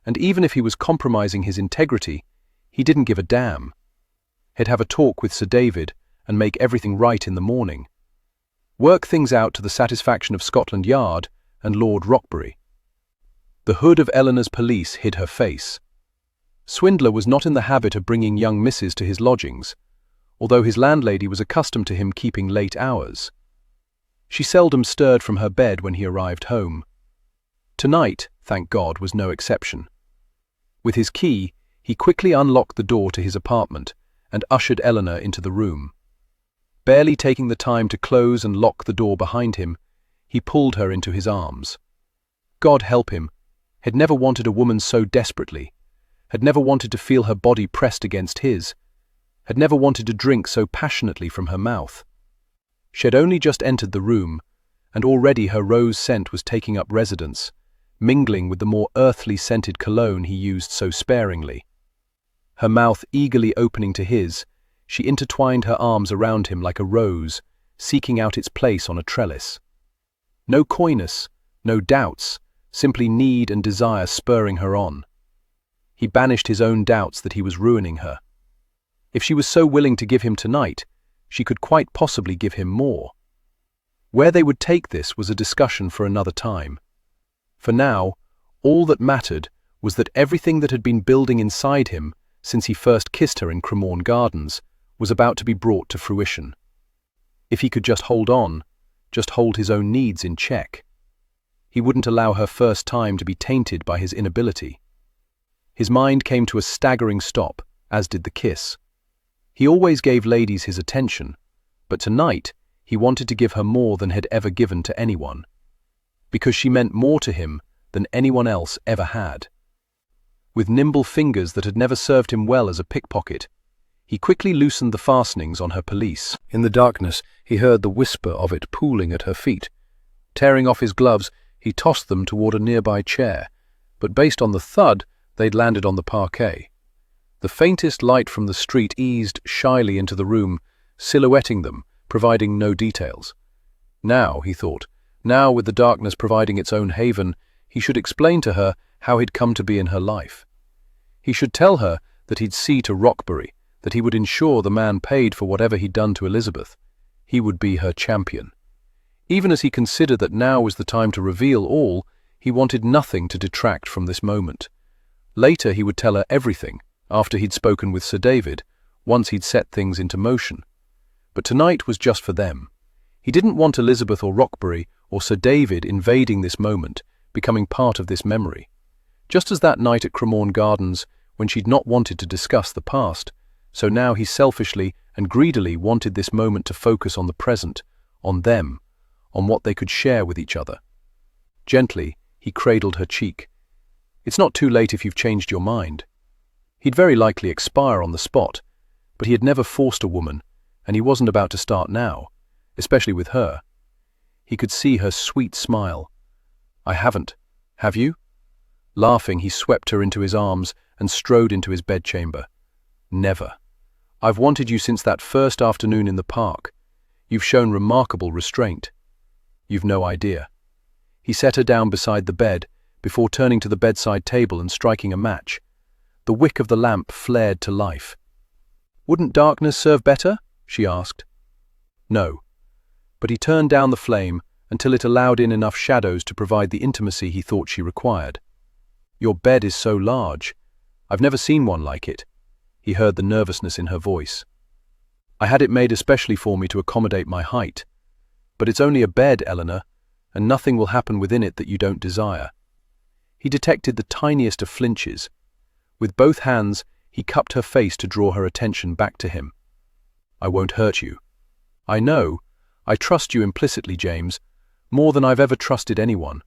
and even if he was compromising his integrity, he didn't give a damn. He'd have a talk with Sir David and make everything right in the morning. Work things out to the satisfaction of Scotland Yard and Lord Rockbury. The hood of Eleanor's pelisse hid her face. Swindler was not in the habit of bringing young misses to his lodgings, although his landlady was accustomed to him keeping late hours. She seldom stirred from her bed when he arrived home. Tonight, thank God, was no exception. With his key, he quickly unlocked the door to his apartment and ushered Eleanor into the room. Barely taking the time to close and lock the door behind him, he pulled her into his arms. God help him, had never wanted a woman so desperately, had never wanted to feel her body pressed against his, had never wanted to drink so passionately from her mouth. She had only just entered the room, and already her rose scent was taking up residence, mingling with the more earthly scented cologne he used so sparingly. Her mouth eagerly opening to his, she intertwined her arms around him like a rose, seeking out its place on a trellis. No coyness, no doubts, simply need and desire spurring her on. He banished his own doubts that he was ruining her. If she was so willing to give him tonight, she could quite possibly give him more. Where they would take this was a discussion for another time. For now, all that mattered was that everything that had been building inside him since he first kissed her in Cremorne Gardens was about to be brought to fruition. If he could just hold on, just hold his own needs in check, he wouldn't allow her first time to be tainted by his inability. His mind came to a staggering stop, as did the kiss. He always gave ladies his attention, but tonight he wanted to give her more than had ever given to anyone, because she meant more to him than anyone else ever had. With nimble fingers that had never served him well as a pickpocket, he quickly loosened the fastenings on her pelisse. In the darkness, he heard the whisper of it pooling at her feet. Tearing off his gloves, he tossed them toward a nearby chair, but based on the thud, they'd landed on the parquet. The faintest light from the street eased shyly into the room, silhouetting them, providing no details. Now, he thought, now with the darkness providing its own haven, he should explain to her how he'd come to be in her life. He should tell her that he'd see to Rockbury, that he would ensure the man paid for whatever he'd done to Elizabeth. He would be her champion. Even as he considered that now was the time to reveal all, he wanted nothing to detract from this moment. Later he would tell her everything, after he'd spoken with Sir David, once he'd set things into motion. But tonight was just for them. He didn't want Elizabeth or Rockbury or Sir David invading this moment, becoming part of this memory. Just as that night at Cremorne Gardens, when she'd not wanted to discuss the past, so now he selfishly and greedily wanted this moment to focus on the present, on them, on what they could share with each other. Gently, he cradled her cheek. "It's not too late if you've changed your mind." He'd very likely expire on the spot, but he had never forced a woman, and he wasn't about to start now, especially with her. He could see her sweet smile. "I haven't. Have you?" Laughing, he swept her into his arms and strode into his bedchamber. "Never. I've wanted you since that first afternoon in the park. You've shown remarkable restraint. You've no idea." He set her down beside the bed, before turning to the bedside table and striking a match. The wick of the lamp flared to life. "Wouldn't darkness serve better?" she asked. No, but he turned down the flame until it allowed in enough shadows to provide the intimacy he thought she required. "Your bed is so large. I've never seen one like it." He heard the nervousness in her voice. "I had it made especially for me to accommodate my height. But it's only a bed, Eleanor, and nothing will happen within it that you don't desire." He detected the tiniest of flinches. With both hands, he cupped her face to draw her attention back to him. "I won't hurt you." "I know. I trust you implicitly, James, more than I've ever trusted anyone."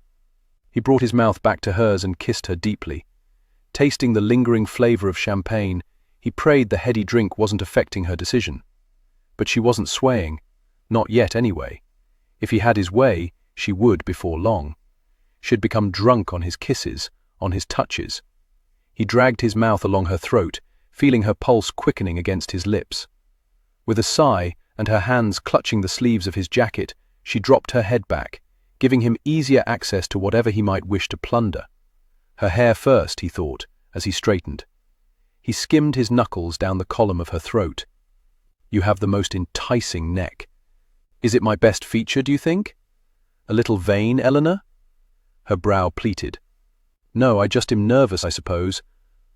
He brought his mouth back to hers and kissed her deeply. Tasting the lingering flavor of champagne, he prayed the heady drink wasn't affecting her decision. But she wasn't swaying. Not yet, anyway. If he had his way, she would before long. She'd become drunk on his kisses, on his touches. He dragged his mouth along her throat, feeling her pulse quickening against his lips. With a sigh, and her hands clutching the sleeves of his jacket, she dropped her head back, giving him easier access to whatever he might wish to plunder. Her hair first, he thought, as he straightened. He skimmed his knuckles down the column of her throat. "You have the most enticing neck. Is it my best feature, do you think? A little vain, Eleanor?" Her brow pleated. "No, I just am nervous, I suppose.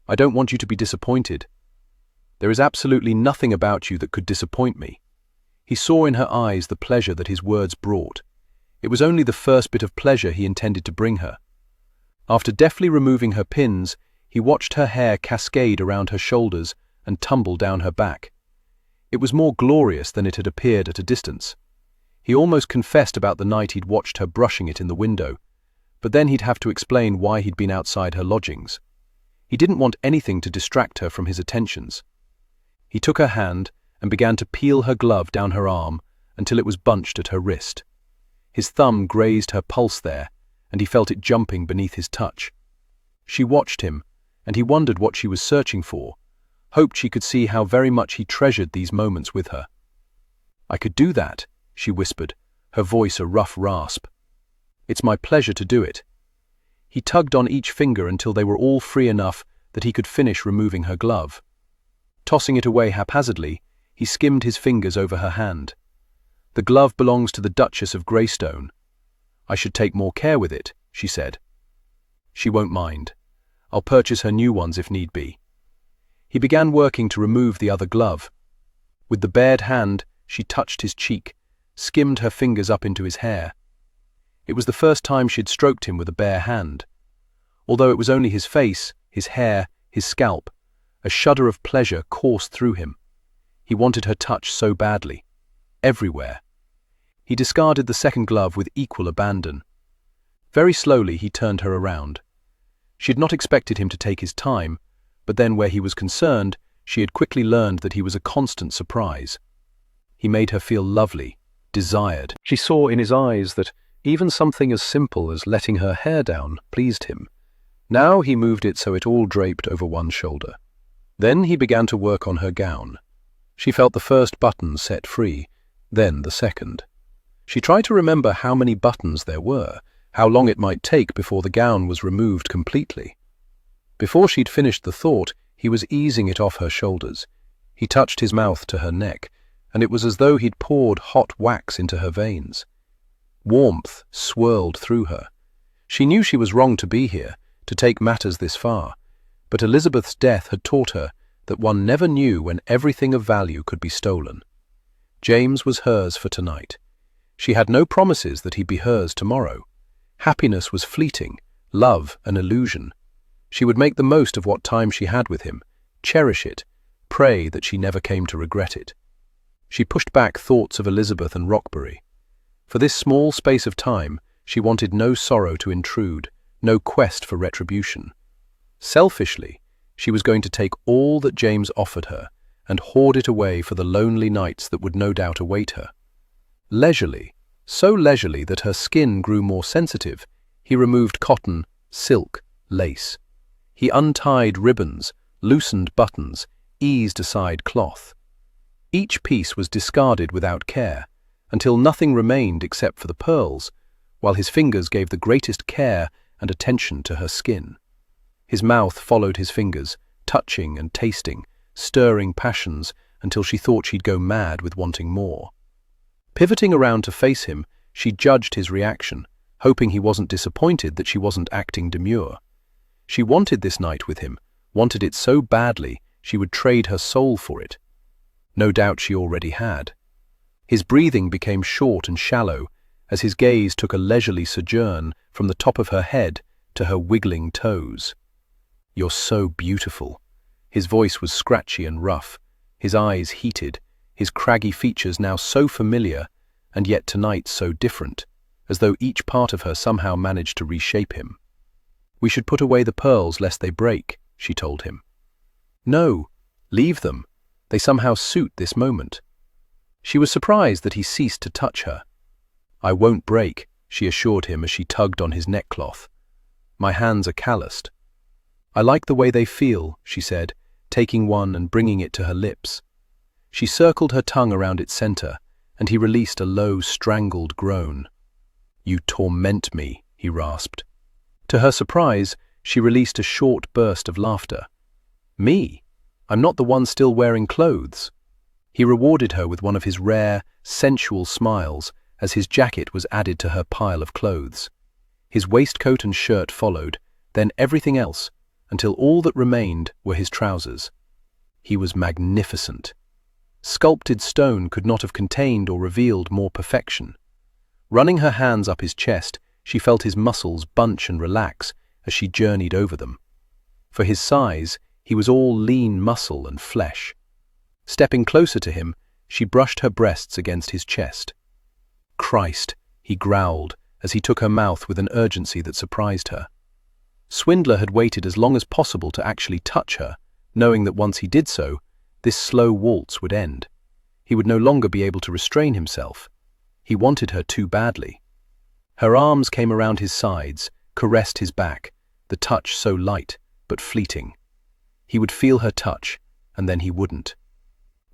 I don't want you to be disappointed." "There is absolutely nothing about you that could disappoint me." He saw in her eyes the pleasure that his words brought. It was only the first bit of pleasure he intended to bring her. After deftly removing her pins, he watched her hair cascade around her shoulders and tumble down her back. It was more glorious than it had appeared at a distance. He almost confessed about the night he'd watched her brushing it in the window, but then he'd have to explain why he'd been outside her lodgings. He didn't want anything to distract her from his attentions. He took her hand and began to peel her glove down her arm until it was bunched at her wrist. His thumb grazed her pulse there, and he felt it jumping beneath his touch. She watched him, and he wondered what she was searching for, hoped she could see how very much he treasured these moments with her. "I could do that," she whispered, her voice a rough rasp. "It's my pleasure to do it." He tugged on each finger until they were all free enough that he could finish removing her glove. Tossing it away haphazardly, he skimmed his fingers over her hand. "The glove belongs to the Duchess of Greystone. I should take more care with it," she said. "She won't mind. I'll purchase her new ones if need be." He began working to remove the other glove. With the bared hand, she touched his cheek, skimmed her fingers up into his hair. It was the first time she'd stroked him with a bare hand. Although it was only his face, his hair, his scalp, a shudder of pleasure coursed through him. He wanted her touch so badly. Everywhere. He discarded the second glove with equal abandon. Very slowly he turned her around. She had not expected him to take his time, but then where he was concerned, she had quickly learned that he was a constant surprise. He made her feel lovely, desired. She saw in his eyes that even something as simple as letting her hair down pleased him. Now he moved it so it all draped over one shoulder. Then he began to work on her gown. She felt the first button set free, then the second. She tried to remember how many buttons there were, how long it might take before the gown was removed completely. Before she'd finished the thought, he was easing it off her shoulders. He touched his mouth to her neck, and it was as though he'd poured hot wax into her veins. Warmth swirled through her. She knew she was wrong to be here, to take matters this far, but Elizabeth's death had taught her that one never knew when everything of value could be stolen. James was hers for tonight. She had no promises that he'd be hers tomorrow. Happiness was fleeting, love an illusion. She would make the most of what time she had with him, cherish it, pray that she never came to regret it. She pushed back thoughts of Elizabeth and Rockbury. For this small space of time, she wanted no sorrow to intrude, no quest for retribution. Selfishly, she was going to take all that James offered her and hoard it away for the lonely nights that would no doubt await her. Leisurely, so leisurely that her skin grew more sensitive, he removed cotton, silk, lace. He untied ribbons, loosened buttons, eased aside cloth. Each piece was discarded without care, until nothing remained except for the pearls, while his fingers gave the greatest care and attention to her skin. His mouth followed his fingers, touching and tasting, stirring passions until she thought she'd go mad with wanting more. Pivoting around to face him, she judged his reaction, hoping he wasn't disappointed that she wasn't acting demure. She wanted this night with him, wanted it so badly she would trade her soul for it. No doubt she already had. His breathing became short and shallow as his gaze took a leisurely sojourn from the top of her head to her wiggling toes. "You're so beautiful." His voice was scratchy and rough, his eyes heated, his craggy features now so familiar and yet tonight so different, as though each part of her somehow managed to reshape him. "We should put away the pearls lest they break," she told him. "No, leave them. They somehow suit this moment." She was surprised that he ceased to touch her. "I won't break," she assured him as she tugged on his neckcloth. "My hands are calloused." "I like the way they feel," she said, taking one and bringing it to her lips. She circled her tongue around its center, and he released a low, strangled groan. "You torment me," he rasped. To her surprise, she released a short burst of laughter. "Me? I'm not the one still wearing clothes." He rewarded her with one of his rare, sensual smiles as his jacket was added to her pile of clothes. His waistcoat and shirt followed, then everything else, until all that remained were his trousers. He was magnificent. Sculpted stone could not have contained or revealed more perfection. Running her hands up his chest, she felt his muscles bunch and relax as she journeyed over them. For his size, he was all lean muscle and flesh. Stepping closer to him, she brushed her breasts against his chest. "Christ," he growled as he took her mouth with an urgency that surprised her. Swindler had waited as long as possible to actually touch her, knowing that once he did so, this slow waltz would end. He would no longer be able to restrain himself. He wanted her too badly. Her arms came around his sides, caressed his back, the touch so light, but fleeting. He would feel her touch, and then he wouldn't.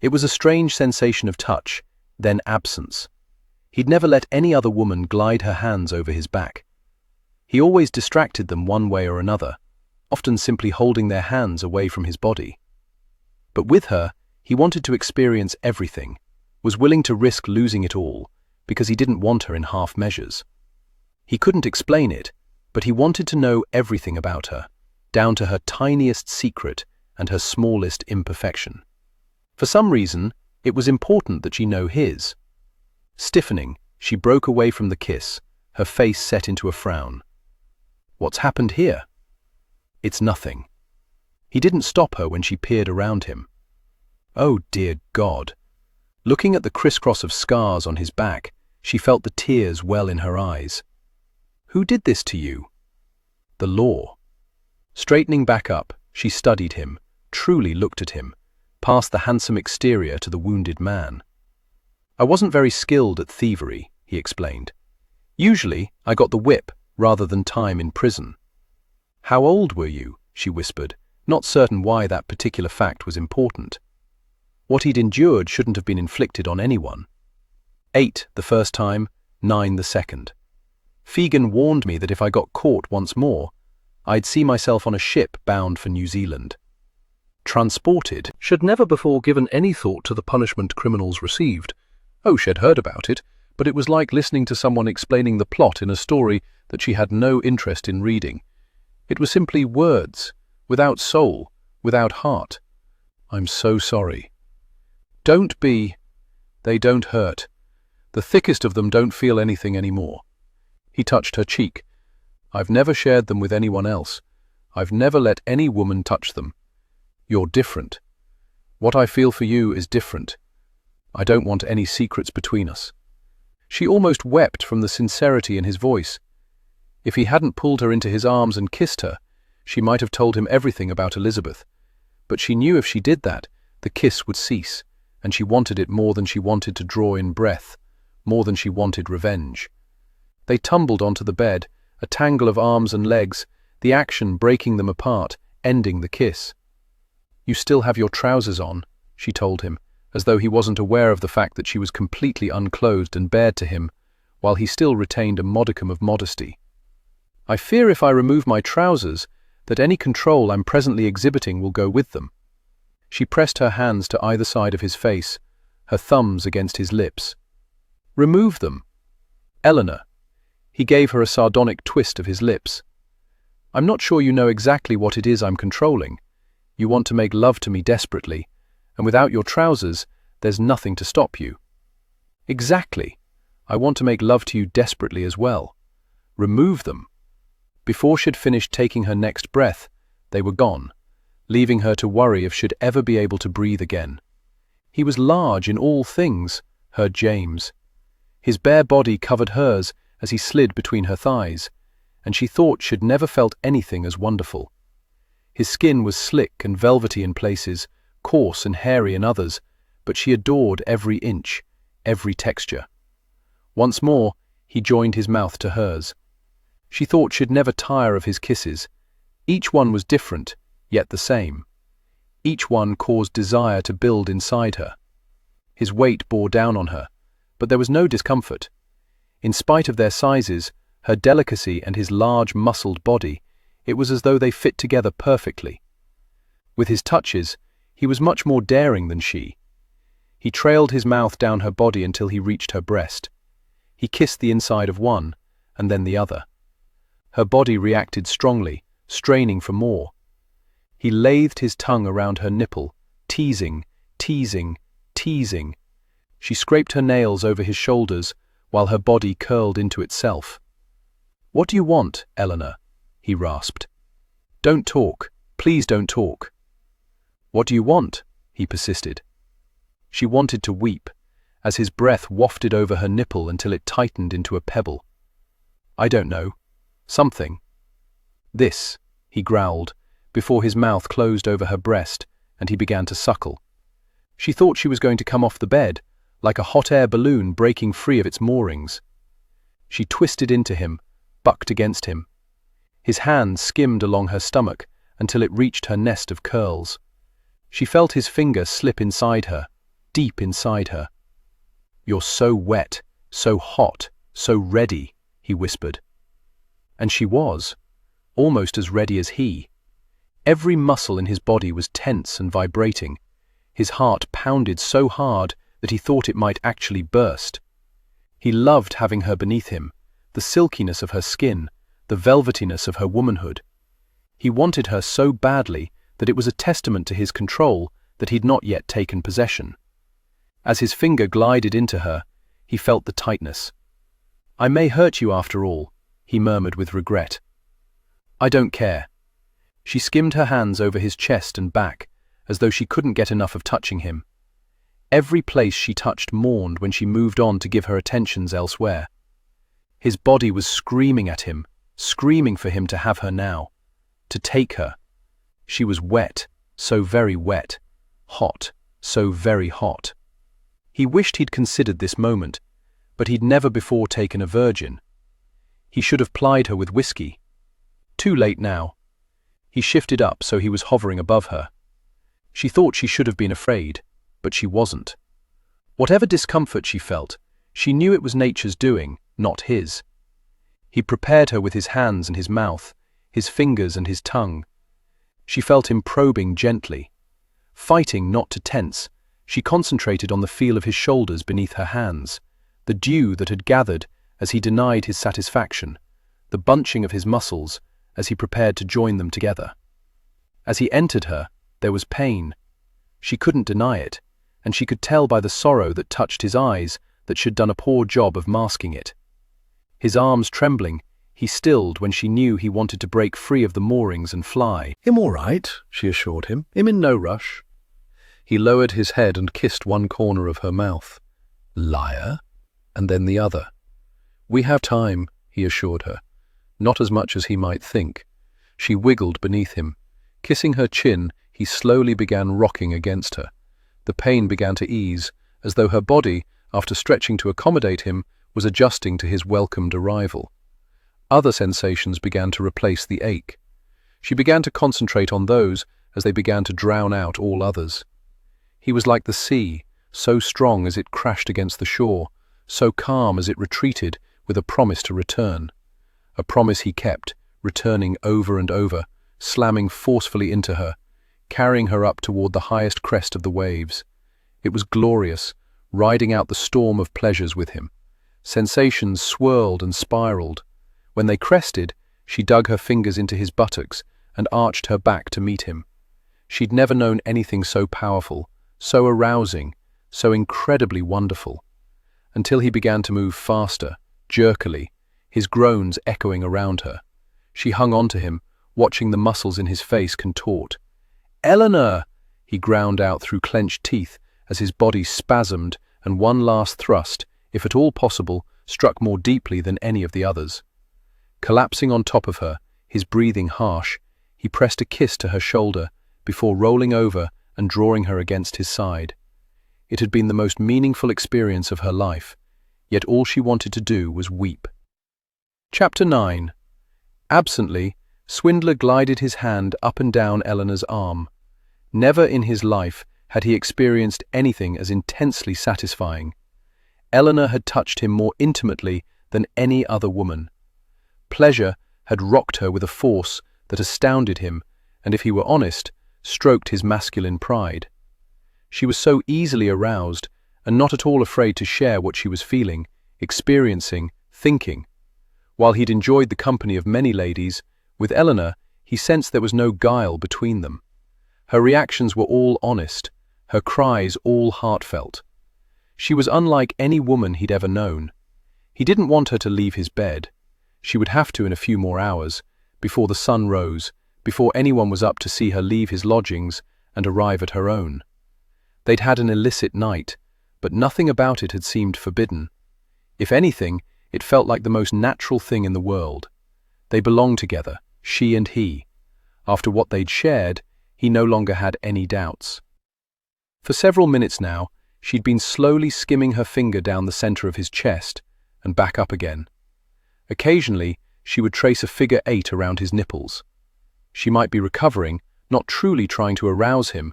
It was a strange sensation of touch, then absence. He'd never let any other woman glide her hands over his back. He always distracted them one way or another, often simply holding their hands away from his body. But with her, he wanted to experience everything, was willing to risk losing it all, because he didn't want her in half measures. He couldn't explain it, but he wanted to know everything about her, down to her tiniest secret and her smallest imperfection. For some reason, it was important that she know his. Stiffening, she broke away from the kiss, her face set into a frown. "What's happened here?" "It's nothing." He didn't stop her when she peered around him. Oh dear God. Looking at the crisscross of scars on his back, she felt the tears well in her eyes. "Who did this to you?" "The law." Straightening back up, she studied him, truly looked at him, past the handsome exterior to the wounded man. "I wasn't very skilled at thievery," he explained. "Usually, I got the whip rather than time in prison." "How old were you?" she whispered, not certain why that particular fact was important. What he'd endured shouldn't have been inflicted on anyone. 8 the first time, 9 the second. Fegan warned me that if I got caught once more, I'd see myself on a ship bound for New Zealand. Transported. She'd never before given any thought to the punishment criminals received. Oh, she'd heard about it, but it was like listening to someone explaining the plot in a story that she had no interest in reading. It was simply words, without soul, without heart. "I'm so sorry." "Don't be. They don't hurt. The thickest of them don't feel anything anymore." He touched her cheek. "I've never shared them with anyone else. I've never let any woman touch them. You're different. What I feel for you is different. I don't want any secrets between us." She almost wept from the sincerity in his voice. If he hadn't pulled her into his arms and kissed her, she might have told him everything about Elizabeth. But she knew if she did that, the kiss would cease, and she wanted it more than she wanted to draw in breath, more than she wanted revenge. They tumbled onto the bed, a tangle of arms and legs, the action breaking them apart, ending the kiss. "You still have your trousers on," she told him, as though he wasn't aware of the fact that she was completely unclothed and bared to him, while he still retained a modicum of modesty. "I fear if I remove my trousers, that any control I'm presently exhibiting will go with them. She pressed her hands to either side of his face, her thumbs against his lips. Remove them. Eleanor. He gave her a sardonic twist of his lips. I'm not sure you know exactly what it is I'm controlling. You want to make love to me desperately, and without your trousers, there's nothing to stop you. Exactly. I want to make love to you desperately as well. Remove them. Before she'd finished taking her next breath, they were gone, leaving her to worry if she'd ever be able to breathe again. He was large in all things, her James. His bare body covered hers as he slid between her thighs, and she thought she'd never felt anything as wonderful. His skin was slick and velvety in places, coarse and hairy in others, but she adored every inch, every texture. Once more, he joined his mouth to hers. She thought she'd never tire of his kisses. Each one was different, yet the same. Each one caused desire to build inside her. His weight bore down on her, but there was no discomfort. In spite of their sizes, her delicacy and his large, muscled body, it was as though they fit together perfectly. With his touches, he was much more daring than she. He trailed his mouth down her body until he reached her breast. He kissed the inside of one, and then the other. Her body reacted strongly, straining for more. He lathed his tongue around her nipple, teasing, teasing, teasing. She scraped her nails over his shoulders, while her body curled into itself. "What do you want, Eleanor?" he rasped. "Don't talk. Please don't talk." "What do you want?" he persisted. She wanted to weep, as his breath wafted over her nipple until it tightened into a pebble. "I don't know. Something." "This," he growled, before his mouth closed over her breast and he began to suckle. She thought she was going to come off the bed, like a hot air balloon breaking free of its moorings. She twisted into him, bucked against him. His hand skimmed along her stomach until it reached her nest of curls. She felt his finger slip inside her, deep inside her. "You're so wet, so hot, so ready," he whispered. And she was, almost as ready as he. Every muscle in his body was tense and vibrating. His heart pounded so hard that he thought it might actually burst. He loved having her beneath him, the silkiness of her skin, the velvetiness of her womanhood. He wanted her so badly that it was a testament to his control that he'd not yet taken possession. As his finger glided into her, he felt the tightness. "I may hurt you after all," he murmured with regret. "I don't care." She skimmed her hands over his chest and back, as though she couldn't get enough of touching him. Every place she touched mourned when she moved on to give her attentions elsewhere. His body was screaming at him, screaming for him to have her now, to take her. She was wet, so very wet, hot, so very hot. He wished he'd considered this moment, but he'd never before taken a virgin. He should have plied her with whiskey. Too late now. He shifted up so he was hovering above her. She thought she should have been afraid, but she wasn't. Whatever discomfort she felt, she knew it was nature's doing, not his. He prepared her with his hands and his mouth, his fingers and his tongue. She felt him probing gently. Fighting not to tense, she concentrated on the feel of his shoulders beneath her hands, the dew that had gathered as he denied his satisfaction, the bunching of his muscles as he prepared to join them together. As he entered her, there was pain. She couldn't deny it, and she could tell by the sorrow that touched his eyes that she'd done a poor job of masking it. His arms trembling, he stilled when she knew he wanted to break free of the moorings and fly. "I'm all right," she assured him. "I'm in no rush." He lowered his head and kissed one corner of her mouth. "Liar," and then the other. "We have time," he assured her. Not as much as he might think. She wiggled beneath him. Kissing her chin, he slowly began rocking against her. The pain began to ease, as though her body, after stretching to accommodate him, was adjusting to his welcomed arrival. Other sensations began to replace the ache. She began to concentrate on those as they began to drown out all others. He was like the sea, so strong as it crashed against the shore, so calm as it retreated with a promise to return. A promise he kept, returning over and over, slamming forcefully into her, carrying her up toward the highest crest of the waves. It was glorious, riding out the storm of pleasures with him. Sensations swirled and spiraled. When they crested, she dug her fingers into his buttocks and arched her back to meet him. She'd never known anything so powerful, so arousing, so incredibly wonderful. Until he began to move faster, jerkily, his groans echoing around her. She hung on to him, watching the muscles in his face contort. "Eleanor!" he ground out through clenched teeth as his body spasmed and one last thrust, if at all possible, struck more deeply than any of the others. Collapsing on top of her, his breathing harsh, he pressed a kiss to her shoulder before rolling over and drawing her against his side. It had been the most meaningful experience of her life, yet all she wanted to do was weep. Chapter 9. Absently, Swindler glided his hand up and down Eleanor's arm. Never in his life had he experienced anything as intensely satisfying. Eleanor had touched him more intimately than any other woman. Pleasure had rocked her with a force that astounded him, and if he were honest, stroked his masculine pride. She was so easily aroused, and not at all afraid to share what she was feeling, experiencing, thinking. While he'd enjoyed the company of many ladies, with Eleanor, he sensed there was no guile between them. Her reactions were all honest, her cries all heartfelt. She was unlike any woman he'd ever known. He didn't want her to leave his bed. She would have to in a few more hours, before the sun rose, before anyone was up to see her leave his lodgings and arrive at her own. They'd had an illicit night, but nothing about it had seemed forbidden. If anything, it felt like the most natural thing in the world. They belonged together, she and he. After what they'd shared, he no longer had any doubts. For several minutes now, she'd been slowly skimming her finger down the center of his chest and back up again. Occasionally, she would trace a figure 8 around his nipples. She might be recovering, not truly trying to arouse him,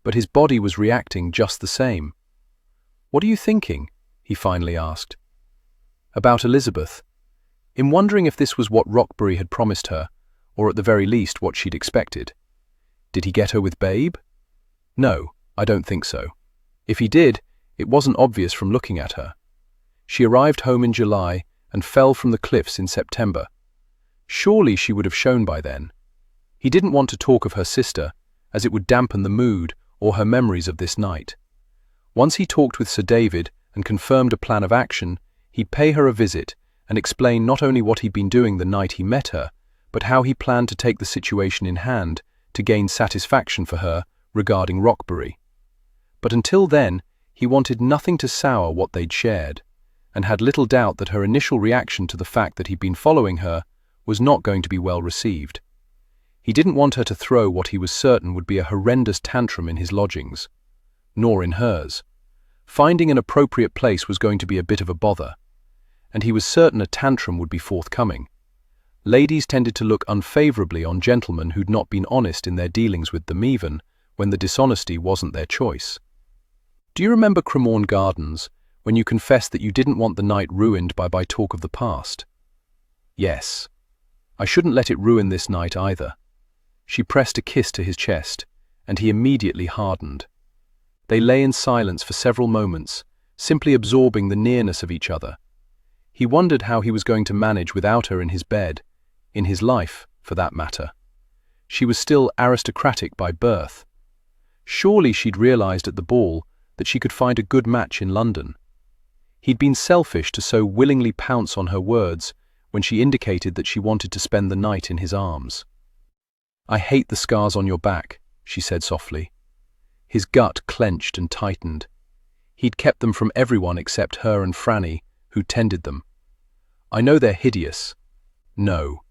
but his body was reacting just the same. "What are you thinking?" he finally asked. About Elizabeth. In wondering if this was what Roxbury had promised her, or at the very least what she'd expected. Did he get her with Babe? No, I don't think so. If he did, it wasn't obvious from looking at her. She arrived home in July and fell from the cliffs in September. Surely she would have shown by then. He didn't want to talk of her sister, as it would dampen the mood or her memories of this night. Once he talked with Sir David and confirmed a plan of action, he'd pay her a visit and explain not only what he'd been doing the night he met her, but how he planned to take the situation in hand to gain satisfaction for her regarding Roxbury. But until then, he wanted nothing to sour what they'd shared, and had little doubt that her initial reaction to the fact that he'd been following her was not going to be well received. He didn't want her to throw what he was certain would be a horrendous tantrum in his lodgings, nor in hers. Finding an appropriate place was going to be a bit of a bother, and he was certain a tantrum would be forthcoming. Ladies tended to look unfavorably on gentlemen who'd not been honest in their dealings with them even when the dishonesty wasn't their choice. Do you remember Cremorne Gardens, when you confessed that you didn't want the night ruined by talk of the past? Yes. I shouldn't let it ruin this night either. She pressed a kiss to his chest, and he immediately hardened. They lay in silence for several moments, simply absorbing the nearness of each other. He wondered how he was going to manage without her in his bed, in his life, for that matter. She was still aristocratic by birth. Surely she'd realized at the ball that she could find a good match in London. He'd been selfish to so willingly pounce on her words when she indicated that she wanted to spend the night in his arms. "I hate the scars on your back," she said softly. His gut clenched and tightened. He'd kept them from everyone except her and Franny, who tended them. "I know they're hideous." No,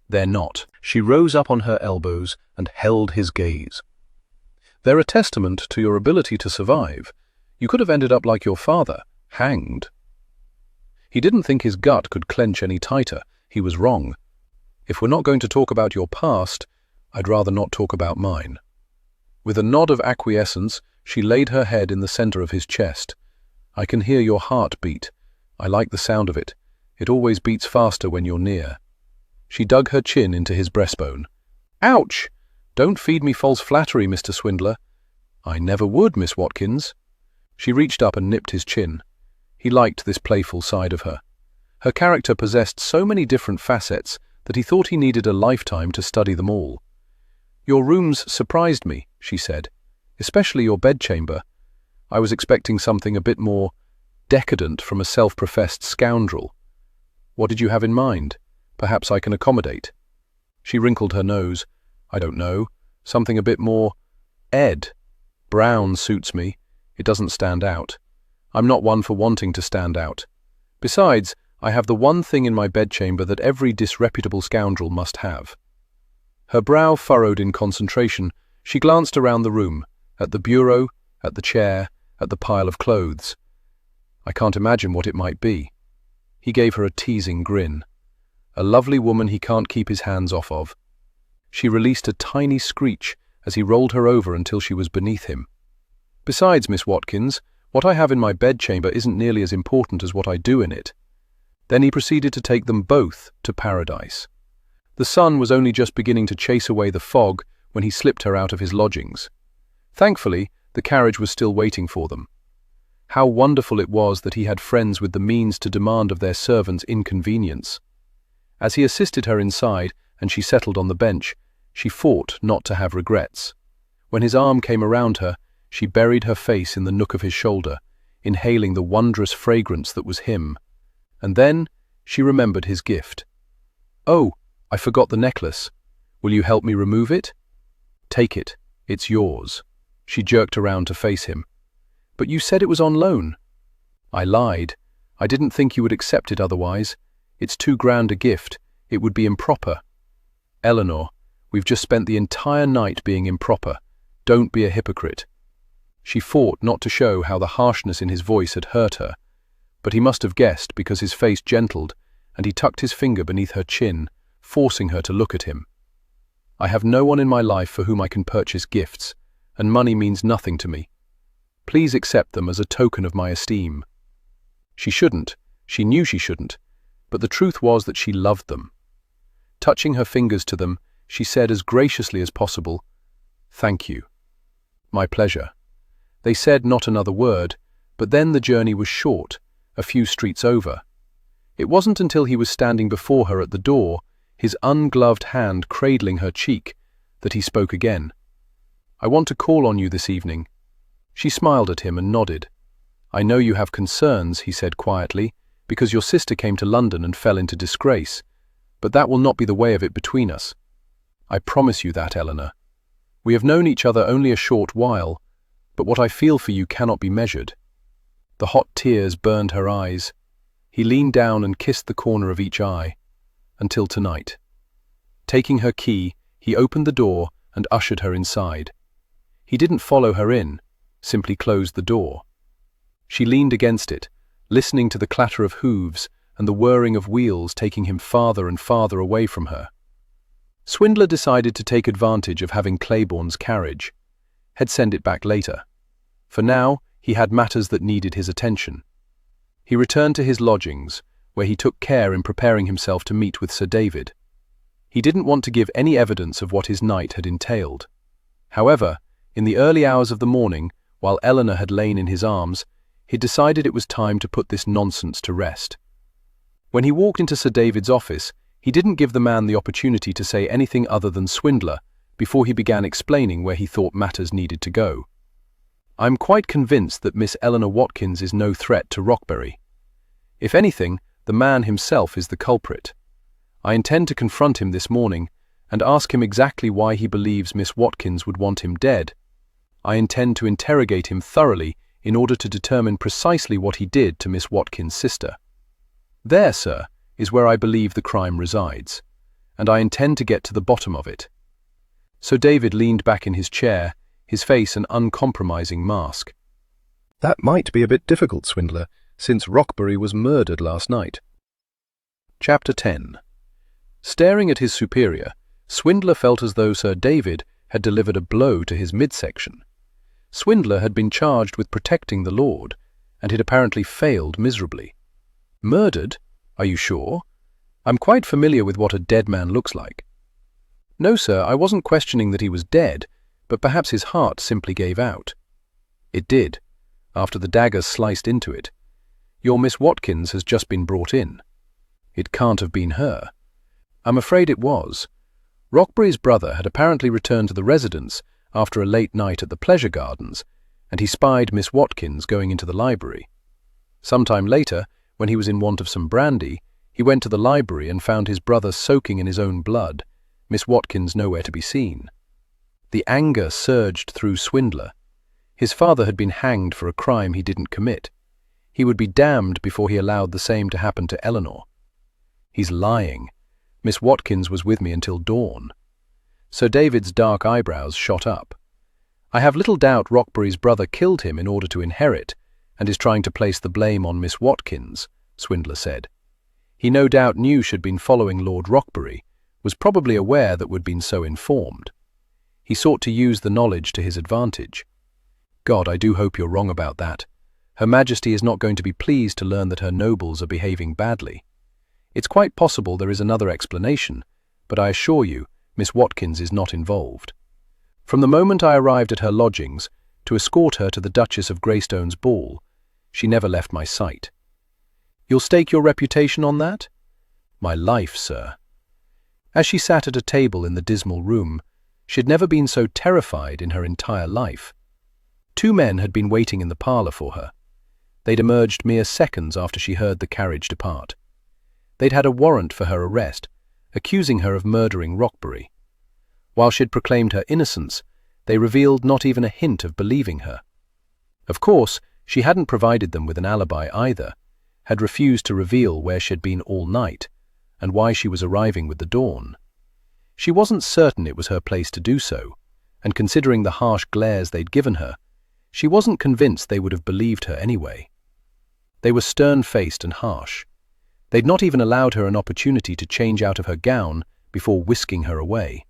they're not. She rose up on her elbows and held his gaze. "They're a testament to your ability to survive. You could have ended up like your father, hanged." He didn't think his gut could clench any tighter. He was wrong. "If we're not going to talk about your past, I'd rather not talk about mine." With a nod of acquiescence, she laid her head in the center of his chest. "I can hear your heart beat. I like the sound of it. It always beats faster when you're near." She dug her chin into his breastbone. Ouch! Don't feed me false flattery, Mr. Swindler. I never would, Miss Watkins. She reached up and nipped his chin. He liked this playful side of her. Her character possessed so many different facets that he thought he needed a lifetime to study them all. Your rooms surprised me, she said, especially your bedchamber. I was expecting something a bit more decadent from a self-professed scoundrel. What did you have in mind? Perhaps I can accommodate. She wrinkled her nose. I don't know. Something a bit more Ed. Brown suits me. It doesn't stand out. I'm not one for wanting to stand out. Besides, I have the one thing in my bedchamber that every disreputable scoundrel must have. Her brow furrowed in concentration. She glanced around the room, at the bureau, at the chair, at the pile of clothes. I can't imagine what it might be. He gave her a teasing grin. A lovely woman he can't keep his hands off of. She released a tiny screech as he rolled her over until she was beneath him. Besides, Miss Watkins, what I have in my bedchamber isn't nearly as important as what I do in it. Then he proceeded to take them both to paradise. The sun was only just beginning to chase away the fog when he slipped her out of his lodgings. Thankfully, the carriage was still waiting for them. How wonderful it was that he had friends with the means to demand of their servants inconvenience. As he assisted her inside and she settled on the bench, she fought not to have regrets. When his arm came around her, she buried her face in the nook of his shoulder, inhaling the wondrous fragrance that was him. And then she remembered his gift. Oh, I forgot the necklace. Will you help me remove it? Take it. It's yours. She jerked around to face him. But you said it was on loan. I lied. I didn't think you would accept it otherwise. It's too grand a gift. It would be improper. Eleanor, we've just spent the entire night being improper. Don't be a hypocrite. She fought not to show how the harshness in his voice had hurt her, but he must have guessed because his face gentled and he tucked his finger beneath her chin, forcing her to look at him. I have no one in my life for whom I can purchase gifts, and money means nothing to me. Please accept them as a token of my esteem. She shouldn't, she knew she shouldn't, but the truth was that she loved them. Touching her fingers to them, she said as graciously as possible, "Thank you." "My pleasure." They said not another word, but then the journey was short, a few streets over. It wasn't until he was standing before her at the door, his ungloved hand cradling her cheek, that he spoke again. "I want to call on you this evening." She smiled at him and nodded. "I know you have concerns," he said quietly, "because your sister came to London and fell into disgrace, but that will not be the way of it between us. I promise you that, Eleanor. We have known each other only a short while, but what I feel for you cannot be measured." The hot tears burned her eyes. He leaned down and kissed the corner of each eye. "Until tonight." Taking her key, he opened the door and ushered her inside. He didn't follow her in, simply closed the door. She leaned against it, listening to the clatter of hooves and the whirring of wheels taking him farther and farther away from her. Swindler decided to take advantage of having Claiborne's carriage. He'd send it back later. For now, he had matters that needed his attention. He returned to his lodgings, where he took care in preparing himself to meet with Sir David. He didn't want to give any evidence of what his night had entailed. However, in the early hours of the morning, while Eleanor had lain in his arms, he decided it was time to put this nonsense to rest. When he walked into Sir David's office, he didn't give the man the opportunity to say anything other than Swindler before he began explaining where he thought matters needed to go. "I'm quite convinced that Miss Eleanor Watkins is no threat to Rockbury. If anything, the man himself is the culprit. I intend to confront him this morning and ask him exactly why he believes Miss Watkins would want him dead. I intend to interrogate him thoroughly in order to determine precisely what he did to Miss Watkins' sister. There, sir, is where I believe the crime resides, and I intend to get to the bottom of it." So David leaned back in his chair, his face an uncompromising mask. "That might be a bit difficult, Swindler, since Rockbury was murdered last night." Chapter 10. Staring at his superior, Swindler felt as though Sir David had delivered a blow to his midsection. Swindler had been charged with protecting the Lord, and had apparently failed miserably. "Murdered? Are you sure? I'm quite familiar with what a dead man looks like." No, sir, I wasn't questioning that he was dead, but perhaps his heart simply gave out. It did, after the dagger sliced into it. Your Miss Watkins has just been brought in. It can't have been her. I'm afraid it was. Rockbury's brother had apparently returned to the residence after a late night at the pleasure gardens, and he spied Miss Watkins going into the library. Sometime later, when he was in want of some brandy, he went to the library and found his brother soaking in his own blood, Miss Watkins nowhere to be seen. The anger surged through Swindler. His father had been hanged for a crime he didn't commit. He would be damned before he allowed the same to happen to Eleanor. He's lying. Miss Watkins was with me until dawn. Sir David's dark eyebrows shot up. I have little doubt Rockbury's brother killed him in order to inherit, and is trying to place the blame on Miss Watkins, Swindler said. He no doubt knew she'd been following Lord Rockbury, was probably aware that we'd been so informed. He sought to use the knowledge to his advantage. God, I do hope you're wrong about that. Her Majesty is not going to be pleased to learn that her nobles are behaving badly. It's quite possible there is another explanation, but I assure you, Miss Watkins is not involved. From the moment I arrived at her lodgings, to escort her to the Duchess of Greystone's ball, she never left my sight. You'll stake your reputation on that? My life, sir. As she sat at a table in the dismal room, she'd never been so terrified in her entire life. 2 men had been waiting in the parlour for her. They'd emerged mere seconds after she heard the carriage depart. They'd had a warrant for her arrest, accusing her of murdering Rockbury. While she'd proclaimed her innocence, they revealed not even a hint of believing her. Of course, she hadn't provided them with an alibi either, had refused to reveal where she'd been all night, and why she was arriving with the dawn. She wasn't certain it was her place to do so, and considering the harsh glares they'd given her, she wasn't convinced they would have believed her anyway. They were stern-faced and harsh. They'd not even allowed her an opportunity to change out of her gown before whisking her away.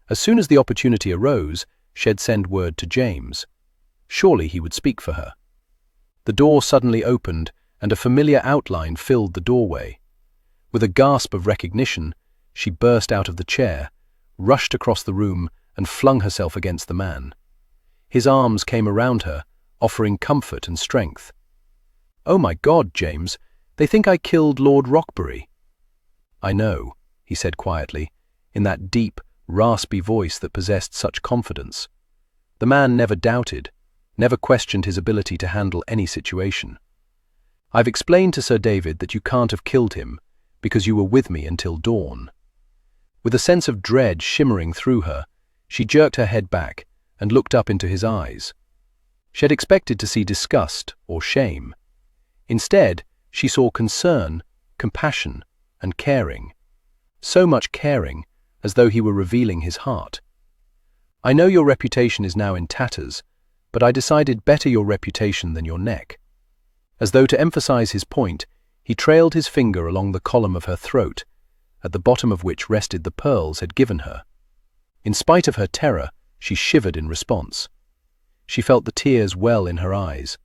As soon as the opportunity arose, she'd send word to James. Surely he would speak for her. The door suddenly opened, and a familiar outline filled the doorway. With a gasp of recognition, she burst out of the chair, rushed across the room, and flung herself against the man. His arms came around her, offering comfort and strength. "Oh my God, James, they think I killed Lord Rockbury." "I know," he said quietly, in that deep, raspy voice that possessed such confidence. The man never doubted, never questioned his ability to handle any situation. "I've explained to Sir David that you can't have killed him, because you were with me until dawn." With a sense of dread shimmering through her, she jerked her head back and looked up into his eyes. She had expected to see disgust or shame. Instead, she saw concern, compassion, and caring. So much caring, as though he were revealing his heart. "I know your reputation is now in tatters, but I decided better your reputation than your neck." As though to emphasize his point, he trailed his finger along the column of her throat, at the bottom of which rested the pearls he'd given her. In spite of her terror, she shivered in response. She felt the tears well in her eyes.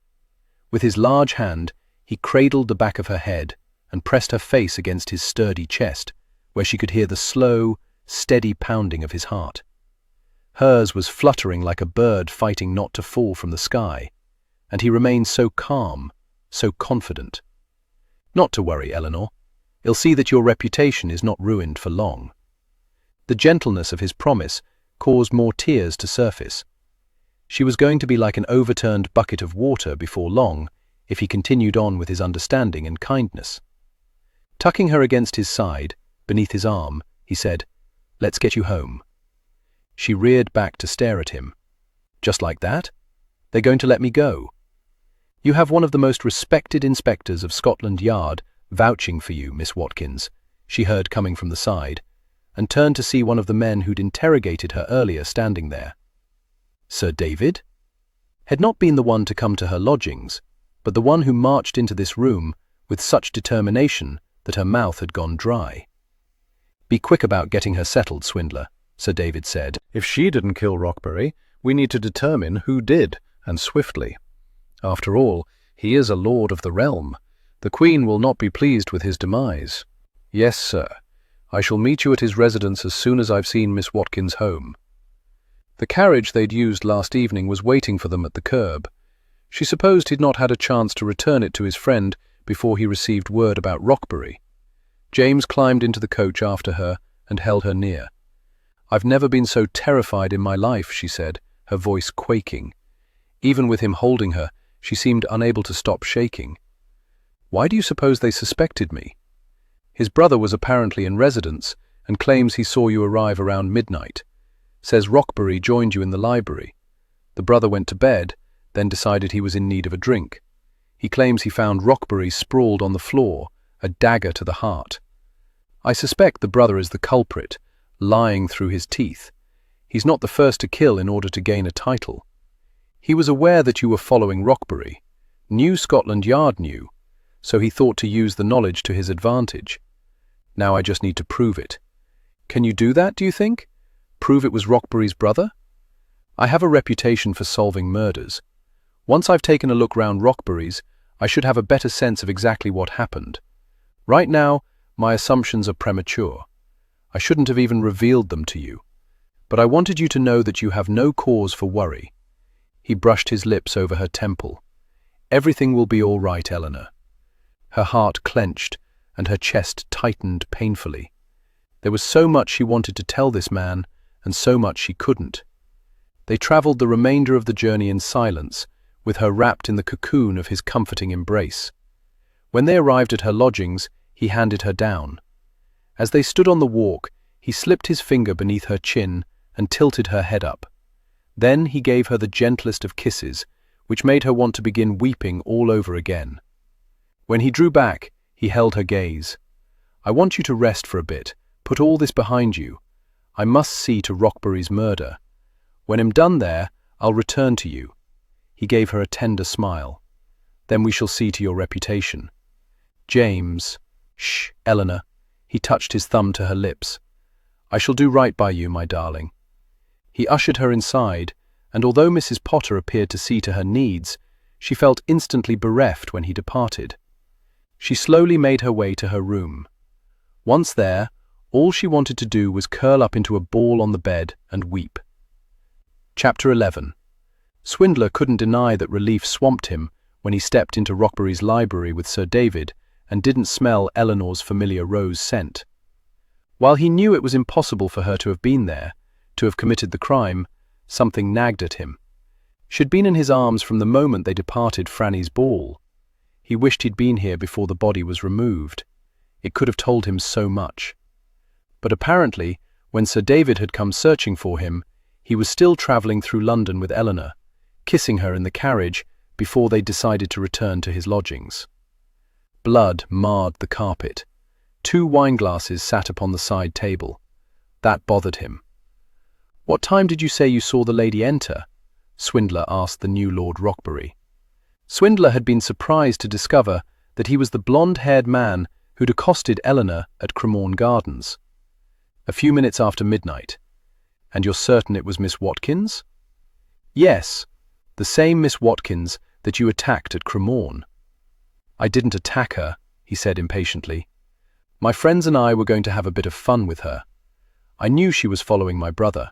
With his large hand, he cradled the back of her head and pressed her face against his sturdy chest, where she could hear the slow, steady pounding of his heart. Hers was fluttering like a bird fighting not to fall from the sky, and he remained so calm, so confident. "Not to worry, Eleanor. You'll see that your reputation is not ruined for long." The gentleness of his promise caused more tears to surface. She was going to be like an overturned bucket of water before long if he continued on with his understanding and kindness. Tucking her against his side, beneath his arm, he said, "Let's get you home." She reared back to stare at him. "Just like that? They're going to let me go?" "You have one of the most respected inspectors of Scotland Yard vouching for you, Miss Watkins," she heard coming from the side, and turned to see one of the men who'd interrogated her earlier standing there. Sir David had not been the one to come to her lodgings, but the one who marched into this room with such determination that her mouth had gone dry. "Be quick about getting her settled, Swindler," Sir David said. "If she didn't kill Rockbury, we need to determine who did, and swiftly. After all, he is a lord of the realm. The Queen will not be pleased with his demise." "Yes, sir. I shall meet you at his residence as soon as I've seen Miss Watkins home. The carriage they'd used last evening was waiting for them at the curb. She supposed he'd not had a chance to return it to his friend before he received word about Rockbury. James climbed into the coach after her and held her near. "I've never been so terrified in my life," she said, her voice quaking. Even with him holding her, she seemed unable to stop shaking. "Why do you suppose they suspected me?" "His brother was apparently in residence and claims he saw you arrive around midnight. Says Rockbury joined you in the library. The brother went to bed, then decided he was in need of a drink. He claims he found Rockbury sprawled on the floor, a dagger to the heart. I suspect the brother is the culprit, lying through his teeth. He's not the first to kill in order to gain a title. He was aware that you were following Rockbury, knew Scotland Yard knew, so he thought to use the knowledge to his advantage. Now I just need to prove it. Can you do that, do you think? Prove it was Rockbury's brother? I have a reputation for solving murders. Once I've taken a look round Rockbury's, I should have a better sense of exactly what happened. Right now, my assumptions are premature. I shouldn't have even revealed them to you. But I wanted you to know that you have no cause for worry." He brushed his lips over her temple. "Everything will be all right, Eleanor." Her heart clenched and her chest tightened painfully. There was so much she wanted to tell this man, and so much she couldn't. They travelled the remainder of the journey in silence, with her wrapped in the cocoon of his comforting embrace. When they arrived at her lodgings, he handed her down. As they stood on the walk, he slipped his finger beneath her chin and tilted her head up. Then he gave her the gentlest of kisses, which made her want to begin weeping all over again. When he drew back, he held her gaze. "I want you to rest for a bit, put all this behind you. I must see to Rockbury's murder. When I'm done there, I'll return to you." He gave her a tender smile. "Then we shall see to your reputation." "James." "Shh, Eleanor." He touched his thumb to her lips. "I shall do right by you, my darling." He ushered her inside, and although Mrs. Potter appeared to see to her needs, she felt instantly bereft when he departed. She slowly made her way to her room. Once there, all she wanted to do was curl up into a ball on the bed and weep. Chapter 11. Swindler couldn't deny that relief swamped him when he stepped into Rockbury's library with Sir David and didn't smell Eleanor's familiar rose scent. While he knew it was impossible for her to have been there, to have committed the crime, something nagged at him. She'd been in his arms from the moment they departed Franny's ball. He wished he'd been here before the body was removed. It could have told him so much. But apparently, when Sir David had come searching for him, he was still travelling through London with Eleanor, kissing her in the carriage before they decided to return to his lodgings. Blood marred the carpet. 2 wineglasses sat upon the side table. That bothered him. "What time did you say you saw the lady enter?" Swindler asked the new Lord Rockbury. Swindler had been surprised to discover that he was the blonde-haired man who'd accosted Eleanor at Cremorne Gardens. "A few minutes after midnight." "And you're certain it was Miss Watkins?" "Yes, the same Miss Watkins that you attacked at Cremorne." "I didn't attack her," he said impatiently. "My friends and I were going to have a bit of fun with her. I knew she was following my brother.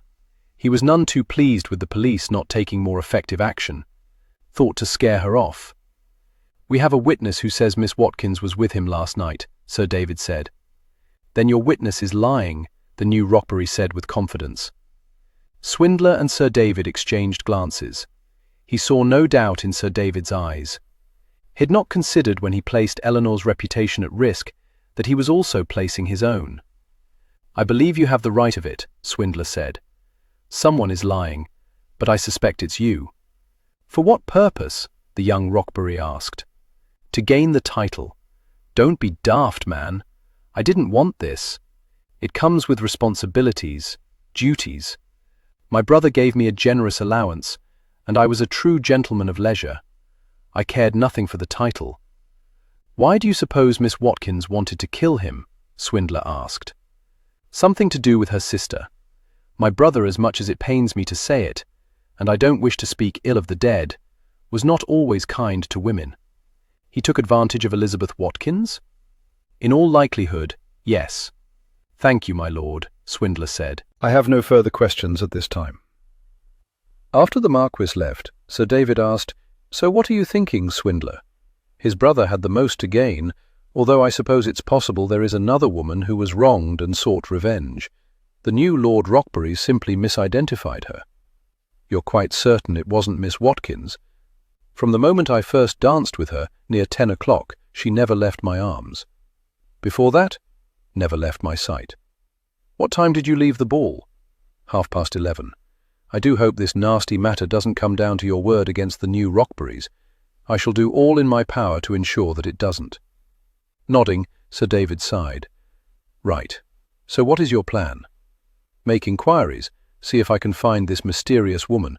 He was none too pleased with the police not taking more effective action. Thought to scare her off." "We have a witness who says Miss Watkins was with him last night," Sir David said. "Then your witness is lying," the new Rockbury said with confidence. Swindler and Sir David exchanged glances. He saw no doubt in Sir David's eyes. He had not considered when he placed Eleanor's reputation at risk that he was also placing his own. "I believe you have the right of it," Swindler said. "Someone is lying, but I suspect it's you." "For what purpose?" the young Rockbury asked. "To gain the title. Don't be daft, man. I didn't want this. It comes with responsibilities, duties. My brother gave me a generous allowance, and I was a true gentleman of leisure. I cared nothing for the title." "Why do you suppose Miss Watkins wanted to kill him?" Swindler asked. "Something to do with her sister. My brother, as much as it pains me to say it, and I don't wish to speak ill of the dead, was not always kind to women." "He took advantage of Elizabeth Watkins?" "In all likelihood, yes." "Thank you, my lord," Swindler said. "I have no further questions at this time." After the Marquis left, Sir David asked, "So what are you thinking, Swindler?" His brother had the most to gain, although I suppose it's possible there is another woman who was wronged and sought revenge. The new Lord Rockbury simply misidentified her. "You're quite certain it wasn't Miss Watkins?" "From the moment I first danced with her, near 10 o'clock, she never left my arms. Before that, never left my sight." "What time did you leave the ball?" 11:30. "I do hope this nasty matter doesn't come down to your word against the new Rockburys. I shall do all in my power to ensure that it doesn't." Nodding, Sir David sighed. "Right. So what is your plan?" "Make inquiries, see if I can find this mysterious woman.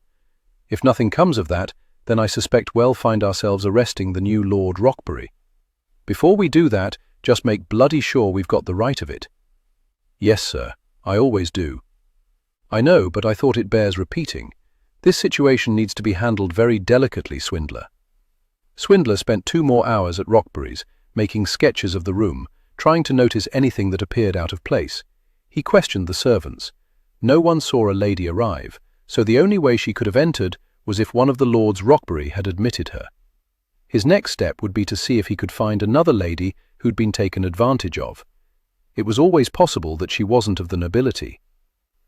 If nothing comes of that, then I suspect we'll find ourselves arresting the new Lord Rockbury. Before we do that, just make bloody sure we've got the right of it." "Yes, sir. I always do." "I know, but I thought it bears repeating. This situation needs to be handled very delicately, Swindler." Swindler spent 2 more hours at Rockbury's, making sketches of the room, trying to notice anything that appeared out of place. He questioned the servants. No one saw a lady arrive, so the only way she could have entered was if one of the Lords Rockbury had admitted her. His next step would be to see if he could find another lady who'd been taken advantage of. It was always possible that she wasn't of the nobility.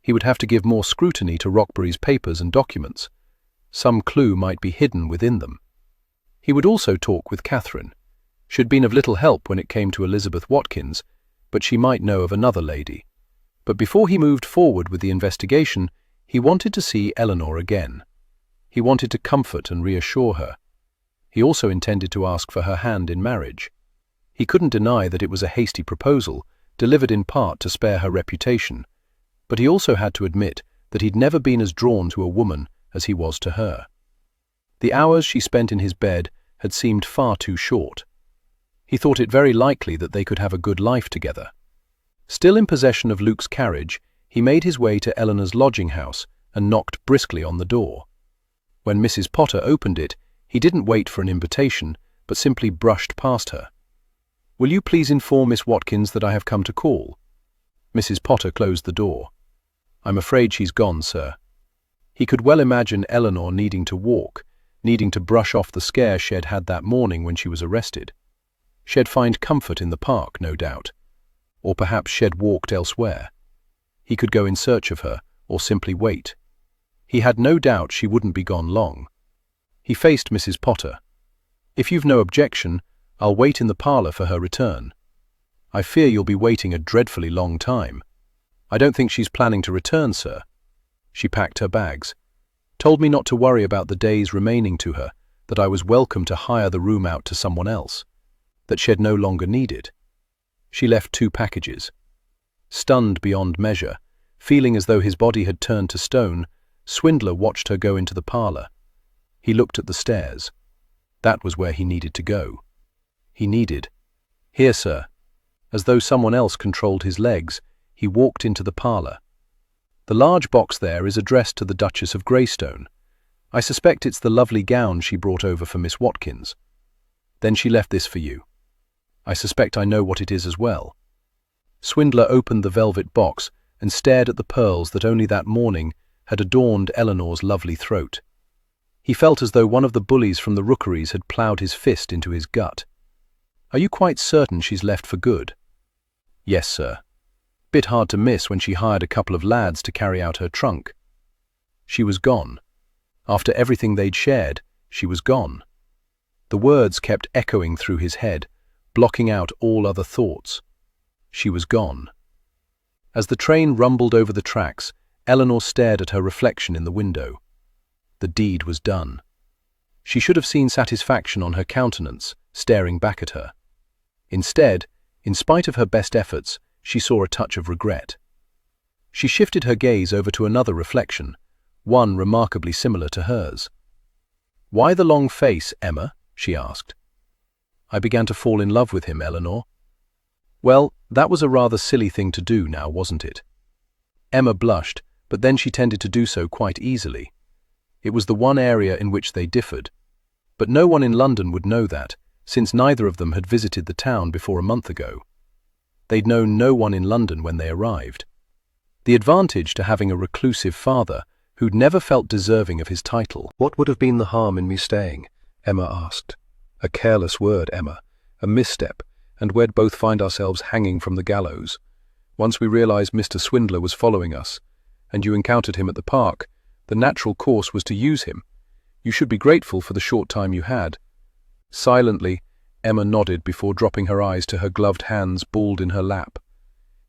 He would have to give more scrutiny to Rockbury's papers and documents. Some clue might be hidden within them. He would also talk with Catherine. She'd been of little help when it came to Elizabeth Watkins, but she might know of another lady. But before he moved forward with the investigation, he wanted to see Eleanor again. He wanted to comfort and reassure her. He also intended to ask for her hand in marriage. He couldn't deny that it was a hasty proposal, delivered in part to spare her reputation, but he also had to admit that he'd never been as drawn to a woman as he was to her. The hours she spent in his bed had seemed far too short. He thought it very likely that they could have a good life together. Still in possession of Luke's carriage, he made his way to Eleanor's lodging house and knocked briskly on the door. When Mrs. Potter opened it, he didn't wait for an invitation, but simply brushed past her. "Will you please inform Miss Watkins that I have come to call?" Mrs. Potter closed the door. "I'm afraid she's gone, sir." He could well imagine Eleanor needing to walk, needing to brush off the scare she'd had that morning when she was arrested. She'd find comfort in the park, no doubt. Or perhaps she'd walked elsewhere. He could go in search of her, or simply wait. He had no doubt she wouldn't be gone long. He faced Mrs. Potter. "If you've no objection, I'll wait in the parlour for her return." "I fear you'll be waiting a dreadfully long time." "I don't think she's planning to return, sir." She packed her bags. "Told me not to worry about the days remaining to her, that I was welcome to hire the room out to someone else, that she'd no longer needed." She left 2 packages. Stunned beyond measure, feeling as though his body had turned to stone, Swindler watched her go into the parlour. He looked at the stairs. That was where he needed to go. He needed, "Here, sir." As though someone else controlled his legs, he walked into the parlour. "The large box there is addressed to the Duchess of Greystone. I suspect it's the lovely gown she brought over for Miss Watkins. Then she left this for you. I suspect I know what it is as well." Swindler opened the velvet box and stared at the pearls that only that morning had adorned Eleanor's lovely throat. He felt as though one of the bullies from the Rookeries had ploughed his fist into his gut. "Are you quite certain she's left for good?" "Yes, sir. Bit hard to miss when she hired a couple of lads to carry out her trunk. She was gone. After everything they'd shared, she was gone." The words kept echoing through his head, blocking out all other thoughts. She was gone. As the train rumbled over the tracks, Eleanor stared at her reflection in the window. The deed was done. She should have seen satisfaction on her countenance, staring back at her. Instead, in spite of her best efforts, she saw a touch of regret. She shifted her gaze over to another reflection, one remarkably similar to hers. "Why the long face, Emma?" she asked. "I began to fall in love with him, Eleanor." "Well, that was a rather silly thing to do now, wasn't it?" Emma blushed, but then she tended to do so quite easily. It was the one area in which they differed. But no one in London would know that, since neither of them had visited the town before a month ago. They'd known no one in London when they arrived. The advantage to having a reclusive father who'd never felt deserving of his title. "What would have been the harm in me staying?" Emma asked. "A careless word, Emma, a misstep, and we'd both find ourselves hanging from the gallows. Once we realized Mr. Swindler was following us, and you encountered him at the park, the natural course was to use him. You should be grateful for the short time you had." Silently, Emma nodded before dropping her eyes to her gloved hands balled in her lap.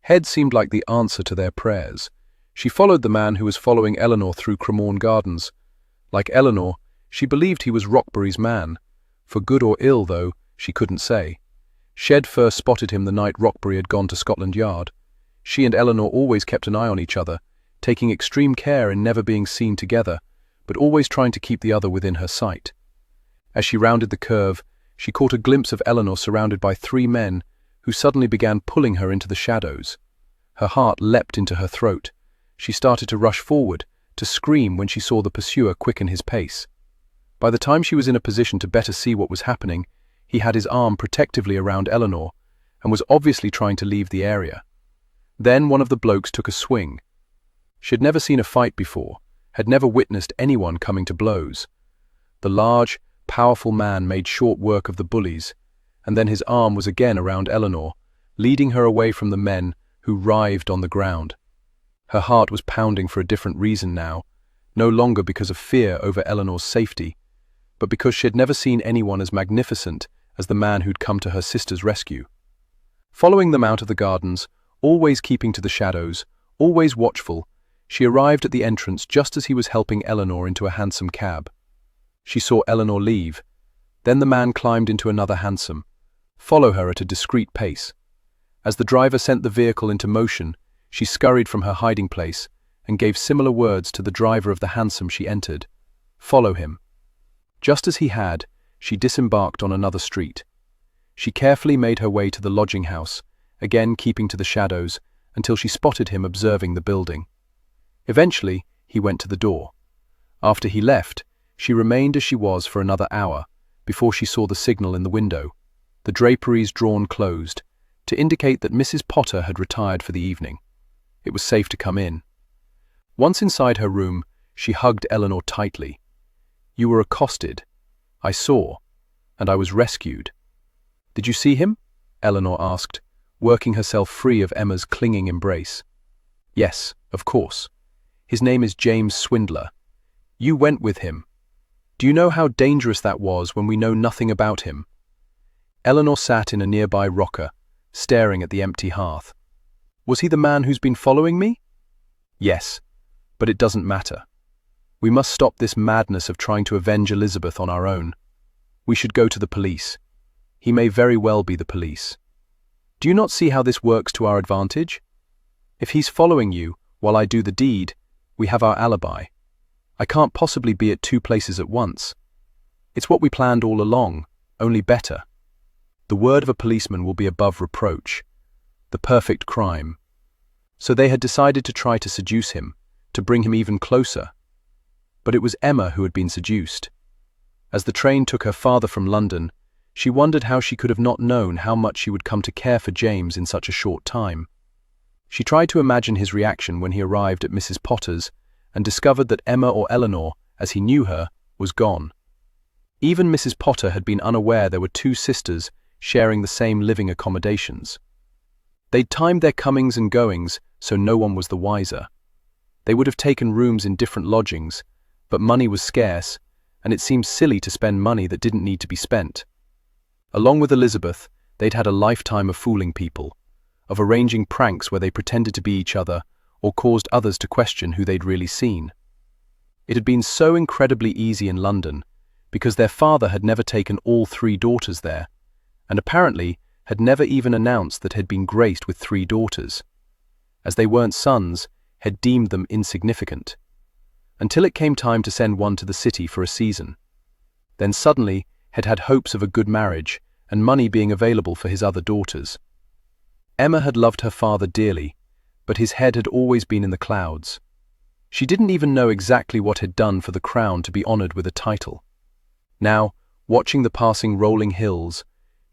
Head seemed like the answer to their prayers. She followed the man who was following Eleanor through Cremorne Gardens. Like Eleanor, she believed he was Rockbury's man. For good or ill, though, she couldn't say. Shed first spotted him the night Rockbury had gone to Scotland Yard. She and Eleanor always kept an eye on each other, taking extreme care in never being seen together, but always trying to keep the other within her sight. As she rounded the curve, she caught a glimpse of Eleanor surrounded by 3 men who suddenly began pulling her into the shadows. Her heart leapt into her throat. She started to rush forward, to scream when she saw the pursuer quicken his pace. By the time she was in a position to better see what was happening, he had his arm protectively around Eleanor and was obviously trying to leave the area. Then one of the blokes took a swing. She'd never seen a fight before, had never witnessed anyone coming to blows. The large, powerful man made short work of the bullies, and then his arm was again around Eleanor, leading her away from the men who writhed on the ground. Her heart was pounding for a different reason now, no longer because of fear over Eleanor's safety, but because she had never seen anyone as magnificent as the man who'd come to her sister's rescue. Following them out of the gardens, always keeping to the shadows, always watchful, she arrived at the entrance just as he was helping Eleanor into a hansom cab. She saw Eleanor leave. Then the man climbed into another hansom, follow her at a discreet pace. As the driver sent the vehicle into motion, she scurried from her hiding place and gave similar words to the driver of the hansom she entered. "Follow him." Just as he had, she disembarked on another street. She carefully made her way to the lodging house, again keeping to the shadows, until she spotted him observing the building. Eventually, he went to the door. After he left, she remained as she was for another hour, before she saw the signal in the window, the draperies drawn closed, to indicate that Mrs. Potter had retired for the evening. It was safe to come in. Once inside her room, she hugged Eleanor tightly. "You were accosted. I saw, and I was rescued." "Did you see him?" Eleanor asked, working herself free of Emma's clinging embrace. "Yes, of course. His name is James Swindler. You went with him. Do you know how dangerous that was when we know nothing about him?" Eleanor sat in a nearby rocker, staring at the empty hearth. "Was he the man who's been following me?" "Yes, but it doesn't matter. We must stop this madness of trying to avenge Elizabeth on our own. We should go to the police. He may very well be the police. Do you not see how this works to our advantage? If he's following you while I do the deed, we have our alibi. I can't possibly be at 2 places at once. It's what we planned all along, only better. The word of a policeman will be above reproach. The perfect crime." So they had decided to try to seduce him, to bring him even closer. But it was Emma who had been seduced. As the train took her farther from London, she wondered how she could have not known how much she would come to care for James in such a short time. She tried to imagine his reaction when he arrived at Mrs. Potter's and discovered that Emma, or Eleanor, as he knew her, was gone. Even Mrs. Potter had been unaware there were 2 sisters sharing the same living accommodations. They'd timed their comings and goings so no one was the wiser. They would have taken rooms in different lodgings, but money was scarce, and it seemed silly to spend money that didn't need to be spent. Along with Elizabeth, they'd had a lifetime of fooling people, of arranging pranks where they pretended to be each other or caused others to question who they'd really seen. It had been so incredibly easy in London because their father had never taken all 3 daughters there, and apparently had never even announced that had been graced with 3 daughters. As they weren't sons, had deemed them insignificant. Until it came time to send one to the city for a season. Then suddenly had had hopes of a good marriage and money being available for his other daughters. Emma had loved her father dearly, but his head had always been in the clouds. She didn't even know exactly what had done for the crown to be honoured with a title. Now, watching the passing rolling hills,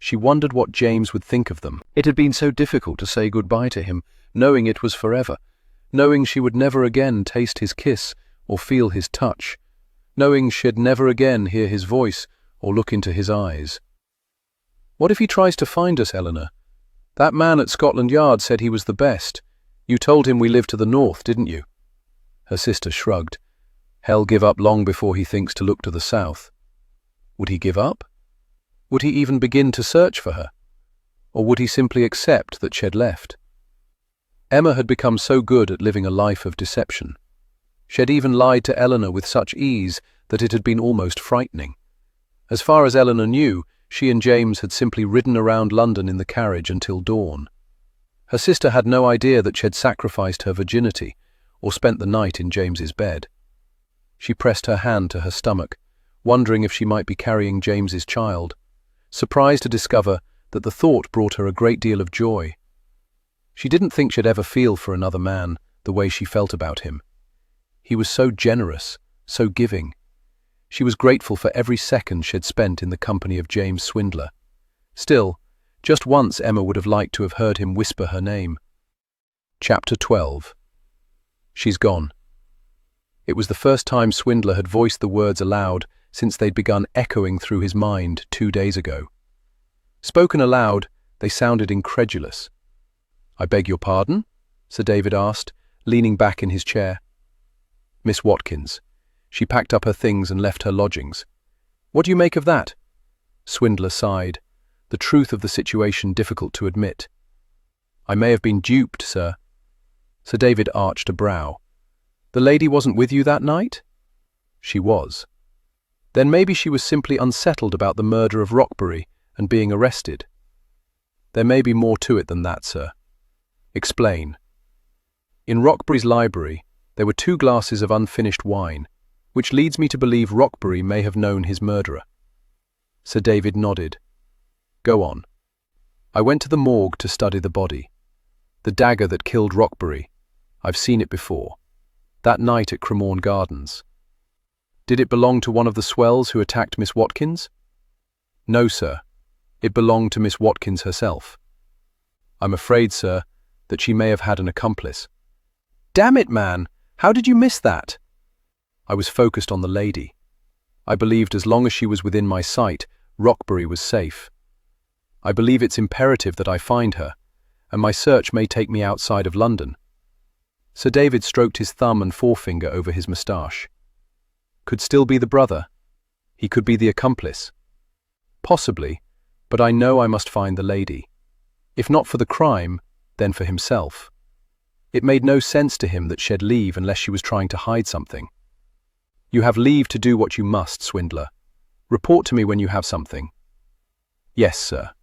She wondered what James would think of them. It had been so difficult to say goodbye to him, knowing it was forever, knowing she would never again taste his kiss or feel his touch, knowing she'd never again hear his voice or look into his eyes. "What if he tries to find us, Eleanor? That man at Scotland Yard said he was the best. You told him we lived to the north, didn't you?" Her sister shrugged. "He'll give up long before he thinks to look to the south." Would he give up? Would he even begin to search for her? Or would he simply accept that she'd left? Emma had become so good at living a life of deception. She'd even lied to Eleanor with such ease that it had been almost frightening. As far as Eleanor knew, she and James had simply ridden around London in the carriage until dawn. Her sister had no idea that she'd sacrificed her virginity or spent the night in James's bed. She pressed her hand to her stomach, wondering if she might be carrying James's child, surprised to discover that the thought brought her a great deal of joy. She didn't think she'd ever feel for another man the way she felt about him. He was so generous, so giving. She was grateful for every second she'd spent in the company of James Swindler. Still, just once Emma would have liked to have heard him whisper her name. Chapter 12. She's gone. It was the first time Swindler had voiced the words aloud since they'd begun echoing through his mind 2 days ago. Spoken aloud, they sounded incredulous. "I beg your pardon?" Sir David asked, leaning back in his chair. "Miss Watkins. She packed up her things and left her lodgings. What do you make of that?" Swindler sighed, the truth of the situation difficult to admit. "I may have been duped, sir." Sir David arched a brow. "The lady wasn't with you that night?" "She was." "Then maybe she was simply unsettled about the murder of Roxbury and being arrested." "There may be more to it than that, sir." "Explain." "In Roxbury's library, there were 2 glasses of unfinished wine, which leads me to believe Roxbury may have known his murderer." Sir David nodded. "Go on." "I went to the morgue to study the body. The dagger that killed Roxbury. I've seen it before. That night at Cremorne Gardens. Did it belong to one of the swells who attacked Miss Watkins?" "No, sir. It belonged to Miss Watkins herself." "I'm afraid, sir, that she may have had an accomplice." "Damn it, man! How did you miss that?" "I was focused on the lady. I believed as long as she was within my sight, Roxbury was safe. I believe it's imperative that I find her, and my search may take me outside of London." Sir David stroked his thumb and forefinger over his moustache. "Could still be the brother. He could be the accomplice." "Possibly, but I know I must find the lady. If not for the crime, then for himself. It made no sense to him that she'd leave unless she was trying to hide something." "You have leave to do what you must, Swindler. Report to me when you have something." "Yes, sir."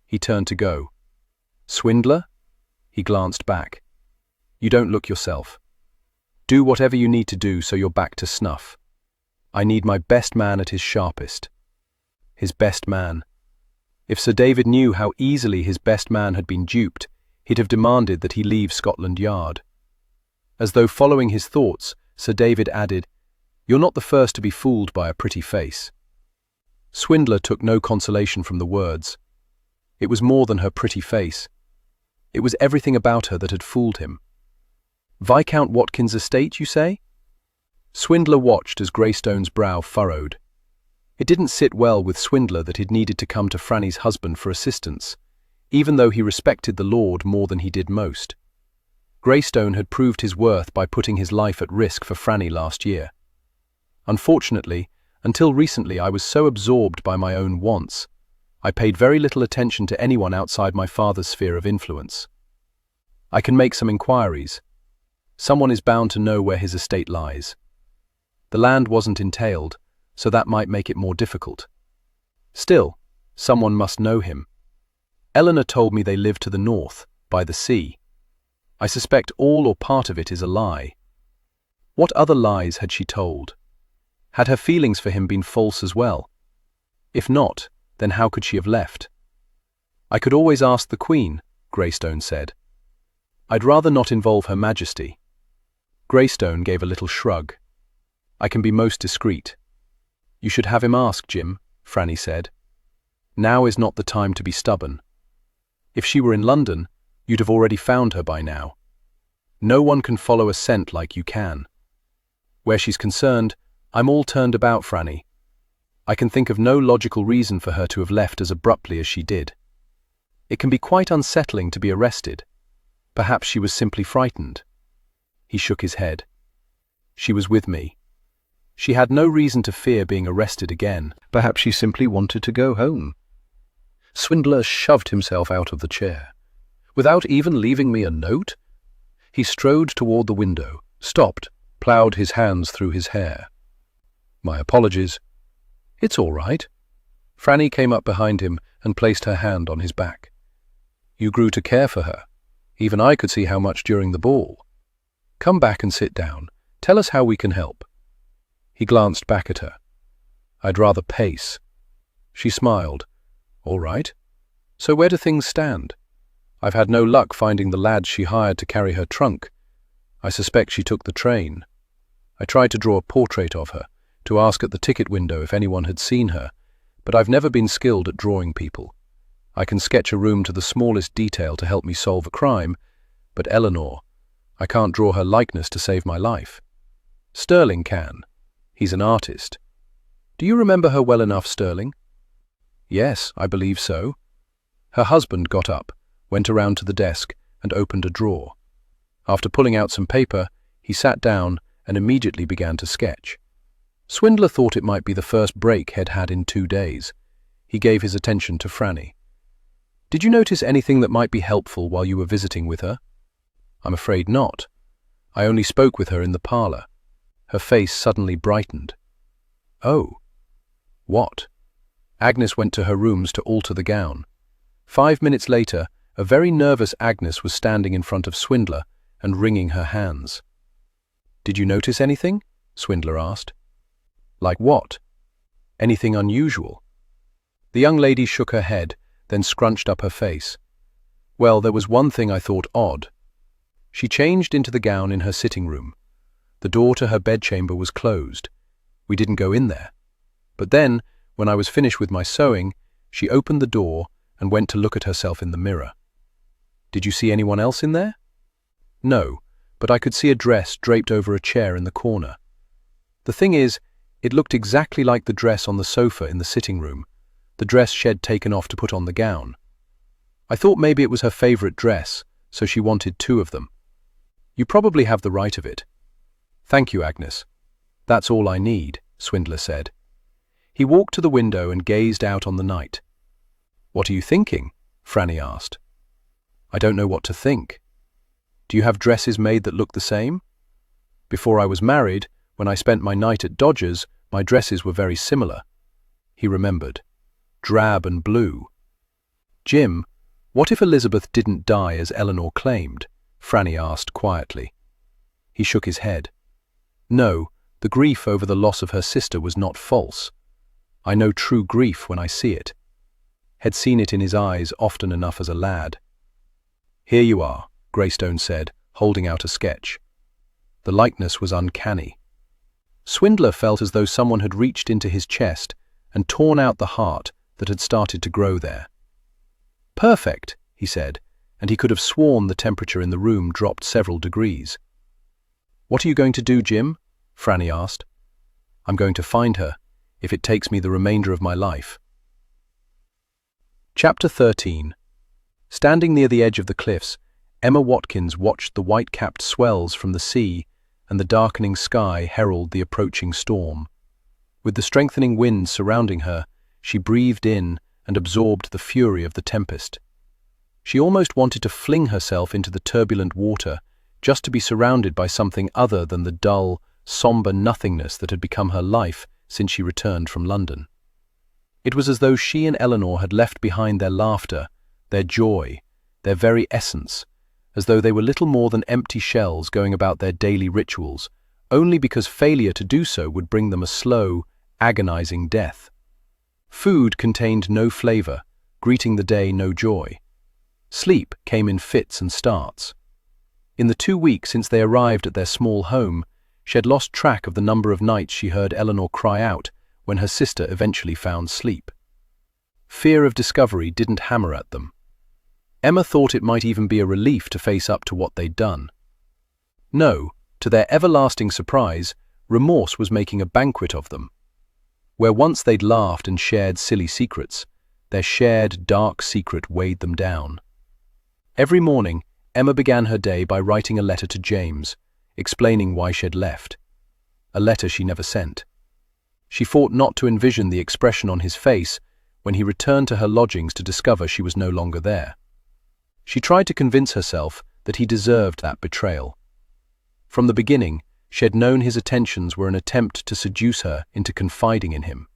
He turned to go. "Swindler?" He glanced back. "You don't look yourself. Do whatever you need to do so you're back to snuff. I need my best man at his sharpest." His best man. If Sir David knew how easily his best man had been duped, he'd have demanded that he leave Scotland Yard. As though following his thoughts, Sir David added, "You're not the first to be fooled by a pretty face." Swindler took no consolation from the words. It was more than her pretty face. It was everything about her that had fooled him. "Viscount Watkins' estate, you say?" Swindler watched as Greystone's brow furrowed. It didn't sit well with Swindler that he'd needed to come to Franny's husband for assistance, even though he respected the Lord more than he did most. Greystone had proved his worth by putting his life at risk for Franny last year. Unfortunately, until recently I was so absorbed by my own wants, I paid very little attention to anyone outside my father's sphere of influence. "I can make some inquiries. Someone is bound to know where his estate lies." The land wasn't entailed, so that might make it more difficult. Still, someone must know him. Eleanor told me they live to the north, by the sea. I suspect all or part of it is a lie. What other lies had she told? Had her feelings for him been false as well? If not, then how could she have left? "I could always ask the Queen," Greystone said. "I'd rather not involve Her Majesty." Greystone gave a little shrug. "I can be most discreet." "You should have him ask, Jim," Franny said. Now is not the time to be stubborn. If she were in London, you'd have already found her by now. No one can follow a scent like you can. Where she's concerned, I'm all turned about, Franny. I can think of no logical reason for her to have left as abruptly as she did. It can be quite unsettling to be arrested. Perhaps she was simply frightened. He shook his head. She was with me. She had no reason to fear being arrested again. Perhaps she simply wanted to go home. Swindler shoved himself out of the chair. Without even leaving me a note? He strode toward the window, stopped, ploughed his hands through his hair. My apologies. It's all right. Franny came up behind him and placed her hand on his back. You grew to care for her. Even I could see how much during the ball. Come back and sit down. Tell us how we can help. He glanced back at her. I'd rather pace. She smiled. All right. So where do things stand? I've had no luck finding the lads she hired to carry her trunk. I suspect she took the train. I tried to draw a portrait of her, to ask at the ticket window if anyone had seen her, but I've never been skilled at drawing people. I can sketch a room to the smallest detail to help me solve a crime, but Eleanor, I can't draw her likeness to save my life. Sterling can. He's an artist. Do you remember her well enough, Sterling? Yes, I believe so. Her husband got up, went around to the desk, and opened a drawer. After pulling out some paper, he sat down and immediately began to sketch. Swindler thought it might be the first break he'd had in 2 days. He gave his attention to Franny. Did you notice anything that might be helpful while you were visiting with her? I'm afraid not. I only spoke with her in the parlour. Her face suddenly brightened. Oh. What? Agnes went to her rooms to alter the gown. 5 minutes later, a very nervous Agnes was standing in front of Swindler and wringing her hands. Did you notice anything? Swindler asked. Like what? Anything unusual? The young lady shook her head, then scrunched up her face. Well, there was one thing I thought odd. She changed into the gown in her sitting room. The door to her bedchamber was closed. We didn't go in there. But then, when I was finished with my sewing, she opened the door and went to look at herself in the mirror. Did you see anyone else in there? No, but I could see a dress draped over a chair in the corner. The thing is, it looked exactly like the dress on the sofa in the sitting room, the dress she'd taken off to put on the gown. I thought maybe it was her favourite dress, so she wanted 2 of them. You probably have the right of it. Thank you, Agnes. That's all I need, Swindler said. He walked to the window and gazed out on the night. What are you thinking? Franny asked. I don't know what to think. Do you have dresses made that look the same? Before I was married, when I spent my night at Dodger's, my dresses were very similar. He remembered. Drab and blue. Jim, what if Elizabeth didn't die as Eleanor claimed? Franny asked quietly. He shook his head. No, the grief over the loss of her sister was not false. I know true grief when I see it. Had seen it in his eyes often enough as a lad. Here you are, Greystone said, holding out a sketch. The likeness was uncanny. Swindler felt as though someone had reached into his chest and torn out the heart that had started to grow there. Perfect, he said, and he could have sworn the temperature in the room dropped several degrees. What are you going to do, Jim? Franny asked. I'm going to find her, if it takes me the remainder of my life. Chapter 13. Standing near the edge of the cliffs, Emma Watkins watched the white-capped swells from the sea and the darkening sky herald the approaching storm. With the strengthening wind surrounding her, she breathed in and absorbed the fury of the tempest. She almost wanted to fling herself into the turbulent water, just to be surrounded by something other than the dull, somber nothingness that had become her life since she returned from London. It was as though she and Eleanor had left behind their laughter, their joy, their very essence, as though they were little more than empty shells going about their daily rituals, only because failure to do so would bring them a slow, agonizing death. Food contained no flavor, greeting the day no joy. Sleep came in fits and starts. In the 2 weeks since they arrived at their small home, she had lost track of the number of nights she heard Eleanor cry out when her sister eventually found sleep. Fear of discovery didn't hammer at them. Emma thought it might even be a relief to face up to what they'd done. No, to their everlasting surprise, remorse was making a banquet of them. Where once they'd laughed and shared silly secrets, their shared dark secret weighed them down. Every morning, Emma began her day by writing a letter to James, explaining why she'd left. A letter she never sent. She fought not to envision the expression on his face when he returned to her lodgings to discover she was no longer there. She tried to convince herself that he deserved that betrayal. From the beginning, she had known his attentions were an attempt to seduce her into confiding in him.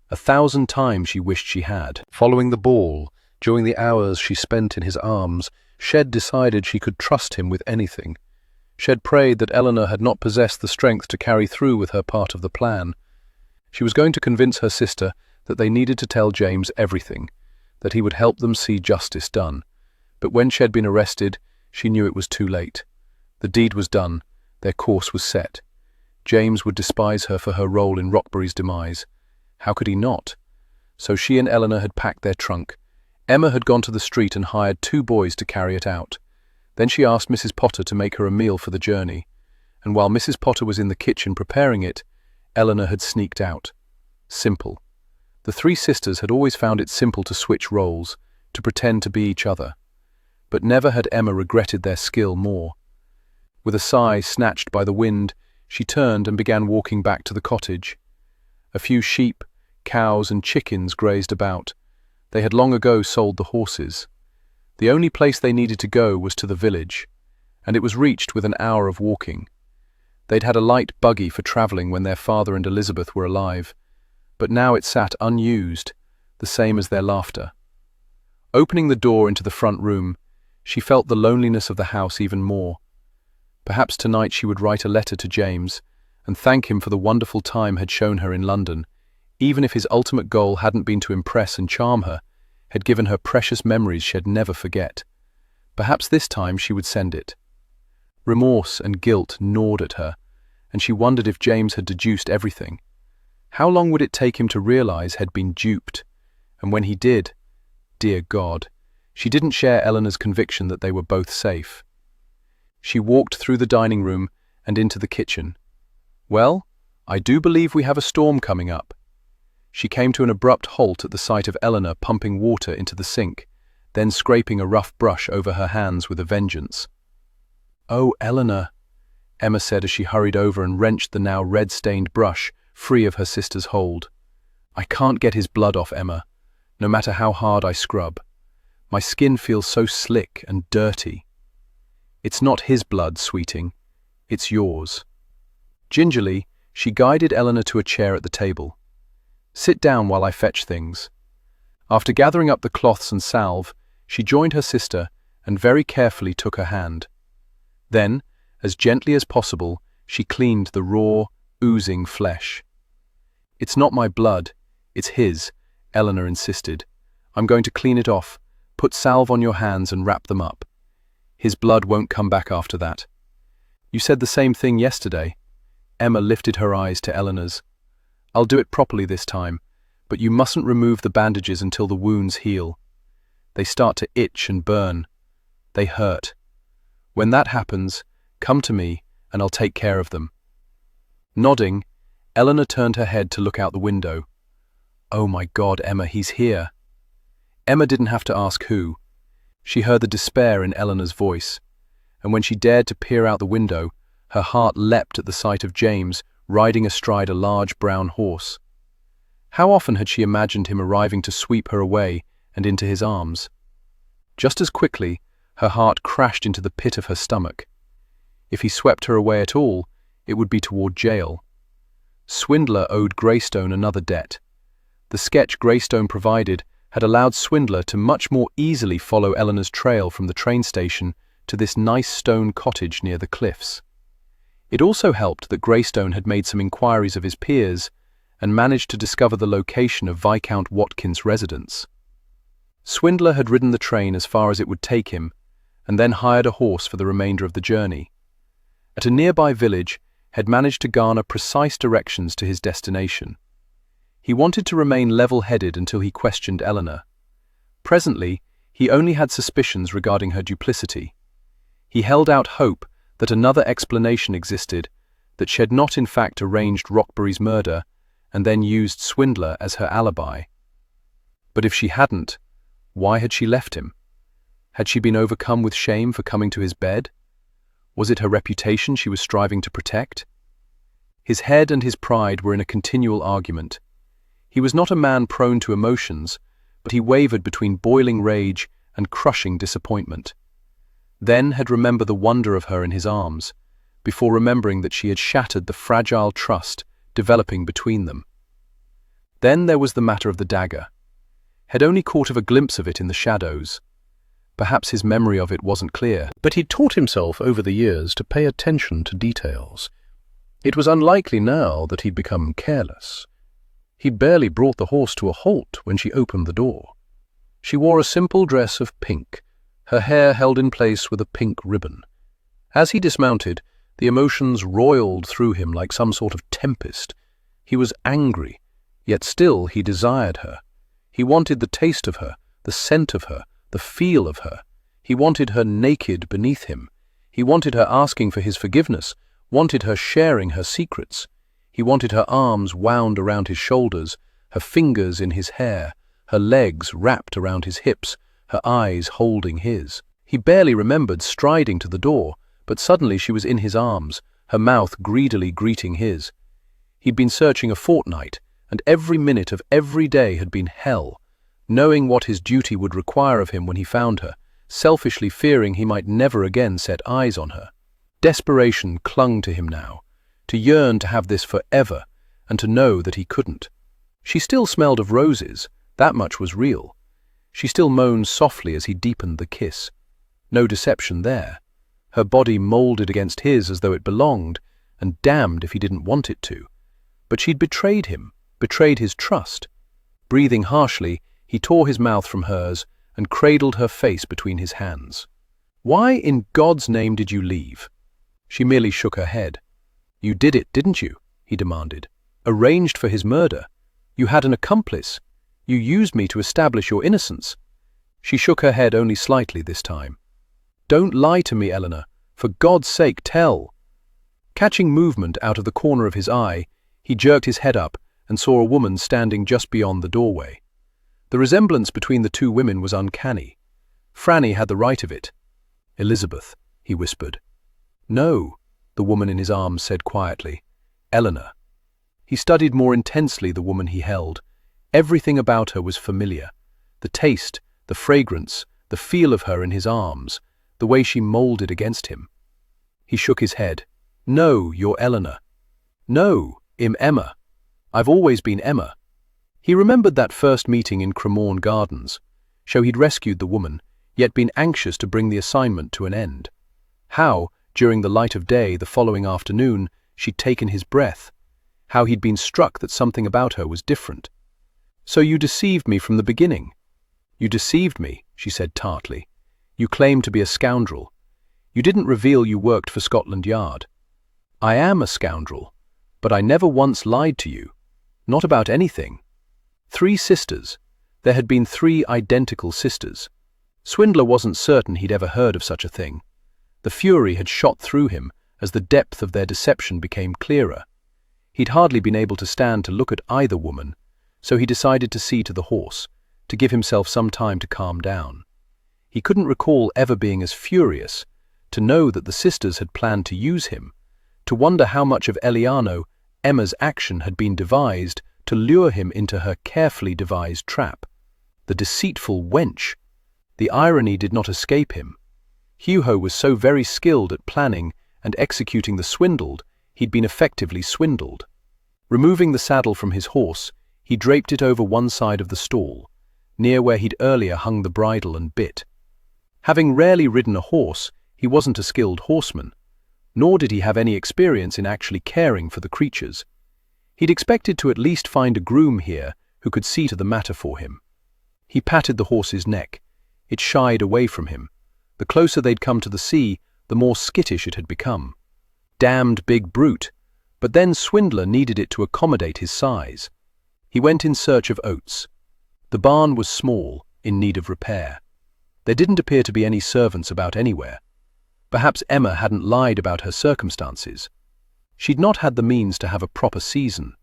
1,000 times she wished she had. Following the ball, during the hours she spent in his arms, Shed decided she could trust him with anything. Shed prayed that Eleanor had not possessed the strength to carry through with her part of the plan. She was going to convince her sister that they needed to tell James everything, that he would help them see justice done. But when Shed been arrested, she knew it was too late. The deed was done, their course was set. James would despise her for her role in Rockbury's demise. How could he not? So she and Eleanor had packed their trunk. Emma had gone to the street and hired 2 boys to carry it out. Then she asked Mrs. Potter to make her a meal for the journey. And while Mrs. Potter was in the kitchen preparing it, Eleanor had sneaked out. Simple. The 3 sisters had always found it simple to switch roles, to pretend to be each other. But never had Emma regretted their skill more. With a sigh snatched by the wind, she turned and began walking back to the cottage. A few sheep, cows and chickens grazed about. They had long ago sold the horses. The only place they needed to go was to the village, and it was reached with an hour of walking. They'd had a light buggy for travelling when their father and Elizabeth were alive, but now it sat unused, the same as their laughter. Opening the door into the front room, she felt the loneliness of the house even more. Perhaps tonight she would write a letter to James and thank him for the wonderful time had shown her in London, even if his ultimate goal hadn't been to impress and charm her, had given her precious memories she'd never forget. Perhaps this time she would send it. Remorse and guilt gnawed at her, and she wondered if James had deduced everything. How long would it take him to realize he'd been duped? And when he did, dear God, she didn't share Eleanor's conviction that they were both safe. She walked through the dining room and into the kitchen. Well, I do believe we have a storm coming up. She came to an abrupt halt at the sight of Eleanor pumping water into the sink, then scraping a rough brush over her hands with a vengeance. "Oh, Eleanor," Emma said as she hurried over and wrenched the now red-stained brush free of her sister's hold. "I can't get his blood off, Emma, no matter how hard I scrub. My skin feels so slick and dirty." "It's not his blood, sweeting. It's yours." Gingerly, she guided Eleanor to a chair at the table. "Sit down while I fetch things." After gathering up the cloths and salve, she joined her sister and very carefully took her hand. Then, as gently as possible, she cleaned the raw, oozing flesh. "It's not my blood, it's his," Eleanor insisted. "I'm going to clean it off, put salve on your hands and wrap them up. His blood won't come back after that." "You said the same thing yesterday." Emma lifted her eyes to Eleanor's. "I'll do it properly this time, but you mustn't remove the bandages until the wounds heal. They start to itch and burn. They hurt. When that happens, come to me and I'll take care of them." Nodding, Eleanor turned her head to look out the window. "Oh my God, Emma, he's here." Emma didn't have to ask who. She heard the despair in Eleanor's voice, and when she dared to peer out the window, her heart leapt at the sight of James riding astride a large brown horse. How often had she imagined him arriving to sweep her away and into his arms? Just as quickly, her heart crashed into the pit of her stomach. If he swept her away at all, it would be toward jail. Swindler owed Greystone another debt. The sketch Greystone provided had allowed Swindler to much more easily follow Eleanor's trail from the train station to this nice stone cottage near the cliffs. It also helped that Greystone had made some inquiries of his peers and managed to discover the location of Viscount Watkins' residence. Swindler had ridden the train as far as it would take him, and then hired a horse for the remainder of the journey. At a nearby village, had managed to garner precise directions to his destination. He wanted to remain level-headed until he questioned Eleanor. Presently, he only had suspicions regarding her duplicity. He held out hope that another explanation existed, that she had not in fact arranged Rockbury's murder and then used Swindler as her alibi. But if she hadn't, why had she left him? Had she been overcome with shame for coming to his bed? Was it her reputation she was striving to protect? His head and his pride were in a continual argument. He was not a man prone to emotions, but he wavered between boiling rage and crushing disappointment. Then had remembered the wonder of her in his arms, before remembering that she had shattered the fragile trust developing between them. Then there was the matter of the dagger. Had only caught of a glimpse of it in the shadows. Perhaps his memory of it wasn't clear. But he'd taught himself over the years to pay attention to details. It was unlikely now that he'd become careless. He barely brought the horse to a halt when she opened the door. She wore a simple dress of pink, her hair held in place with a pink ribbon. As he dismounted, the emotions roiled through him like some sort of tempest. He was angry, yet still he desired her. He wanted the taste of her, the scent of her, the feel of her. He wanted her naked beneath him. He wanted her asking for his forgiveness, wanted her sharing her secrets. He wanted her arms wound around his shoulders, her fingers in his hair, her legs wrapped around his hips, her eyes holding his. He barely remembered striding to the door, but suddenly she was in his arms, her mouth greedily greeting his. He'd been searching a fortnight, and every minute of every day had been hell, knowing what his duty would require of him when he found her, selfishly fearing he might never again set eyes on her. Desperation clung to him now, to yearn to have this forever, and to know that he couldn't. She still smelled of roses, that much was real. She still moaned softly as he deepened the kiss. No deception there. Her body molded against his as though it belonged, and damned if he didn't want it to. But she'd betrayed him, betrayed his trust. Breathing harshly, he tore his mouth from hers and cradled her face between his hands. "Why in God's name did you leave?" She merely shook her head. "You did it, didn't you?" he demanded. "Arranged for his murder. You had an accomplice. You used me to establish your innocence." She shook her head only slightly this time. "Don't lie to me, Eleanor. For God's sake, tell." Catching movement out of the corner of his eye, he jerked his head up and saw a woman standing just beyond the doorway. The resemblance between the two women was uncanny. Franny had the right of it. "Elizabeth," he whispered. "No," the woman in his arms said quietly. "Eleanor." He studied more intensely the woman he held. Everything about her was familiar. The taste, the fragrance, the feel of her in his arms, the way she molded against him. He shook his head. "No, you're Eleanor." "No, I'm Emma. I've always been Emma." He remembered that first meeting in Cremorne Gardens, how he'd rescued the woman, yet been anxious to bring the assignment to an end. How, during the light of day the following afternoon, she'd taken his breath. How he'd been struck that something about her was different. "So you deceived me from the beginning." "You deceived me," she said tartly. "You claimed to be a scoundrel. You didn't reveal you worked for Scotland Yard." "I am a scoundrel, but I never once lied to you. Not about anything." 3 sisters. There had been 3 identical sisters. Swindler wasn't certain he'd ever heard of such a thing. The fury had shot through him as the depth of their deception became clearer. He'd hardly been able to stand to look at either woman, so he decided to see to the horse, to give himself some time to calm down. He couldn't recall ever being as furious, to know that the sisters had planned to use him, to wonder how much of Eliano, Emma's action had been devised to lure him into her carefully devised trap. The deceitful wench! The irony did not escape him. Hugo was so very skilled at planning and executing the swindled, he'd been effectively swindled. Removing the saddle from his horse, he draped it over one side of the stall, near where he'd earlier hung the bridle and bit. Having rarely ridden a horse, he wasn't a skilled horseman, nor did he have any experience in actually caring for the creatures. He'd expected to at least find a groom here who could see to the matter for him. He patted the horse's neck. It shied away from him. The closer they'd come to the sea, the more skittish it had become. Damned big brute, but then Swindler needed it to accommodate his size. He went in search of oats. The barn was small, in need of repair. There didn't appear to be any servants about anywhere. Perhaps Emma hadn't lied about her circumstances. She'd not had the means to have a proper season,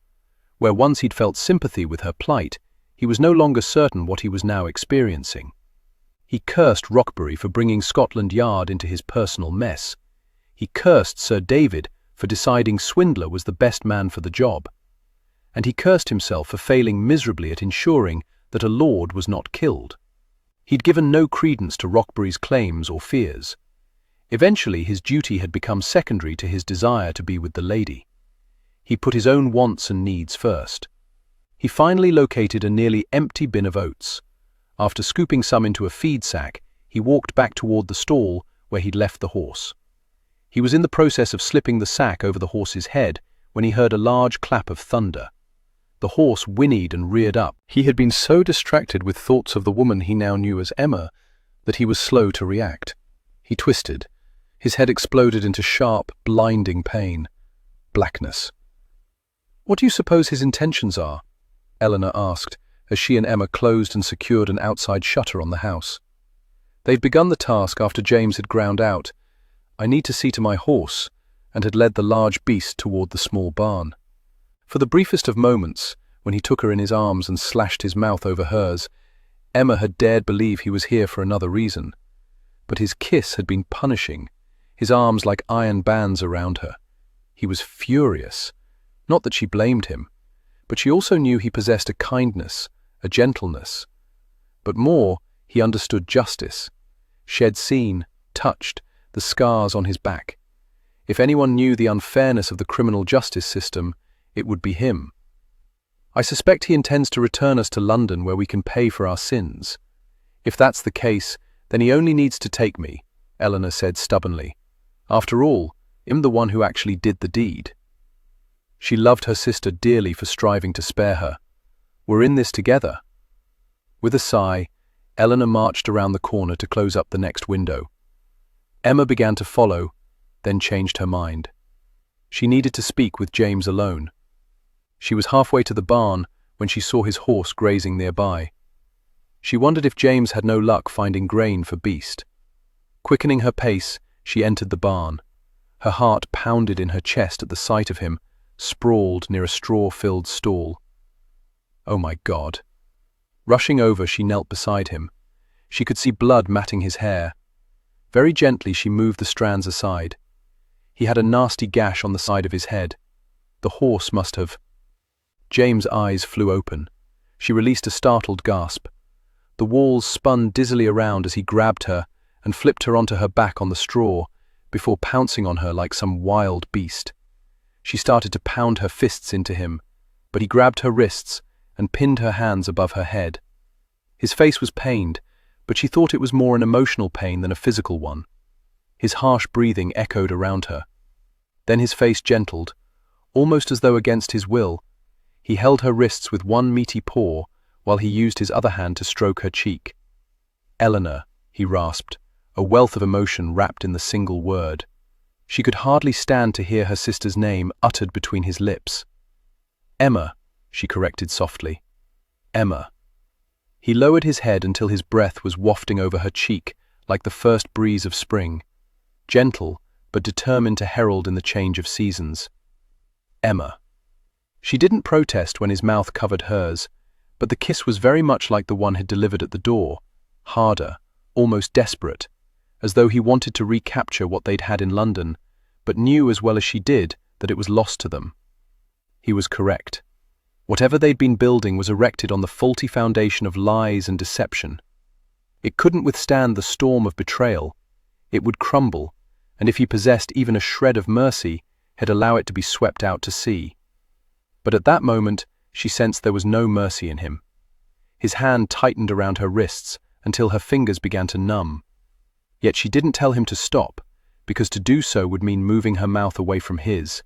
where once he'd felt sympathy with her plight, he was no longer certain what he was now experiencing. He cursed Roxbury for bringing Scotland Yard into his personal mess. He cursed Sir David for deciding Swindler was the best man for the job. And he cursed himself for failing miserably at ensuring that a lord was not killed. He'd given no credence to Roxbury's claims or fears. Eventually his duty had become secondary to his desire to be with the lady. He put his own wants and needs first. He finally located a nearly empty bin of oats. After scooping some into a feed sack, he walked back toward the stall where he'd left the horse. He was in the process of slipping the sack over the horse's head when he heard a large clap of thunder. The horse whinnied and reared up. He had been so distracted with thoughts of the woman he now knew as Emma that he was slow to react. He twisted. His head exploded into sharp, blinding pain. Blackness. "What do you suppose his intentions are?" Eleanor asked, as she and Emma closed and secured an outside shutter on the house. They'd begun the task after James had ground out, "I need to see to my horse," and had led the large beast toward the small barn. For the briefest of moments, when he took her in his arms and slashed his mouth over hers, Emma had dared believe he was here for another reason. But his kiss had been punishing, his arms like iron bands around her. He was furious. Not that she blamed him, but she also knew he possessed a kindness, a gentleness. But more, he understood justice. She'd seen, touched, the scars on his back. If anyone knew the unfairness of the criminal justice system, it would be him. "I suspect he intends to return us to London where we can pay for our sins. If that's the case, then he only needs to take me," Eleanor said stubbornly. "After all, I'm the one who actually did the deed." She loved her sister dearly for striving to spare her. "We're in this together." With a sigh, Eleanor marched around the corner to close up the next window. Emma began to follow, then changed her mind. She needed to speak with James alone. She was halfway to the barn when she saw his horse grazing nearby. She wondered if James had no luck finding grain for Beast. Quickening her pace, she entered the barn. Her heart pounded in her chest at the sight of him, sprawled near a straw-filled stall. Oh my God. Rushing over, she knelt beside him. She could see blood matting his hair. Very gently she moved the strands aside. He had a nasty gash on the side of his head. The horse must have... James' eyes flew open. She released a startled gasp. The walls spun dizzily around as he grabbed her and flipped her onto her back on the straw, before pouncing on her like some wild beast. She started to pound her fists into him, but he grabbed her wrists and pinned her hands above her head. His face was pained, but she thought it was more an emotional pain than a physical one. His harsh breathing echoed around her. Then his face gentled, almost as though against his will. He held her wrists with one meaty paw, while he used his other hand to stroke her cheek. "Eleanor," he rasped, a wealth of emotion wrapped in the single word. She could hardly stand to hear her sister's name uttered between his lips. "Emma," she corrected softly. "Emma." He lowered his head until his breath was wafting over her cheek like the first breeze of spring, gentle but determined to herald in the change of seasons. "Emma." She didn't protest when his mouth covered hers, but the kiss was very much like the one he'd delivered at the door, harder, almost desperate, as though he wanted to recapture what they'd had in London, but knew as well as she did that it was lost to them. He was correct. Whatever they'd been building was erected on the faulty foundation of lies and deception. It couldn't withstand the storm of betrayal. It would crumble, and if he possessed even a shred of mercy, he'd allow it to be swept out to sea. But at that moment, she sensed there was no mercy in him. His hand tightened around her wrists until her fingers began to numb. Yet she didn't tell him to stop, because to do so would mean moving her mouth away from his,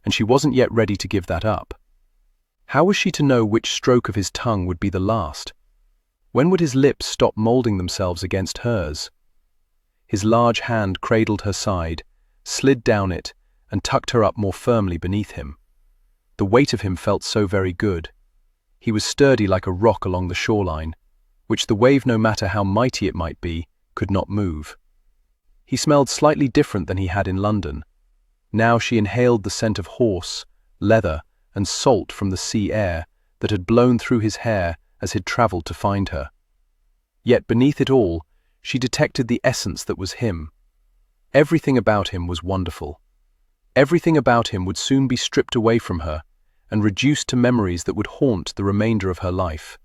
and she wasn't yet ready to give that up. How was she to know which stroke of his tongue would be the last? When would his lips stop molding themselves against hers? His large hand cradled her side, slid down it, and tucked her up more firmly beneath him. The weight of him felt so very good. He was sturdy like a rock along the shoreline, which the wave, no matter how mighty it might be, could not move. He smelled slightly different than he had in London. Now she inhaled the scent of horse, leather, and salt from the sea air that had blown through his hair as he'd travelled to find her. Yet beneath it all, she detected the essence that was him. Everything about him was wonderful. Everything about him would soon be stripped away from her and reduced to memories that would haunt the remainder of her life.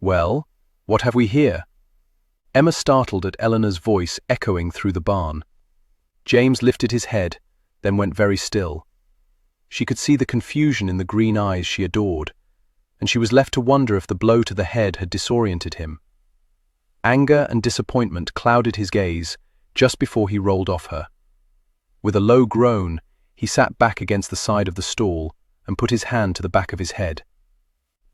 "Well, what have we here?" Emma startled at Eleanor's voice echoing through the barn. James lifted his head, then went very still. She could see the confusion in the green eyes she adored, and she was left to wonder if the blow to the head had disoriented him. Anger and disappointment clouded his gaze just before he rolled off her. With a low groan, he sat back against the side of the stall and put his hand to the back of his head.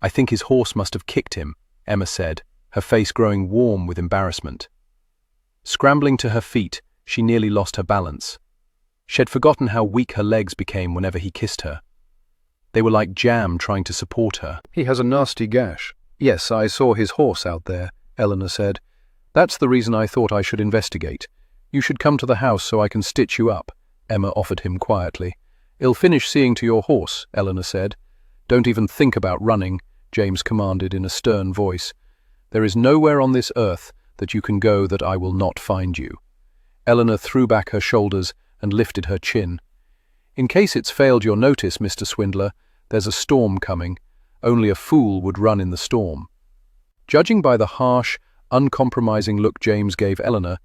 "I think his horse must have kicked him," Emma said, her face growing warm with embarrassment. Scrambling to her feet, she nearly lost her balance. She had forgotten how weak her legs became whenever he kissed her. They were like jam trying to support her. "He has a nasty gash." "Yes, I saw his horse out there," Eleanor said. "That's the reason I thought I should investigate. You should come to the house so I can stitch you up," Emma offered him quietly. "I'll finish seeing to your horse," Eleanor said. "Don't even think about running," James commanded in a stern voice. "There is nowhere on this earth that you can go that I will not find you." Eleanor threw back her shoulders and lifted her chin. "In case it's failed your notice, Mr. Swindler, there's a storm coming. Only a fool would run in the storm." Judging by the harsh, uncompromising look James gave Eleanor,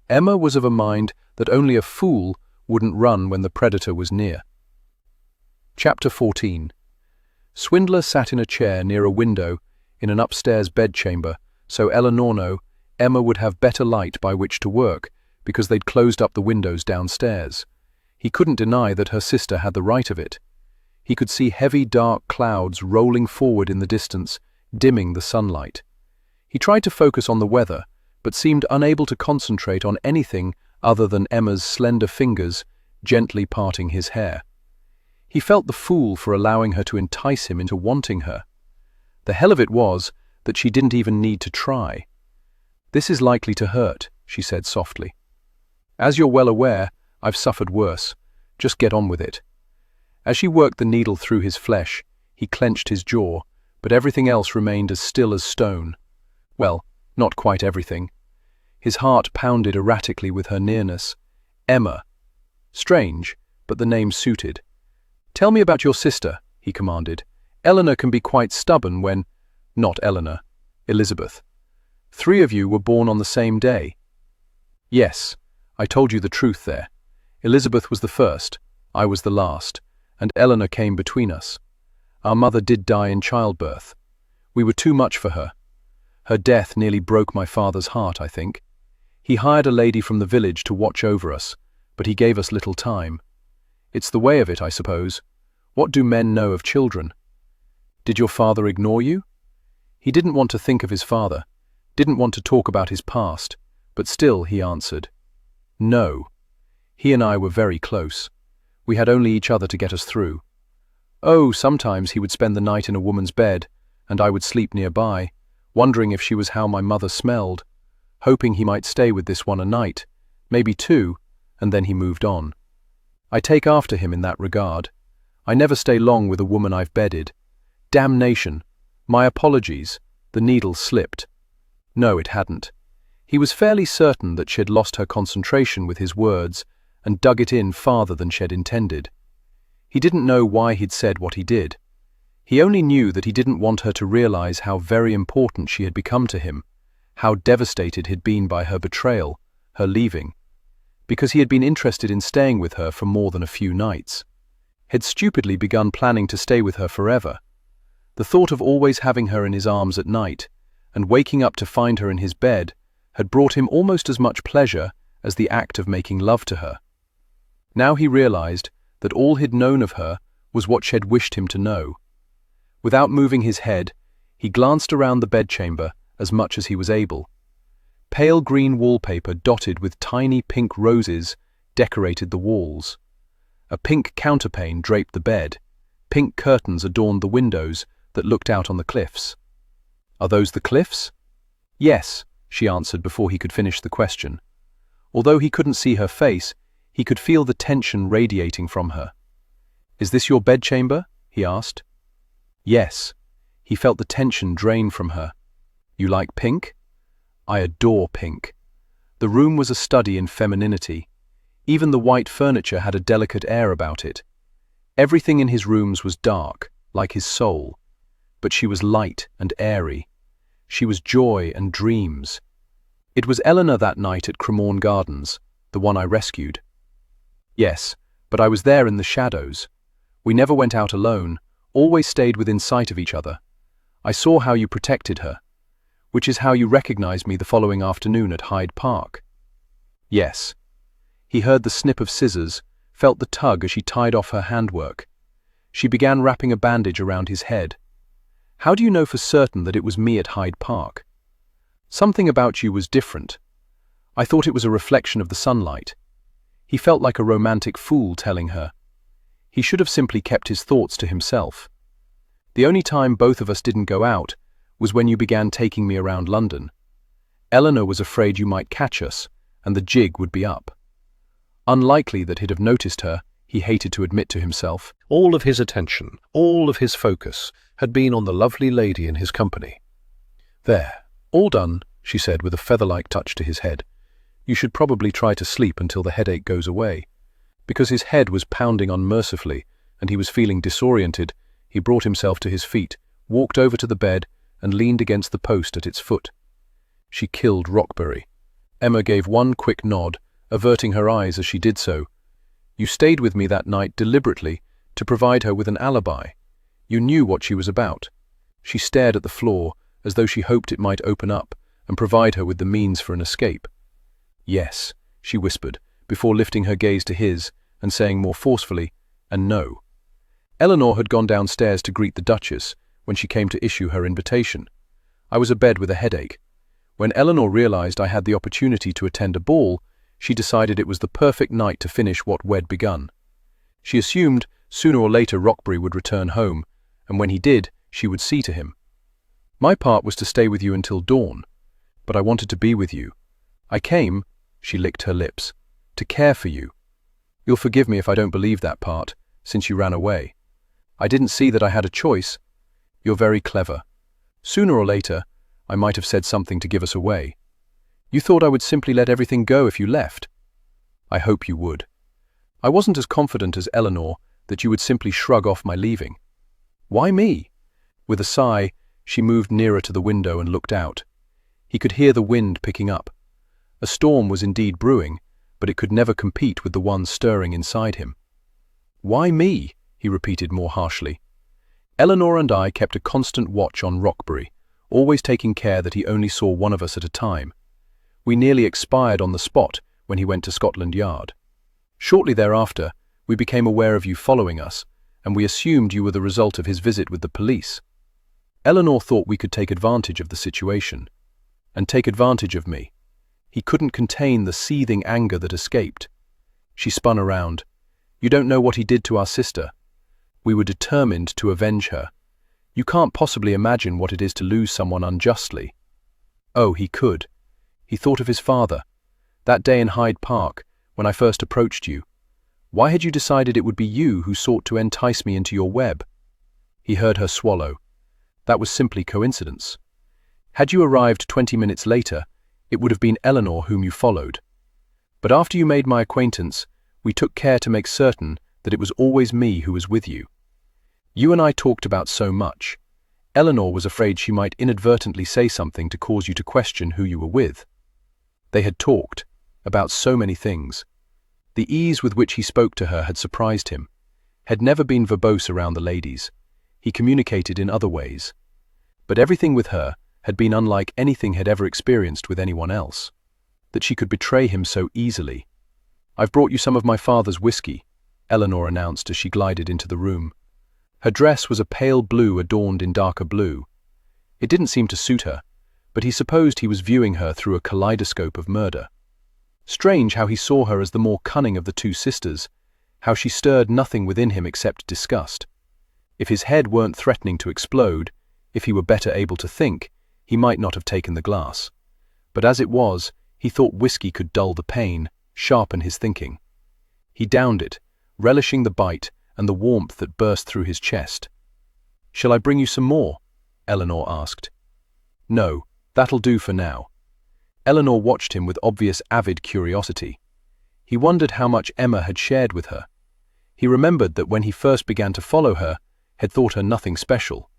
Emma was of a mind that only a fool wouldn't run when the predator was near. Chapter 14. Swindler sat in a chair near a window in an upstairs bedchamber, so Eleanor knew Emma would have better light by which to work, because they'd closed up the windows downstairs. He couldn't deny that her sister had the right of it. He could see heavy dark clouds rolling forward in the distance, dimming the sunlight. He tried to focus on the weather, but seemed unable to concentrate on anything other than Emma's slender fingers gently parting his hair. He felt the fool for allowing her to entice him into wanting her. The hell of it was that she didn't even need to try. "This is likely to hurt," she said softly. "As you're well aware, I've suffered worse. Just get on with it." As she worked the needle through his flesh, he clenched his jaw, but everything else remained as still as stone. Well, not quite everything. His heart pounded erratically with her nearness. Emma. Strange, but the name suited. "Tell me about your sister," he commanded. "Eleanor can be quite stubborn when—" "Not Eleanor. Elizabeth. 3 of you were born on the same day." "Yes, I told you the truth there. Elizabeth was the first, I was the last, and Eleanor came between us. Our mother did die in childbirth. We were too much for her. Her death nearly broke my father's heart, I think. He hired a lady from the village to watch over us, but he gave us little time. It's the way of it, I suppose. What do men know of children?" "Did your father ignore you?" He didn't want to think of his father, didn't want to talk about his past, but still he answered. "No. He and I were very close. We had only each other to get us through. Oh, sometimes he would spend the night in a woman's bed, and I would sleep nearby, wondering if she was how my mother smelled, hoping he might stay with this one a night, maybe 2, and then he moved on. I take after him in that regard. I never stay long with a woman I've bedded. Damnation! My apologies. The needle slipped. No, it hadn't. He was fairly certain that she had lost her concentration with his words and dug it in farther than she had intended. He didn't know why he'd said what he did. He only knew that he didn't want her to realize how very important she had become to him, how devastated he'd been by her betrayal, her leaving, because he had been interested in staying with her for more than a few nights. Had stupidly begun planning to stay with her forever. The thought of always having her in his arms at night, and waking up to find her in his bed, had brought him almost as much pleasure as the act of making love to her. Now he realized that all he'd known of her was what she'd wished him to know. Without moving his head, he glanced around the bedchamber as much as he was able. Pale green wallpaper dotted with tiny pink roses decorated the walls. A pink counterpane draped the bed. Pink curtains adorned the windows, that looked out on the cliffs. "Are those the cliffs?" "Yes," she answered before he could finish the question. Although he couldn't see her face, he could feel the tension radiating from her. "Is this your bedchamber?" he asked. "Yes." He felt the tension drain from her. "You like pink?" "I adore pink." The room was a study in femininity. Even the white furniture had a delicate air about it. Everything in his rooms was dark, like his soul. But she was light and airy. She was joy and dreams. "It was Eleanor that night at Cremorne Gardens, the one I rescued." "Yes, but I was there in the shadows. We never went out alone, always stayed within sight of each other. I saw how you protected her, which is how you recognized me the following afternoon at Hyde Park." "Yes." He heard the snip of scissors, felt the tug as she tied off her handwork. She began wrapping a bandage around his head. "How do you know for certain that it was me at Hyde Park?" "Something about you was different. I thought it was a reflection of the sunlight." He felt like a romantic fool telling her. He should have simply kept his thoughts to himself. "The only time both of us didn't go out was when you began taking me around London. Eleanor was afraid you might catch us, and the jig would be up." Unlikely that he'd have noticed her, he hated to admit to himself. All of his attention, all of his focus, had been on the lovely lady in his company. "There, all done," she said with a feather-like touch to his head. "You should probably try to sleep until the headache goes away." Because his head was pounding unmercifully, and he was feeling disoriented, he brought himself to his feet, walked over to the bed, and leaned against the post at its foot. She killed Rockbury. Emma gave one quick nod, averting her eyes as she did so. "You stayed with me that night deliberately to provide her with an alibi. You knew what she was about." She stared at the floor as though she hoped it might open up and provide her with the means for an escape. "Yes," she whispered, before lifting her gaze to his and saying more forcefully, "and no." Eleanor had gone downstairs to greet the Duchess when she came to issue her invitation. "I was abed with a headache. When Eleanor realized I had the opportunity to attend a ball, she decided it was the perfect night to finish what we'd begun. She assumed sooner or later Rockbury would return home, and when he did, she would see to him. My part was to stay with you until dawn, but I wanted to be with you. I came," she licked her lips, "to care for you. You'll forgive me if I don't believe that part, since you ran away. I didn't see that I had a choice. You're very clever. Sooner or later, I might have said something to give us away. You thought I would simply let everything go if you left. I hope you would. I wasn't as confident as Eleanor that you would simply shrug off my leaving. Why me?" With a sigh, she moved nearer to the window and looked out. He could hear the wind picking up. A storm was indeed brewing, but it could never compete with the one stirring inside him. "Why me?" he repeated more harshly. "Eleanor and I kept a constant watch on Rockbury, always taking care that he only saw one of us at a time. We nearly expired on the spot when he went to Scotland Yard. Shortly thereafter, we became aware of you following us, and we assumed you were the result of his visit with the police. Eleanor thought we could take advantage of the situation. And take advantage of me." He couldn't contain the seething anger that escaped. She spun around. "You don't know what he did to our sister. We were determined to avenge her. You can't possibly imagine what it is to lose someone unjustly." Oh, he could. He thought of his father. That day in Hyde Park, when I first approached you. Why had you decided it would be you who sought to entice me into your web? He heard her swallow. That was simply coincidence. Had you arrived 20 minutes later, it would have been Eleanor whom you followed. But after you made my acquaintance, we took care to make certain that it was always me who was with you. You and I talked about so much. Eleanor was afraid she might inadvertently say something to cause you to question who you were with. They had talked about so many things. The ease with which he spoke to her had surprised him. Had never been verbose around the ladies. He communicated in other ways. But everything with her had been unlike anything he'd ever experienced with anyone else. That she could betray him so easily. "I've brought you some of my father's whiskey," Eleanor announced as she glided into the room. Her dress was a pale blue adorned in darker blue. It didn't seem to suit her, but he supposed he was viewing her through a kaleidoscope of murder. Strange how he saw her as the more cunning of the two sisters, how she stirred nothing within him except disgust. If his head weren't threatening to explode, if he were better able to think, he might not have taken the glass. But as it was, he thought whiskey could dull the pain, sharpen his thinking. He downed it, relishing the bite and the warmth that burst through his chest. "Shall I bring you some more?" Eleanor asked. "No, that'll do for now." Eleanor watched him with obvious avid curiosity. He wondered how much Emma had shared with her. He remembered that when he first began to follow her, had thought her nothing special.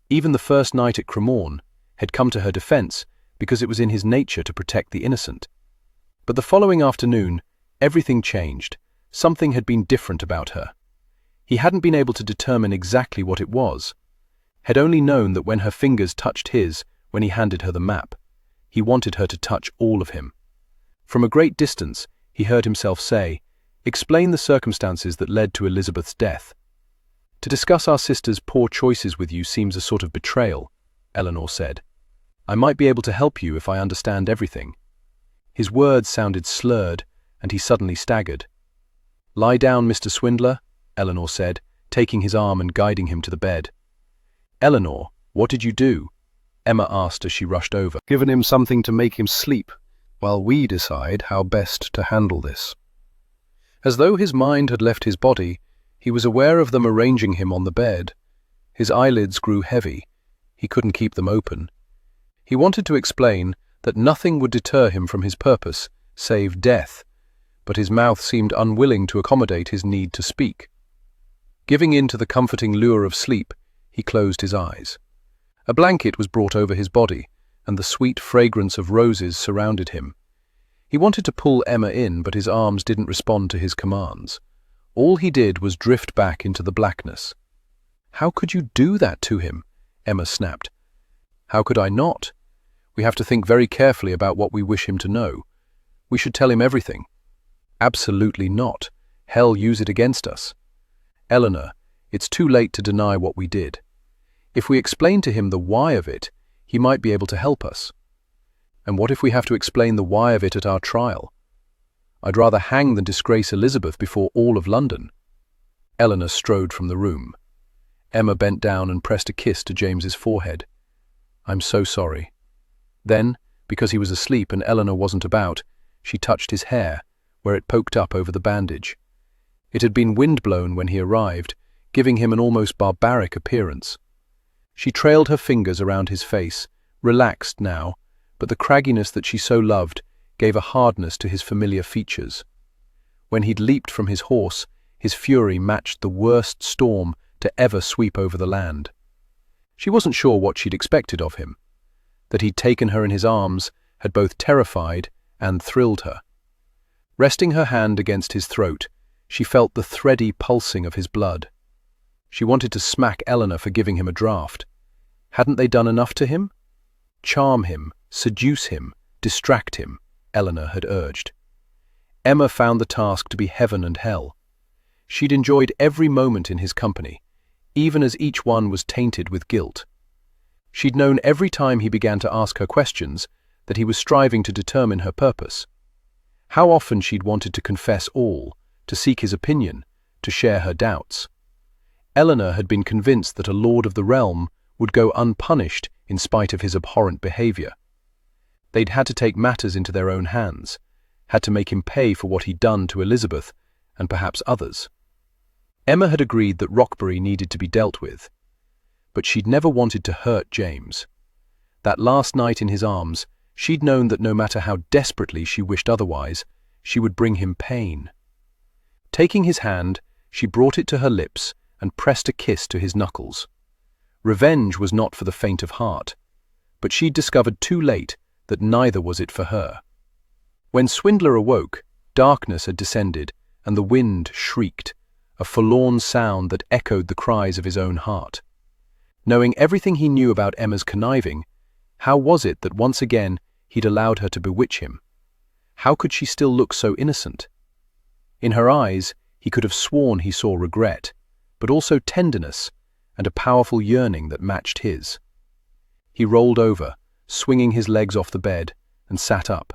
Even the first night at Cremorne had come to her defense because it was in his nature to protect the innocent. But the following afternoon, everything changed. Something had been different about her. He hadn't been able to determine exactly what it was. Had only known that when her fingers touched his, when he handed her the map, he wanted her to touch all of him. From a great distance, he heard himself say, "Explain the circumstances that led to Elizabeth's death." "To discuss our sister's poor choices with you seems a sort of betrayal," Eleanor said. "I might be able to help you if I understand everything." His words sounded slurred, and he suddenly staggered. "Lie down, Mr. Swindler," Eleanor said, taking his arm and guiding him to the bed. "Eleanor, what did you do?" Emma asked as she rushed over. "Given him something to make him sleep, while we decide how best to handle this." As though his mind had left his body, he was aware of them arranging him on the bed. His eyelids grew heavy. He couldn't keep them open. He wanted to explain that nothing would deter him from his purpose, save death, but his mouth seemed unwilling to accommodate his need to speak. Giving in to the comforting lure of sleep, he closed his eyes. A blanket was brought over his body, and the sweet fragrance of roses surrounded him. He wanted to pull Emma in, but his arms didn't respond to his commands. All he did was drift back into the blackness. "How could you do that to him?" Emma snapped. "How could I not? We have to think very carefully about what we wish him to know. We should tell him everything." "Absolutely not. Hell use it against us." "Eleanor, it's too late to deny what we did. If we explain to him the why of it, he might be able to help us." "And what if we have to explain the why of it at our trial? I'd rather hang than disgrace Elizabeth before all of London." Eleanor strode from the room. Emma bent down and pressed a kiss to James's forehead. "I'm so sorry." Then, because he was asleep and Eleanor wasn't about, she touched his hair, where it poked up over the bandage. It had been windblown when he arrived, giving him an almost barbaric appearance. She trailed her fingers around his face, relaxed now, but the cragginess that she so loved gave a hardness to his familiar features. When he'd leaped from his horse, his fury matched the worst storm to ever sweep over the land. She wasn't sure what she'd expected of him. That he'd taken her in his arms had both terrified and thrilled her. Resting her hand against his throat, she felt the thready pulsing of his blood. She wanted to smack Eleanor for giving him a draught. Hadn't they done enough to him? "Charm him, seduce him, distract him," Eleanor had urged. Emma found the task to be heaven and hell. She'd enjoyed every moment in his company, even as each one was tainted with guilt. She'd known every time he began to ask her questions that he was striving to determine her purpose. How often she'd wanted to confess all, to seek his opinion, to share her doubts. Eleanor had been convinced that a lord of the realm would go unpunished in spite of his abhorrent behavior. They'd had to take matters into their own hands, had to make him pay for what he'd done to Elizabeth and perhaps others. Emma had agreed that Roxbury needed to be dealt with, but she'd never wanted to hurt James. That last night in his arms, she'd known that no matter how desperately she wished otherwise, she would bring him pain. Taking his hand, she brought it to her lips and pressed a kiss to his knuckles. Revenge was not for the faint of heart, but she'd discovered too late that neither was it for her. When Swindler awoke, darkness had descended and the wind shrieked, a forlorn sound that echoed the cries of his own heart. Knowing everything he knew about Emma's conniving, how was it that once again he'd allowed her to bewitch him? How could she still look so innocent? In her eyes, he could have sworn he saw regret, but also tenderness and a powerful yearning that matched his. He rolled over, swinging his legs off the bed, and sat up.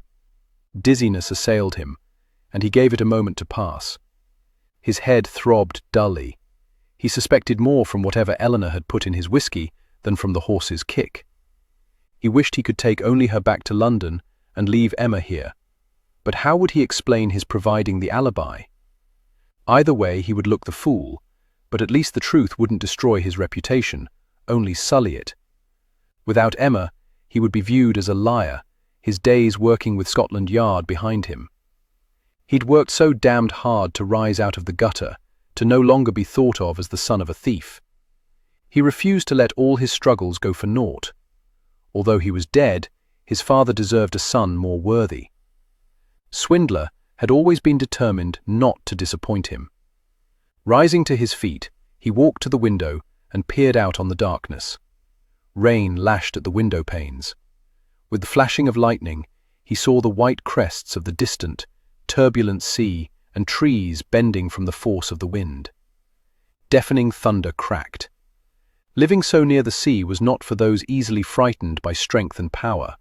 Dizziness assailed him, and he gave it a moment to pass. His head throbbed dully. He suspected more from whatever Eleanor had put in his whiskey than from the horse's kick. He wished he could take only her back to London and leave Emma here. But how would he explain his providing the alibi? Either way, he would look the fool, but at least the truth wouldn't destroy his reputation, only sully it. Without Emma, he would be viewed as a liar, his days working with Scotland Yard behind him. He'd worked so damned hard to rise out of the gutter, to no longer be thought of as the son of a thief. He refused to let all his struggles go for naught. Although he was dead, his father deserved a son more worthy. Swindler had always been determined not to disappoint him. Rising to his feet, he walked to the window and peered out on the darkness. Rain lashed at the window panes. With the flashing of lightning, he saw the white crests of the distant, turbulent sea and trees bending from the force of the wind. Deafening thunder cracked. Living so near the sea was not for those easily frightened by strength and power.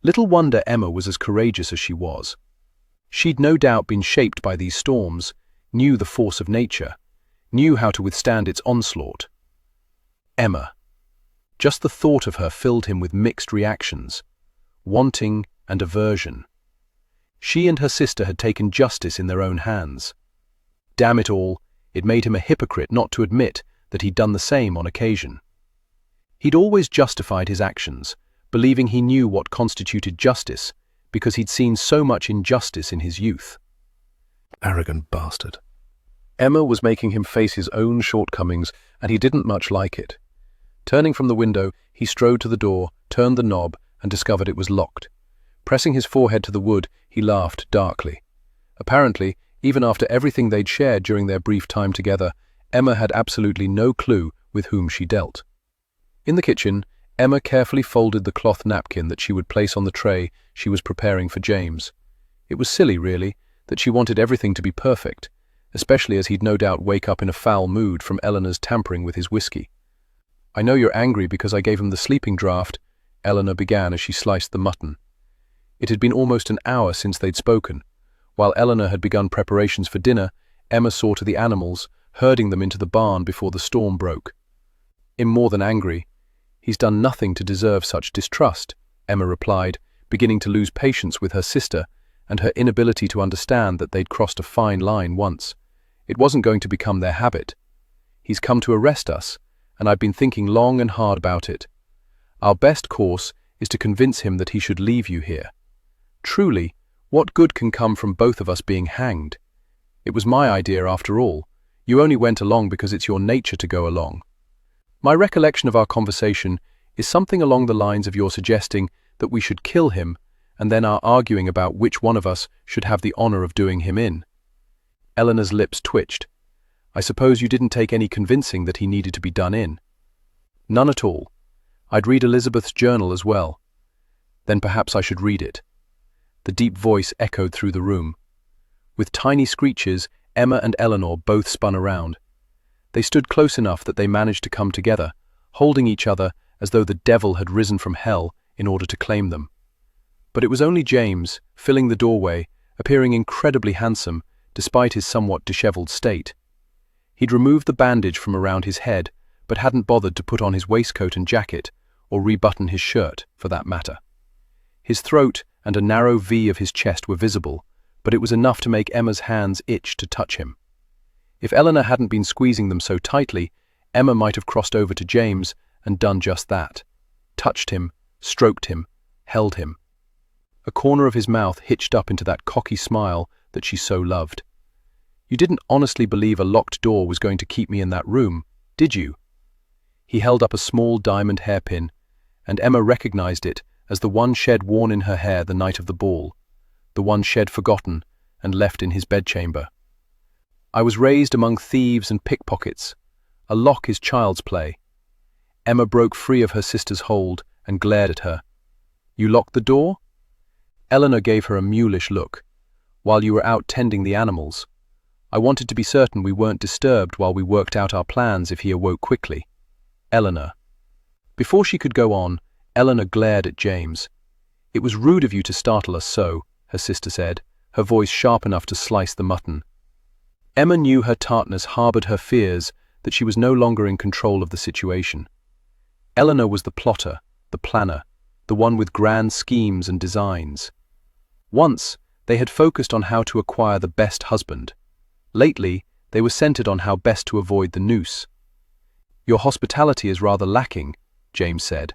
Little wonder Emma was as courageous as she was. She'd no doubt been shaped by these storms, knew the force of nature, knew how to withstand its onslaught. Emma. Just the thought of her filled him with mixed reactions, wanting and aversion. She and her sister had taken justice in their own hands. Damn it all, it made him a hypocrite not to admit that he'd done the same on occasion. He'd always justified his actions, believing he knew what constituted justice, because he'd seen so much injustice in his youth. Arrogant bastard. Emma was making him face his own shortcomings, and he didn't much like it. Turning from the window, he strode to the door, turned the knob, and discovered it was locked. Pressing his forehead to the wood, he laughed darkly. Apparently, even after everything they'd shared during their brief time together, Emma had absolutely no clue with whom she dealt. In the kitchen, Emma carefully folded the cloth napkin that she would place on the tray she was preparing for James. It was silly, really, that she wanted everything to be perfect, especially as he'd no doubt wake up in a foul mood from Eleanor's tampering with his whiskey. "I know you're angry because I gave him the sleeping draught," Eleanor began as she sliced the mutton. It had been almost an hour since they'd spoken. While Eleanor had begun preparations for dinner, Emma saw to the animals, herding them into the barn before the storm broke. "I'm more than angry. He's done nothing to deserve such distrust," Emma replied, beginning to lose patience with her sister and her inability to understand that they'd crossed a fine line once. It wasn't going to become their habit. "He's come to arrest us, and I've been thinking long and hard about it. Our best course is to convince him that he should leave you here. Truly, what good can come from both of us being hanged? It was my idea after all. You only went along because it's your nature to go along. My recollection of our conversation is something along the lines of your suggesting that we should kill him, and then our arguing about which one of us should have the honor of doing him in." Eleanor's lips twitched. "I suppose you didn't take any convincing that he needed to be done in?" "None at all. I'd read Elizabeth's journal as well." "Then perhaps I should read it." The deep voice echoed through the room. With tiny screeches, Emma and Eleanor both spun around. They stood close enough that they managed to come together, holding each other as though the devil had risen from hell in order to claim them. But it was only James, filling the doorway, appearing incredibly handsome, despite his somewhat disheveled state. He'd removed the bandage from around his head, but hadn't bothered to put on his waistcoat and jacket, or rebutton his shirt, for that matter. His throat and a narrow V of his chest were visible, but it was enough to make Emma's hands itch to touch him. If Eleanor hadn't been squeezing them so tightly, Emma might have crossed over to James and done just that. Touched him, stroked him, held him. A corner of his mouth hitched up into that cocky smile that she so loved. "You didn't honestly believe a locked door was going to keep me in that room, did you?" He held up a small diamond hairpin, and Emma recognized it as the one shed worn in her hair the night of the ball, the one shed forgotten and left in his bedchamber. "I was raised among thieves and pickpockets. A lock is child's play." Emma broke free of her sister's hold and glared at her. "You locked the door?" Eleanor gave her a mulish look. "While you were out tending the animals. I wanted to be certain we weren't disturbed while we worked out our plans if he awoke quickly." Eleanor. Before she could go on, Eleanor glared at James. "It was rude of you to startle us so," her sister said, her voice sharp enough to slice the mutton. Emma knew her tartness harbored her fears that she was no longer in control of the situation. Eleanor was the plotter, the planner, the one with grand schemes and designs. Once, they had focused on how to acquire the best husband. Lately, they were centered on how best to avoid the noose. "Your hospitality is rather lacking," James said.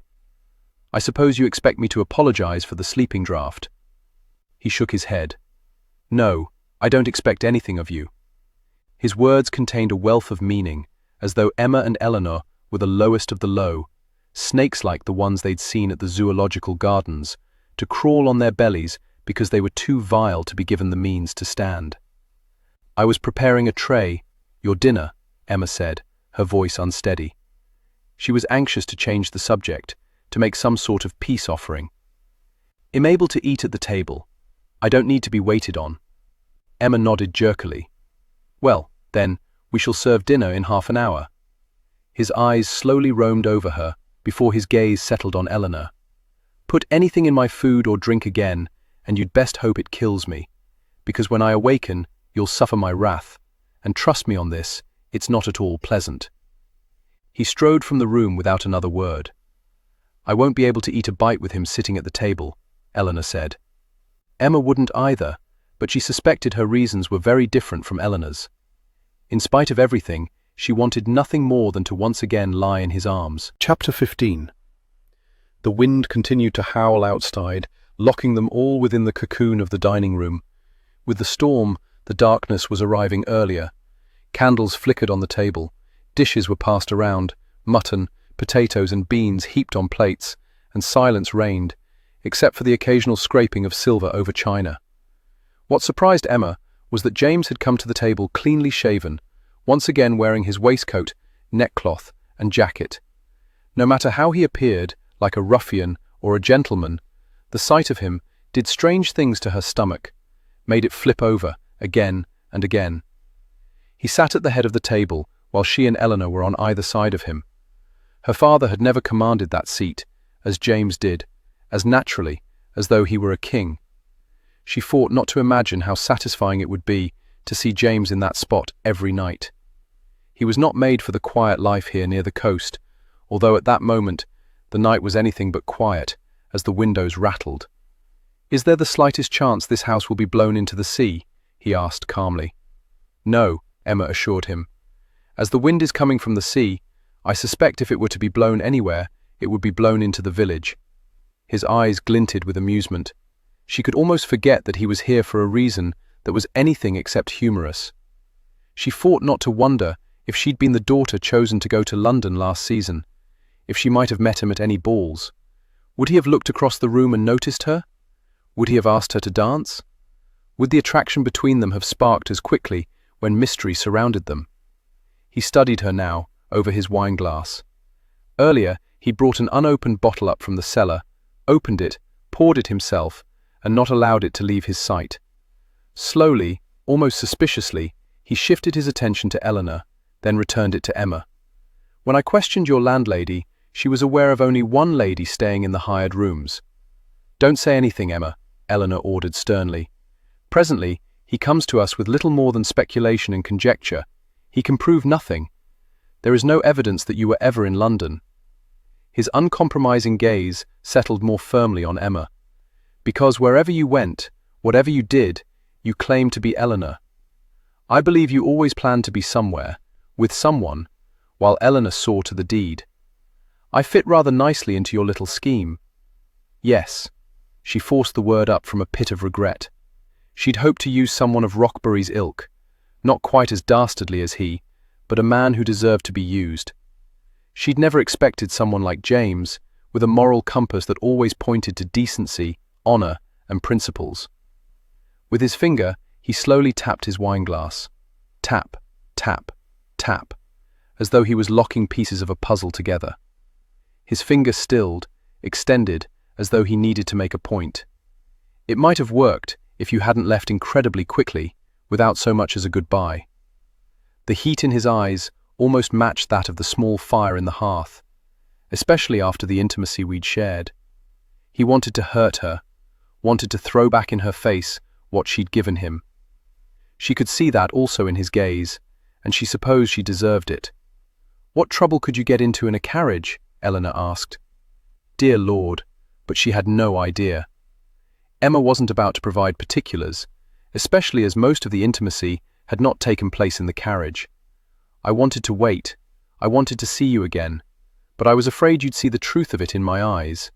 "I suppose you expect me to apologize for the sleeping draught." He shook his head. "No, I don't expect anything of you." His words contained a wealth of meaning, as though Emma and Eleanor were the lowest of the low, snakes like the ones they'd seen at the zoological gardens, to crawl on their bellies because they were too vile to be given the means to stand. "I was preparing a tray, your dinner," Emma said, her voice unsteady. She was anxious to change the subject, to make some sort of peace offering. "I'm able to eat at the table. I don't need to be waited on." Emma nodded jerkily. "Well, then, we shall serve dinner in half an hour." His eyes slowly roamed over her before his gaze settled on Eleanor. "Put anything in my food or drink again, and you'd best hope it kills me, because when I awaken, you'll suffer my wrath, and trust me on this, it's not at all pleasant." He strode from the room without another word. "I won't be able to eat a bite with him sitting at the table," Eleanor said. Emma wouldn't either, but she suspected her reasons were very different from Eleanor's. In spite of everything, she wanted nothing more than to once again lie in his arms. Chapter 15. The wind continued to howl outside, locking them all within the cocoon of the dining room. With the storm, the darkness was arriving earlier. Candles flickered on the table. Dishes were passed around, mutton, potatoes and beans heaped on plates, and silence reigned, except for the occasional scraping of silver over china. What surprised Emma was that James had come to the table cleanly shaven, once again wearing his waistcoat, neckcloth, and jacket. No matter how he appeared, like a ruffian or a gentleman, the sight of him did strange things to her stomach, made it flip over again and again. He sat at the head of the table, while she and Eleanor were on either side of him. Her father had never commanded that seat, as James did, as naturally, as though he were a king. She fought not to imagine how satisfying it would be to see James in that spot every night. He was not made for the quiet life here near the coast, although at that moment the night was anything but quiet, as the windows rattled. "Is there the slightest chance this house will be blown into the sea?" he asked calmly. "No," Emma assured him. "As the wind is coming from the sea, I suspect if it were to be blown anywhere, it would be blown into the village." His eyes glinted with amusement. She could almost forget that he was here for a reason that was anything except humorous. She fought not to wonder if she'd been the daughter chosen to go to London last season, if she might have met him at any balls. Would he have looked across the room and noticed her? Would he have asked her to dance? Would the attraction between them have sparked as quickly when mystery surrounded them? He studied her now, over his wineglass. Earlier, he'd brought an unopened bottle up from the cellar, opened it, poured it himself, and not allowed it to leave his sight. Slowly, almost suspiciously, he shifted his attention to Eleanor, then returned it to Emma. "When I questioned your landlady, she was aware of only one lady staying in the hired rooms." "Don't say anything, Emma," Eleanor ordered sternly. "Presently, he comes to us with little more than speculation and conjecture. He can prove nothing. There is no evidence that you were ever in London." His uncompromising gaze settled more firmly on Emma. "Because wherever you went, whatever you did, you claimed to be Eleanor. I believe you always planned to be somewhere, with someone, while Eleanor saw to the deed. I fit rather nicely into your little scheme." "Yes." She forced the word up from a pit of regret. She'd hoped to use someone of Roxbury's ilk, not quite as dastardly as he, but a man who deserved to be used. She'd never expected someone like James, with a moral compass that always pointed to decency, honor, and principles. With his finger, he slowly tapped his wineglass. Tap, tap, tap, as though he was locking pieces of a puzzle together. His finger stilled, extended, as though he needed to make a point. It might have worked if you hadn't left incredibly quickly, without so much as a goodbye. The heat in his eyes almost matched that of the small fire in the hearth, especially after the intimacy we'd shared. He wanted to hurt her, wanted to throw back in her face what she'd given him. She could see that also in his gaze, and she supposed she deserved it. "What trouble could you get into in a carriage?" Eleanor asked. Dear Lord, but she had no idea. Emma wasn't about to provide particulars, especially as most of the intimacy had not taken place in the carriage. "I wanted to wait. I wanted to see you again, but I was afraid you'd see the truth of it in my eyes."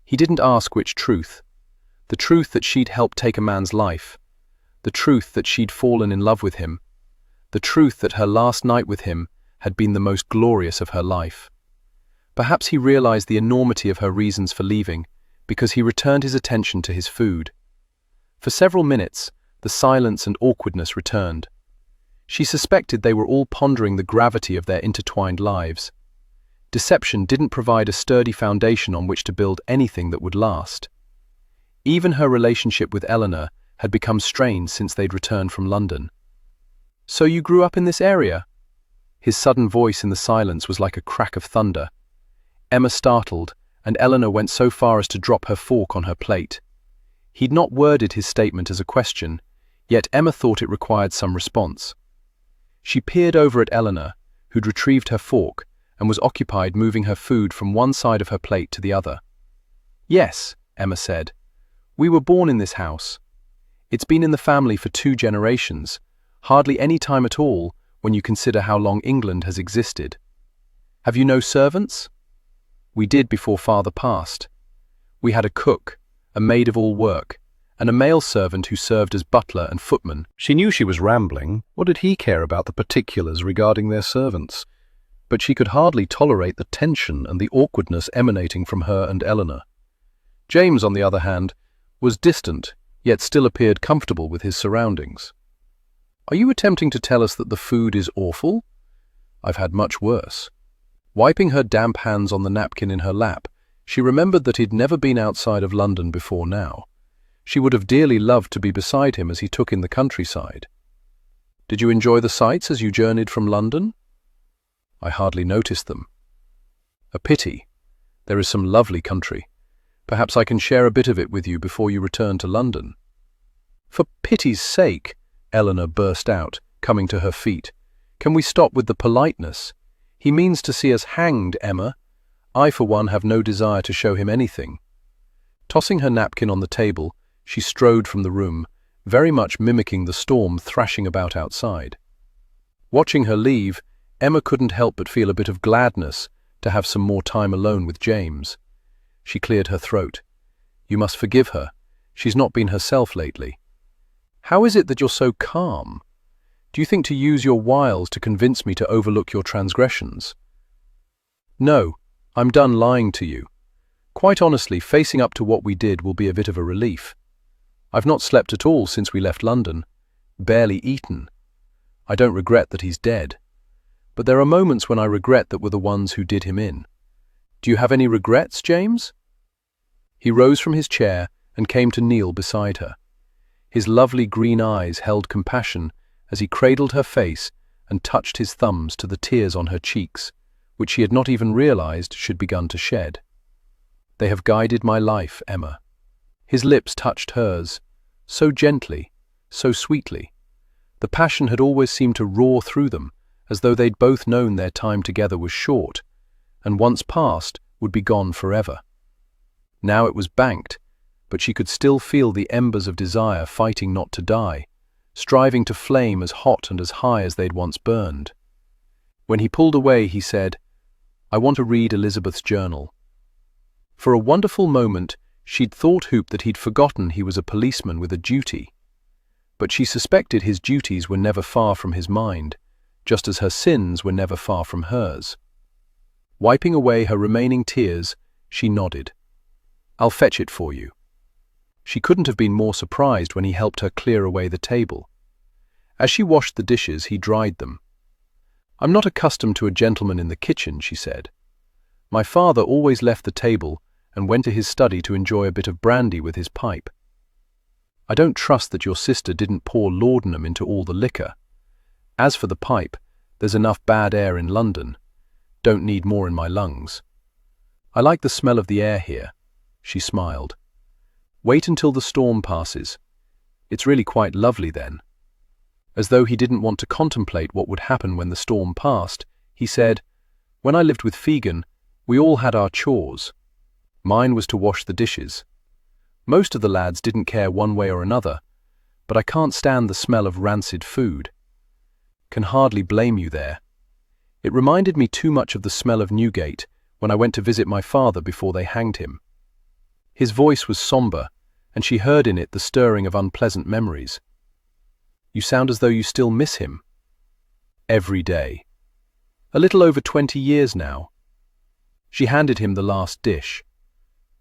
He didn't ask which truth. The truth that she'd helped take a man's life. The truth that she'd fallen in love with him. The truth that her last night with him had been the most glorious of her life. Perhaps he realized the enormity of her reasons for leaving, because he returned his attention to his food. For several minutes, the silence and awkwardness returned. She suspected they were all pondering the gravity of their intertwined lives. Deception didn't provide a sturdy foundation on which to build anything that would last. Even her relationship with Eleanor had become strained since they'd returned from London. "So you grew up in this area?" His sudden voice in the silence was like a crack of thunder. Emma startled, and Eleanor went so far as to drop her fork on her plate. He'd not worded his statement as a question, yet Emma thought it required some response. She peered over at Eleanor, who'd retrieved her fork and was occupied moving her food from one side of her plate to the other. "Yes," Emma said. "We were born in this house. It's been in the family for 2 generations, hardly any time at all when you consider how long England has existed." "Have you no servants?" "We did before Father passed. We had a cook, a maid of all work, and a male servant who served as butler and footman." She knew she was rambling. What did he care about the particulars regarding their servants? But she could hardly tolerate the tension and the awkwardness emanating from her and Eleanor. James, on the other hand, was distant, yet still appeared comfortable with his surroundings. "Are you attempting to tell us that the food is awful?" "I've had much worse." Wiping her damp hands on the napkin in her lap, she remembered that he'd never been outside of London before now. She would have dearly loved to be beside him as he took in the countryside. "Did you enjoy the sights as you journeyed from London?" "I hardly noticed them." "A pity. There is some lovely country. Perhaps I can share a bit of it with you before you return to London." "For pity's sake," Eleanor burst out, coming to her feet. "Can we stop with the politeness? He means to see us hanged, Emma. I, for one, have no desire to show him anything." Tossing her napkin on the table, she strode from the room, very much mimicking the storm thrashing about outside. Watching her leave, Emma couldn't help but feel a bit of gladness to have some more time alone with James. She cleared her throat. "You must forgive her. She's not been herself lately." "How is it that you're so calm? Do you think to use your wiles to convince me to overlook your transgressions?" "No, I'm done lying to you. Quite honestly, facing up to what we did will be a bit of a relief. I've not slept at all since we left London. Barely eaten. I don't regret that he's dead. But there are moments when I regret that we're the ones who did him in. Do you have any regrets, James?" He rose from his chair and came to kneel beside her. His lovely green eyes held compassion as he cradled her face and touched his thumbs to the tears on her cheeks, which she had not even realized she'd begun to shed. "They have guided my life, Emma." His lips touched hers, so gently, so sweetly. The passion had always seemed to roar through them, as though they'd both known their time together was short, and once past would be gone forever. Now it was banked, but she could still feel the embers of desire fighting not to die, striving to flame as hot and as high as they'd once burned. When he pulled away, he said, "I want to read Elizabeth's journal." For a wonderful moment, she'd thought that he'd forgotten he was a policeman with a duty. But she suspected his duties were never far from his mind, just as her sins were never far from hers. Wiping away her remaining tears, she nodded. "I'll fetch it for you." She couldn't have been more surprised when he helped her clear away the table. As she washed the dishes, he dried them. "I'm not accustomed to a gentleman in the kitchen," she said. "My father always left the table and went to his study to enjoy a bit of brandy with his pipe. I don't trust that your sister didn't pour laudanum into all the liquor. As for the pipe, there's enough bad air in London. Don't need more in my lungs. I like the smell of the air here." She smiled. "Wait until the storm passes. It's really quite lovely then." As though he didn't want to contemplate what would happen when the storm passed, he said, When I lived with Fegan, we all had our chores. Mine was to wash the dishes. Most of the lads didn't care one way or another, but I can't stand the smell of rancid food. Can hardly blame you there. It reminded me too much of the smell of Newgate when I went to visit my father before they hanged him. His voice was somber, and she heard in it the stirring of unpleasant memories. You sound as though you still miss him. Every day. A little over 20 years now. She handed him the last dish.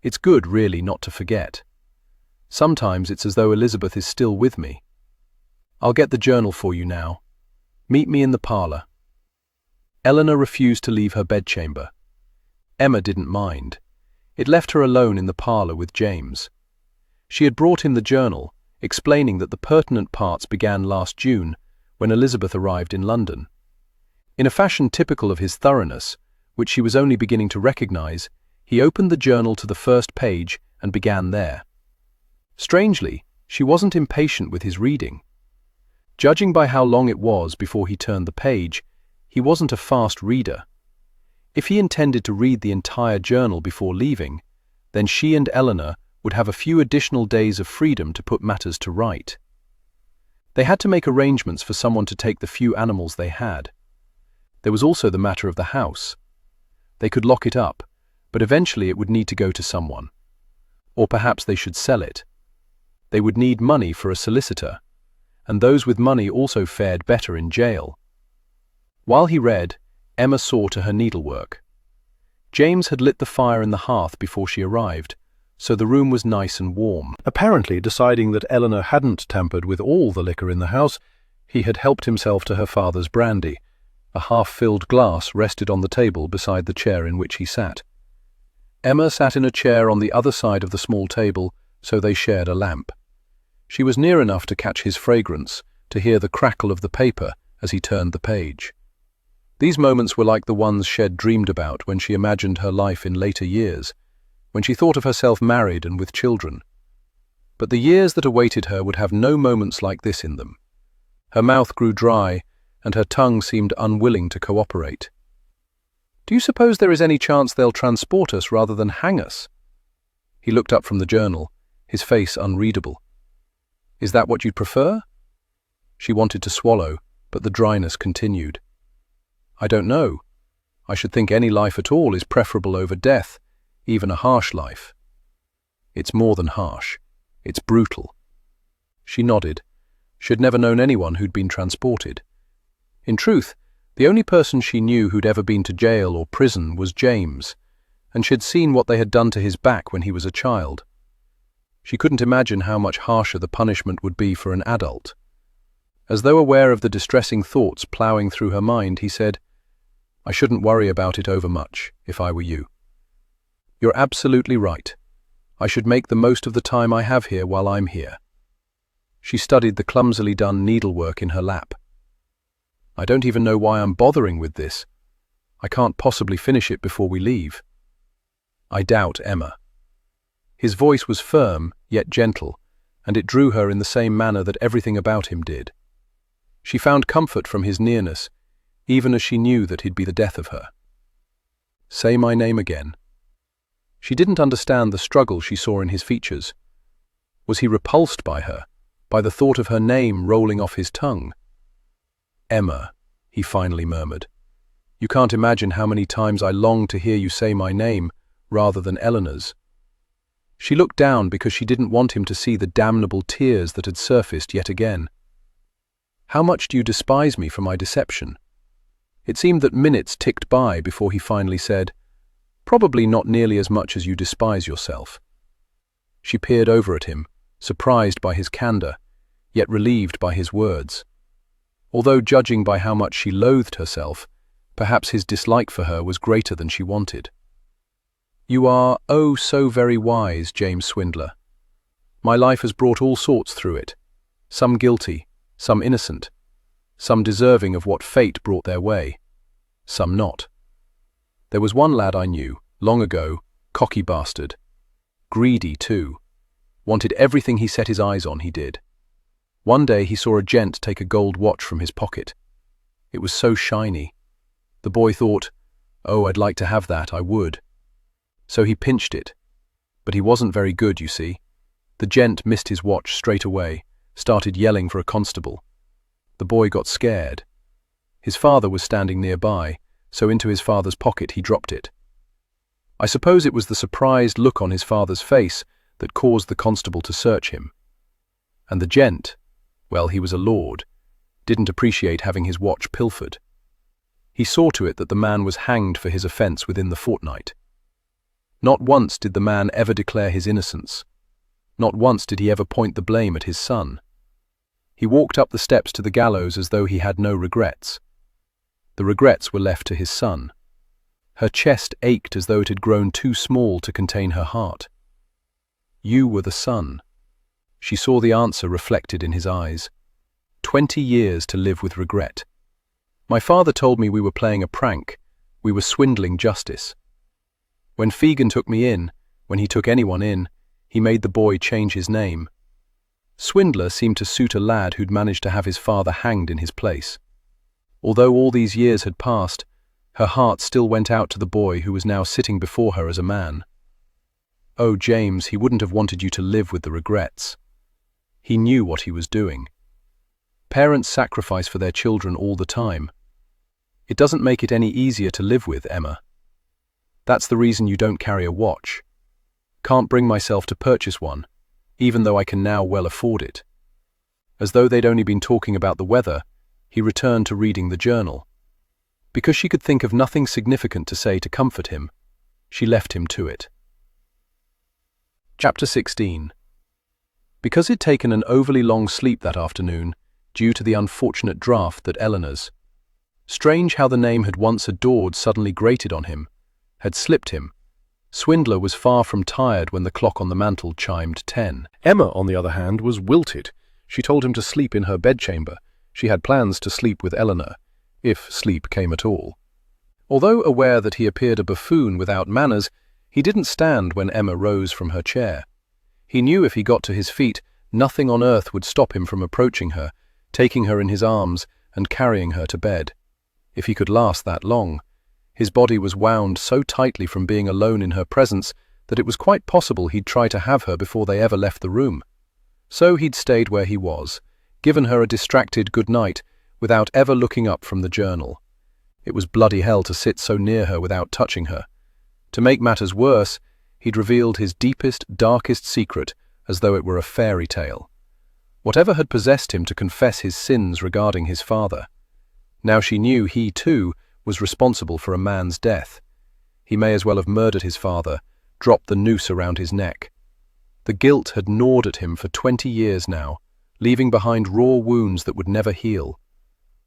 It's good, really, not to forget. Sometimes it's as though Elizabeth is still with me. I'll get the journal for you now. Meet me in the parlour. Eleanor refused to leave her bedchamber. Emma didn't mind. It left her alone in the parlour with James. She had brought him the journal, explaining that the pertinent parts began last June, when Elizabeth arrived in London. In a fashion typical of his thoroughness, which she was only beginning to recognise, he opened the journal to the first page and began there. Strangely, she wasn't impatient with his reading. Judging by how long it was before he turned the page, he wasn't a fast reader. If he intended to read the entire journal before leaving, then she and Eleanor would have a few additional days of freedom to put matters to right. They had to make arrangements for someone to take the few animals they had. There was also the matter of the house. They could lock it up, but eventually it would need to go to someone. Or perhaps they should sell it. They would need money for a solicitor, and those with money also fared better in jail. While he read, Emma saw to her needlework. James had lit the fire in the hearth before she arrived, so the room was nice and warm. Apparently, deciding that Eleanor hadn't tampered with all the liquor in the house, he had helped himself to her father's brandy. A half-filled glass rested on the table beside the chair in which he sat. Emma sat in a chair on the other side of the small table, so they shared a lamp. She was near enough to catch his fragrance, to hear the crackle of the paper as he turned the page. These moments were like the ones Shed dreamed about when she imagined her life in later years, when she thought of herself married and with children. But the years that awaited her would have no moments like this in them. Her mouth grew dry, and her tongue seemed unwilling to cooperate. Do you suppose there is any chance they'll transport us rather than hang us? He looked up from the journal, his face unreadable. Is that what you'd prefer? She wanted to swallow, but the dryness continued. I don't know. I should think any life at all is preferable over death, even a harsh life. It's more than harsh. It's brutal. She nodded. She'd never known anyone who'd been transported. In truth, the only person she knew who'd ever been to jail or prison was James, and she'd seen what they had done to his back when he was a child. She couldn't imagine how much harsher the punishment would be for an adult. As though aware of the distressing thoughts ploughing through her mind, he said, I shouldn't worry about it overmuch, if I were you. You're absolutely right. I should make the most of the time I have here while I'm here. She studied the clumsily done needlework in her lap. I don't even know why I'm bothering with this. I can't possibly finish it before we leave. I doubt Emma. His voice was firm, yet gentle, and it drew her in the same manner that everything about him did. She found comfort from his nearness, even as she knew that he'd be the death of her. Say my name again. She didn't understand the struggle she saw in his features. Was he repulsed by her, by the thought of her name rolling off his tongue? Emma, he finally murmured. You can't imagine how many times I long to hear you say my name, rather than Eleanor's. She looked down because she didn't want him to see the damnable tears that had surfaced yet again. How much do you despise me for my deception? It seemed that minutes ticked by before he finally said, Probably not nearly as much as you despise yourself. She peered over at him, surprised by his candor, yet relieved by his words. Although judging by how much she loathed herself, perhaps his dislike for her was greater than she wanted. You are, oh, so very wise, James Swindler. My life has brought all sorts through it, some guilty, some innocent, some deserving of what fate brought their way, some not. There was one lad I knew, long ago, cocky bastard. Greedy, too. Wanted everything he set his eyes on, he did. One day he saw a gent take a gold watch from his pocket. It was so shiny. The boy thought, Oh, I'd like to have that, I would. So he pinched it. But he wasn't very good, you see. The gent missed his watch straight away, started yelling for a constable. The boy got scared. His father was standing nearby, so into his father's pocket he dropped it. I suppose it was the surprised look on his father's face that caused the constable to search him. And the gent, well, he was a lord, didn't appreciate having his watch pilfered. He saw to it that the man was hanged for his offence within the fortnight. Not once did the man ever declare his innocence. Not once did he ever point the blame at his son. He walked up the steps to the gallows as though he had no regrets. The regrets were left to his son. Her chest ached as though it had grown too small to contain her heart. You were the son. She saw the answer reflected in his eyes. 20 years to live with regret. My father told me we were playing a prank. We were swindling justice. When Fegan took me in, when he took anyone in, he made the boy change his name. Swindler seemed to suit a lad who'd managed to have his father hanged in his place. Although all these years had passed, her heart still went out to the boy who was now sitting before her as a man. Oh, James, he wouldn't have wanted you to live with the regrets. He knew what he was doing. Parents sacrifice for their children all the time. It doesn't make it any easier to live with, Emma. That's the reason you don't carry a watch. Can't bring myself to purchase one, even though I can now well afford it. As though they'd only been talking about the weather, he returned to reading the journal. Because she could think of nothing significant to say to comfort him, she left him to it. Chapter 16. Because he'd taken an overly long sleep that afternoon, due to the unfortunate draught that Eleanor's. Strange how the name had once adored suddenly grated on him, had slipped him. Swindler was far from tired when the clock on the mantel chimed 10. Emma, on the other hand, was wilted. She told him to sleep in her bedchamber. She had plans to sleep with Eleanor, if sleep came at all. Although aware that he appeared a buffoon without manners, he didn't stand when Emma rose from her chair. He knew if he got to his feet, nothing on earth would stop him from approaching her, taking her in his arms and carrying her to bed. If he could last that long. His body was wound so tightly from being alone in her presence that it was quite possible he'd try to have her before they ever left the room. So he'd stayed where he was, given her a distracted good night without ever looking up from the journal. It was bloody hell to sit so near her without touching her. To make matters worse, he'd revealed his deepest, darkest secret as though it were a fairy tale. Whatever had possessed him to confess his sins regarding his father. Now she knew he, too, was responsible for a man's death. He may as well have murdered his father, dropped the noose around his neck. The guilt had gnawed at him for 20 years now, leaving behind raw wounds that would never heal.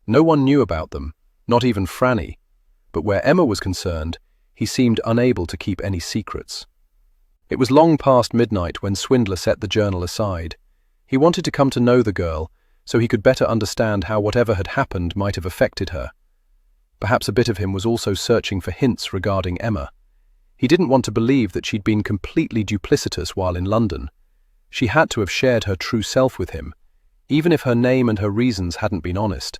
No one knew about them, not even Franny, but where Emma was concerned, he seemed unable to keep any secrets. It was long past midnight when Swindler set the journal aside. He wanted to come to know the girl, so he could better understand how whatever had happened might have affected her. Perhaps a bit of him was also searching for hints regarding Emma. He didn't want to believe that she'd been completely duplicitous while in London. She had to have shared her true self with him, even if her name and her reasons hadn't been honest.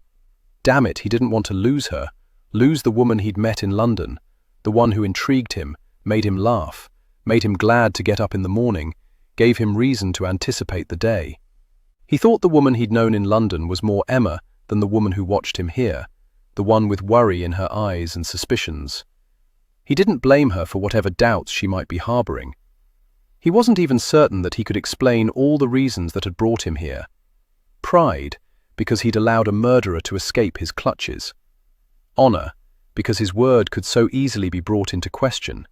Damn it, he didn't want to lose her, lose the woman he'd met in London, the one who intrigued him, made him laugh, made him glad to get up in the morning, gave him reason to anticipate the day. He thought the woman he'd known in London was more Emma than the woman who watched him here, the one with worry in her eyes and suspicions. He didn't blame her for whatever doubts she might be harboring. He wasn't even certain that he could explain all the reasons that had brought him here. Pride, because he'd allowed a murderer to escape his clutches. Honor, because his word could so easily be brought into question.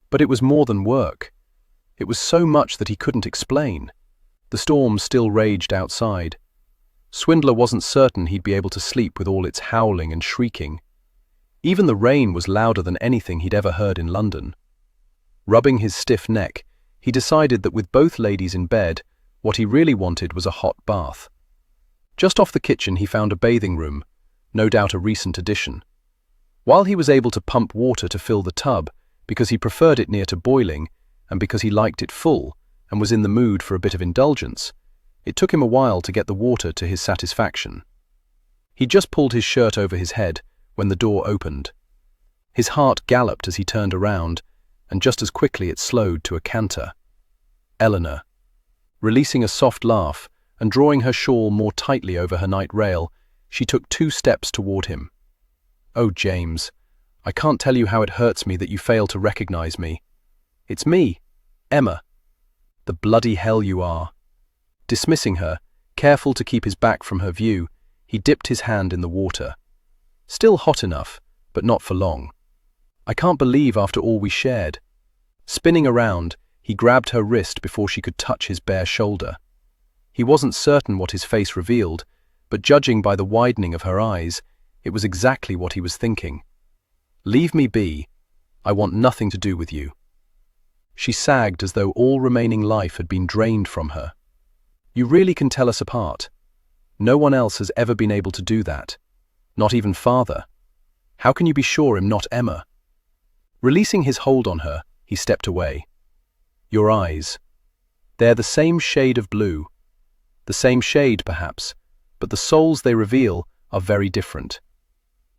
But it was more than work. It was so much that he couldn't explain. The storm still raged outside. Swindler wasn't certain he'd be able to sleep with all its howling and shrieking. Even the rain was louder than anything he'd ever heard in London. Rubbing his stiff neck, he decided that with both ladies in bed, what he really wanted was a hot bath. Just off the kitchen he found a bathing room, no doubt a recent addition. While he was able to pump water to fill the tub, because he preferred it near to boiling, and because he liked it full, and was in the mood for a bit of indulgence, it took him a while to get the water to his satisfaction. He just pulled his shirt over his head when the door opened. His heart galloped as he turned around, and just as quickly it slowed to a canter. Eleanor. Releasing a soft laugh and drawing her shawl more tightly over her night rail, she took 2 steps toward him. "Oh, James, I can't tell you how it hurts me that you fail to recognize me. It's me, Emma." "The bloody hell you are." Dismissing her, careful to keep his back from her view, he dipped his hand in the water. Still hot enough, but not for long. "I can't believe after all we shared." Spinning around, he grabbed her wrist before she could touch his bare shoulder. He wasn't certain what his face revealed, but judging by the widening of her eyes, it was exactly what he was thinking. "Leave me be. I want nothing to do with you." She sagged as though all remaining life had been drained from her. "You really can tell us apart. No one else has ever been able to do that. Not even father. How can you be sure I'm not Emma?" Releasing his hold on her, he stepped away. "Your eyes. They're the same shade of blue. The same shade, perhaps, but the souls they reveal are very different."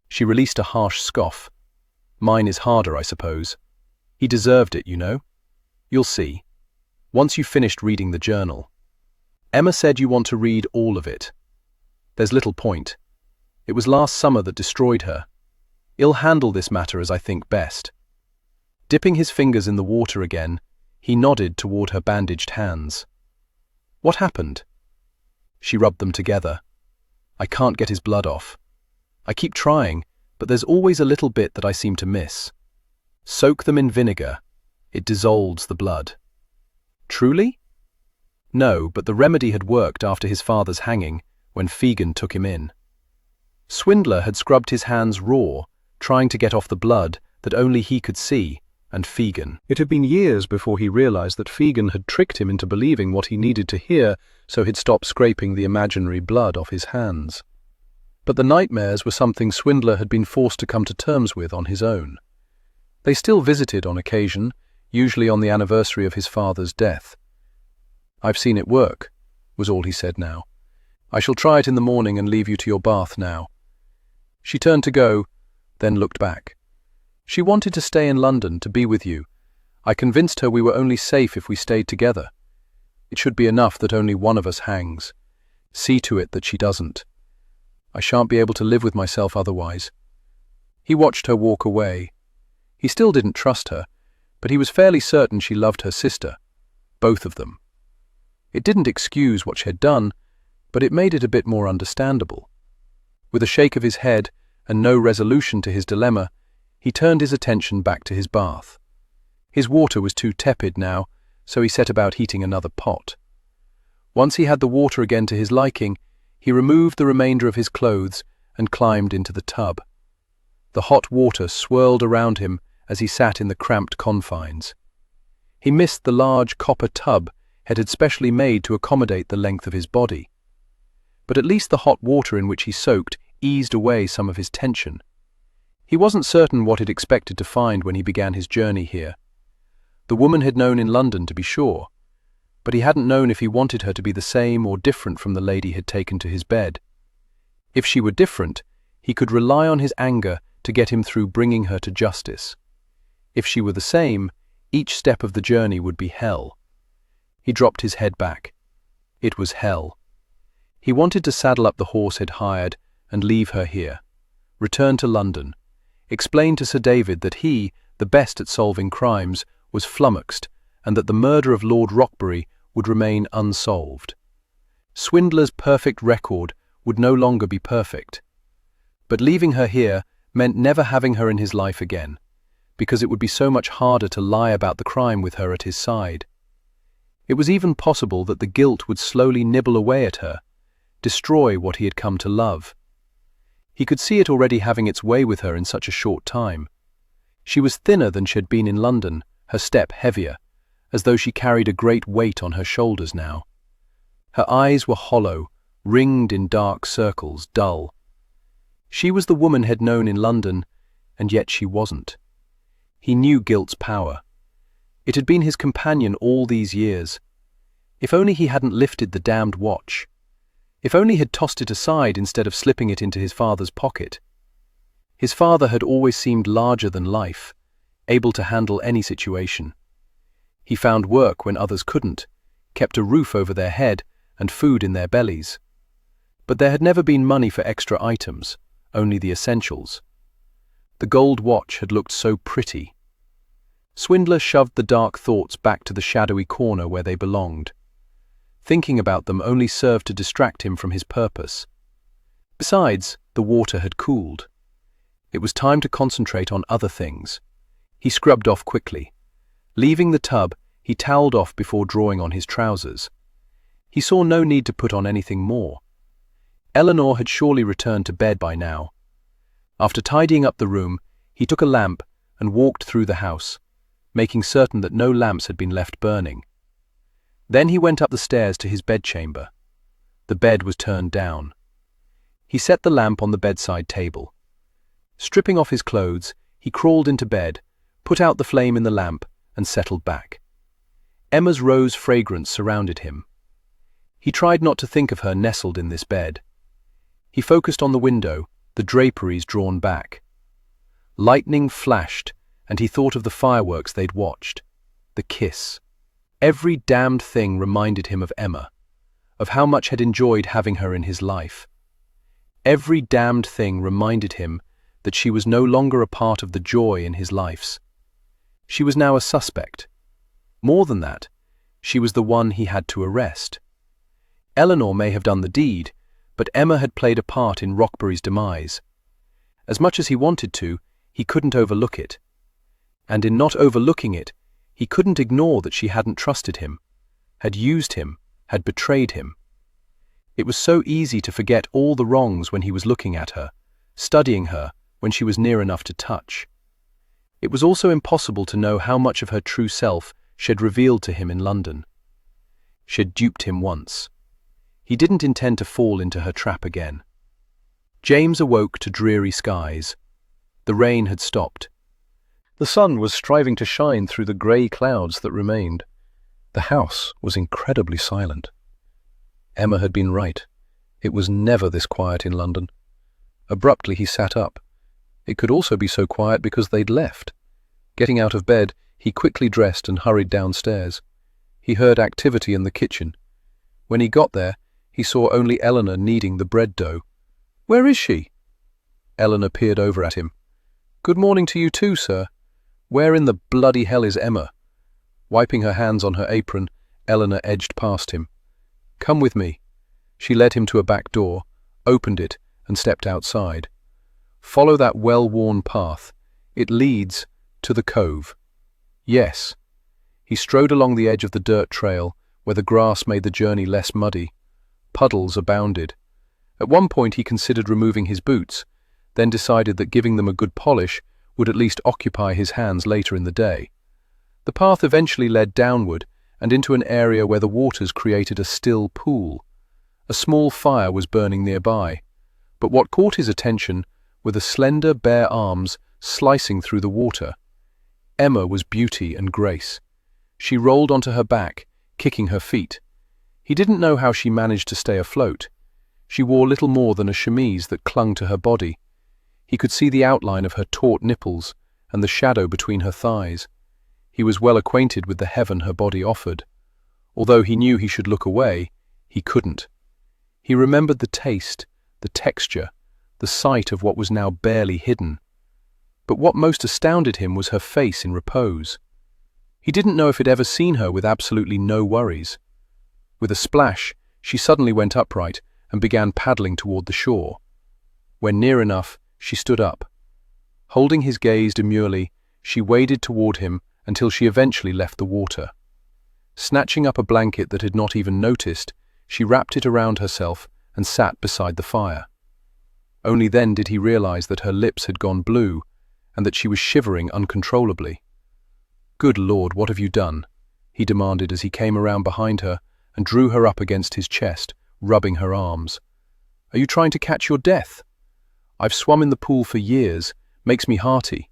She released a harsh scoff. "Mine is harder, I suppose. He deserved it, you know. You'll see. Once you've finished reading the journal." "Emma said you want to read all of it." "There's little point. It was last summer that destroyed her. I'll handle this matter as I think best." Dipping his fingers in the water again, he nodded toward her bandaged hands. "What happened?" She rubbed them together. "I can't get his blood off. I keep trying, but there's always a little bit that I seem to miss. Soak them in vinegar. It dissolves the blood." "Truly?" "No, but the remedy had worked after his father's hanging, when Fegan took him in. Swindler had scrubbed his hands raw, trying to get off the blood that only he could see, and Fegan. It had been years before he realized that Fegan had tricked him into believing what he needed to hear, so he'd stop scraping the imaginary blood off his hands. But the nightmares were something Swindler had been forced to come to terms with on his own. They still visited on occasion, usually on the anniversary of his father's death. "I've seen it work," was all he said now. "I shall try it in the morning and leave you to your bath now." She turned to go, then looked back. "She wanted to stay in London, to be with you. I convinced her we were only safe if we stayed together. It should be enough that only one of us hangs. See to it that she doesn't. I shan't be able to live with myself otherwise." He watched her walk away. He still didn't trust her, but he was fairly certain she loved her sister, both of them. It didn't excuse what she had done, but it made it a bit more understandable. With a shake of his head and no resolution to his dilemma, he turned his attention back to his bath. His water was too tepid now, so he set about heating another pot. Once he had the water again to his liking, he removed the remainder of his clothes and climbed into the tub. The hot water swirled around him as he sat in the cramped confines. He missed the large copper tub Ed had specially made to accommodate the length of his body. But at least the hot water in which he soaked eased away some of his tension. He wasn't certain what he'd expected to find when he began his journey here. The woman had known in London, to be sure, but he hadn't known if he wanted her to be the same or different from the lady he'd taken to his bed. If she were different, he could rely on his anger to get him through bringing her to justice. If she were the same, each step of the journey would be hell. He dropped his head back. It was hell. He wanted to saddle up the horse he'd hired and leave her here. Return to London. Explain to Sir David that he, the best at solving crimes, was flummoxed, and that the murder of Lord Rockbury would remain unsolved. Swindler's perfect record would no longer be perfect. But leaving her here meant never having her in his life again, because it would be so much harder to lie about the crime with her at his side. It was even possible that the guilt would slowly nibble away at her, destroy what he had come to love. He could see it already having its way with her in such a short time. She was thinner than she had been in London, her step heavier, as though she carried a great weight on her shoulders now. Her eyes were hollow, ringed in dark circles, dull. She was the woman he'd known in London, and yet she wasn't. He knew guilt's power. It had been his companion all these years. If only he hadn't lifted the damned watch. If only he'd tossed it aside instead of slipping it into his father's pocket. His father had always seemed larger than life, able to handle any situation. He found work when others couldn't, kept a roof over their head and food in their bellies. But there had never been money for extra items, only the essentials. The gold watch had looked so pretty. Swindler shoved the dark thoughts back to the shadowy corner where they belonged. Thinking about them only served to distract him from his purpose. Besides, the water had cooled. It was time to concentrate on other things. He scrubbed off quickly. Leaving the tub, he toweled off before drawing on his trousers. He saw no need to put on anything more. Eleanor had surely returned to bed by now. After tidying up the room, he took a lamp and walked through the house, making certain that no lamps had been left burning. Then he went up the stairs to his bedchamber. The bed was turned down. He set the lamp on the bedside table. Stripping off his clothes, he crawled into bed, put out the flame in the lamp, and settled back. Emma's rose fragrance surrounded him. He tried not to think of her nestled in this bed. He focused on the window, the draperies drawn back. Lightning flashed, and he thought of the fireworks they'd watched. The kiss. Every damned thing reminded him of Emma, of how much had enjoyed having her in his life. Every damned thing reminded him that she was no longer a part of the joy in his lives. She was now a suspect. More than that, she was the one he had to arrest. Eleanor may have done the deed, but Emma had played a part in Rockbury's demise. As much as he wanted to, he couldn't overlook it. And in not overlooking it, he couldn't ignore that she hadn't trusted him, had used him, had betrayed him. It was so easy to forget all the wrongs when he was looking at her, studying her when she was near enough to touch. It was also impossible to know how much of her true self she had revealed to him in London. She had duped him once. He didn't intend to fall into her trap again. James awoke to dreary skies. The rain had stopped. The sun was striving to shine through the grey clouds that remained. The house was incredibly silent. Emma had been right. It was never this quiet in London. Abruptly he sat up. It could also be so quiet because they'd left. Getting out of bed, he quickly dressed and hurried downstairs. He heard activity in the kitchen. When he got there, he saw only Eleanor kneading the bread dough. "Where is she?" Eleanor peered over at him. "Good morning to you too, sir. Where in the bloody hell is Emma?" Wiping her hands on her apron, Eleanor edged past him. "Come with me." She led him to a back door, opened it, and stepped outside. "Follow that well-worn path. It leads to the cove." Yes. He strode along the edge of the dirt trail, where the grass made the journey less muddy. Puddles abounded. At one point he considered removing his boots, then decided that giving them a good polish would at least occupy his hands later in the day. The path eventually led downward and into an area where the waters created a still pool. A small fire was burning nearby, but what caught his attention were the slender, bare arms slicing through the water. Emma was beauty and grace. She rolled onto her back, kicking her feet. He didn't know how she managed to stay afloat. She wore little more than a chemise that clung to her body. He could see the outline of her taut nipples and the shadow between her thighs. He was well acquainted with the heaven her body offered. Although he knew he should look away, he couldn't. He remembered the taste, the texture, the sight of what was now barely hidden. But what most astounded him was her face in repose. He didn't know if he'd ever seen her with absolutely no worries. With a splash, she suddenly went upright and began paddling toward the shore. When near enough, she stood up. Holding his gaze demurely, she waded toward him until she eventually left the water. Snatching up a blanket that had not even noticed, she wrapped it around herself and sat beside the fire. Only then did he realize that her lips had gone blue and that she was shivering uncontrollably. "Good Lord, what have you done?" he demanded as he came around behind her and drew her up against his chest, rubbing her arms. "Are you trying to catch your death?" "I've swum in the pool for years. Makes me hearty."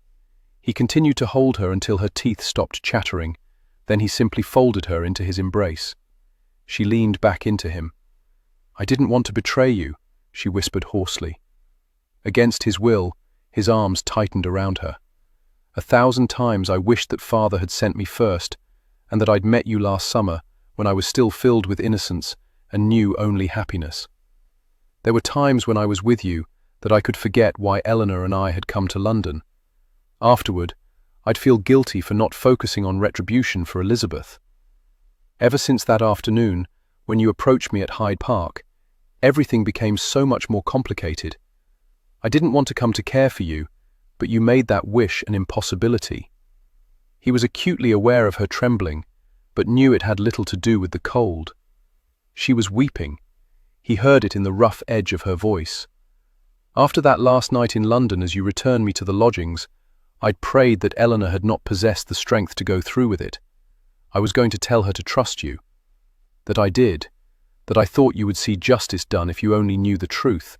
He continued to hold her until her teeth stopped chattering. Then he simply folded her into his embrace. She leaned back into him. "I didn't want to betray you," she whispered hoarsely. Against his will, His arms tightened around her. 1,000 times I wished that father had sent me first, and that I'd met you last summer when I was still filled with innocence and knew only happiness. There were times when I was with you that I could forget why Eleanor and I had come to London. Afterward, I'd feel guilty for not focusing on retribution for Elizabeth. Ever since that afternoon, when you approached me at Hyde Park, everything became so much more complicated. I didn't want to come to care for you, but you made that wish an impossibility. He was acutely aware of her trembling, but knew it had little to do with the cold. She was weeping. He heard it in the rough edge of her voice. After that last night in London, as you returned me to the lodgings, I'd prayed that Eleanor had not possessed the strength to go through with it. I was going to tell her to trust you. That I did. That I thought you would see justice done if you only knew the truth.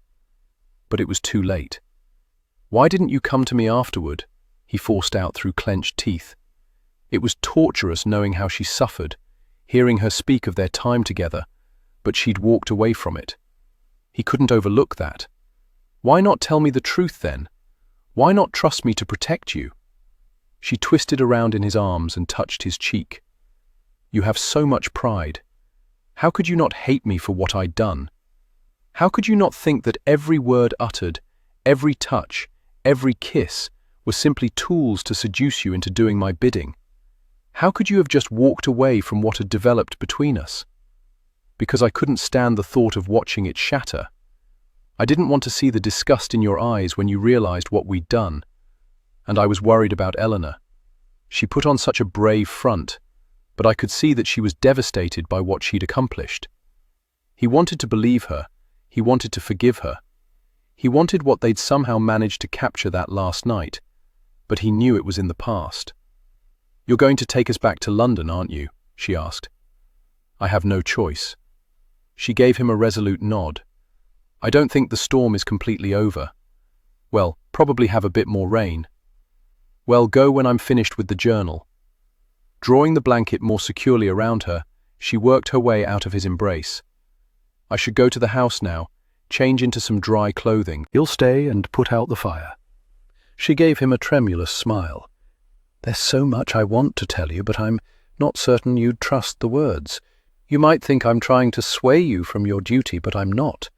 But it was too late. Why didn't you come to me afterward? He forced out through clenched teeth. It was torturous knowing how she suffered, hearing her speak of their time together, but she'd walked away from it. He couldn't overlook that. Why not tell me the truth then? Why not trust me to protect you? She twisted around in his arms and touched his cheek. You have so much pride. How could you not hate me for what I'd done? How could you not think that every word uttered, every touch, every kiss were simply tools to seduce you into doing my bidding? How could you have just walked away from what had developed between us? Because I couldn't stand the thought of watching it shatter. I didn't want to see the disgust in your eyes when you realized what we'd done. And I was worried about Eleanor. She put on such a brave front, but I could see that she was devastated by what she'd accomplished. He wanted to believe her. He wanted to forgive her. He wanted what they'd somehow managed to capture that last night, but he knew it was in the past. You're going to take us back to London, aren't you? She asked. I have no choice. She gave him a resolute nod. I don't think the storm is completely over. Well, probably have a bit more rain. Well, go when I'm finished with the journal. Drawing the blanket more securely around her, she worked her way out of his embrace. I should go to the house now, change into some dry clothing. You'll stay and put out the fire. She gave him a tremulous smile. There's so much I want to tell you, but I'm not certain you'd trust the words. You might think I'm trying to sway you from your duty, but I'm not.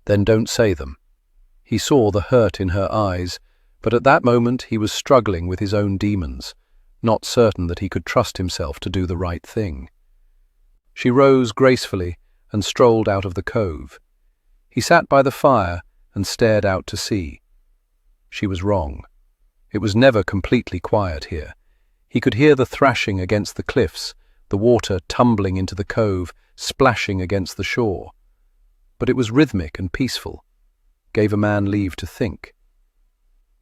Then don't say them. He saw the hurt in her eyes, but at that moment he was struggling with his own demons, not certain that he could trust himself to do the right thing. She rose gracefully and strolled out of the cove. He sat by the fire and stared out to sea. She was wrong. It was never completely quiet here. He could hear the thrashing against the cliffs, the water tumbling into the cove, splashing against the shore. But it was rhythmic and peaceful, gave a man leave to think.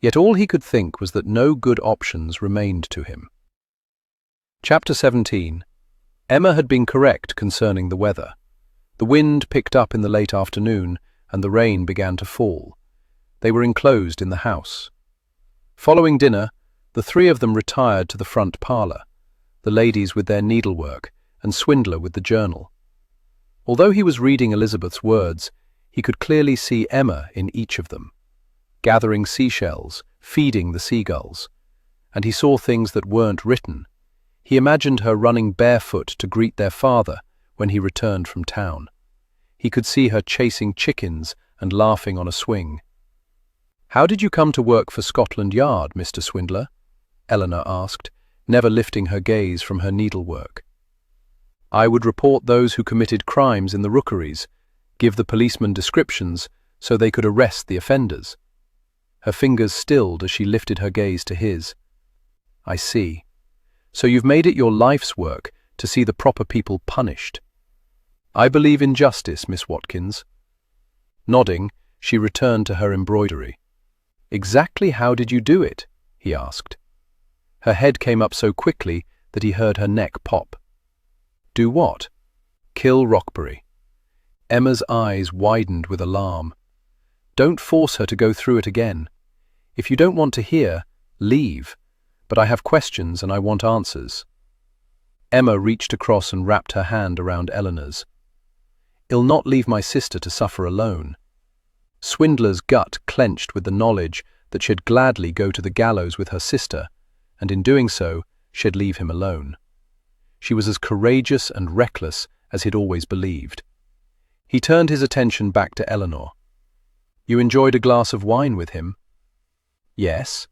Yet all he could think was that no good options remained to him. Chapter 17. Emma had been correct concerning the weather. The wind picked up in the late afternoon, and the rain began to fall. They were enclosed in the house. Following dinner, the three of them retired to the front parlour, the ladies with their needlework, and Swindler with the journal. Although he was reading Elizabeth's words, he could clearly see Emma in each of them, gathering seashells, feeding the seagulls. And he saw things that weren't written. He imagined her running barefoot to greet their father when he returned from town. He could see her chasing chickens and laughing on a swing. "How did you come to work for Scotland Yard, Mr. Swindler?" Eleanor asked, never lifting her gaze from her needlework. "I would report those who committed crimes in the rookeries, give the policemen descriptions so they could arrest the offenders." Her fingers stilled as she lifted her gaze to his. "I see. So you've made it your life's work to see the proper people punished." "I believe in justice, Miss Watkins." Nodding, she returned to her embroidery. "Exactly how did you do it?" he asked. Her head came up so quickly that he heard her neck pop. "Do what?" "Kill Rockbury." Emma's eyes widened with alarm. "Don't force her to go through it again. If you don't want to hear, leave. But I have questions and I want answers." Emma reached across and wrapped her hand around Eleanor's. "I'll not leave my sister to suffer alone." Swindler's gut clenched with the knowledge that she'd gladly go to the gallows with her sister, and in doing so, she'd leave him alone. She was as courageous and reckless as he'd always believed. He turned his attention back to Eleanor. "You enjoyed a glass of wine with him?" "Yes.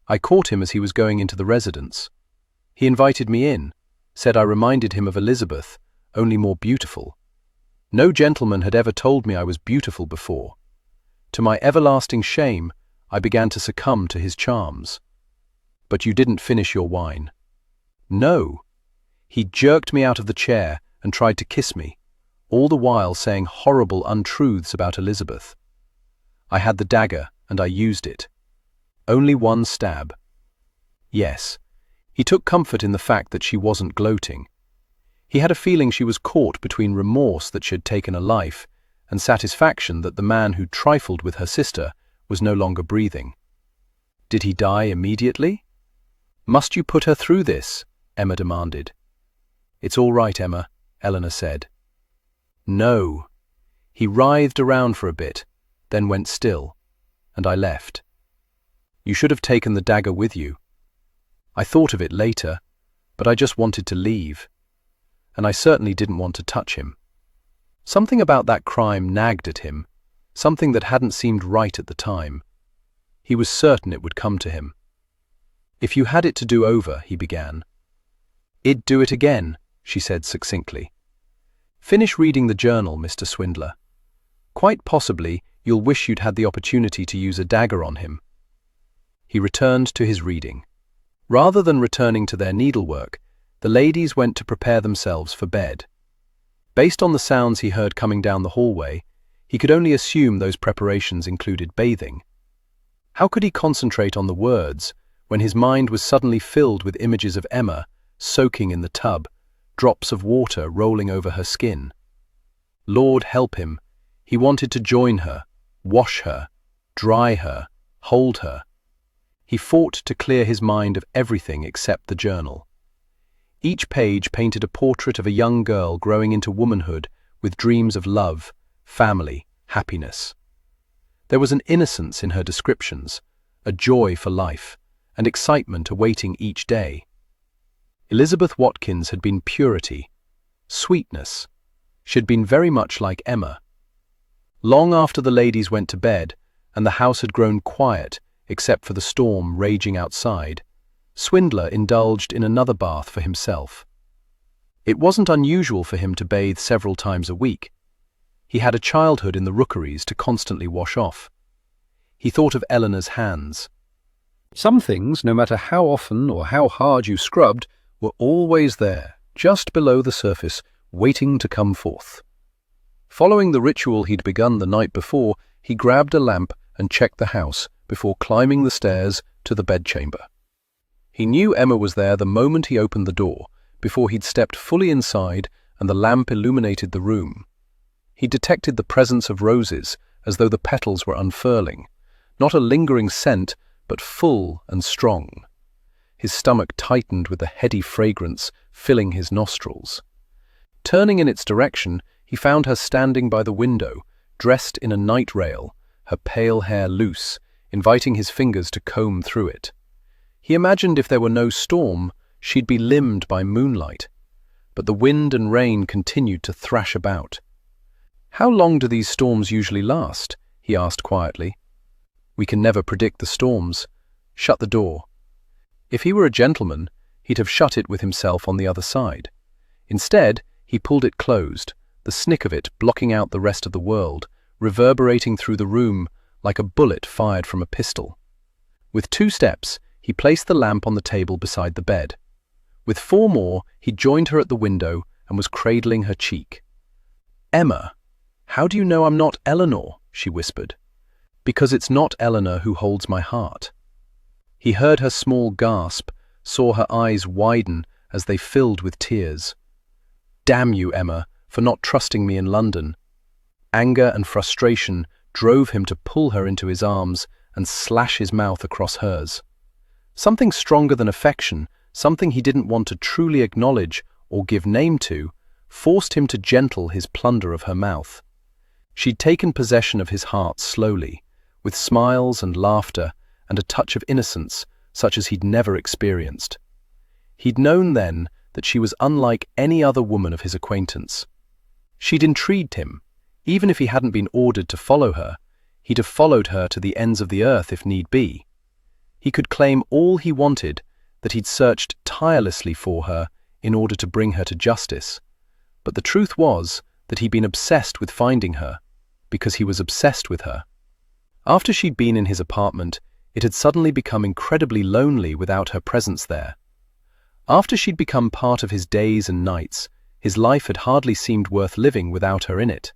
I caught him as he was going into the residence. He invited me in, said I reminded him of Elizabeth, only more beautiful. No gentleman had ever told me I was beautiful before. To my everlasting shame, I began to succumb to his charms." "But you didn't finish your wine." "No. He jerked me out of the chair and tried to kiss me, all the while saying horrible untruths about Elizabeth. I had the dagger, and I used it. Only one stab." Yes, he took comfort in the fact that she wasn't gloating. He had a feeling she was caught between remorse that she had taken a life and satisfaction that the man who trifled with her sister was no longer breathing. "Did he die immediately?" "Must you put her through this?" Emma demanded. "It's all right, Emma," Eleanor said. "No. He writhed around for a bit, then went still, and I left. You should have taken the dagger with you. I thought of it later, but I just wanted to leave. And I certainly didn't want to touch him." Something about that crime nagged at him, something that hadn't seemed right at the time. He was certain it would come to him. "If you had it to do over," he began. "I'd do it again," she said succinctly. "Finish reading the journal, Mr. Swindler. Quite possibly, you'll wish you'd had the opportunity to use a dagger on him." He returned to his reading. Rather than returning to their needlework, the ladies went to prepare themselves for bed. Based on the sounds he heard coming down the hallway, he could only assume those preparations included bathing. How could he concentrate on the words when his mind was suddenly filled with images of Emma soaking in the tub, drops of water rolling over her skin? Lord help him, he wanted to join her, wash her, dry her, hold her. He fought to clear his mind of everything except the journal. Each page painted a portrait of a young girl growing into womanhood with dreams of love, family, happiness. There was an innocence in her descriptions, a joy for life, and excitement awaiting each day. Elizabeth Watkins had been purity, sweetness. She had been very much like Emma. Long after the ladies went to bed, and the house had grown quiet except for the storm raging outside, Swindler indulged in another bath for himself. It wasn't unusual for him to bathe several times a week. He had a childhood in the rookeries to constantly wash off. He thought of Eleanor's hands. Some things, no matter how often or how hard you scrubbed, were always there, just below the surface, waiting to come forth. Following the ritual he'd begun the night before, he grabbed a lamp and checked the house before climbing the stairs to the bedchamber. He knew Emma was there the moment he opened the door, before he'd stepped fully inside and the lamp illuminated the room. He detected the presence of roses as though the petals were unfurling, not a lingering scent, but full and strong. His stomach tightened with the heady fragrance filling his nostrils. Turning in its direction, he found her standing by the window, dressed in a night rail, her pale hair loose, inviting his fingers to comb through it. He imagined if there were no storm, she'd be limned by moonlight. But the wind and rain continued to thrash about. "How long do these storms usually last?" he asked quietly. "We can never predict the storms. Shut the door." If he were a gentleman, he'd have shut it with himself on the other side. Instead, he pulled it closed, the snick of it blocking out the rest of the world, reverberating through the room like a bullet fired from a pistol. With 2 steps, he placed the lamp on the table beside the bed. With 4 more, he joined her at the window and was cradling her cheek. "Emma, how do you know I'm not Eleanor?" she whispered. "Because it's not Eleanor who holds my heart." He heard her small gasp, saw her eyes widen as they filled with tears. "Damn you, Emma, for not trusting me in London." Anger and frustration drove him to pull her into his arms and slash his mouth across hers. Something stronger than affection, something he didn't want to truly acknowledge or give name to, forced him to gentle his plunder of her mouth. She'd taken possession of his heart slowly, with smiles and laughter, and a touch of innocence such as he'd never experienced. He'd known then that she was unlike any other woman of his acquaintance. She'd intrigued him. Even if he hadn't been ordered to follow her, he'd have followed her to the ends of the earth if need be. He could claim all he wanted, that he'd searched tirelessly for her in order to bring her to justice. But the truth was that he'd been obsessed with finding her, because he was obsessed with her. After she'd been in his apartment, it had suddenly become incredibly lonely without her presence there. After she'd become part of his days and nights, his life had hardly seemed worth living without her in it.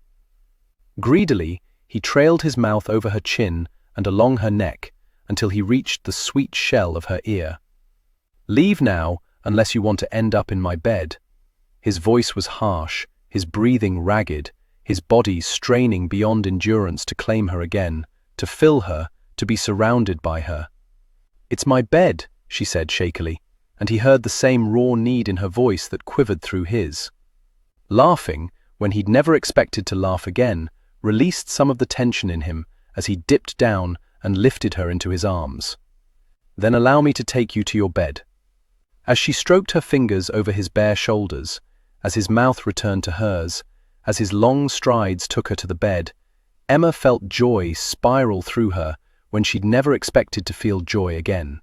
Greedily, he trailed his mouth over her chin and along her neck until he reached the sweet shell of her ear. "Leave now, unless you want to end up in my bed." His voice was harsh, his breathing ragged, his body straining beyond endurance to claim her again, to fill her, to be surrounded by her. "It's my bed," she said shakily, and he heard the same raw need in her voice that quivered through his. Laughing, when he'd never expected to laugh again, released some of the tension in him as he dipped down and lifted her into his arms. "Then allow me to take you to your bed." As she stroked her fingers over his bare shoulders, as his mouth returned to hers, as his long strides took her to the bed, Emma felt joy spiral through her when she'd never expected to feel joy again.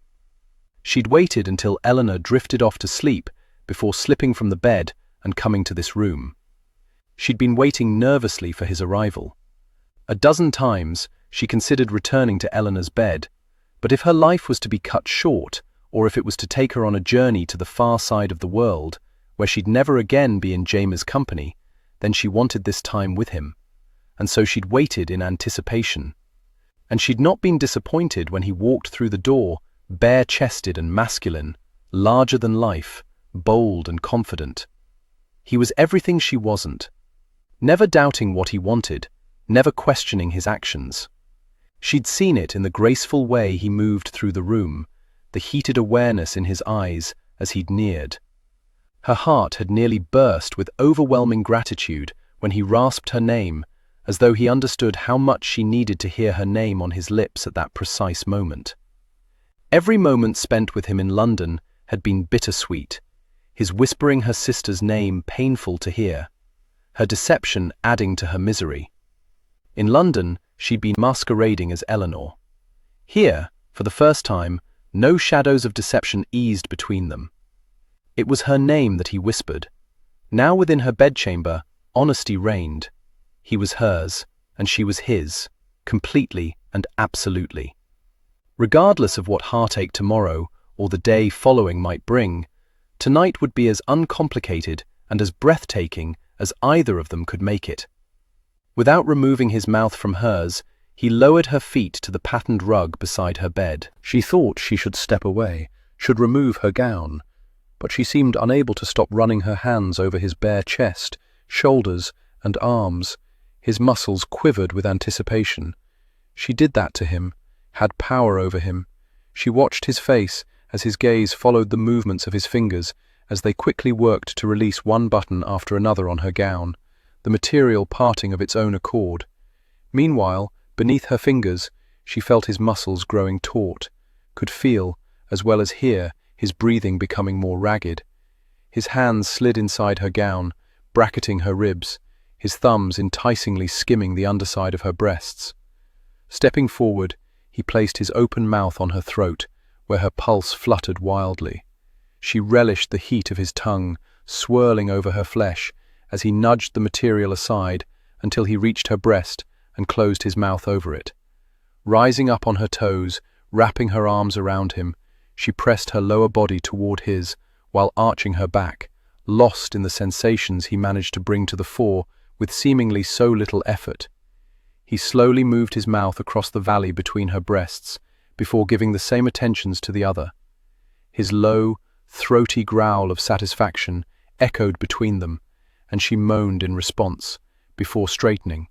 She'd waited until Eleanor drifted off to sleep before slipping from the bed and coming to this room. She'd been waiting nervously for his arrival. A dozen times she considered returning to Eleanor's bed, but if her life was to be cut short, or if it was to take her on a journey to the far side of the world, where she'd never again be in Jamer's company, then she wanted this time with him, and so she'd waited in anticipation. And she'd not been disappointed when he walked through the door, bare-chested and masculine, larger than life, bold and confident. He was everything she wasn't, never doubting what he wanted, never questioning his actions. She'd seen it in the graceful way he moved through the room, the heated awareness in his eyes as he'd neared. Her heart had nearly burst with overwhelming gratitude when he rasped her name, as though he understood how much she needed to hear her name on his lips at that precise moment. Every moment spent with him in London had been bittersweet, his whispering her sister's name painful to hear, her deception adding to her misery. In London, she'd been masquerading as Eleanor. Here, for the first time, no shadows of deception eased between them. It was her name that he whispered. Now within her bedchamber, honesty reigned. He was hers, and she was his, completely and absolutely. Regardless of what heartache tomorrow or the day following might bring, tonight would be as uncomplicated and as breathtaking as either of them could make it. Without removing his mouth from hers, he lowered her feet to the patterned rug beside her bed. She thought she should step away, should remove her gown, but she seemed unable to stop running her hands over his bare chest, shoulders, and arms. His muscles quivered with anticipation. She did that to him, had power over him. She watched his face as his gaze followed the movements of his fingers as they quickly worked to release one button after another on her gown, the material parting of its own accord. Meanwhile, beneath her fingers, she felt his muscles growing taut, could feel, as well as hear, his breathing becoming more ragged. His hands slid inside her gown, bracketing her ribs, his thumbs enticingly skimming the underside of her breasts. Stepping forward, he placed his open mouth on her throat, where her pulse fluttered wildly. She relished the heat of his tongue, swirling over her flesh, as he nudged the material aside until he reached her breast and closed his mouth over it. Rising up on her toes, wrapping her arms around him, she pressed her lower body toward his, while arching her back, lost in the sensations he managed to bring to the fore with seemingly so little effort. He slowly moved his mouth across the valley between her breasts, before giving the same attentions to the other. His low, throaty growl of satisfaction echoed between them, and she moaned in response, before straightening.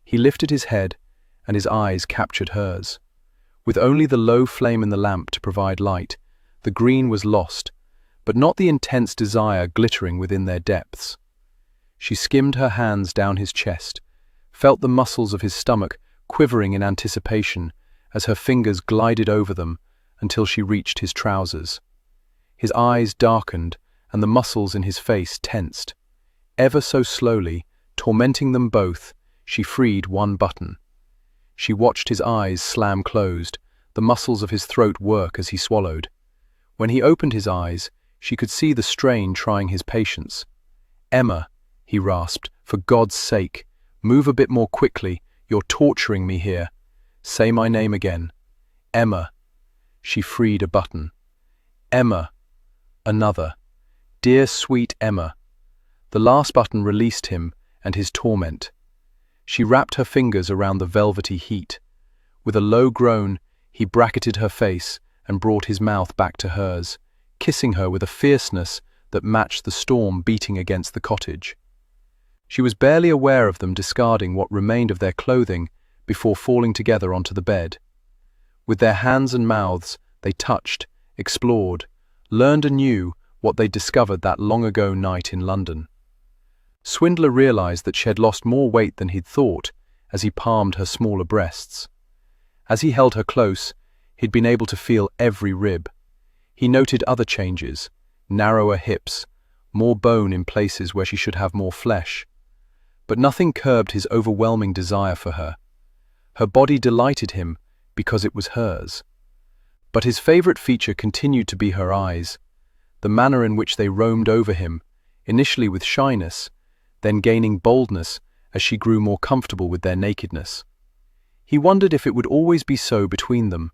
He lifted his head, and his eyes captured hers. With only the low flame in the lamp to provide light, the green was lost, but not the intense desire glittering within their depths. She skimmed her hands down his chest, felt the muscles of his stomach quivering in anticipation, as her fingers glided over them until she reached his trousers. His eyes darkened and the muscles in his face tensed. Ever so slowly, tormenting them both, she freed one button. She watched his eyes slam closed, the muscles of his throat work as he swallowed. When he opened his eyes, she could see the strain trying his patience. "Emma," he rasped, "for God's sake, move a bit more quickly, you're torturing me here. Say my name again." "Emma." She freed a button. "Emma." Another. "Dear sweet Emma." The last button released him and his torment. She wrapped her fingers around the velvety heat. With a low groan, he bracketed her face and brought his mouth back to hers, kissing her with a fierceness that matched the storm beating against the cottage. She was barely aware of them discarding what remained of their clothing before falling together onto the bed. With their hands and mouths, they touched, explored, learned anew what they'd discovered that long-ago night in London. Swindler realized that she had lost more weight than he'd thought as he palmed her smaller breasts. As he held her close, he'd been able to feel every rib. He noted other changes: narrower hips, more bone in places where she should have more flesh. But nothing curbed his overwhelming desire for her. Her body delighted him because it was hers. But his favorite feature continued to be her eyes, the manner in which they roamed over him, initially with shyness, then gaining boldness as she grew more comfortable with their nakedness. He wondered if it would always be so between them,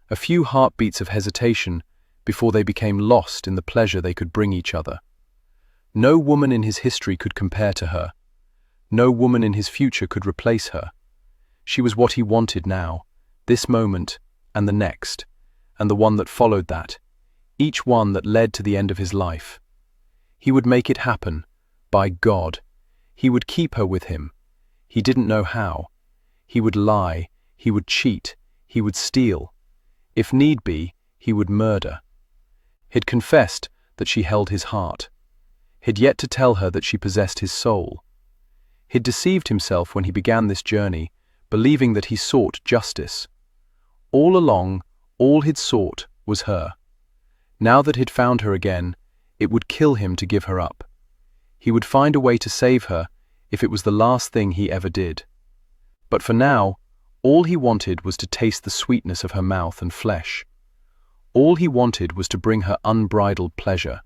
a few heartbeats of hesitation before they became lost in the pleasure they could bring each other. No woman in his history could compare to her. No woman in his future could replace her. She was what he wanted now, this moment and the next, and the one that followed that, each one that led to the end of his life. He would make it happen, by God. He would keep her with him. He didn't know how. He would lie, he would cheat, he would steal. If need be, he would murder. He'd confessed that she held his heart. He'd yet to tell her that she possessed his soul. He'd deceived himself when he began this journey, believing that he sought justice. All along, all he'd sought was her. Now that he'd found her again, it would kill him to give her up. He would find a way to save her if it was the last thing he ever did. But for now, all he wanted was to taste the sweetness of her mouth and flesh. All he wanted was to bring her unbridled pleasure.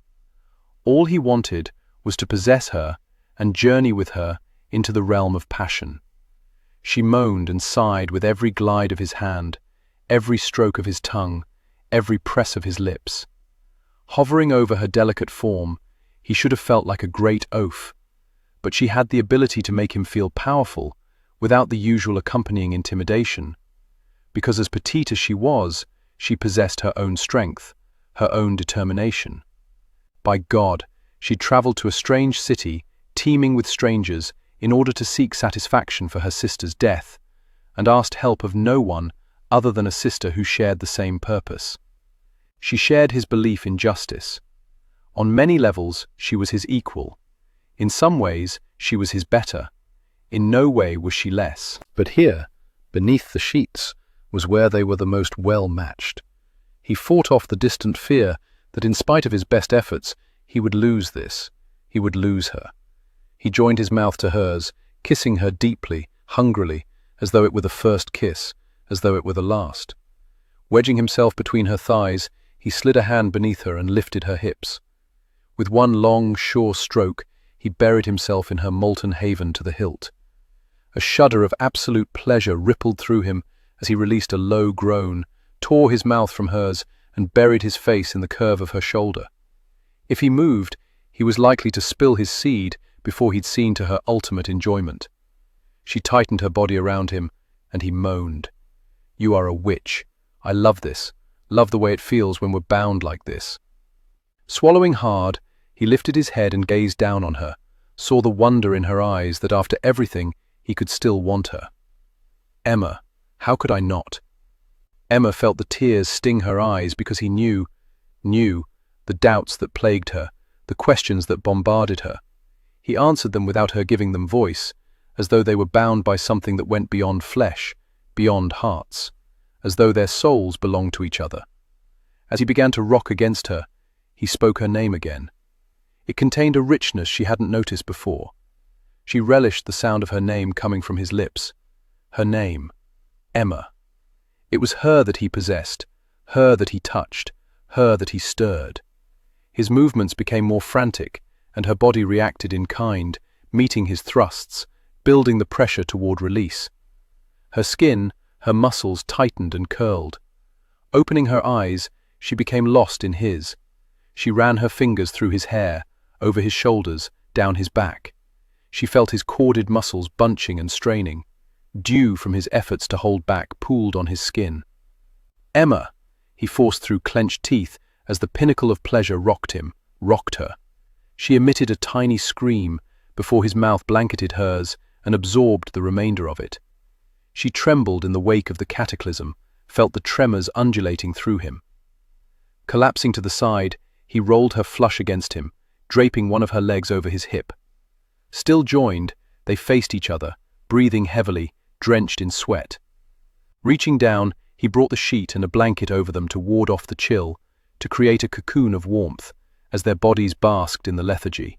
All he wanted was to possess her and journey with her into the realm of passion. She moaned and sighed with every glide of his hand, every stroke of his tongue, every press of his lips. Hovering over her delicate form, he should have felt like a great oaf, but she had the ability to make him feel powerful without the usual accompanying intimidation. Because as petite as she was, she possessed her own strength, her own determination. By God, she traveled to a strange city, teeming with strangers, in order to seek satisfaction for her sister's death, and asked help of no one other than a sister who shared the same purpose. She shared his belief in justice. On many levels, she was his equal. In some ways, she was his better. In no way was she less. But here, beneath the sheets, was where they were the most well-matched. He fought off the distant fear that in spite of his best efforts, he would lose this. He would lose her. He joined his mouth to hers, kissing her deeply, hungrily, as though it were the first kiss, as though it were the last. Wedging himself between her thighs, he slid a hand beneath her and lifted her hips. With one long, sure stroke, he buried himself in her molten haven to the hilt. A shudder of absolute pleasure rippled through him as he released a low groan, tore his mouth from hers, and buried his face in the curve of her shoulder. If he moved, he was likely to spill his seed before he'd seen to her ultimate enjoyment. She tightened her body around him, and he moaned. "You are a witch. I love this. Love the way it feels when we're bound like this." Swallowing hard, he lifted his head and gazed down on her, saw the wonder in her eyes that after everything, he could still want her. Emma, how could I not? Emma felt the tears sting her eyes because he knew the doubts that plagued her, the questions that bombarded her. He answered them without her giving them voice, as though they were bound by something that went beyond flesh, beyond hearts. as though their souls belonged to each other. As he began to rock against her, he spoke her name again. It contained a richness she hadn't noticed before. She relished the sound of her name coming from his lips. Her name, Emma. It was her that he possessed, her that he touched, her that he stirred. His movements became more frantic, and her body reacted in kind, meeting his thrusts, building the pressure toward release. Her skin, her muscles tightened and curled. Opening her eyes, she became lost in his. She ran her fingers through his hair, over his shoulders, down his back. She felt his corded muscles bunching and straining. Dew from his efforts to hold back pooled on his skin. "Emma!" he forced through clenched teeth as the pinnacle of pleasure rocked him, rocked her. She emitted a tiny scream before his mouth blanketed hers and absorbed the remainder of it. She trembled in the wake of the cataclysm, felt the tremors undulating through him. Collapsing to the side, he rolled her flush against him, draping one of her legs over his hip. Still joined, they faced each other, breathing heavily, drenched in sweat. Reaching down, he brought the sheet and a blanket over them to ward off the chill, to create a cocoon of warmth, as their bodies basked in the lethargy.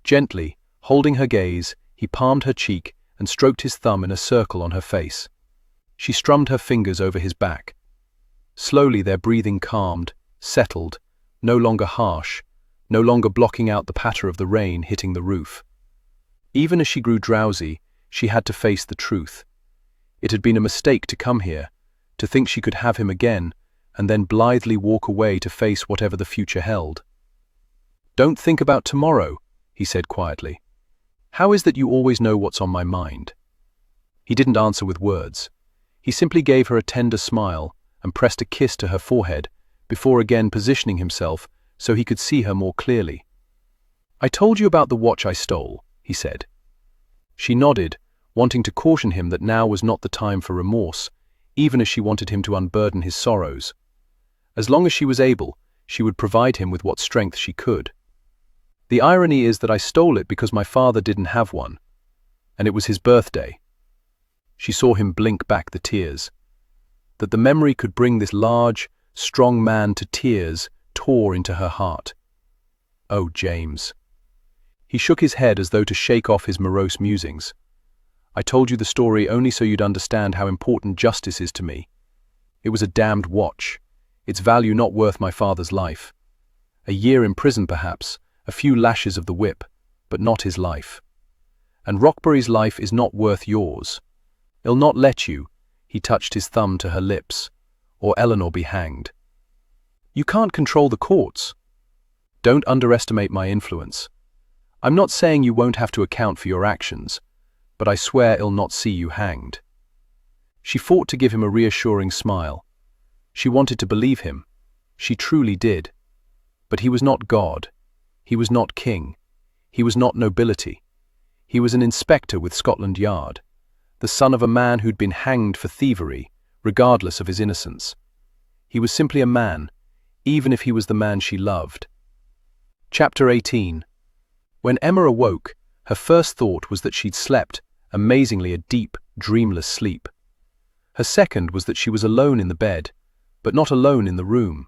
Gently, holding her gaze, he palmed her cheek and stroked his thumb in a circle on her face. She strummed her fingers over his back. Slowly their breathing calmed, settled, no longer harsh, no longer blocking out the patter of the rain hitting the roof. Even as she grew drowsy, she had to face the truth. It had been a mistake to come here, to think she could have him again, and then blithely walk away to face whatever the future held. "Don't think about tomorrow," he said quietly. "How is that you always know what's on my mind?" He didn't answer with words. He simply gave her a tender smile and pressed a kiss to her forehead, before again positioning himself so he could see her more clearly. "I told you about the watch I stole," he said. She nodded, wanting to caution him that now was not the time for remorse, even as she wanted him to unburden his sorrows. As long as she was able, she would provide him with what strength she could. "The irony is that I stole it because my father didn't have one, and it was his birthday." She saw him blink back the tears. That the memory could bring this large, strong man to tears tore into her heart. Oh, James. He shook his head as though to shake off his morose musings. "I told you the story only so you'd understand how important justice is to me. It was a damned watch, its value not worth my father's life. A year in prison perhaps, a few lashes of the whip, but not his life. And Rockbury's life is not worth yours. He'll not let you," he touched his thumb to her lips, "or Eleanor be hanged. You can't control the courts. Don't underestimate my influence. I'm not saying you won't have to account for your actions, but I swear he'll not see you hanged." She fought to give him a reassuring smile. She wanted to believe him. She truly did. But he was not God. He was not king. He was not nobility. He was an inspector with Scotland Yard, the son of a man who'd been hanged for thievery, regardless of his innocence. He was simply a man, even if he was the man she loved. Chapter 18. When Emma awoke, her first thought was that she'd slept, amazingly a deep, dreamless sleep. Her second was that she was alone in the bed, but not alone in the room.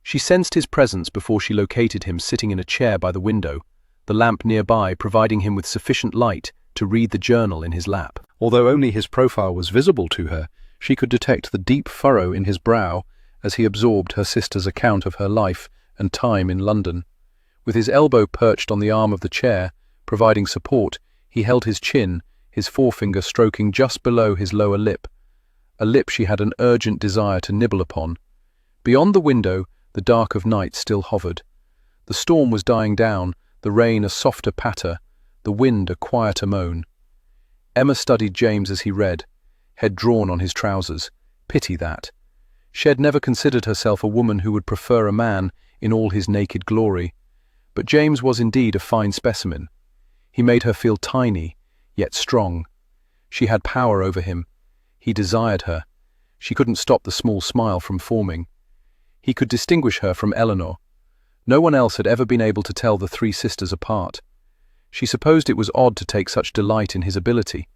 She sensed his presence before she located him sitting in a chair by the window, the lamp nearby providing him with sufficient light to read the journal in his lap. Although only his profile was visible to her, she could detect the deep furrow in his brow as he absorbed her sister's account of her life and time in London. With his elbow perched on the arm of the chair, providing support, he held his chin, his forefinger stroking just below his lower lip, a lip she had an urgent desire to nibble upon. Beyond the window, the dark of night still hovered. The storm was dying down, the rain a softer patter, the wind a quieter moan. Emma studied James as he read, head drawn on his trousers. Pity that. She had never considered herself a woman who would prefer a man in all his naked glory. But James was indeed a fine specimen. He made her feel tiny, yet strong. She had power over him. He desired her. She couldn't stop the small smile from forming. He could distinguish her from Eleanor. No one else had ever been able to tell the three sisters apart. She supposed it was odd to take such delight in his ability,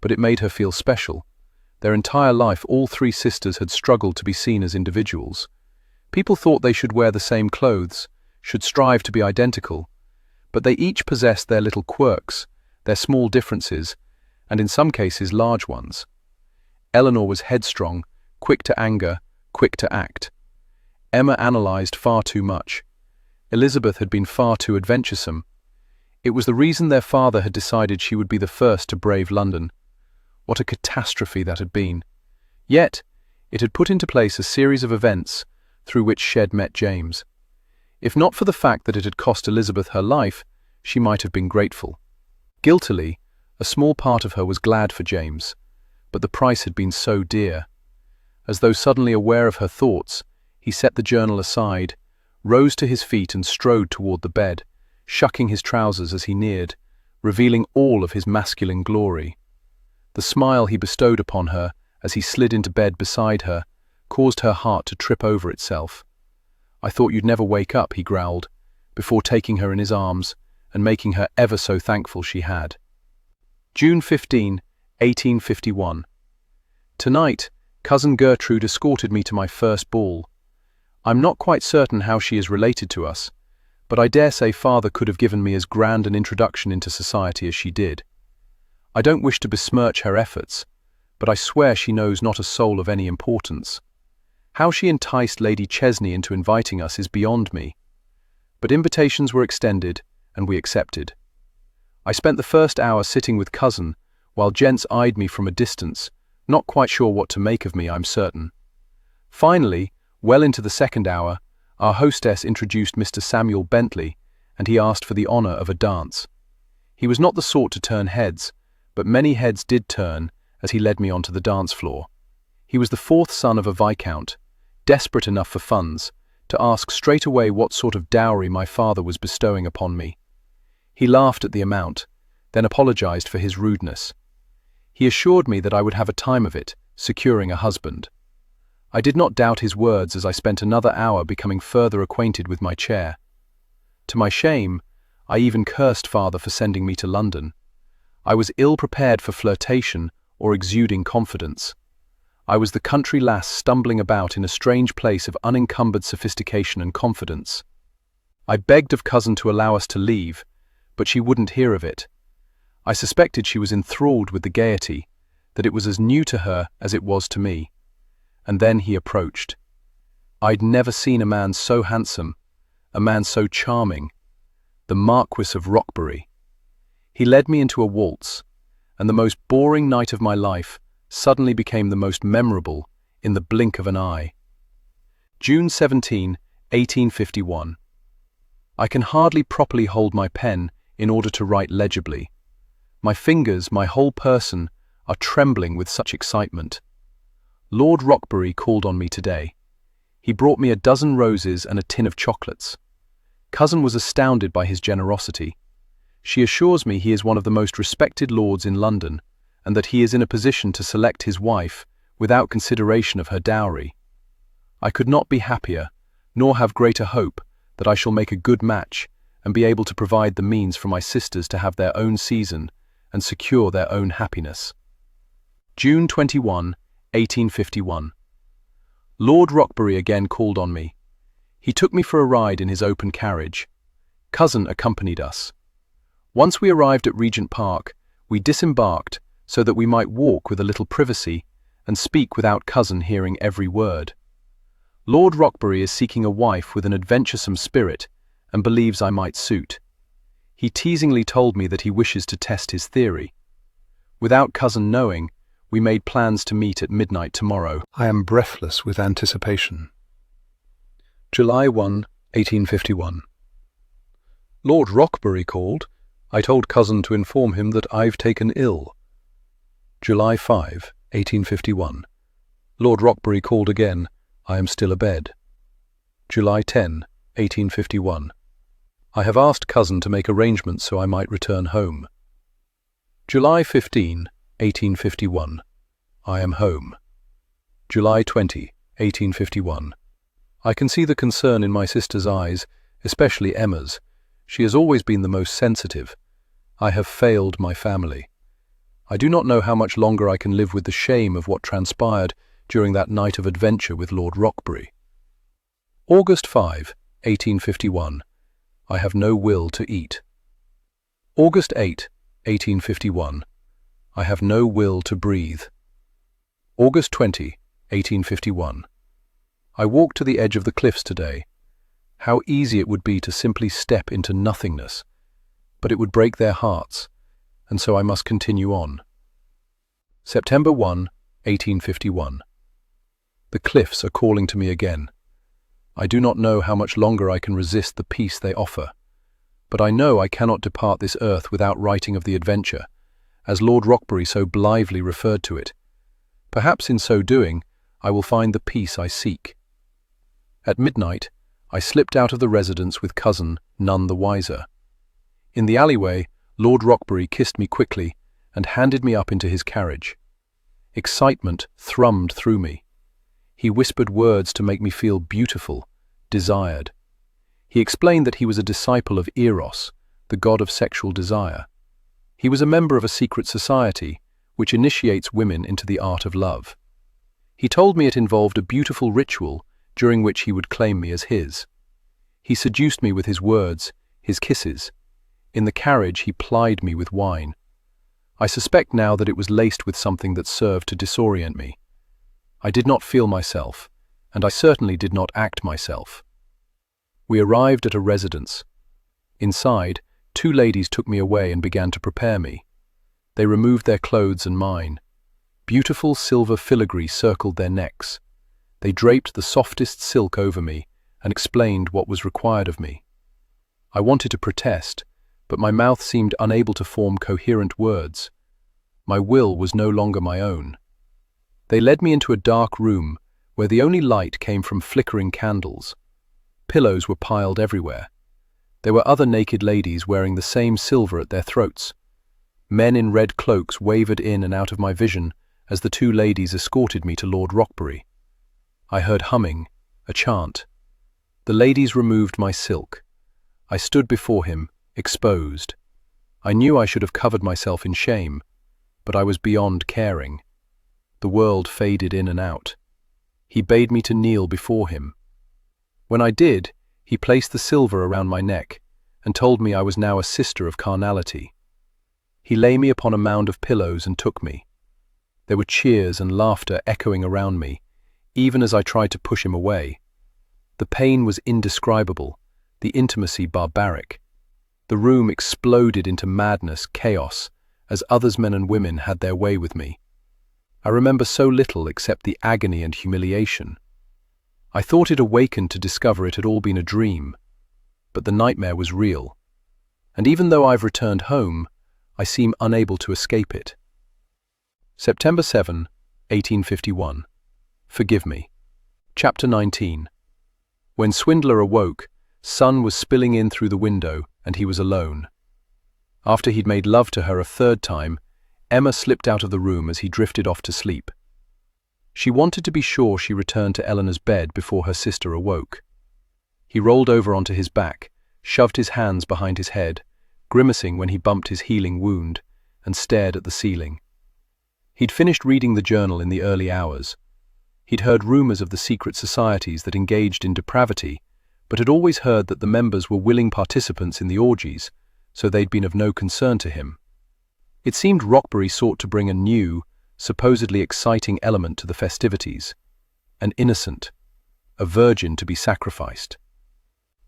but it made her feel special. Their entire life, all three sisters had struggled to be seen as individuals. People thought they should wear the same clothes, should strive to be identical, but they each possessed their little quirks, their small differences, and in some cases large ones. Eleanor was headstrong, quick to anger, quick to act. Emma analysed far too much. Elizabeth had been far too adventuresome. It was the reason their father had decided she would be the first to brave London. What a catastrophe that had been. Yet, it had put into place a series of events through which Shed met James. If not for the fact that it had cost Elizabeth her life, she might have been grateful. Guiltily, a small part of her was glad for James, but the price had been so dear. As though suddenly aware of her thoughts, he set the journal aside, rose to his feet and strode toward the bed, shucking his trousers as he neared, revealing all of his masculine glory. The smile he bestowed upon her as he slid into bed beside her caused her heart to trip over itself. "I thought you'd never wake up," he growled, before taking her in his arms and making her ever so thankful she had. June 15, 1851. Tonight, Cousin Gertrude escorted me to my first ball. I'm not quite certain how she is related to us, but I dare say Father could have given me as grand an introduction into society as she did. I don't wish to besmirch her efforts, but I swear she knows not a soul of any importance. How she enticed Lady Chesney into inviting us is beyond me. But invitations were extended, and we accepted. I spent the first hour sitting with Cousin, while gents eyed me from a distance, not quite sure what to make of me, I'm certain. Finally, well into the second hour, our hostess introduced Mr. Samuel Bentley, and he asked for the honour of a dance. He was not the sort to turn heads, but many heads did turn as he led me onto the dance floor. He was the fourth son of a viscount, desperate enough for funds, to ask straight away what sort of dowry my father was bestowing upon me. He laughed at the amount, then apologised for his rudeness. He assured me that I would have a time of it, securing a husband. I did not doubt his words as I spent another hour becoming further acquainted with my chair. To my shame, I even cursed Father for sending me to London. I was ill prepared for flirtation or exuding confidence. I was the country lass stumbling about in a strange place of unencumbered sophistication and confidence. I begged of Cousin to allow us to leave, but she wouldn't hear of it. I suspected she was enthralled with the gaiety, that it was as new to her as it was to me. And then he approached. I'd never seen a man so handsome, a man so charming, the Marquis of Roxbury. He led me into a waltz, and the most boring night of my life suddenly became the most memorable in the blink of an eye. June 17, 1851. I can hardly properly hold my pen in order to write legibly. My fingers, my whole person, are trembling with such excitement. Lord Roxbury called on me today. He brought me a dozen roses and a tin of chocolates. Cousin was astounded by his generosity. She assures me he is one of the most respected lords in London, and that he is in a position to select his wife without consideration of her dowry. I could not be happier, nor have greater hope that I shall make a good match and be able to provide the means for my sisters to have their own season and secure their own happiness. June 21, 1851. Lord Roxbury again called on me. He took me for a ride in his open carriage. Cousin accompanied us. Once we arrived at Regent Park, we disembarked so that we might walk with a little privacy and speak without Cousin hearing every word. Lord Roxbury is seeking a wife with an adventuresome spirit and believes I might suit. He teasingly told me that he wishes to test his theory. Without Cousin knowing, we made plans to meet at midnight tomorrow. I am breathless with anticipation. July 1, 1851. Lord Roxbury called. I told Cousin to inform him that I've taken ill. July 5, 1851. Lord Roxbury called again. I am still abed. July 10, 1851. I have asked Cousin to make arrangements so I might return home. July 15, 1851. I am home. July 20, 1851. I can see the concern in my sister's eyes, especially Emma's. She has always been the most sensitive. I have failed my family. I do not know how much longer I can live with the shame of what transpired during that night of adventure with Lord Rockbury. August 5, 1851. I have no will to eat. August 8, 1851. I have no will to breathe. August 20, 1851. I walked to the edge of the cliffs today. How easy it would be to simply step into nothingness, but it would break their hearts, and so I must continue on. September 1, 1851. The cliffs are calling to me again. I do not know how much longer I can resist the peace they offer, but I know I cannot depart this earth without writing of the adventure, as Lord Rockbury so blithely referred to it. Perhaps in so doing, I will find the peace I seek. At midnight, I slipped out of the residence with cousin, none the wiser. In the alleyway, Lord Rockbury kissed me quickly and handed me up into his carriage. Excitement thrummed through me. He whispered words to make me feel beautiful, desired. He explained that he was a disciple of Eros, the god of sexual desire. He was a member of a secret society, which initiates women into the art of love. He told me it involved a beautiful ritual during which he would claim me as his. He seduced me with his words, his kisses. In the carriage he plied me with wine. I suspect now that it was laced with something that served to disorient me. I did not feel myself, and I certainly did not act myself. We arrived at a residence. Inside, 2 ladies took me away and began to prepare me. They removed their clothes and mine. Beautiful silver filigree circled their necks. They draped the softest silk over me and explained what was required of me. I wanted to protest, but my mouth seemed unable to form coherent words. My will was no longer my own. They led me into a dark room where the only light came from flickering candles. Pillows were piled everywhere. There were other naked ladies wearing the same silver at their throats. Men in red cloaks wavered in and out of my vision as the 2 ladies escorted me to Lord Rockbury. I heard humming, a chant. The ladies removed my silk. I stood before him, exposed. I knew I should have covered myself in shame, but I was beyond caring. The world faded in and out. He bade me to kneel before him. When I did, he placed the silver around my neck and told me I was now a sister of carnality. He lay me upon a mound of pillows and took me. There were cheers and laughter echoing around me, even as I tried to push him away. The pain was indescribable, the intimacy barbaric. The room exploded into madness, chaos, as others men and women had their way with me. I remember so little except the agony and humiliation. I thought it awakened to discover it had all been a dream, but the nightmare was real. And even though I've returned home, I seem unable to escape it. September 7, 1851. Forgive me. Chapter 19. When Swindler awoke, sun was spilling in through the window and he was alone. After he'd made love to her a 3rd time, Emma slipped out of the room as he drifted off to sleep. She wanted to be sure she returned to Eleanor's bed before her sister awoke. He rolled over onto his back, shoved his hands behind his head, grimacing when he bumped his healing wound, and stared at the ceiling. He'd finished reading the journal in the early hours. He'd heard rumors of the secret societies that engaged in depravity, but had always heard that the members were willing participants in the orgies, so they'd been of no concern to him. It seemed Rockbury sought to bring a new, supposedly exciting element to the festivities. An innocent, a virgin to be sacrificed.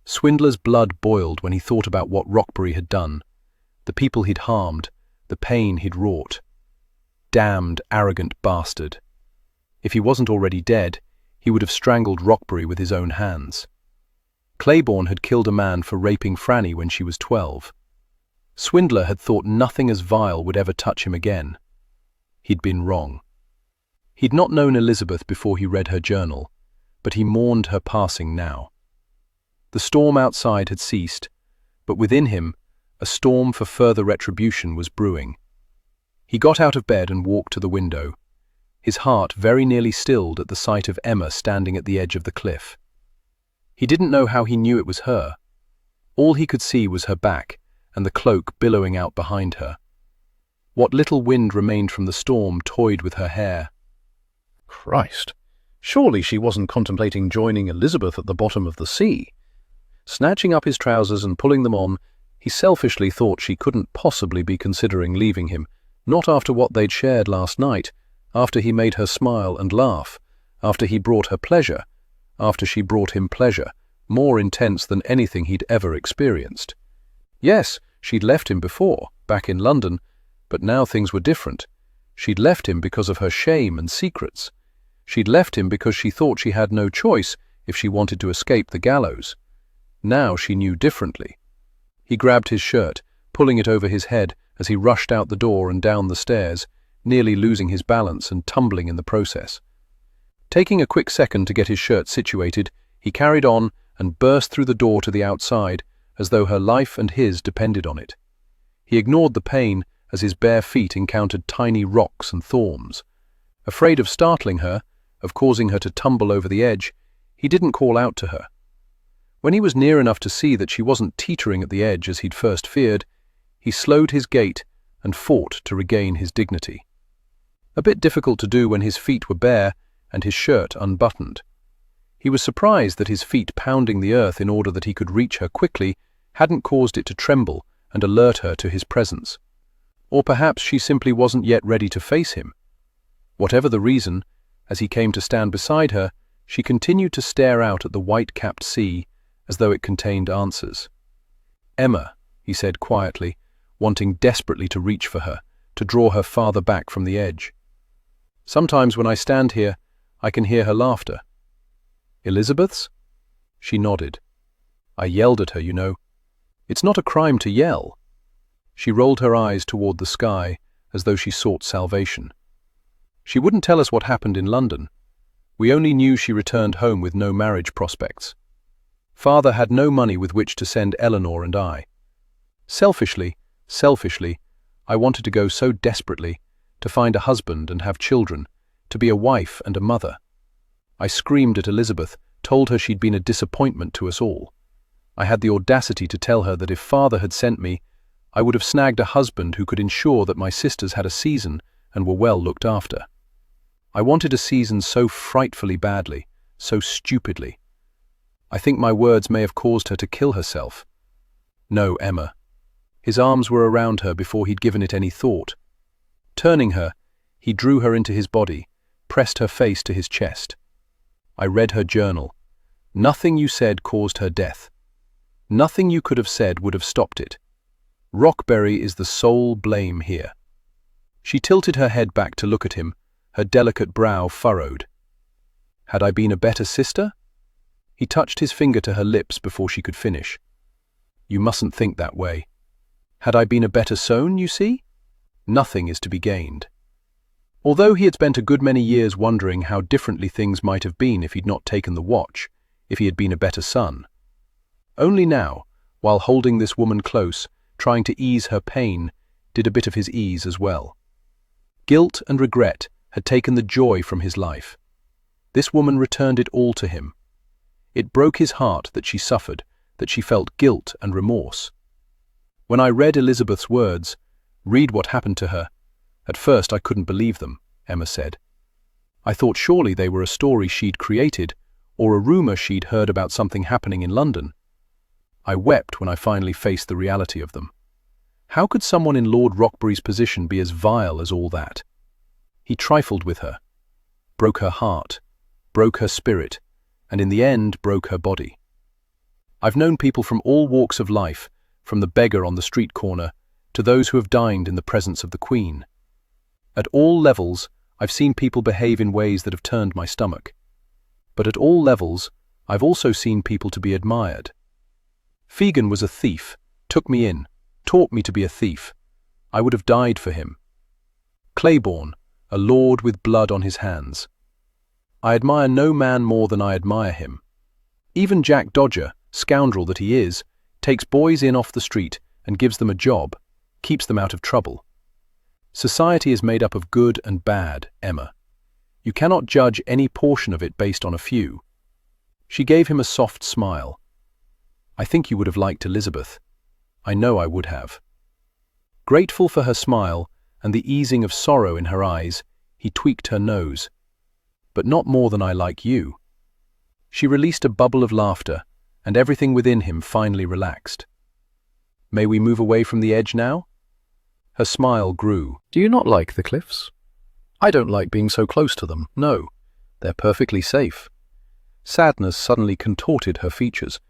Swindler's blood boiled when he thought about what Rockbury had done, the people he'd harmed, the pain he'd wrought. Damned, arrogant bastard. If he wasn't already dead, he would have strangled Rockbury with his own hands. Claiborne had killed a man for raping Franny when she was 12. Swindler had thought nothing as vile would ever touch him again. He'd been wrong. He'd not known Elizabeth before he read her journal, but he mourned her passing now. The storm outside had ceased, but within him, a storm for further retribution was brewing. He got out of bed and walked to the window, his heart very nearly stilled at the sight of Emma standing at the edge of the cliff. He didn't know how he knew it was her. All he could see was her back and the cloak billowing out behind her. What little wind remained from the storm toyed with her hair. Christ! Surely she wasn't contemplating joining Elizabeth at the bottom of the sea. Snatching up his trousers and pulling them on, he selfishly thought she couldn't possibly be considering leaving him, not after what they'd shared last night, after he made her smile and laugh, after he brought her pleasure, after she brought him pleasure, more intense than anything he'd ever experienced. Yes, she'd left him before, back in London, but now things were different. She'd left him because of her shame and secrets. She'd left him because she thought she had no choice if she wanted to escape the gallows. Now she knew differently. He grabbed his shirt, pulling it over his head as he rushed out the door and down the stairs, nearly losing his balance and tumbling in the process. Taking a quick second to get his shirt situated, he carried on and burst through the door to the outside, as though her life and his depended on it. He ignored the pain as his bare feet encountered tiny rocks and thorns. Afraid of startling her, of causing her to tumble over the edge, he didn't call out to her. When he was near enough to see that she wasn't teetering at the edge as he'd first feared, he slowed his gait and fought to regain his dignity. A bit difficult to do when his feet were bare and his shirt unbuttoned. He was surprised that his feet pounding the earth in order that he could reach her quickly hadn't caused it to tremble and alert her to his presence. Or perhaps she simply wasn't yet ready to face him. Whatever the reason, as he came to stand beside her, she continued to stare out at the white-capped sea as though it contained answers. "Emma," he said quietly, wanting desperately to reach for her, to draw her farther back from the edge. "Sometimes when I stand here, I can hear her laughter." "Elizabeth's?" She nodded. "I yelled at her, you know. It's not a crime to yell." She rolled her eyes toward the sky as though she sought salvation. "She wouldn't tell us what happened in London. We only knew she returned home with no marriage prospects. Father had no money with which to send Eleanor and I. Selfishly, I wanted to go so desperately, to find a husband and have children, to be a wife and a mother. I screamed at Elizabeth, told her she'd been a disappointment to us all. I had the audacity to tell her that if Father had sent me, I would have snagged a husband who could ensure that my sisters had a season and were well looked after. I wanted a season so frightfully badly, so stupidly. I think my words may have caused her to kill herself. No, Emma." His arms were around her before he'd given it any thought. Turning her, he drew her into his body, pressed her face to his chest. "I read her journal. Nothing you said caused her death. Nothing you could have said would have stopped it. Rockberry is the sole blame here." She tilted her head back to look at him, her delicate brow furrowed. "Had I been a better sister?" He touched his finger to her lips before she could finish. "You mustn't think that way. Had I been a better son, you see? Nothing is to be gained." Although he had spent a good many years wondering how differently things might have been if he'd not taken the watch, if he had been a better son. Only now, while holding this woman close, trying to ease her pain, did a bit of his ease as well. Guilt and regret had taken the joy from his life. This woman returned it all to him. It broke his heart that she suffered, that she felt guilt and remorse. When I read Elizabeth's words, "Read what happened to her," at first I couldn't believe them, Emma said. I thought surely they were a story she'd created, or a rumor she'd heard about something happening in London. I wept when I finally faced the reality of them. How could someone in Lord Rockbury's position be as vile as all that? He trifled with her, broke her heart, broke her spirit, and in the end broke her body. I've known people from all walks of life, from the beggar on the street corner to those who have dined in the presence of the Queen. At all levels, I've seen people behave in ways that have turned my stomach. But at all levels, I've also seen people to be admired. Fegan was a thief, took me in, taught me to be a thief. I would have died for him. Claiborne, a lord with blood on his hands. I admire no man more than I admire him. Even Jack Dodger, scoundrel that he is, takes boys in off the street and gives them a job, keeps them out of trouble. Society is made up of good and bad, Emma. You cannot judge any portion of it based on a few. She gave him a soft smile. I think you would have liked Elizabeth. I know I would have. Grateful for her smile, and the easing of sorrow in her eyes, he tweaked her nose. "But not more than I like you." She released a bubble of laughter, and everything within him finally relaxed. "May we move away from the edge now?" Her smile grew. "Do you not like the cliffs?" "I don't like being so close to them, no. They're perfectly safe." Sadness suddenly contorted her features.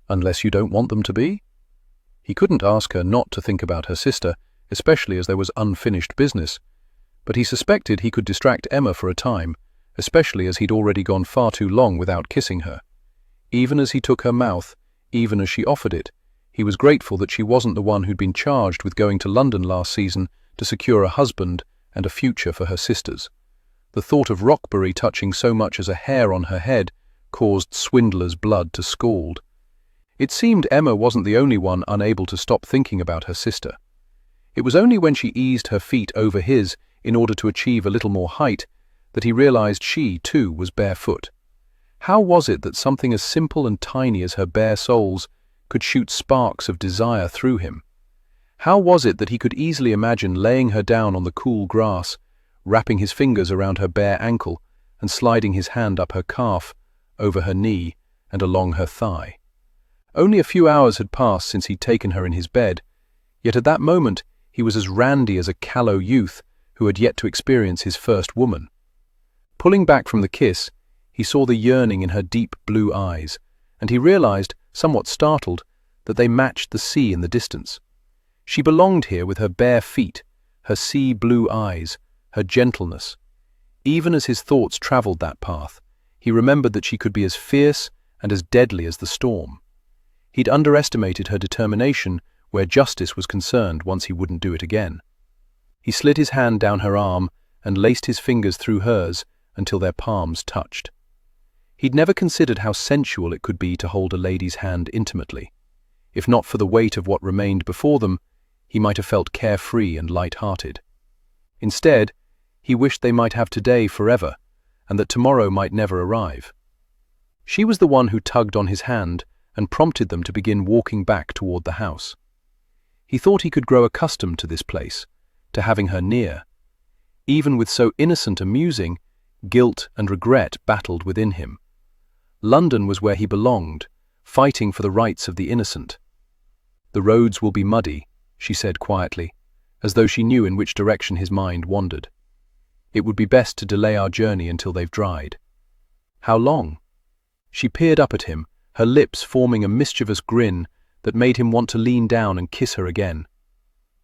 "Unless you don't want them to be?" He couldn't ask her not to think about her sister, especially as there was unfinished business. But he suspected he could distract Emma for a time, especially as he'd already gone far too long without kissing her. Even as he took her mouth, even as she offered it, he was grateful that she wasn't the one who'd been charged with going to London last season to secure a husband and a future for her sisters. The thought of Rockbury touching so much as a hair on her head caused Swindler's blood to scald. It seemed Emma wasn't the only one unable to stop thinking about her sister. It was only when she eased her feet over his in order to achieve a little more height that he realized she, too, was barefoot. How was it that something as simple and tiny as her bare soles could shoot sparks of desire through him? How was it that he could easily imagine laying her down on the cool grass, wrapping his fingers around her bare ankle and sliding his hand up her calf, over her knee, and along her thigh? Only a few hours had passed since he'd taken her in his bed, yet at that moment he was as randy as a callow youth who had yet to experience his first woman. Pulling back from the kiss, he saw the yearning in her deep blue eyes, and he realized, somewhat startled, that they matched the sea in the distance. She belonged here with her bare feet, her sea-blue eyes, her gentleness. Even as his thoughts traveled that path, he remembered that she could be as fierce and as deadly as the storm. He'd underestimated her determination where justice was concerned once he wouldn't do it again. He slid his hand down her arm and laced his fingers through hers until their palms touched. He'd never considered how sensual it could be to hold a lady's hand intimately. If not for the weight of what remained before them, he might have felt carefree and light-hearted. Instead, he wished they might have today forever, and that tomorrow might never arrive. She was the one who tugged on his hand and prompted them to begin walking back toward the house. He thought he could grow accustomed to this place, to having her near. Even with so innocent a musing, guilt and regret battled within him. London was where he belonged, fighting for the rights of the innocent. "The roads will be muddy," she said quietly, as though she knew in which direction his mind wandered. "It would be best to delay our journey until they've dried." "How long?" She peered up at him, her lips forming a mischievous grin that made him want to lean down and kiss her again.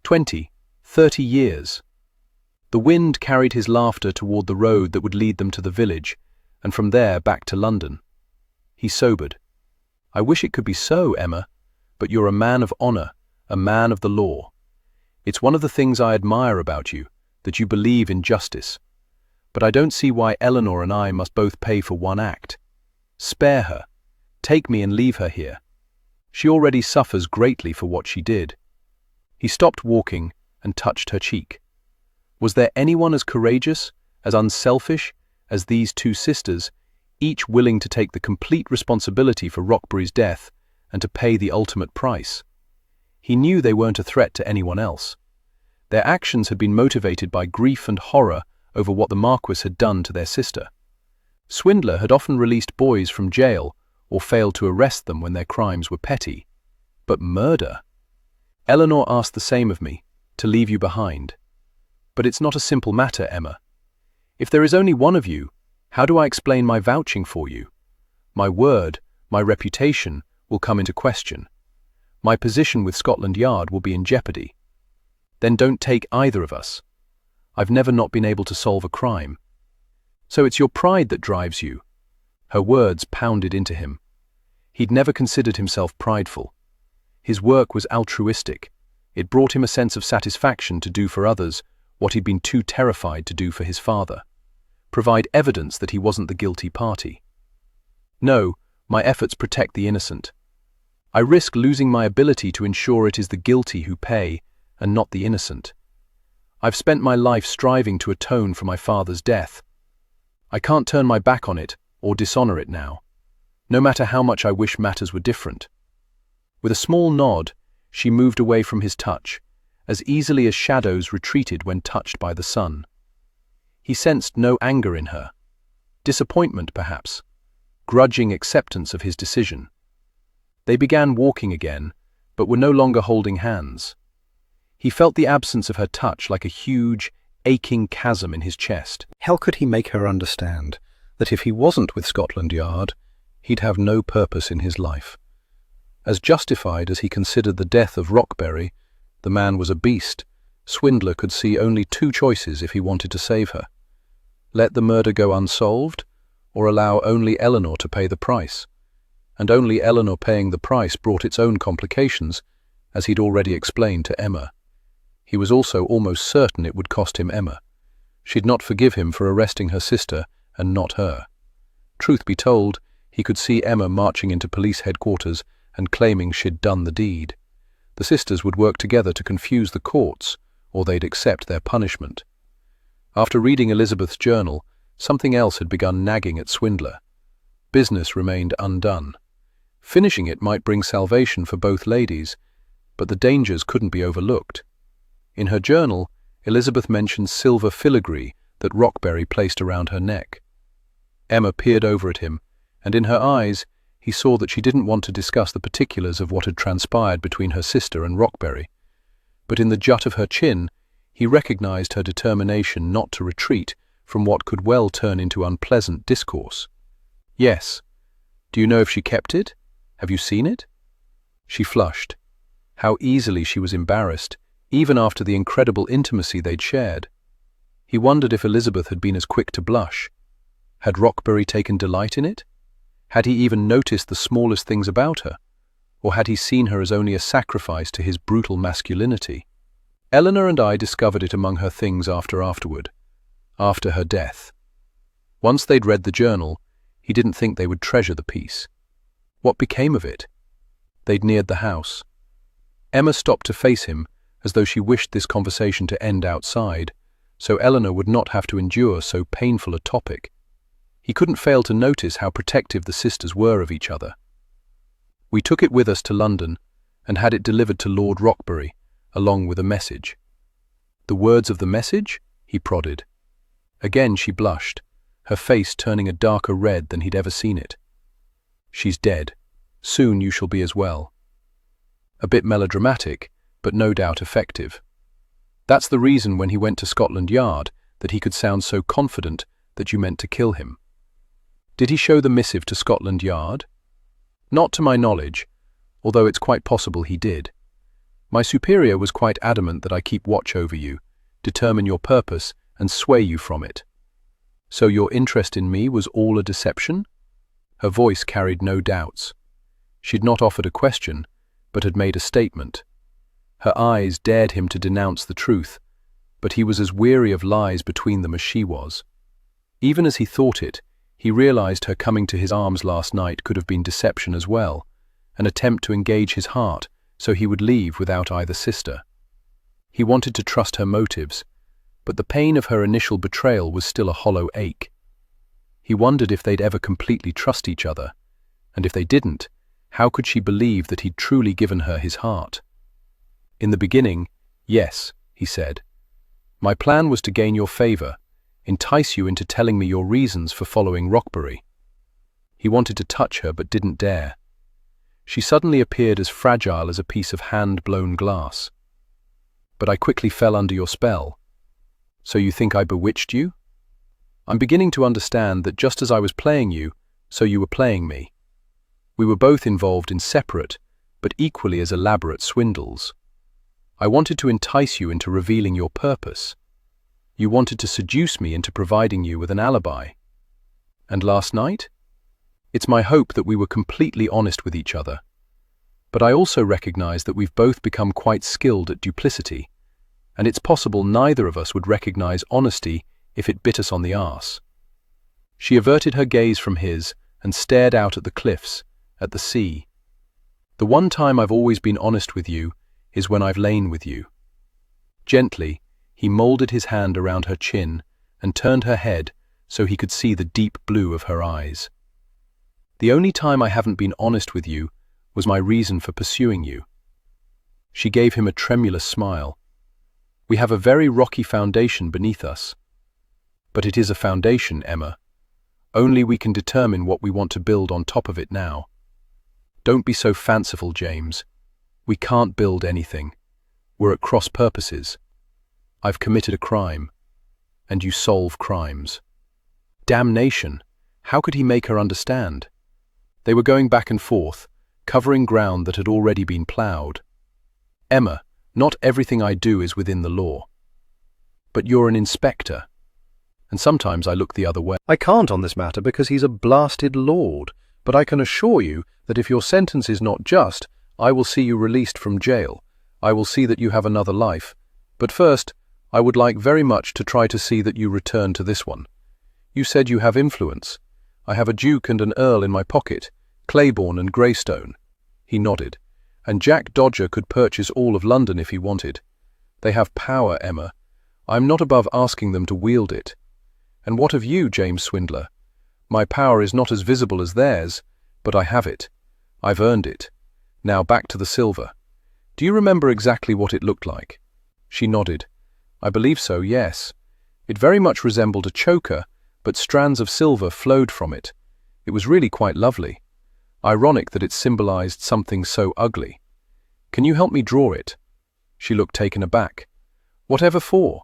20, 30 years. The wind carried his laughter toward the road that would lead them to the village, and from there back to London. He sobered. "I wish it could be so, Emma, but you're a man of honor, a man of the law. It's one of the things I admire about you, that you believe in justice. But I don't see why Eleanor and I must both pay for one act. Spare her. Take me and leave her here. She already suffers greatly for what she did." He stopped walking and touched her cheek. Was there anyone as courageous, as unselfish, as these two sisters, each willing to take the complete responsibility for Rockbury's death and to pay the ultimate price? He knew they weren't a threat to anyone else. Their actions had been motivated by grief and horror over what the Marquis had done to their sister. Swindler had often released boys from jail or failed to arrest them when their crimes were petty. But murder? Eleanor asked the same of me, to leave you behind. But it's not a simple matter, Emma. If there is only one of you, how do I explain my vouching for you? My word, my reputation will come into question. My position with Scotland Yard will be in jeopardy. Then don't take either of us. I've never not been able to solve a crime. So it's your pride that drives you. Her words pounded into him. He'd never considered himself prideful. His work was altruistic. It brought him a sense of satisfaction to do for others what he'd been too terrified to do for his father. Provide evidence that he wasn't the guilty party. No, my efforts protect the innocent. I risk losing my ability to ensure it is the guilty who pay and not the innocent. I've spent my life striving to atone for my father's death. I can't turn my back on it or dishonor it now, no matter how much I wish matters were different. With a small nod, she moved away from his touch, as easily as shadows retreated when touched by the sun. He sensed no anger in her. Disappointment, perhaps. Grudging acceptance of his decision. They began walking again, but were no longer holding hands. He felt the absence of her touch like a huge, aching chasm in his chest. How could he make her understand that if he wasn't with Scotland Yard, he'd have no purpose in his life? As justified as he considered the death of Rockberry, the man was a beast. Swindler could see only two choices if he wanted to save her. Let the murder go unsolved, or allow only Eleanor to pay the price. And only Eleanor paying the price brought its own complications, as he'd already explained to Emma. He was also almost certain it would cost him Emma. She'd not forgive him for arresting her sister and not her. Truth be told, he could see Emma marching into police headquarters and claiming she'd done the deed. The sisters would work together to confuse the courts, or they'd accept their punishment. After reading Elizabeth's journal, something else had begun nagging at Swindler. Business remained undone. Finishing it might bring salvation for both ladies, but the dangers couldn't be overlooked. In her journal, Elizabeth mentioned silver filigree that Rockberry placed around her neck. Emma peered over at him, and in her eyes he saw that she didn't want to discuss the particulars of what had transpired between her sister and Rockberry. But in the jut of her chin, he recognized her determination not to retreat from what could well turn into unpleasant discourse. "Yes. Do you know if she kept it? Have you seen it?" She flushed. How easily she was embarrassed, even after the incredible intimacy they'd shared. He wondered if Elizabeth had been as quick to blush. Had Rockberry taken delight in it? Had he even noticed the smallest things about her? Or had he seen her as only a sacrifice to his brutal masculinity? Eleanor and I discovered it among her things after her death. Once they'd read the journal, he didn't think they would treasure the piece. What became of it? They'd neared the house. Emma stopped to face him, as though she wished this conversation to end outside, so Eleanor would not have to endure so painful a topic. He couldn't fail to notice how protective the sisters were of each other. "We took it with us to London and had it delivered to Lord Rockberry, along with a message." "The words of the message?" he prodded. Again she blushed, her face turning a darker red than he'd ever seen it. "She's dead. Soon you shall be as well." A bit melodramatic, but no doubt effective. That's the reason when he went to Scotland Yard that he could sound so confident that you meant to kill him. Did he show the missive to Scotland Yard? Not to my knowledge, although it's quite possible he did. My superior was quite adamant that I keep watch over you, determine your purpose, and sway you from it. So your interest in me was all a deception? Her voice carried no doubts. She'd not offered a question, but had made a statement. Her eyes dared him to denounce the truth, but he was as weary of lies between them as she was. Even as he thought it, he realized her coming to his arms last night could have been deception as well, an attempt to engage his heart so he would leave without either sister. He wanted to trust her motives, but the pain of her initial betrayal was still a hollow ache. He wondered if they'd ever completely trust each other, and if they didn't, how could she believe that he'd truly given her his heart? "In the beginning, yes," he said. "My plan was to gain your favor, entice you into telling me your reasons for following Rockberry." He wanted to touch her but didn't dare. She suddenly appeared as fragile as a piece of hand-blown glass. "But I quickly fell under your spell. So you think I bewitched you? I'm beginning to understand that just as I was playing you, so you were playing me. We were both involved in separate, but equally as elaborate swindles. I wanted to entice you into revealing your purpose. You wanted to seduce me into providing you with an alibi. And last night? It's my hope that we were completely honest with each other. But I also recognize that we've both become quite skilled at duplicity, and it's possible neither of us would recognize honesty if it bit us on the arse." She averted her gaze from his and stared out at the cliffs, at the sea. "The one time I've always been honest with you is when I've lain with you." Gently, he molded his hand around her chin and turned her head so he could see the deep blue of her eyes. "The only time I haven't been honest with you was my reason for pursuing you." She gave him a tremulous smile. We have a very rocky foundation beneath us. But it is a foundation, Emma. Only we can determine what we want to build on top of it now. Don't be so fanciful, James. We can't build anything. We're at cross purposes. I've committed a crime, and you solve crimes. Damnation! How could he make her understand? They were going back and forth, covering ground that had already been ploughed. Emma, not everything I do is within the law. But you're an inspector, and sometimes I look the other way. I can't on this matter because he's a blasted lord, but I can assure you that if your sentence is not just, I will see you released from jail. I will see that you have another life. But first, I would like very much to try to see that you return to this one. You said you have influence. I have a duke and an earl in my pocket, Claiborne and Greystone. He nodded. And Jack Dodger could purchase all of London if he wanted. They have power, Emma. I'm not above asking them to wield it. And what of you, James Swindler? My power is not as visible as theirs, but I have it. I've earned it. Now back to the silver. Do you remember exactly what it looked like? She nodded. I believe so, yes. It very much resembled a choker, but strands of silver flowed from it. It was really quite lovely. Ironic that it symbolized something so ugly. Can you help me draw it? She looked taken aback. Whatever for?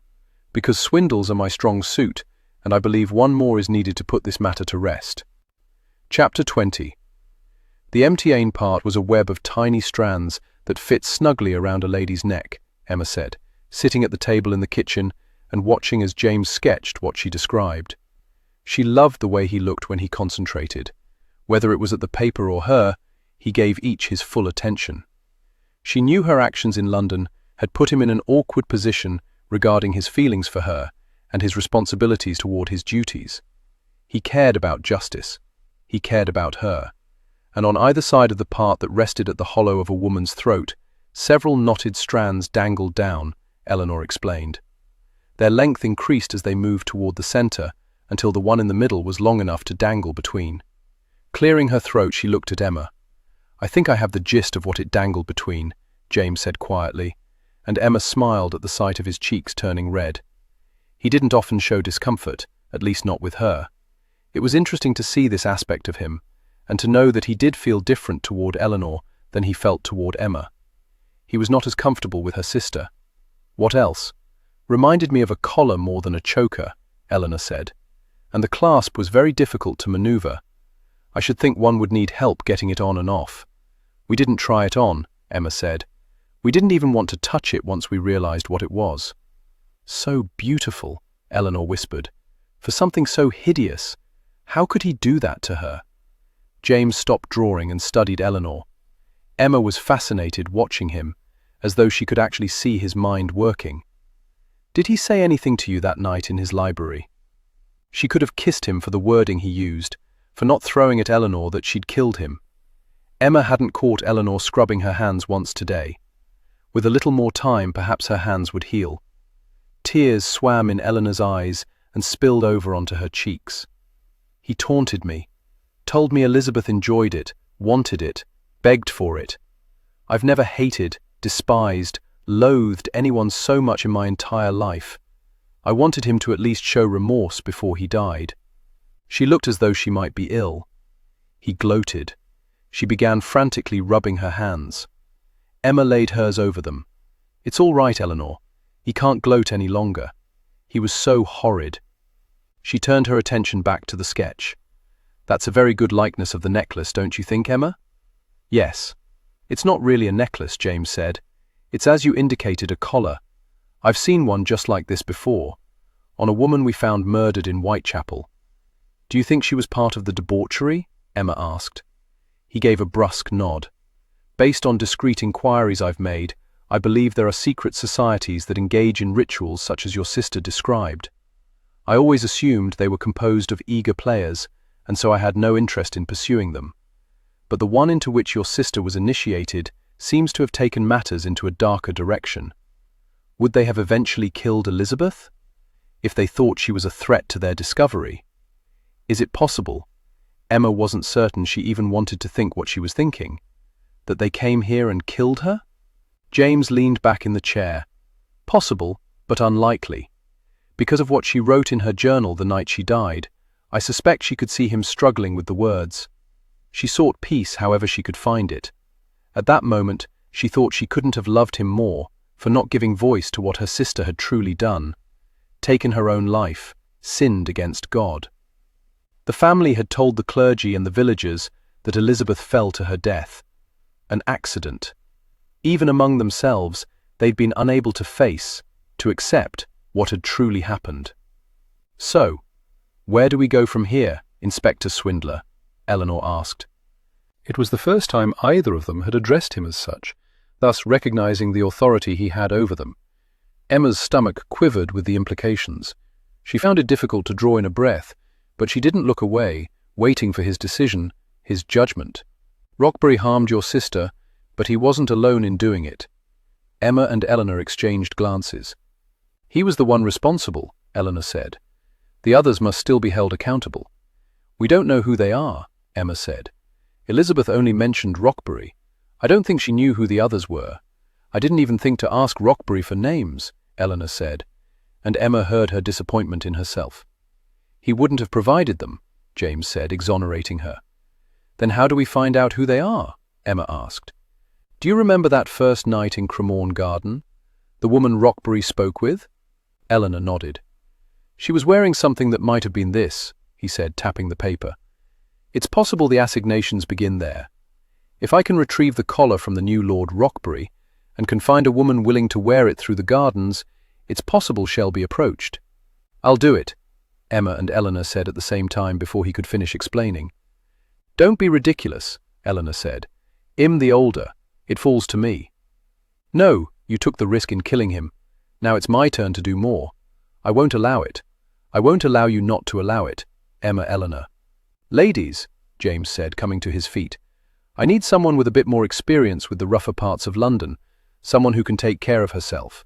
Because swindles are my strong suit, and I believe one more is needed to put this matter to rest. Chapter 20. The emptying part was a web of tiny strands that fit snugly around a lady's neck, Emma said, sitting at the table in the kitchen and watching as James sketched what she described. She loved the way he looked when he concentrated. Whether it was at the paper or her, he gave each his full attention. She knew her actions in London had put him in an awkward position regarding his feelings for her and his responsibilities toward his duties. He cared about justice. He cared about her. And on either side of the part that rested at the hollow of a woman's throat, several knotted strands dangled down, Eleanor explained. Their length increased as they moved toward the center, until the one in the middle was long enough to dangle between. Clearing her throat, she looked at Emma. I think I have the gist of what it dangled between, James said quietly, and Emma smiled at the sight of his cheeks turning red. He didn't often show discomfort, at least not with her. It was interesting to see this aspect of him, and to know that he did feel different toward Eleanor than he felt toward Emma. He was not as comfortable with her sister. What else? Reminded me of a collar more than a choker, Eleanor said, and the clasp was very difficult to maneuver. I should think one would need help getting it on and off. We didn't try it on, Emma said. We didn't even want to touch it once we realized what it was. So beautiful, Eleanor whispered. For something so hideous. How could he do that to her? James stopped drawing and studied Eleanor. Emma was fascinated watching him, as though she could actually see his mind working. Did he say anything to you that night in his library? She could have kissed him for the wording he used, for not throwing at Eleanor that she'd killed him. Emma hadn't caught Eleanor scrubbing her hands once today. With a little more time, perhaps her hands would heal. Tears swam in Eleanor's eyes and spilled over onto her cheeks. He taunted me, told me Elizabeth enjoyed it, wanted it, begged for it. I've never hated, despised, loathed anyone so much in my entire life. I wanted him to at least show remorse before he died. She looked as though she might be ill. He gloated. She began frantically rubbing her hands. Emma laid hers over them. It's all right, Eleanor. He can't gloat any longer. He was so horrid. She turned her attention back to the sketch. That's a very good likeness of the necklace, don't you think, Emma? Yes. It's not really a necklace, James said. It's, as you indicated, a collar. I've seen one just like this before, on a woman we found murdered in Whitechapel. Do you think she was part of the debauchery? Emma asked. He gave a brusque nod. Based on discreet inquiries I've made, I believe there are secret societies that engage in rituals such as your sister described. I always assumed they were composed of eager players, and so I had no interest in pursuing them. But the one into which your sister was initiated seems to have taken matters into a darker direction. Would they have eventually killed Elizabeth? If they thought she was a threat to their discovery? Is it possible? Emma wasn't certain she even wanted to think what she was thinking. That they came here and killed her? James leaned back in the chair. Possible, but unlikely. Because of what she wrote in her journal the night she died, I suspect she could see him struggling with the words. She sought peace however she could find it. At that moment, she thought she couldn't have loved him more for not giving voice to what her sister had truly done. Taken her own life, sinned against God. The family had told the clergy and the villagers that Elizabeth fell to her death. An accident. Even among themselves, they'd been unable to face, to accept, what had truly happened. So, where do we go from here, Inspector Swindler? Eleanor asked. It was the first time either of them had addressed him as such, thus recognizing the authority he had over them. Emma's stomach quivered with the implications. She found it difficult to draw in a breath, but she didn't look away, waiting for his decision, his judgment. Rockbury harmed your sister, but he wasn't alone in doing it. Emma and Eleanor exchanged glances. He was the one responsible, Eleanor said. The others must still be held accountable. We don't know who they are, Emma said. Elizabeth only mentioned Rockbury. I don't think she knew who the others were. I didn't even think to ask Rockbury for names, Eleanor said, and Emma heard her disappointment in herself. He wouldn't have provided them, James said, exonerating her. Then how do we find out who they are? Emma asked. Do you remember that first night in Cremorne Garden? The woman Rockbury spoke with? Eleanor nodded. She was wearing something that might have been this, he said, tapping the paper. It's possible the assignations begin there. If I can retrieve the collar from the new Lord Rockbury, and can find a woman willing to wear it through the gardens, it's possible she'll be approached. I'll do it, Emma and Eleanor said at the same time before he could finish explaining. Don't be ridiculous, Eleanor said. I'm the older. It falls to me. No, you took the risk in killing him. Now it's my turn to do more. I won't allow it. I won't allow you not to allow it, Emma Eleanor. Ladies, James said, coming to his feet. I need someone with a bit more experience with the rougher parts of London, someone who can take care of herself.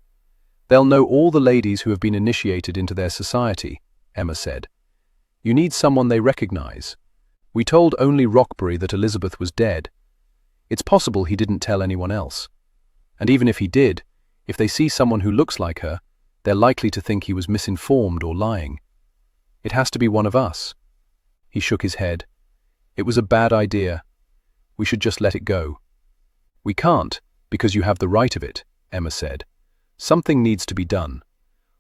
They'll know all the ladies who have been initiated into their society, Emma said. You need someone they recognize. We told only Rockbury that Elizabeth was dead. It's possible he didn't tell anyone else. And even if he did, if they see someone who looks like her, they're likely to think he was misinformed or lying. It has to be one of us. He shook his head. It was a bad idea. We should just let it go. We can't, because you have the right of it, Emma said. Something needs to be done.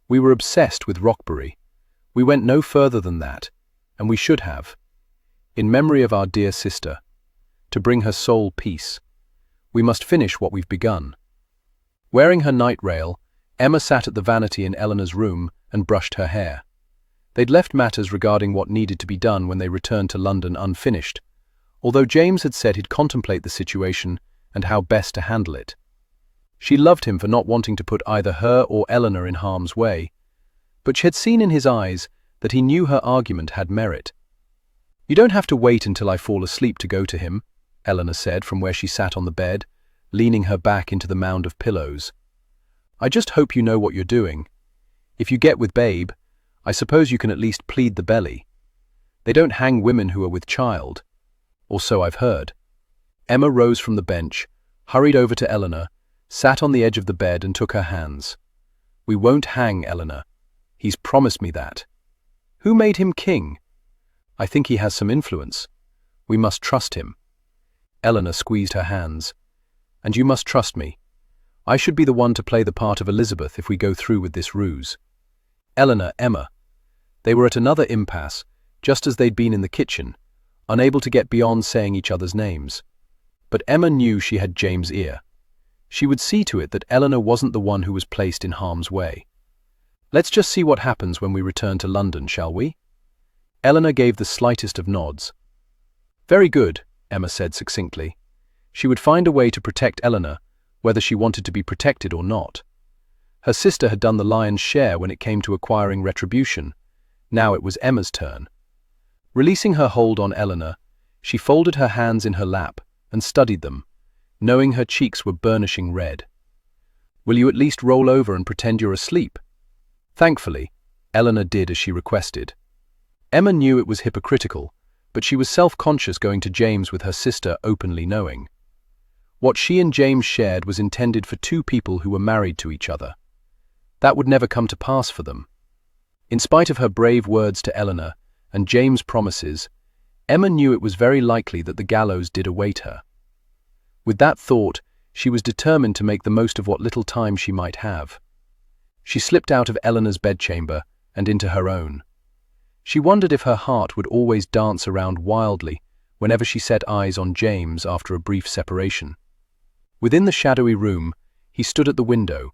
We were obsessed with Rockbury. We went no further than that, and we should have. In memory of our dear sister, to bring her soul peace. We must finish what we've begun. Wearing her night rail, Emma sat at the vanity in Eleanor's room and brushed her hair. They'd left matters regarding what needed to be done when they returned to London unfinished, although James had said he'd contemplate the situation and how best to handle it. She loved him for not wanting to put either her or Eleanor in harm's way, but she had seen in his eyes that he knew her argument had merit. You don't have to wait until I fall asleep to go to him, Eleanor said from where she sat on the bed, leaning her back into the mound of pillows. I just hope you know what you're doing. If you get with Babe, I suppose you can at least plead the belly. They don't hang women who are with child, or so I've heard. Emma rose from the bench, hurried over to Eleanor, sat on the edge of the bed and took her hands. We won't hang Eleanor. He's promised me that. Who made him king? I think he has some influence. We must trust him. Eleanor squeezed her hands. And you must trust me. I should be the one to play the part of Elizabeth if we go through with this ruse. Eleanor, Emma. They were at another impasse, just as they'd been in the kitchen, unable to get beyond saying each other's names. But Emma knew she had James' ear. She would see to it that Eleanor wasn't the one who was placed in harm's way. Let's just see what happens when we return to London, shall we? Eleanor gave the slightest of nods. Very good, Emma said succinctly. She would find a way to protect Eleanor, whether she wanted to be protected or not. Her sister had done the lion's share when it came to acquiring retribution. Now it was Emma's turn. Releasing her hold on Eleanor, she folded her hands in her lap and studied them, knowing her cheeks were burnishing red. Will you at least roll over and pretend you're asleep? Thankfully, Eleanor did as she requested. Emma knew it was hypocritical, but she was self-conscious going to James with her sister openly knowing. What she and James shared was intended for two people who were married to each other. That would never come to pass for them. In spite of her brave words to Eleanor and James' promises, Emma knew it was very likely that the gallows did await her. With that thought, she was determined to make the most of what little time she might have. She slipped out of Eleanor's bedchamber and into her own. She wondered if her heart would always dance around wildly whenever she set eyes on James after a brief separation. Within the shadowy room, he stood at the window,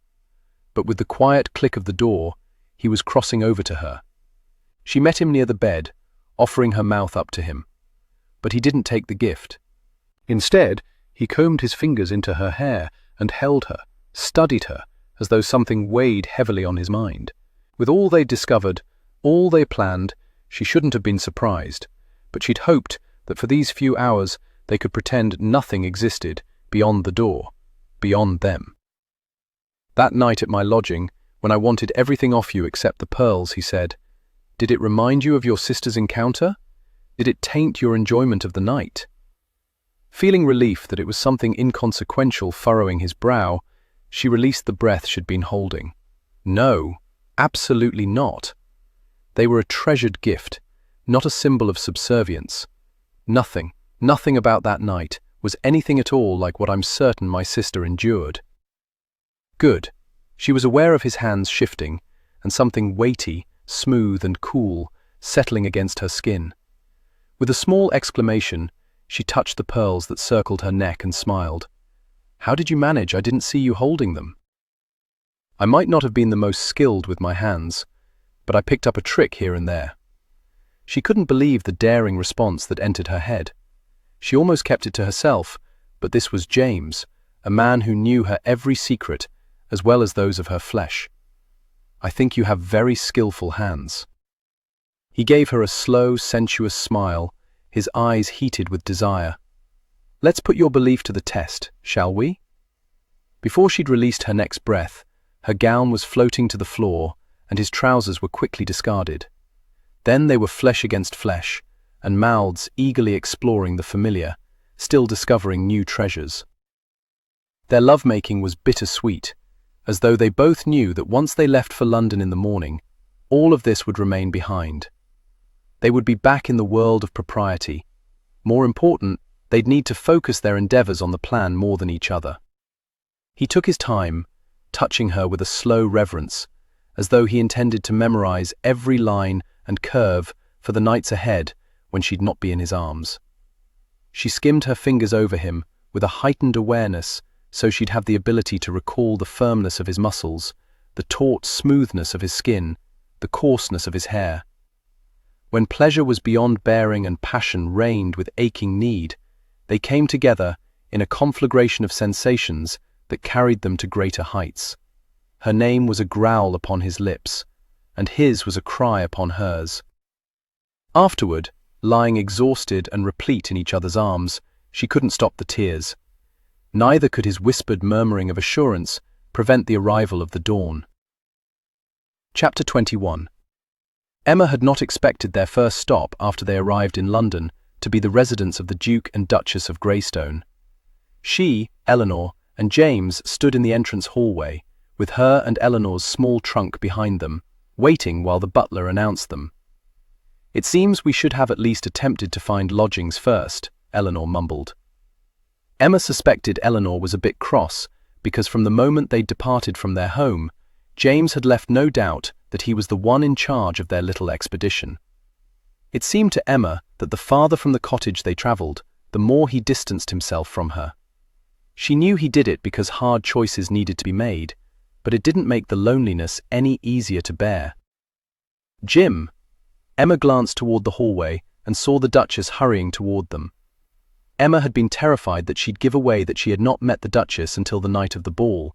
but with the quiet click of the door, he was crossing over to her. She met him near the bed, offering her mouth up to him. But he didn't take the gift. Instead, he combed his fingers into her hair and held her, studied her, as though something weighed heavily on his mind. With all they'd discovered, all they planned, she shouldn't have been surprised, but she'd hoped that for these few hours they could pretend nothing existed beyond the door, beyond them. That night at my lodging, when I wanted everything off you except the pearls, he said, "Did it remind you of your sister's encounter? Did it taint your enjoyment of the night?" Feeling relief that it was something inconsequential furrowing his brow, she released the breath she'd been holding. No, absolutely not. They were a treasured gift, not a symbol of subservience. Nothing about that night was anything at all like what I'm certain my sister endured. Good. She was aware of his hands shifting, and something weighty, smooth and cool, settling against her skin. With a small exclamation, she touched the pearls that circled her neck and smiled. "How did you manage? I didn't see you holding them." "I might not have been the most skilled with my hands, but I picked up a trick here and there." She couldn't believe the daring response that entered her head. She almost kept it to herself, but this was James, a man who knew her every secret, as well as those of her flesh. "I think you have very skillful hands." He gave her a slow, sensuous smile, his eyes heated with desire. "Let's put your belief to the test, shall we?" Before she'd released her next breath, her gown was floating to the floor, and his trousers were quickly discarded. Then they were flesh against flesh, and mouths eagerly exploring the familiar, still discovering new treasures. Their lovemaking was bittersweet, as though they both knew that once they left for London in the morning, all of this would remain behind. They would be back in the world of propriety. More important, they'd need to focus their endeavors on the plan more than each other. He took his time, touching her with a slow reverence, as though he intended to memorize every line and curve for the nights ahead when she'd not be in his arms. She skimmed her fingers over him with a heightened awareness so she'd have the ability to recall the firmness of his muscles, the taut smoothness of his skin, the coarseness of his hair. When pleasure was beyond bearing and passion reigned with aching need, they came together in a conflagration of sensations that carried them to greater heights. Her name was a growl upon his lips, and his was a cry upon hers. Afterward, lying exhausted and replete in each other's arms, she couldn't stop the tears. Neither could his whispered murmuring of assurance prevent the arrival of the dawn. Chapter 21. Emma had not expected their first stop after they arrived in London to be the residence of the Duke and Duchess of Greystone. She, Eleanor, and James stood in the entrance hallway, with her and Eleanor's small trunk behind them, waiting while the butler announced them. "It seems we should have at least attempted to find lodgings first," Eleanor mumbled. Emma suspected Eleanor was a bit cross, because from the moment they'd departed from their home, James had left no doubt that he was the one in charge of their little expedition. It seemed to Emma that the farther from the cottage they travelled, the more he distanced himself from her. She knew he did it because hard choices needed to be made, but it didn't make the loneliness any easier to bear. "Jim!" Emma glanced toward the hallway and saw the Duchess hurrying toward them. Emma had been terrified that she'd give away that she had not met the Duchess until the night of the ball.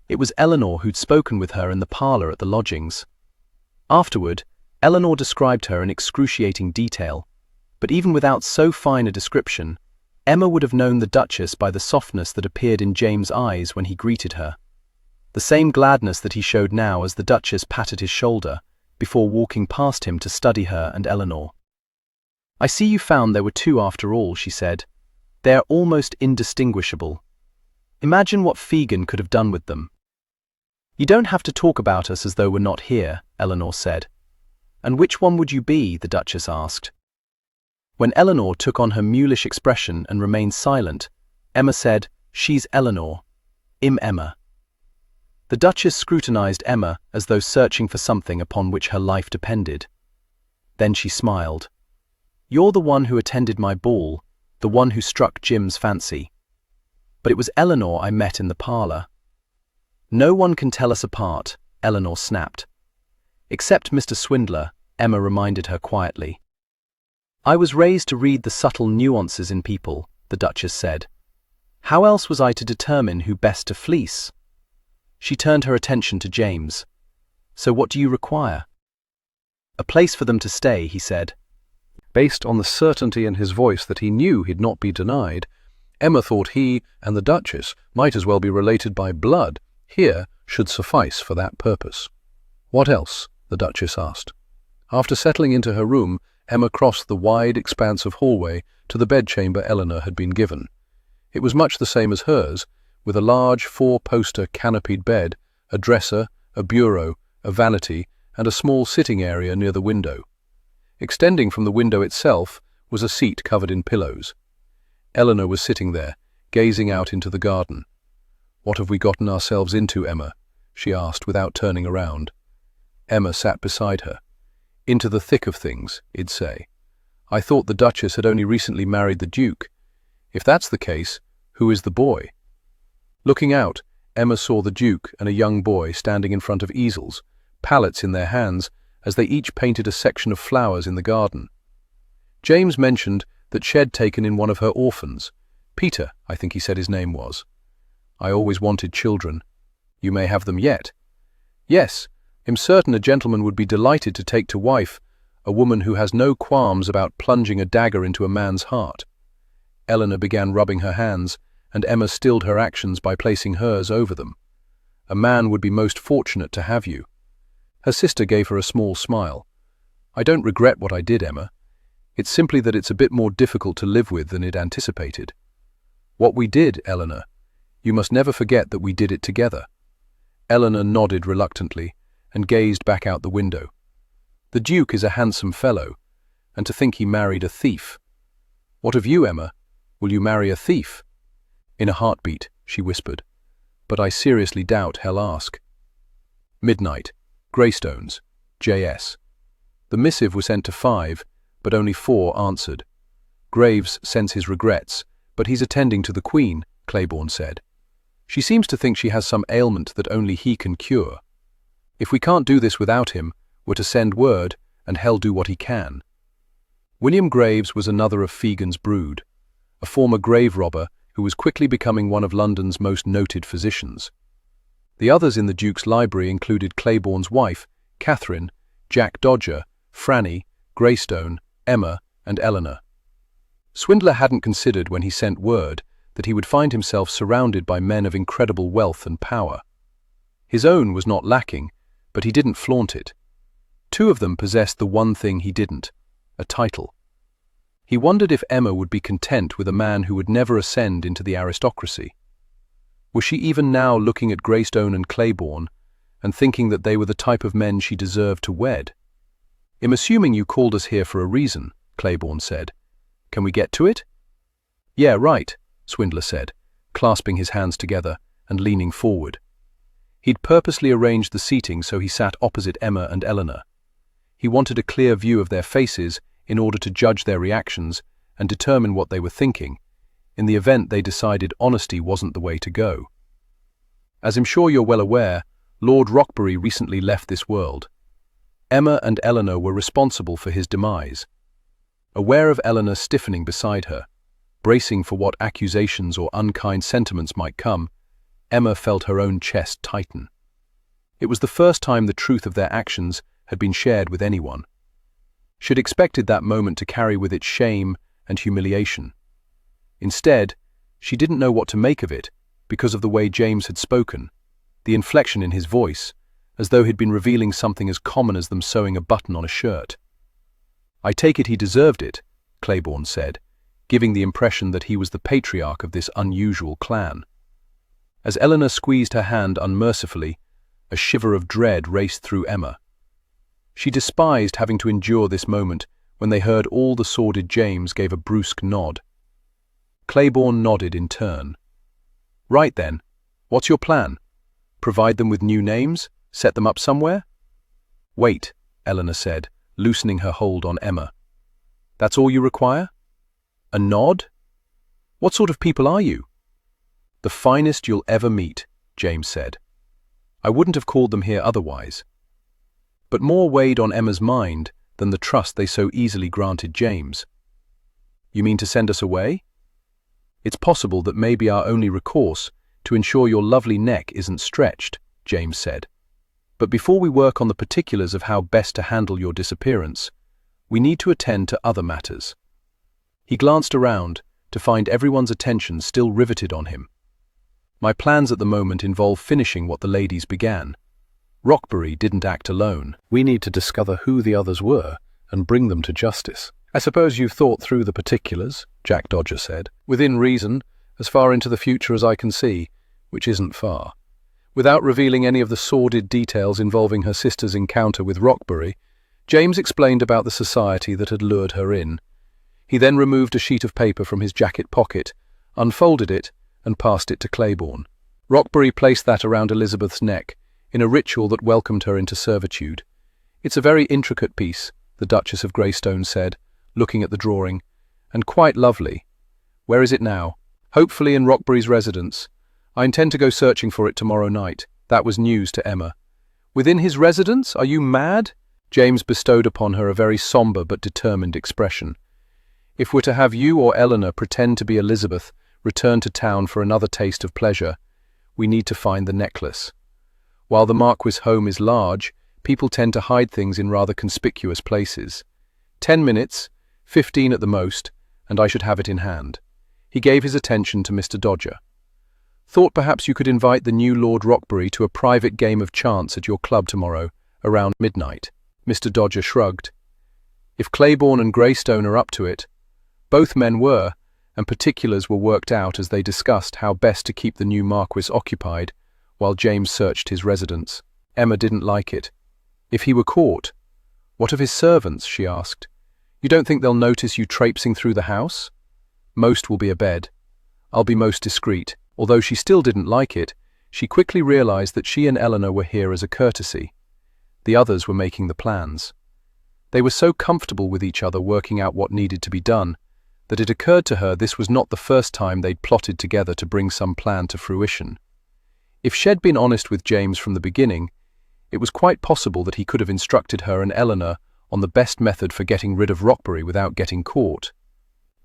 It was Eleanor who'd spoken with her in the parlour at the lodgings. Afterward, Eleanor described her in excruciating detail, but even without so fine a description, Emma would have known the Duchess by the softness that appeared in James' eyes when he greeted her. The same gladness that he showed now as the Duchess patted his shoulder, before walking past him to study her and Eleanor. "I see you found there were two after all," she said. "They are almost indistinguishable. Imagine what Figan could have done with them." You don't have to talk about us as though we're not here, Eleanor said. And which one would you be? The Duchess asked. When Eleanor took on her mulish expression and remained silent, Emma said, "She's Eleanor. I'm Emma." The Duchess scrutinized Emma as though searching for something upon which her life depended. Then she smiled. "You're the one who attended my ball, the one who struck Jim's fancy. But it was Eleanor I met in the parlour." "No one can tell us apart," Eleanor snapped. "Except Mr. Swindler," Emma reminded her quietly. "I was raised to read the subtle nuances in people," the Duchess said. "How else was I to determine who best to fleece?" She turned her attention to James. "So what do you require?" "A place for them to stay," he said. Based on the certainty in his voice that he knew he'd not be denied, Emma thought he and the Duchess might as well be related by blood. Here should suffice for that purpose. "What else?" the Duchess asked. After settling into her room, Emma crossed the wide expanse of hallway to the bedchamber Eleanor had been given. It was much the same as hers, with a large four-poster canopied bed, a dresser, a bureau, a vanity, and a small sitting area near the window. Extending from the window itself was a seat covered in pillows. Eleanor was sitting there, gazing out into the garden. "What have we gotten ourselves into, Emma?" she asked without turning around. Emma sat beside her. "Into the thick of things," he'd say. "I thought the Duchess had only recently married the Duke. If that's the case, who is the boy?" Looking out, Emma saw the Duke and a young boy standing in front of easels, palettes in their hands, as they each painted a section of flowers in the garden. James mentioned that she'd taken in one of her orphans. Peter, I think he said his name was. "I always wanted children." "You may have them yet." "Yes, I'm certain a gentleman would be delighted to take to wife a woman who has no qualms about plunging a dagger into a man's heart." Eleanor began rubbing her hands, and Emma stilled her actions by placing hers over them. "A man would be most fortunate to have you." Her sister gave her a small smile. "I don't regret what I did, Emma. It's simply that it's a bit more difficult to live with than it anticipated." "What we did, Eleanor. You must never forget that we did it together." Eleanor nodded reluctantly and gazed back out the window. "The Duke is a handsome fellow, and to think he married a thief." "What of you, Emma? Will you marry a thief?" "In a heartbeat," she whispered. "But I seriously doubt he'll ask." Midnight. Greystones. J.S. The missive was sent to 5, but only 4 answered. "Graves sends his regrets, but he's attending to the Queen," Claiborne said. "She seems to think she has some ailment that only he can cure. If we can't do this without him, we're to send word, and he'll do what he can." William Graves was another of Fegan's brood, a former grave robber who was quickly becoming one of London's most noted physicians. The others in the Duke's library included Claiborne's wife, Catherine, Jack Dodger, Franny, Greystone, Emma, and Eleanor. Swindler hadn't considered when he sent word that he would find himself surrounded by men of incredible wealth and power. His own was not lacking, but he didn't flaunt it. 2 of them possessed the one thing he didn't, a title. He wondered if Emma would be content with a man who would never ascend into the aristocracy. Was she even now looking at Greystone and Claiborne and thinking that they were the type of men she deserved to wed? "I'm assuming you called us here for a reason," Claiborne said. "Can we get to it?" "Yeah, right," Swindler said, clasping his hands together and leaning forward. He'd purposely arranged the seating so he sat opposite Emma and Eleanor. He wanted a clear view of their faces in order to judge their reactions and determine what they were thinking, in the event they decided honesty wasn't the way to go. As I'm sure you're well aware, Lord Rockbury recently left this world. Emma and Eleanor were responsible for his demise. Aware of Eleanor stiffening beside her, bracing for what accusations or unkind sentiments might come, Emma felt her own chest tighten. It was the first time the truth of their actions had been shared with anyone. She'd expected that moment to carry with it shame and humiliation. Instead, she didn't know what to make of it because of the way James had spoken, the inflection in his voice, as though he'd been revealing something as common as them sewing a button on a shirt. "I take it he deserved it," Claiborne said, giving the impression that he was the patriarch of this unusual clan. As Eleanor squeezed her hand unmercifully, A shiver of dread raced through Emma. She despised having to endure this moment when they heard all the sordid James gave a brusque nod. Claiborne nodded in turn. Right then, what's your plan? Provide them with new names? Set them up somewhere? Wait, Eleanor said, loosening her hold on Emma. That's all you require? A nod? What sort of people are you? The finest you'll ever meet, James said. I wouldn't have called them here otherwise. But more weighed on Emma's mind than the trust they so easily granted James. You mean to send us away? It's possible that may be our only recourse to ensure your lovely neck isn't stretched, James said. But before we work on the particulars of how best to handle your disappearance, we need to attend to other matters. He glanced around to find everyone's attention still riveted on him. My plans at the moment involve finishing what the ladies began. Rockbury didn't act alone. We need to discover who the others were and bring them to justice. I suppose you've thought through the particulars, Jack Dodger said. Within reason, as far into the future as I can see, which isn't far. Without revealing any of the sordid details involving her sister's encounter with Rockbury, James explained about the society that had lured her in. He then removed a sheet of paper from his jacket pocket, unfolded it, and passed it to Claiborne. Rockbury placed that around Elizabeth's neck, in a ritual that welcomed her into servitude. It's a very intricate piece, the Duchess of Greystone said, looking at the drawing, and quite lovely. Where is it now? Hopefully in Rockbury's residence. I intend to go searching for it tomorrow night. That was news to Emma. Within his residence? Are you mad? James bestowed upon her a very sombre but determined expression. If we're to have you or Eleanor pretend to be Elizabeth, return to town for another taste of pleasure, we need to find the necklace. While the Marquis' home is large, people tend to hide things in rather conspicuous places. 10 minutes, 15 at the most, and I should have it in hand. He gave his attention to Mr. Dodger. Thought perhaps you could invite the new Lord Rockbury to a private game of chance at your club tomorrow, around midnight. Mr. Dodger shrugged. If Claiborne and Greystone are up to it. Both men were, and particulars were worked out as they discussed how best to keep the new Marquis occupied, while James searched his residence. Emma didn't like it. If he were caught, what of his servants, she asked. You don't think they'll notice you traipsing through the house? Most will be abed. I'll be most discreet. Although she still didn't like it, she quickly realized that she and Eleanor were here as a courtesy. The others were making the plans. They were so comfortable with each other working out what needed to be done, that it occurred to her this was not the first time they'd plotted together to bring some plan to fruition. If she'd been honest with James from the beginning, it was quite possible that he could have instructed her and Eleanor on the best method for getting rid of Rockbury without getting caught.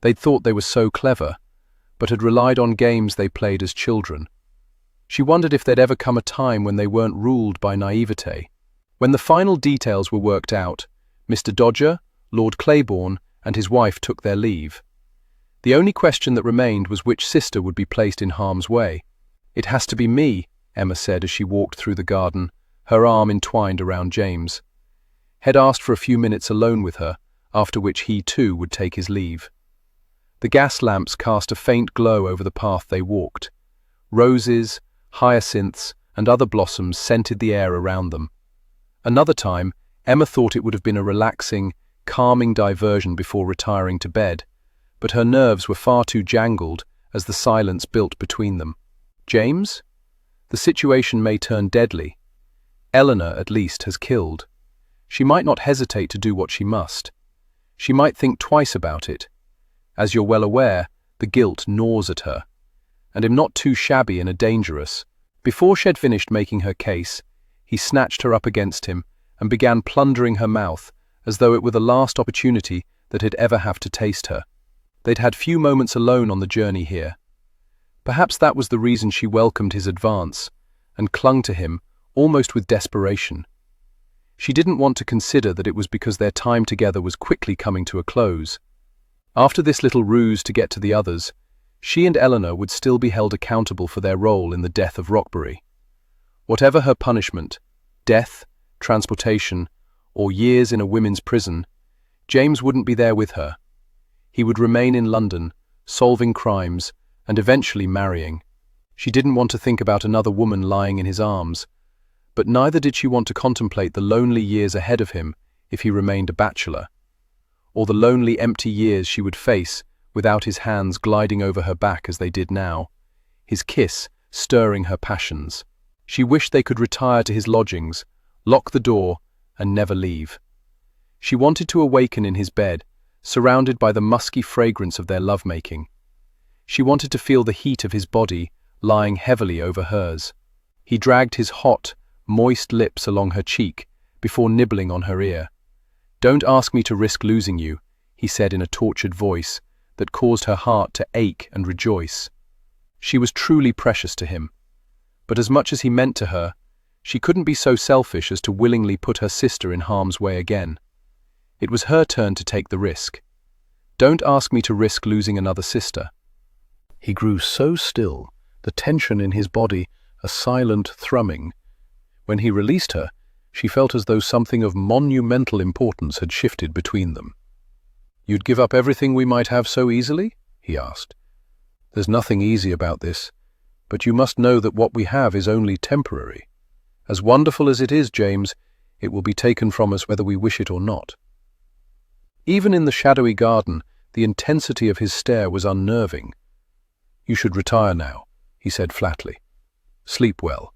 They'd thought they were so clever, but had relied on games they played as children. She wondered if there'd ever come a time when they weren't ruled by naivete. When the final details were worked out, Mr. Dodger, Lord Claiborne, and his wife took their leave. The only question that remained was which sister would be placed in harm's way. It has to be me, Emma said as she walked through the garden, her arm entwined around James. Had asked for a few minutes alone with her, after which he too would take his leave. The gas lamps cast a faint glow over the path they walked. Roses, hyacinths, and other blossoms scented the air around them. Another time, Emma thought it would have been a relaxing, calming diversion before retiring to bed, but her nerves were far too jangled as the silence built between them. James? The situation may turn deadly. Eleanor, at least, has killed. She might not hesitate to do what she must. She might think twice about it. As you're well aware, the guilt gnaws at her. And am not too shabby and dangerous. Before she'd finished making her case, he snatched her up against him and began plundering her mouth as though it were the last opportunity that he'd ever have to taste her. They'd had few moments alone on the journey here. Perhaps that was the reason she welcomed his advance and clung to him almost with desperation. She didn't want to consider that it was because their time together was quickly coming to a close. After this little ruse to get to the others, she and Eleanor would still be held accountable for their role in the death of Rockbury. Whatever her punishment, death, transportation, or years in a women's prison, James wouldn't be there with her. He would remain in London, solving crimes, and eventually marrying. She didn't want to think about another woman lying in his arms, but neither did she want to contemplate the lonely years ahead of him if he remained a bachelor, or the lonely empty years she would face without his hands gliding over her back as they did now, his kiss stirring her passions. She wished they could retire to his lodgings, lock the door, and never leave. She wanted to awaken in his bed, surrounded by the musky fragrance of their lovemaking. She wanted to feel the heat of his body lying heavily over hers. He dragged his hot, moist lips along her cheek before nibbling on her ear. "Don't ask me to risk losing you," he said in a tortured voice that caused her heart to ache and rejoice. She was truly precious to him, but as much as he meant to her, she couldn't be so selfish as to willingly put her sister in harm's way again. It was her turn to take the risk. "Don't ask me to risk losing another sister." He grew so still, the tension in his body a silent thrumming. When he released her, she felt as though something of monumental importance had shifted between them. "You'd give up everything we might have so easily?" he asked. "There's nothing easy about this, but you must know that what we have is only temporary. As wonderful as it is, James, it will be taken from us whether we wish it or not." Even in the shadowy garden, the intensity of his stare was unnerving. "You should retire now," he said flatly. "Sleep well.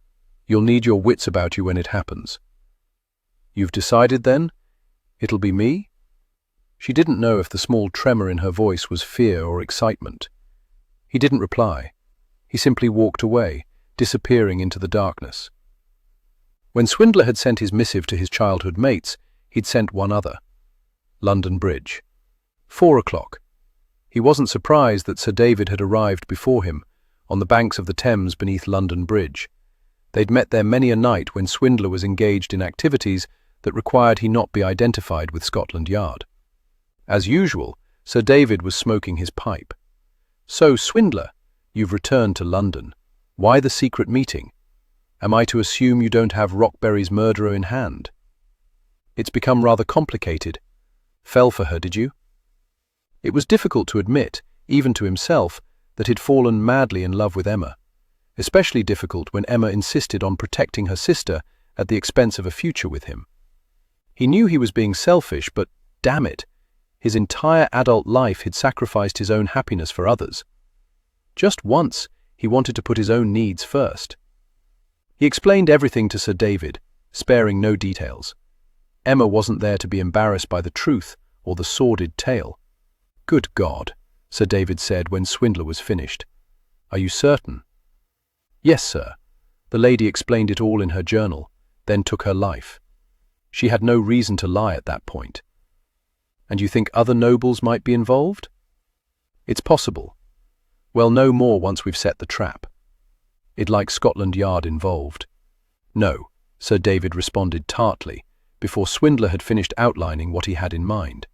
You'll need your wits about you when it happens." "You've decided, then? It'll be me?" She didn't know if the small tremor in her voice was fear or excitement. He didn't reply. He simply walked away, disappearing into the darkness. When Swindler had sent his missive to his childhood mates, he'd sent one other. London Bridge. 4 o'clock. He wasn't surprised that Sir David had arrived before him, on the banks of the Thames beneath London Bridge. They'd met there many a night when Swindler was engaged in activities that required he not be identified with Scotland Yard. As usual, Sir David was smoking his pipe. "So, Swindler, you've returned to London. Why the secret meeting? Am I to assume you don't have Rockberry's murderer in hand? It's become rather complicated. Fell for her, did you?" It was difficult to admit, even to himself, that he'd fallen madly in love with Emma. Especially difficult when Emma insisted on protecting her sister at the expense of a future with him. He knew he was being selfish, but damn it, his entire adult life he'd sacrificed his own happiness for others. Just once, he wanted to put his own needs first. He explained everything to Sir David, sparing no details. Emma wasn't there to be embarrassed by the truth or the sordid tale. "Good God," Sir David said when Swindler was finished. "Are you certain?" "Yes, sir. The lady explained it all in her journal, then took her life. She had no reason to lie at that point." "And you think other nobles might be involved?" "It's possible. We'll know more once we've set the trap. I'd like Scotland Yard involved." "No," Sir David responded tartly, before Swindler had finished outlining what he had in mind.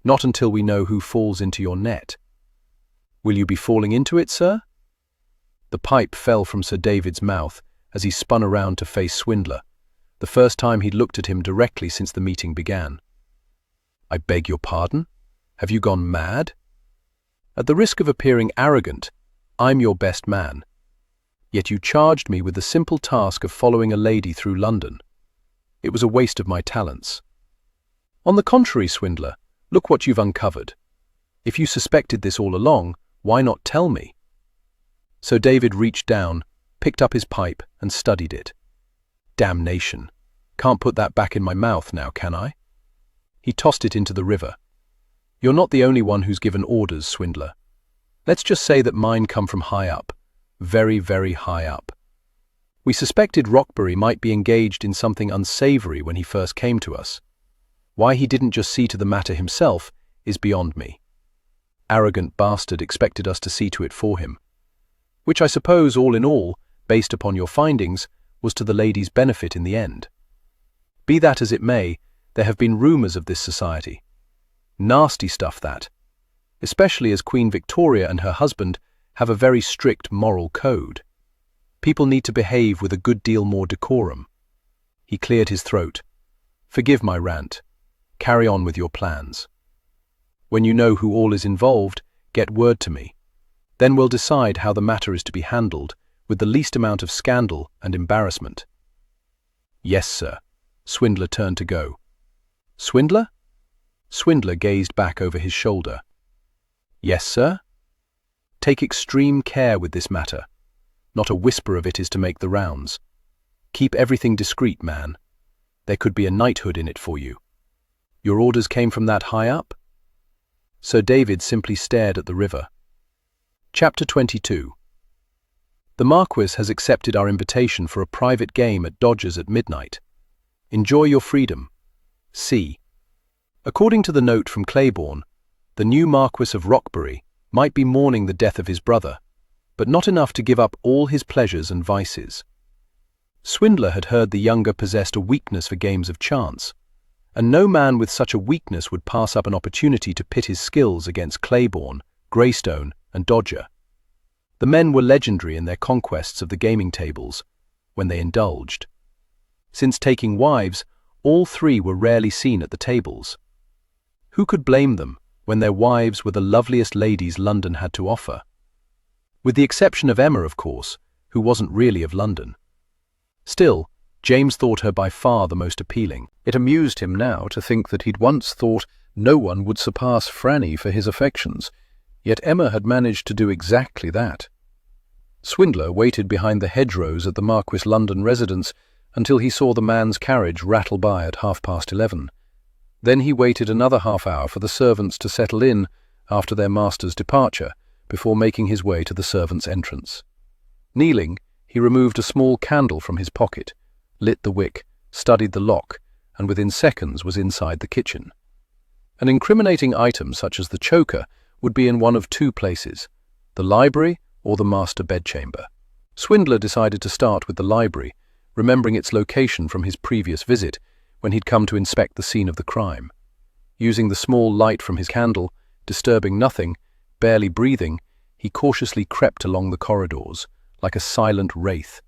"Not until we know who falls into your net." "Will you be falling into it, sir?" The pipe fell from Sir David's mouth as he spun around to face Swindler, the first time he'd looked at him directly since the meeting began. "I beg your pardon? Have you gone mad?" "At the risk of appearing arrogant, I'm your best man. Yet you charged me with the simple task of following a lady through London. It was a waste of my talents." "On the contrary, Swindler, look what you've uncovered. If you suspected this all along, why not tell me?" So David reached down, picked up his pipe, and studied it. "Damnation. Can't put that back in my mouth now, can I?" He tossed it into the river. "You're not the only one who's given orders, Swindler. Let's just say that mine come from high up. Very, very high up. We suspected Rockberry might be engaged in something unsavory when he first came to us. Why he didn't just see to the matter himself is beyond me. Arrogant bastard expected us to see to it for him. Which I suppose, all in all, based upon your findings, was to the lady's benefit in the end. Be that as it may, there have been rumours of this society. Nasty stuff that, especially as Queen Victoria and her husband have a very strict moral code. People need to behave with a good deal more decorum." He cleared his throat. "Forgive my rant. Carry on with your plans. When you know who all is involved, get word to me. Then we'll decide how the matter is to be handled with the least amount of scandal and embarrassment." Yes, sir. Swindler turned to go. Swindler? Swindler gazed back over his shoulder. Yes, sir? Take extreme care with this matter. Not a whisper of it is to make the rounds. Keep everything discreet, man. There could be a knighthood in it for you. Your orders came from that high up? Sir David simply stared at the river. Chapter 22. The Marquis has accepted our invitation for a private game at Dodger's at midnight. Enjoy your freedom. C. According to the note from Claiborne, the new Marquis of Roxbury might be mourning the death of his brother, but not enough to give up all his pleasures and vices. Swindler had heard the younger possessed a weakness for games of chance, and no man with such a weakness would pass up an opportunity to pit his skills against Claiborne, Greystone, and Dodger. The men were legendary in their conquests of the gaming tables, when they indulged. Since taking wives, all three were rarely seen at the tables. Who could blame them when their wives were the loveliest ladies London had to offer? With the exception of Emma, of course, who wasn't really of London. Still, James thought her by far the most appealing. It amused him now to think that he'd once thought no one would surpass Franny for his affections, yet Emma had managed to do exactly that. Swindler waited behind the hedgerows at the Marquis' London residence until he saw the man's carriage rattle by at 11:30. Then he waited another half-hour for the servants to settle in after their master's departure, before making his way to the servants' entrance. Kneeling, he removed a small candle from his pocket, lit the wick, studied the lock, and within seconds was inside the kitchen. An incriminating item such as the choker would be in one of two places, the library or the master bedchamber. Swindler decided to start with the library, remembering its location from his previous visit when he'd come to inspect the scene of the crime. Using the small light from his candle, disturbing nothing, barely breathing, he cautiously crept along the corridors, like a silent wraith.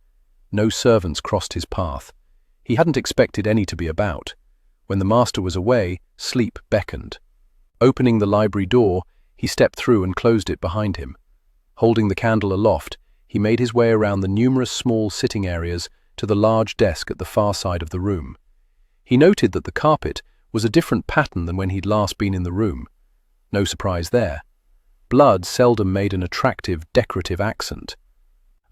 No servants crossed his path. He hadn't expected any to be about. When the master was away, sleep beckoned. Opening the library door, he stepped through and closed it behind him. Holding the candle aloft, he made his way around the numerous small sitting areas to the large desk at the far side of the room. He noted that the carpet was a different pattern than when he'd last been in the room. No surprise there. Blood seldom made an attractive, decorative accent.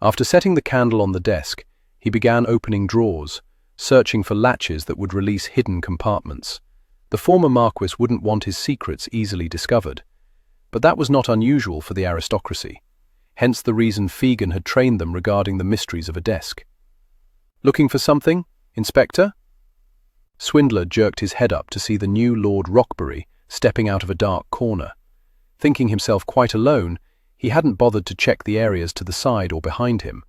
After setting the candle on the desk, he began opening drawers, searching for latches that would release hidden compartments. The former Marquis wouldn't want his secrets easily discovered, but that was not unusual for the aristocracy, hence the reason Fegan had trained them regarding the mysteries of a desk. "Looking for something, Inspector?" Swindler jerked his head up to see the new Lord Roxbury stepping out of a dark corner. Thinking himself quite alone, he hadn't bothered to check the areas to the side or behind him.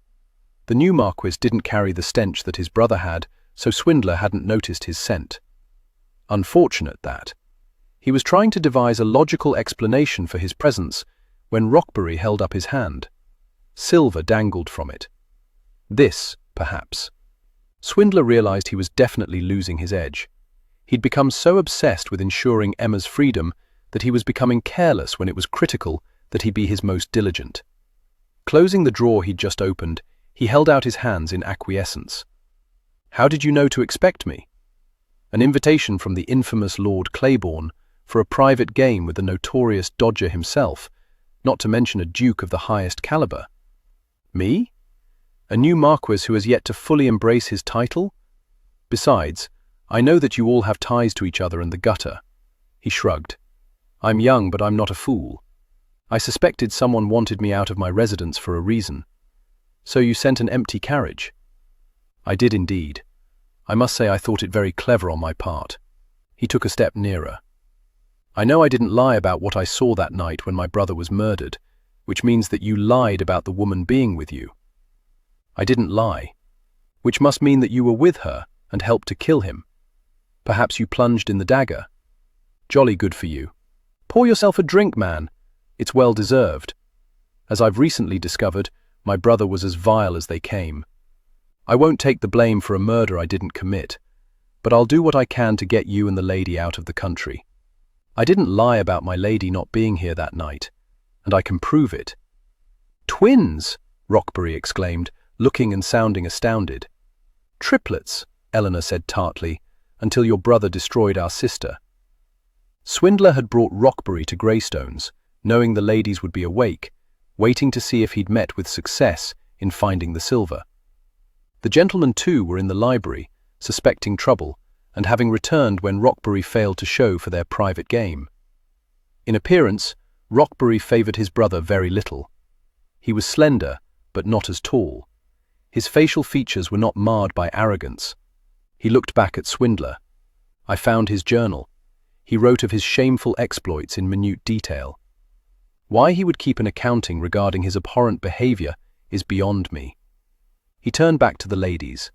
The new Marquis didn't carry the stench that his brother had, so Swindler hadn't noticed his scent. Unfortunate that. He was trying to devise a logical explanation for his presence when Roxbury held up his hand. Silver dangled from it. This, perhaps. Swindler realized he was definitely losing his edge. He'd become so obsessed with ensuring Emma's freedom that he was becoming careless when it was critical that he be his most diligent. Closing the drawer he'd just opened, he held out his hands in acquiescence. "How did you know to expect me?" An invitation from the infamous Lord Claiborne for a private game with the notorious Dodger himself, not to mention a duke of the highest caliber. Me? A new Marquis who has yet to fully embrace his title? Besides, I know that you all have ties to each other in the gutter. He shrugged. I'm young, but I'm not a fool. I suspected someone wanted me out of my residence for a reason. So you sent an empty carriage? I did indeed. I must say I thought it very clever on my part. He took a step nearer. I know I didn't lie about what I saw that night when my brother was murdered, which means that you lied about the woman being with you. I didn't lie, which must mean that you were with her and helped to kill him. Perhaps you plunged in the dagger. Jolly good for you. Pour yourself a drink, man. It's well deserved. As I've recently discovered, my brother was as vile as they came. I won't take the blame for a murder I didn't commit, but I'll do what I can to get you and the lady out of the country. I didn't lie about my lady not being here that night, and I can prove it. Twins, Roxbury exclaimed, looking and sounding astounded. Triplets, Eleanor said tartly, "until your brother destroyed our sister." Swindler had brought Rockbury to Greystones, knowing the ladies would be awake, waiting to see if he'd met with success in finding the silver. The gentlemen too were in the library, suspecting trouble, and having returned when Rockbury failed to show for their private game. In appearance, Rockbury favoured his brother very little. He was slender, but not as tall. His facial features were not marred by arrogance. He looked back at Swindler. I found his journal. He wrote of his shameful exploits in minute detail. Why he would keep an accounting regarding his abhorrent behaviour is beyond me. He turned back to the ladies.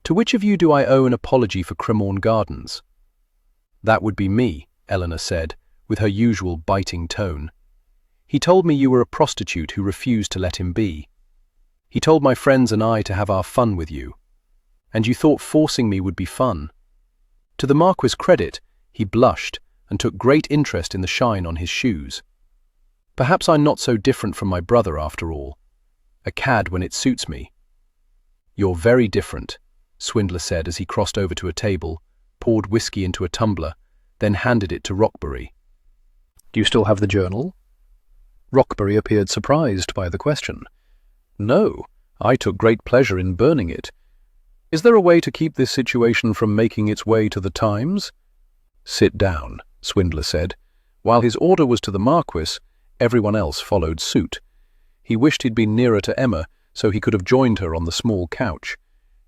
"To which of you do I owe an apology for Cremorne Gardens?" "That would be me," Eleanor said, with her usual biting tone. "He told me you were a prostitute who refused to let him be. He told my friends and I to have our fun with you. And you thought forcing me would be fun." To the Marquis' credit, he blushed and took great interest in the shine on his shoes. "Perhaps I'm not so different from my brother after all. A cad when it suits me." "You're very different," Swindler said as he crossed over to a table, poured whiskey into a tumbler, then handed it to Rockbury. "Do you still have the journal?" Rockbury appeared surprised by the question. "No, I took great pleasure in burning it. Is there a way to keep this situation from making its way to the Times?" "Sit down," Swindler said. While his order was to the Marquis, everyone else followed suit. He wished he'd been nearer to Emma so he could have joined her on the small couch.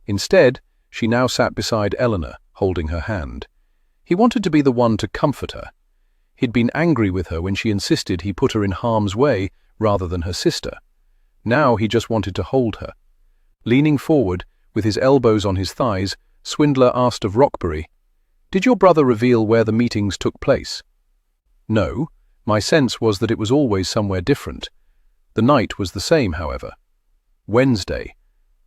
Instead, she now sat beside Eleanor, holding her hand. He wanted to be the one to comfort her. He'd been angry with her when she insisted he put her in harm's way rather than her sister. Now he just wanted to hold her. Leaning forward, with his elbows on his thighs, Swindler asked of Rockbury, "Did your brother reveal where the meetings took place?" "No, my sense was that it was always somewhere different. The night was the same, however. Wednesday.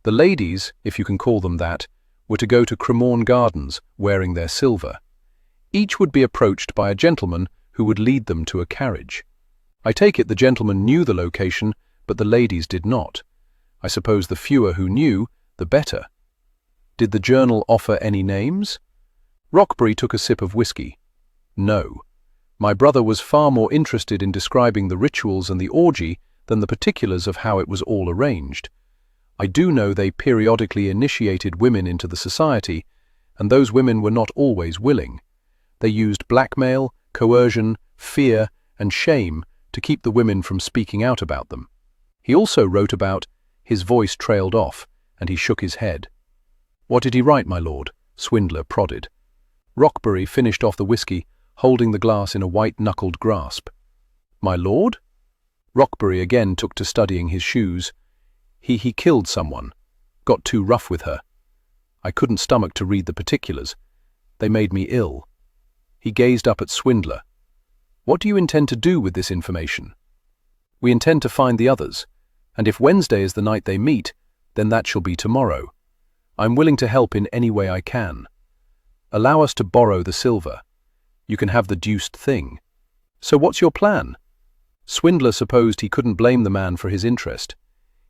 The ladies, if you can call them that, were to go to Cremorne Gardens wearing their silver. Each would be approached by a gentleman who would lead them to a carriage. I take it the gentleman knew the location, but the ladies did not. I suppose the fewer who knew, the better." "Did the journal offer any names?" Rockbury took a sip of whiskey. "No. My brother was far more interested in describing the rituals and the orgy than the particulars of how it was all arranged. I do know they periodically initiated women into the society, and those women were not always willing. They used blackmail, coercion, fear, and shame to keep the women from speaking out about them. He also wrote about—" His voice trailed off, and he shook his head. "What did he write, my lord?" Swindler prodded. Rockbury finished off the whiskey, holding the glass in a white-knuckled grasp. "My lord?" Rockbury again took to studying his shoes. He killed someone. Got too rough with her. I couldn't stomach to read the particulars. They made me ill." He gazed up at Swindler. "What do you intend to do with this information?" "We intend to find the others, and if Wednesday is the night they meet, then that shall be tomorrow. I'm willing to help in any way I can. Allow us to borrow the silver. You can have the deuced thing. So what's your plan?" Swindler supposed he couldn't blame the man for his interest.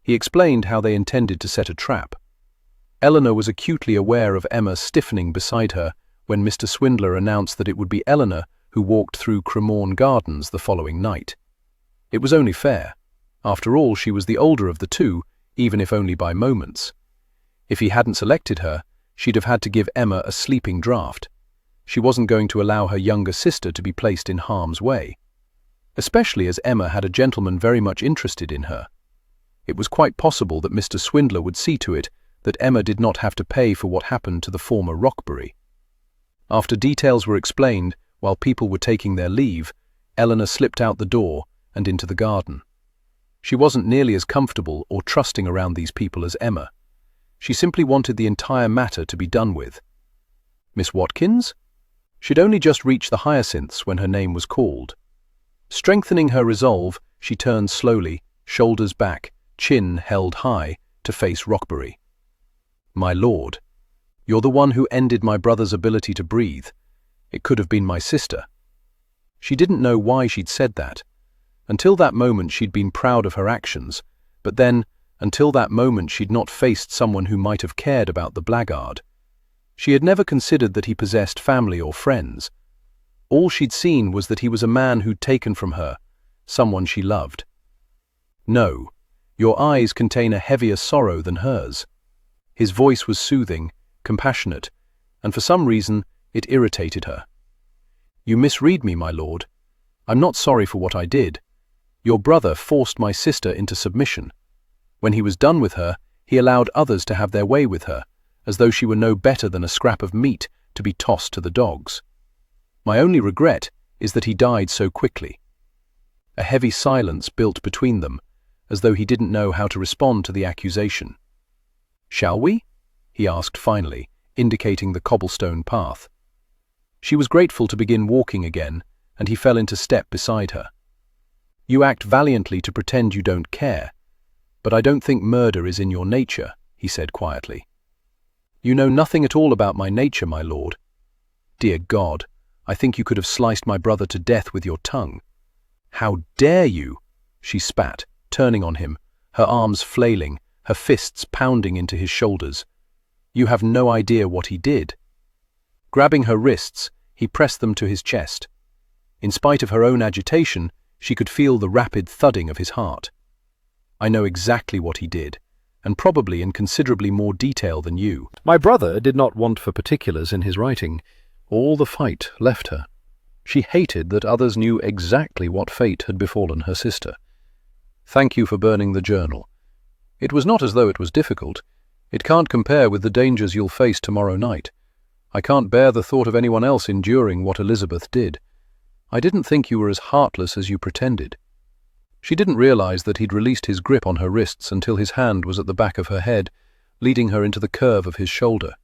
He explained how they intended to set a trap. Eleanor was acutely aware of Emma stiffening beside her when Mr. Swindler announced that it would be Eleanor who walked through Cremorne Gardens the following night. It was only fair. After all, she was the older of the two, even if only by moments. If he hadn't selected her, she'd have had to give Emma a sleeping draught. She wasn't going to allow her younger sister to be placed in harm's way, especially as Emma had a gentleman very much interested in her. It was quite possible that Mr. Swindler would see to it that Emma did not have to pay for what happened to the former Rockbury. After details were explained, while people were taking their leave, Eleanor slipped out the door and into the garden. She wasn't nearly as comfortable or trusting around these people as Emma. She simply wanted the entire matter to be done with. "Miss Watkins?" She'd only just reached the hyacinths when her name was called. Strengthening her resolve, she turned slowly, shoulders back, chin held high, to face Rockbury. "My lord, you're the one who ended my brother's ability to breathe. It could have been my sister." She didn't know why she'd said that. Until that moment she'd been proud of her actions, but then, until that moment she'd not faced someone who might have cared about the blackguard. She had never considered that he possessed family or friends. All she'd seen was that he was a man who'd taken from her, someone she loved. "No, your eyes contain a heavier sorrow than hers." His voice was soothing, compassionate, and for some reason it irritated her. "You misread me, my lord. I'm not sorry for what I did. Your brother forced my sister into submission. When he was done with her, he allowed others to have their way with her, as though she were no better than a scrap of meat to be tossed to the dogs. My only regret is that he died so quickly." A heavy silence built between them, as though he didn't know how to respond to the accusation. "Shall we?" he asked finally, indicating the cobblestone path. She was grateful to begin walking again, and he fell into step beside her. "You act valiantly to pretend you don't care, but I don't think murder is in your nature," he said quietly. "You know nothing at all about my nature, my lord. Dear God, I think you could have sliced my brother to death with your tongue." "How dare you?" she spat, turning on him, her arms flailing, her fists pounding into his shoulders. "You have no idea what he did." Grabbing her wrists, he pressed them to his chest. In spite of her own agitation, she could feel the rapid thudding of his heart. "I know exactly what he did, and probably in considerably more detail than you." My brother did not want for particulars in his writing. All the fight left her. She hated that others knew exactly what fate had befallen her sister. "Thank you for burning the journal. It was not as though it was difficult. It can't compare with the dangers you'll face tomorrow night. I can't bear the thought of anyone else enduring what Elizabeth did. I didn't think you were as heartless as you pretended." She didn't realize that he'd released his grip on her wrists until his hand was at the back of her head, leading her into the curve of his shoulder.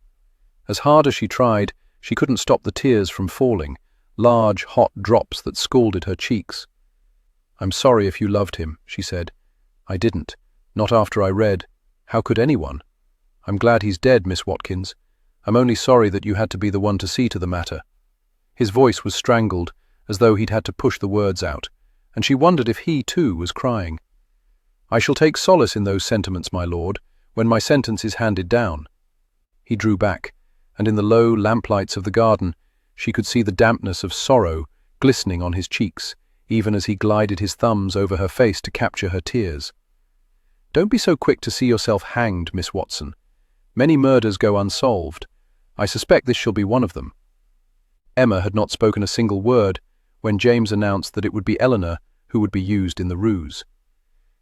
As hard as she tried, she couldn't stop the tears from falling, large, hot drops that scalded her cheeks. "I'm sorry if you loved him," she said. "I didn't. Not after I read. How could anyone? I'm glad he's dead, Miss Watkins. I'm only sorry that you had to be the one to see to the matter." His voice was strangled, as though he'd had to push the words out, and she wondered if he, too, was crying. "I shall take solace in those sentiments, my lord, when my sentence is handed down." He drew back, and in the low lamplights of the garden, she could see the dampness of sorrow glistening on his cheeks, even as he glided his thumbs over her face to capture her tears. "Don't be so quick to see yourself hanged, Miss Watson. Many murders go unsolved. I suspect this shall be one of them." Emma had not spoken a single word when James announced that it would be Eleanor who would be used in the ruse.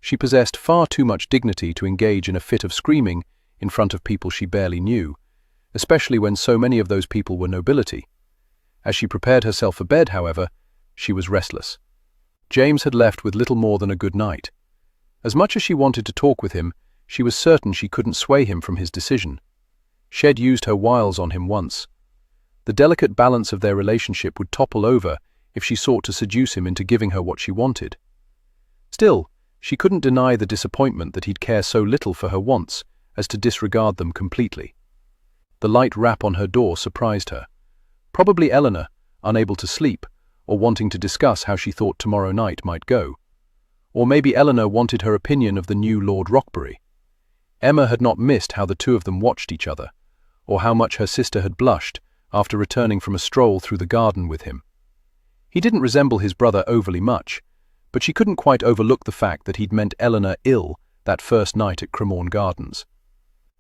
She possessed far too much dignity to engage in a fit of screaming in front of people she barely knew, especially when so many of those people were nobility. As she prepared herself for bed, however, she was restless. James had left with little more than a good night. As much as she wanted to talk with him, she was certain she couldn't sway him from his decision. She'd used her wiles on him once. The delicate balance of their relationship would topple over if she sought to seduce him into giving her what she wanted. Still, she couldn't deny the disappointment that he'd care so little for her wants as to disregard them completely. The light rap on her door surprised her. Probably Eleanor, unable to sleep, or wanting to discuss how she thought tomorrow night might go. Or maybe Eleanor wanted her opinion of the new Lord Rockbury. Emma had not missed how the two of them watched each other, or how much her sister had blushed after returning from a stroll through the garden with him. He didn't resemble his brother overly much, but she couldn't quite overlook the fact that he'd meant Eleanor ill that first night at Cremorne Gardens.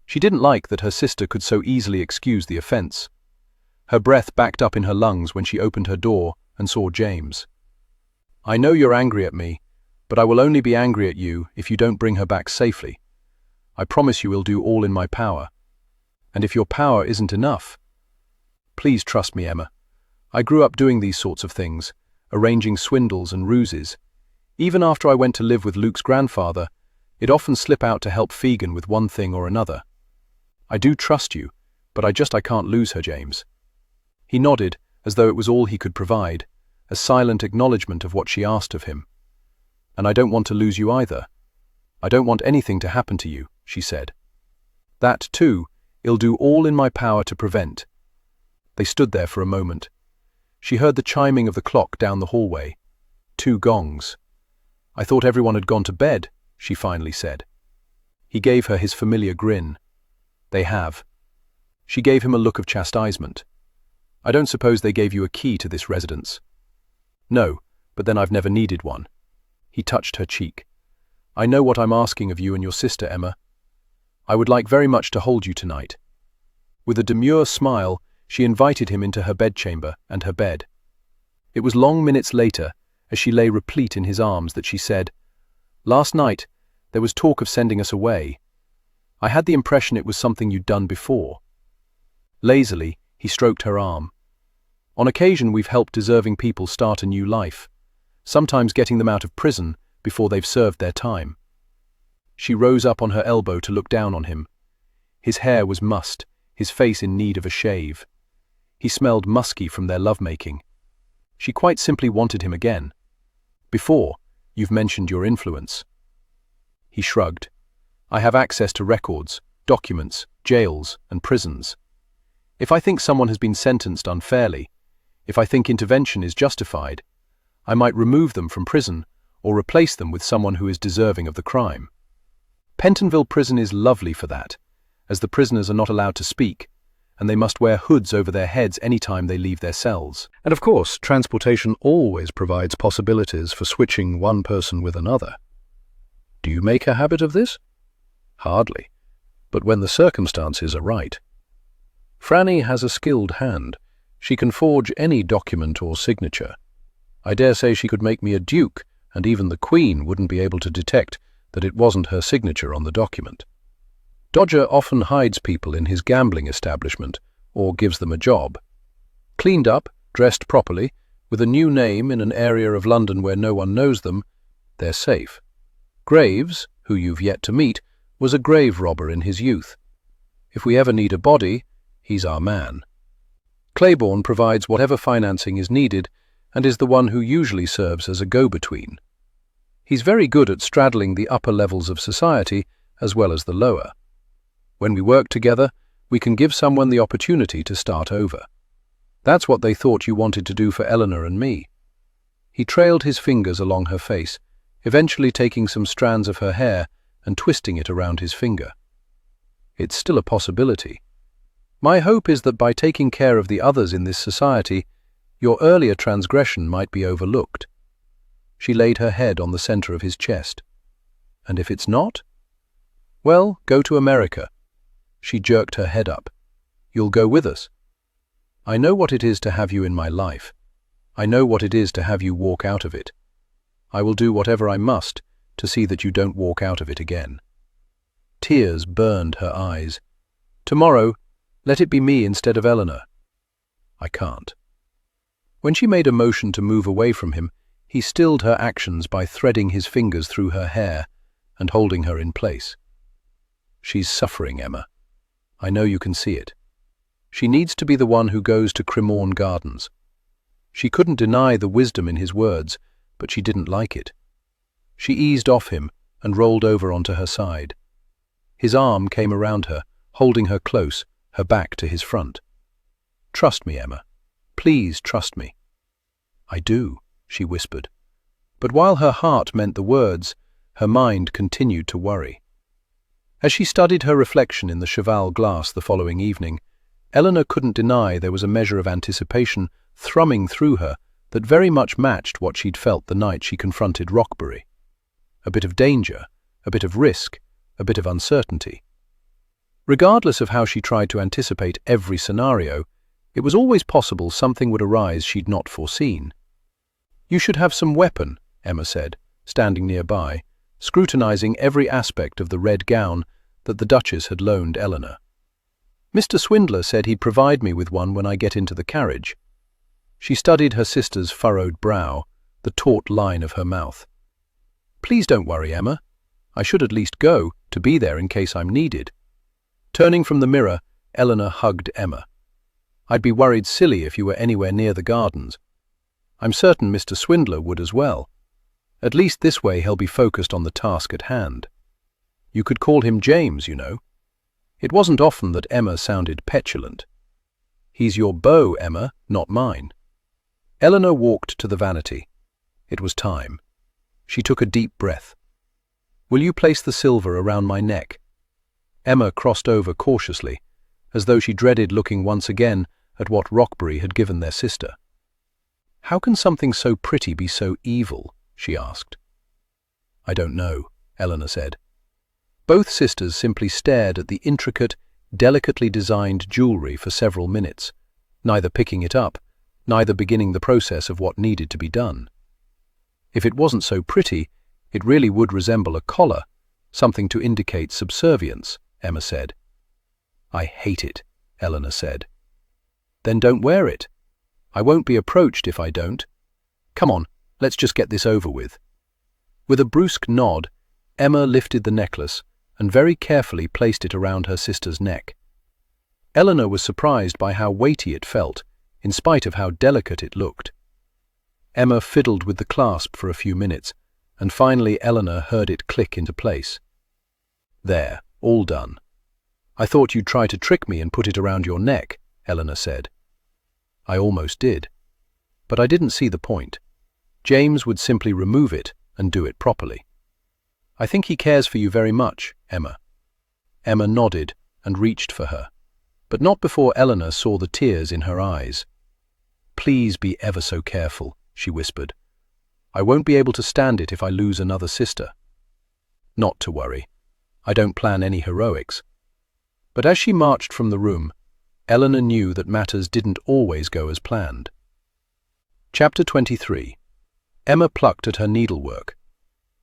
She didn't like that her sister could so easily excuse the offence. Her breath backed up in her lungs when she opened her door and saw James. "I know you're angry at me, but I will only be angry at you if you don't bring her back safely. I promise you will do all in my power. And if your power isn't enough..." "Please trust me, Emma. I grew up doing these sorts of things, arranging swindles and ruses. Even after I went to live with Luke's grandfather, it'd often slip out to help Fegan with one thing or another. I do trust you, but I can't lose her, James." He nodded, as though it was all he could provide, a silent acknowledgement of what she asked of him. "And I don't want to lose you either. I don't want anything to happen to you," she said. "That, too, I'll do all in my power to prevent." They stood there for a moment. She heard the chiming of the clock down the hallway. 2 gongs. "I thought everyone had gone to bed," she finally said. He gave her his familiar grin. "They have." She gave him a look of chastisement. "I don't suppose they gave you a key to this residence?" "No, but then I've never needed one." He touched her cheek. "I know what I'm asking of you and your sister, Emma. I would like very much to hold you tonight." With a demure smile, she invited him into her bedchamber and her bed. It was long minutes later, as she lay replete in his arms, that she said, "Last night, there was talk of sending us away. I had the impression it was something you'd done before." Lazily, he stroked her arm. "On occasion, we've helped deserving people start a new life, sometimes getting them out of prison before they've served their time." She rose up on her elbow to look down on him. His hair was mussed, his face in need of a shave. He smelled musky from their lovemaking. She quite simply wanted him again. "Before, you've mentioned your influence." He shrugged. "I have access to records, documents, jails, and prisons. If I think someone has been sentenced unfairly, if I think intervention is justified, I might remove them from prison or replace them with someone who is deserving of the crime. Pentonville Prison is lovely for that, as the prisoners are not allowed to speak, and they must wear hoods over their heads any time they leave their cells. And of course, transportation always provides possibilities for switching one person with another. Do you make a habit of this? Hardly, but when the circumstances are right. Franny has a skilled hand. She can forge any document or signature. I dare say she could make me a duke, and even the Queen wouldn't be able to detect that it wasn't her signature on the document. Dodger often hides people in his gambling establishment, or gives them a job. Cleaned up, dressed properly, with a new name in an area of London where no one knows them, they're safe. Graves, who you've yet to meet, was a grave robber in his youth. If we ever need a body, he's our man. Claiborne provides whatever financing is needed and is the one who usually serves as a go-between. He's very good at straddling the upper levels of society as well as the lower. When we work together, we can give someone the opportunity to start over. That's what they thought you wanted to do for Eleanor and me." He trailed his fingers along her face, eventually taking some strands of her hair and twisting it around his finger. "It's still a possibility. My hope is that by taking care of the others in this society, your earlier transgression might be overlooked." She laid her head on the center of his chest. "And if it's not? Well, go to America." She jerked her head up. "You'll go with us. I know what it is to have you in my life. I know what it is to have you walk out of it. I will do whatever I must to see that you don't walk out of it again." Tears burned her eyes. "Tomorrow, let it be me instead of Eleanor." "I can't." When she made a motion to move away from him, he stilled her actions by threading his fingers through her hair and holding her in place. "She's suffering, Emma. I know you can see it. She needs to be the one who goes to Cremorne Gardens." She couldn't deny the wisdom in his words, but she didn't like it. She eased off him and rolled over onto her side. His arm came around her, holding her close, her back to his front. "Trust me, Emma. Please trust me." "I do," she whispered. But while her heart meant the words, her mind continued to worry. As she studied her reflection in the cheval glass the following evening, Eleanor couldn't deny there was a measure of anticipation thrumming through her that very much matched what she'd felt the night she confronted Rockbury. A bit of danger, a bit of risk, a bit of uncertainty. Regardless of how she tried to anticipate every scenario, it was always possible something would arise she'd not foreseen. "You should have some weapon," Emma said, standing nearby, scrutinizing every aspect of the red gown that the Duchess had loaned Eleanor. "Mr. Swindler said he'd provide me with one when I get into the carriage." She studied her sister's furrowed brow, the taut line of her mouth. "Please don't worry, Emma. I should at least go to be there in case I'm needed." Turning from the mirror, Eleanor hugged Emma. "I'd be worried silly if you were anywhere near the gardens. I'm certain Mr. Swindler would as well. At least this way he'll be focused on the task at hand. You could call him James, you know." It wasn't often that Emma sounded petulant. "He's your beau, Emma, not mine." Eleanor walked to the vanity. It was time. She took a deep breath. "Will you place the silver around my neck?" Emma crossed over cautiously, as though she dreaded looking once again at what Rockbury had given their sister. "How can something so pretty be so evil?" she asked. "I don't know," Eleanor said. Both sisters simply stared at the intricate, delicately designed jewelry for several minutes, neither picking it up, neither beginning the process of what needed to be done. If it wasn't so pretty, it really would resemble a collar, something to indicate subservience, Emma said. "I hate it," Eleanor said. "Then don't wear it. I won't be approached if I don't. Come on, let's just get this over with." With a brusque nod, Emma lifted the necklace and very carefully placed it around her sister's neck. Eleanor was surprised by how weighty it felt, in spite of how delicate it looked. Emma fiddled with the clasp for a few minutes, and finally Eleanor heard it click into place. "There, all done. I thought you'd try to trick me and put it around your neck," Eleanor said. "I almost did. But I didn't see the point. James would simply remove it and do it properly." "I think he cares for you very much, Emma." Emma nodded and reached for her, but not before Eleanor saw the tears in her eyes. "Please be ever so careful," she whispered. "I won't be able to stand it if I lose another sister." "Not to worry. I don't plan any heroics." But as she marched from the room, Eleanor knew that matters didn't always go as planned. Chapter 23. Emma plucked at her needlework.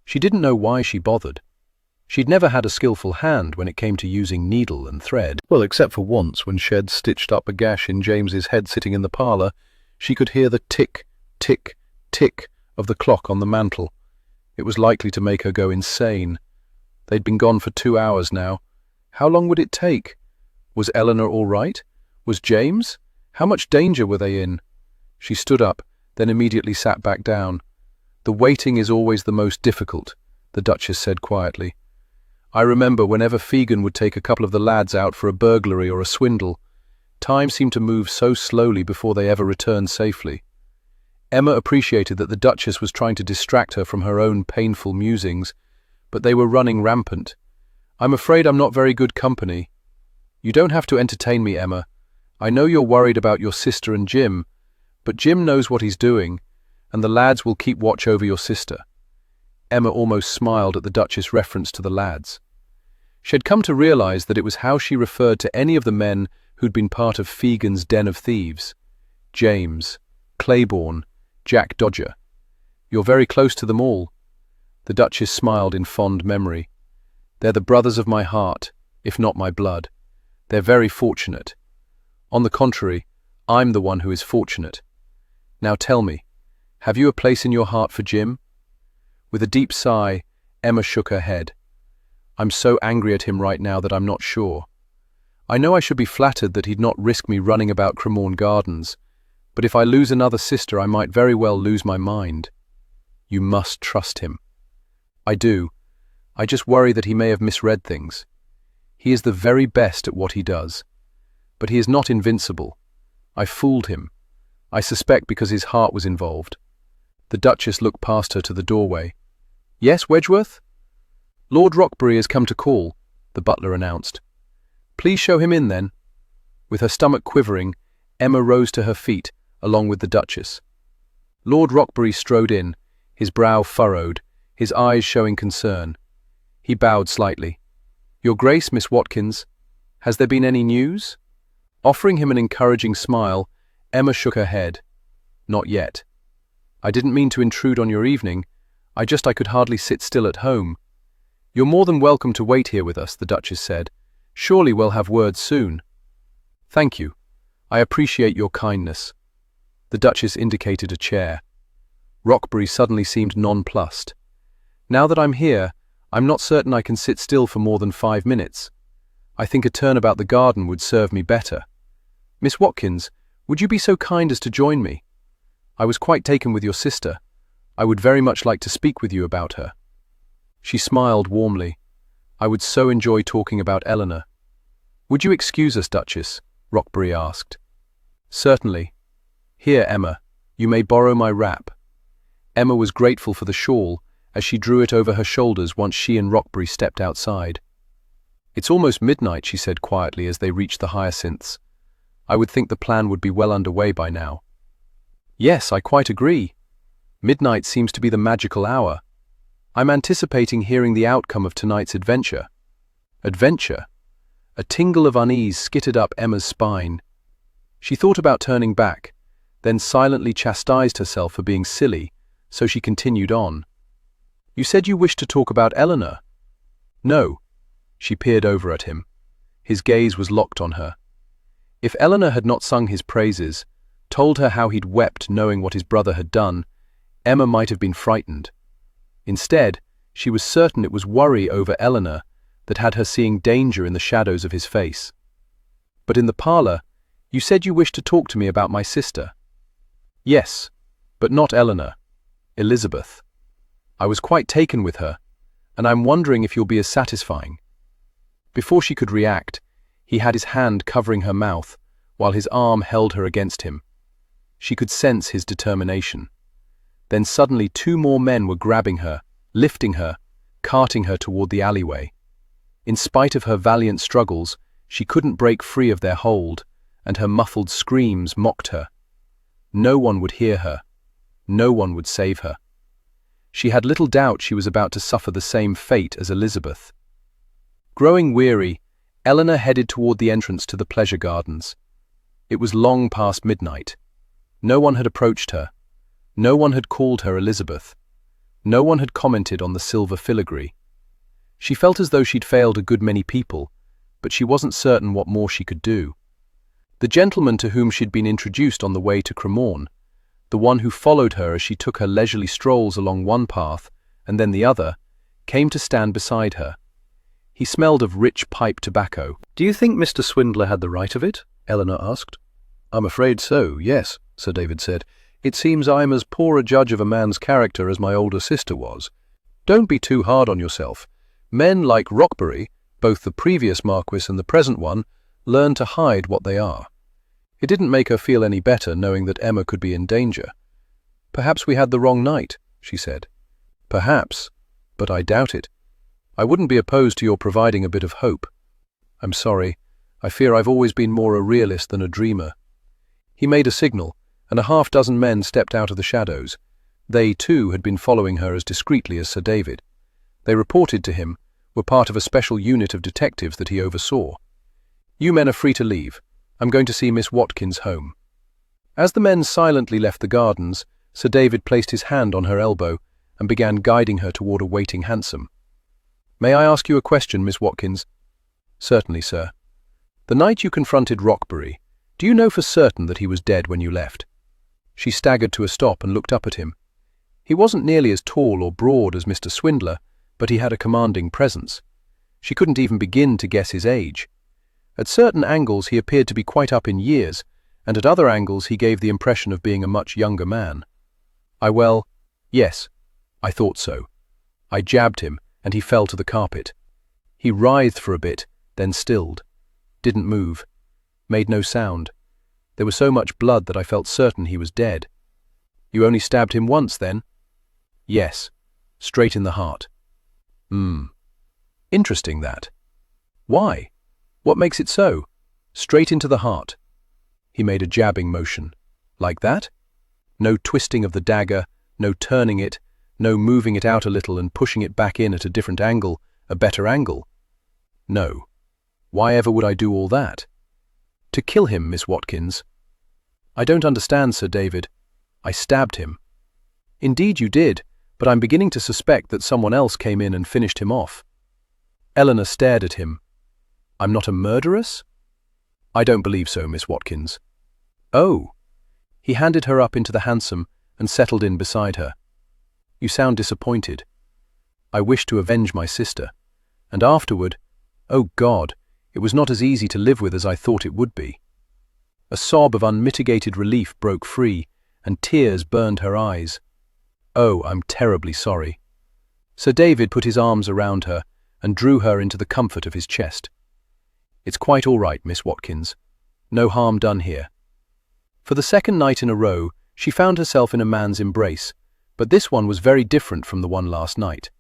She didn't know why she bothered. She'd never had a skillful hand when it came to using needle and thread. Well, except for once when Shed stitched up a gash in James's head sitting in the parlour, she could hear the tick, tick, tick of the clock on the mantel. It was likely to make her go insane. They'd been gone for 2 hours now. How long would it take? Was Eleanor all right? Was James? How much danger were they in? She stood up, then immediately sat back down. "The waiting is always the most difficult," the Duchess said quietly. "I remember whenever Fegan would take a couple of the lads out for a burglary or a swindle, time seemed to move so slowly before they ever returned safely." Emma appreciated that the Duchess was trying to distract her from her own painful musings, but they were running rampant. "I'm afraid I'm not very good company." "You don't have to entertain me, Emma. I know you're worried about your sister and Jim, but Jim knows what he's doing, and the lads will keep watch over your sister." Emma almost smiled at the Duchess' reference to the lads. She had come to realize that it was how she referred to any of the men who'd been part of Fegan's den of thieves. James, Claiborne, Jack Dodger. "You're very close to them all." The Duchess smiled in fond memory. "They're the brothers of my heart, if not my blood. They're very fortunate. On the contrary, I'm the one who is fortunate. Now tell me, have you a place in your heart for Jim?" With a deep sigh, Emma shook her head. "I'm so angry at him right now that I'm not sure. I know I should be flattered that he'd not risk me running about Cremorne Gardens, but if I lose another sister I might very well lose my mind." "You must trust him." "I do. I just worry that he may have misread things. He is the very best at what he does. But he is not invincible. I fooled him. I suspect because his heart was involved." The Duchess looked past her to the doorway. "Yes, Wedgeworth?" "Lord Rockbury has come to call," the butler announced. "Please show him in, then." With her stomach quivering, Emma rose to her feet, along with the Duchess. Lord Rockbury strode in, his brow furrowed, his eyes showing concern. He bowed slightly. "Your Grace, Miss Watkins, has there been any news?" Offering him an encouraging smile, Emma shook her head. "Not yet. I didn't mean to intrude on your evening. I could hardly sit still at home." "You're more than welcome to wait here with us," the Duchess said. "Surely we'll have words soon." "Thank you. I appreciate your kindness." The Duchess indicated a chair. Rockbury suddenly seemed nonplussed. "Now that I'm here, I'm not certain I can sit still for more than 5 minutes. I think a turn about the garden would serve me better. Miss Watkins, would you be so kind as to join me? I was quite taken with your sister. I would very much like to speak with you about her." She smiled warmly. "I would so enjoy talking about Eleanor." "Would you excuse us, Duchess?" Rockbury asked. "Certainly. Here, Emma, you may borrow my wrap." Emma was grateful for the shawl as she drew it over her shoulders once she and Rockbury stepped outside. "It's almost midnight," she said quietly as they reached the hyacinths. "I would think the plan would be well underway by now." "Yes, I quite agree. Midnight seems to be the magical hour. I'm anticipating hearing the outcome of tonight's adventure." Adventure? A tingle of unease skittered up Emma's spine. She thought about turning back, then silently chastised herself for being silly, so she continued on. "You said you wished to talk about Eleanor." "No." She peered over at him. His gaze was locked on her. If Eleanor had not sung his praises, told her how he'd wept knowing what his brother had done, Emma might have been frightened. Instead, she was certain it was worry over Eleanor that had her seeing danger in the shadows of his face. "But in the parlour, you said you wished to talk to me about my sister." "Yes, but not Eleanor. Elizabeth. I was quite taken with her, and I'm wondering if you'll be as satisfying." Before she could react, he had his hand covering her mouth, while his arm held her against him. She could sense his determination. Then suddenly 2 more men were grabbing her, lifting her, carting her toward the alleyway. In spite of her valiant struggles, she couldn't break free of their hold, and her muffled screams mocked her. No one would hear her. No one would save her. She had little doubt she was about to suffer the same fate as Elizabeth. Growing weary, Eleanor headed toward the entrance to the pleasure gardens. It was long past midnight. No one had approached her. No one had called her Elizabeth. No one had commented on the silver filigree. She felt as though she'd failed a good many people, but she wasn't certain what more she could do. The gentleman to whom she'd been introduced on the way to Cremorne, the one who followed her as she took her leisurely strolls along one path and then the other, came to stand beside her. He smelled of rich pipe tobacco. "Do you think Mr. Swindler had the right of it?" Eleanor asked. "I'm afraid so, yes," Sir David said. "It seems I'm as poor a judge of a man's character as my older sister was. Don't be too hard on yourself. Men like Rockbury, both the previous Marquis and the present one, learn to hide what they are." It didn't make her feel any better knowing that Emma could be in danger. "Perhaps we had the wrong night," she said. "Perhaps, but I doubt it. I wouldn't be opposed to your providing a bit of hope." "I'm sorry. I fear I've always been more a realist than a dreamer." He made a signal, and a half-dozen men stepped out of the shadows. They, too, had been following her as discreetly as Sir David. They reported to him, were part of a special unit of detectives that he oversaw. "You men are free to leave. I'm going to see Miss Watkins home." As the men silently left the gardens, Sir David placed his hand on her elbow and began guiding her toward a waiting hansom. "May I ask you a question, Miss Watkins?" "Certainly, sir." "The night you confronted Rockbury, do you know for certain that he was dead when you left?" She staggered to a stop and looked up at him. He wasn't nearly as tall or broad as Mr. Swindler, but he had a commanding presence. She couldn't even begin to guess his age. At certain angles he appeared to be quite up in years, and at other angles he gave the impression of being a much younger man. Yes, I thought so. I jabbed him, and he fell to the carpet. He writhed for a bit, then stilled. Didn't move. Made no sound. There was so much blood that I felt certain he was dead." "You only stabbed him once, then?" "Yes, straight in the heart." Interesting, that. Why? What makes it so? Straight into the heart." He made a jabbing motion. "Like that? No twisting of the dagger, no turning it, no moving it out a little and pushing it back in at a different angle, a better angle? No. Why ever would I do all that?" "To kill him, Miss Watkins." "I don't understand, Sir David. I stabbed him." "Indeed you did, but I'm beginning to suspect that someone else came in and finished him off." Eleanor stared at him. "I'm not a murderess?" "I don't believe so, Miss Watkins." "Oh." He handed her up into the hansom and settled in beside her. "You sound disappointed." "I wish to avenge my sister. And afterward, oh God, it was not as easy to live with as I thought it would be." A sob of unmitigated relief broke free, and tears burned her eyes. "Oh, I'm terribly sorry." Sir David put his arms around her and drew her into the comfort of his chest. "It's quite all right, Miss Watkins. No harm done here." For the second night in a row, she found herself in a man's embrace, but this one was very different from the one last night.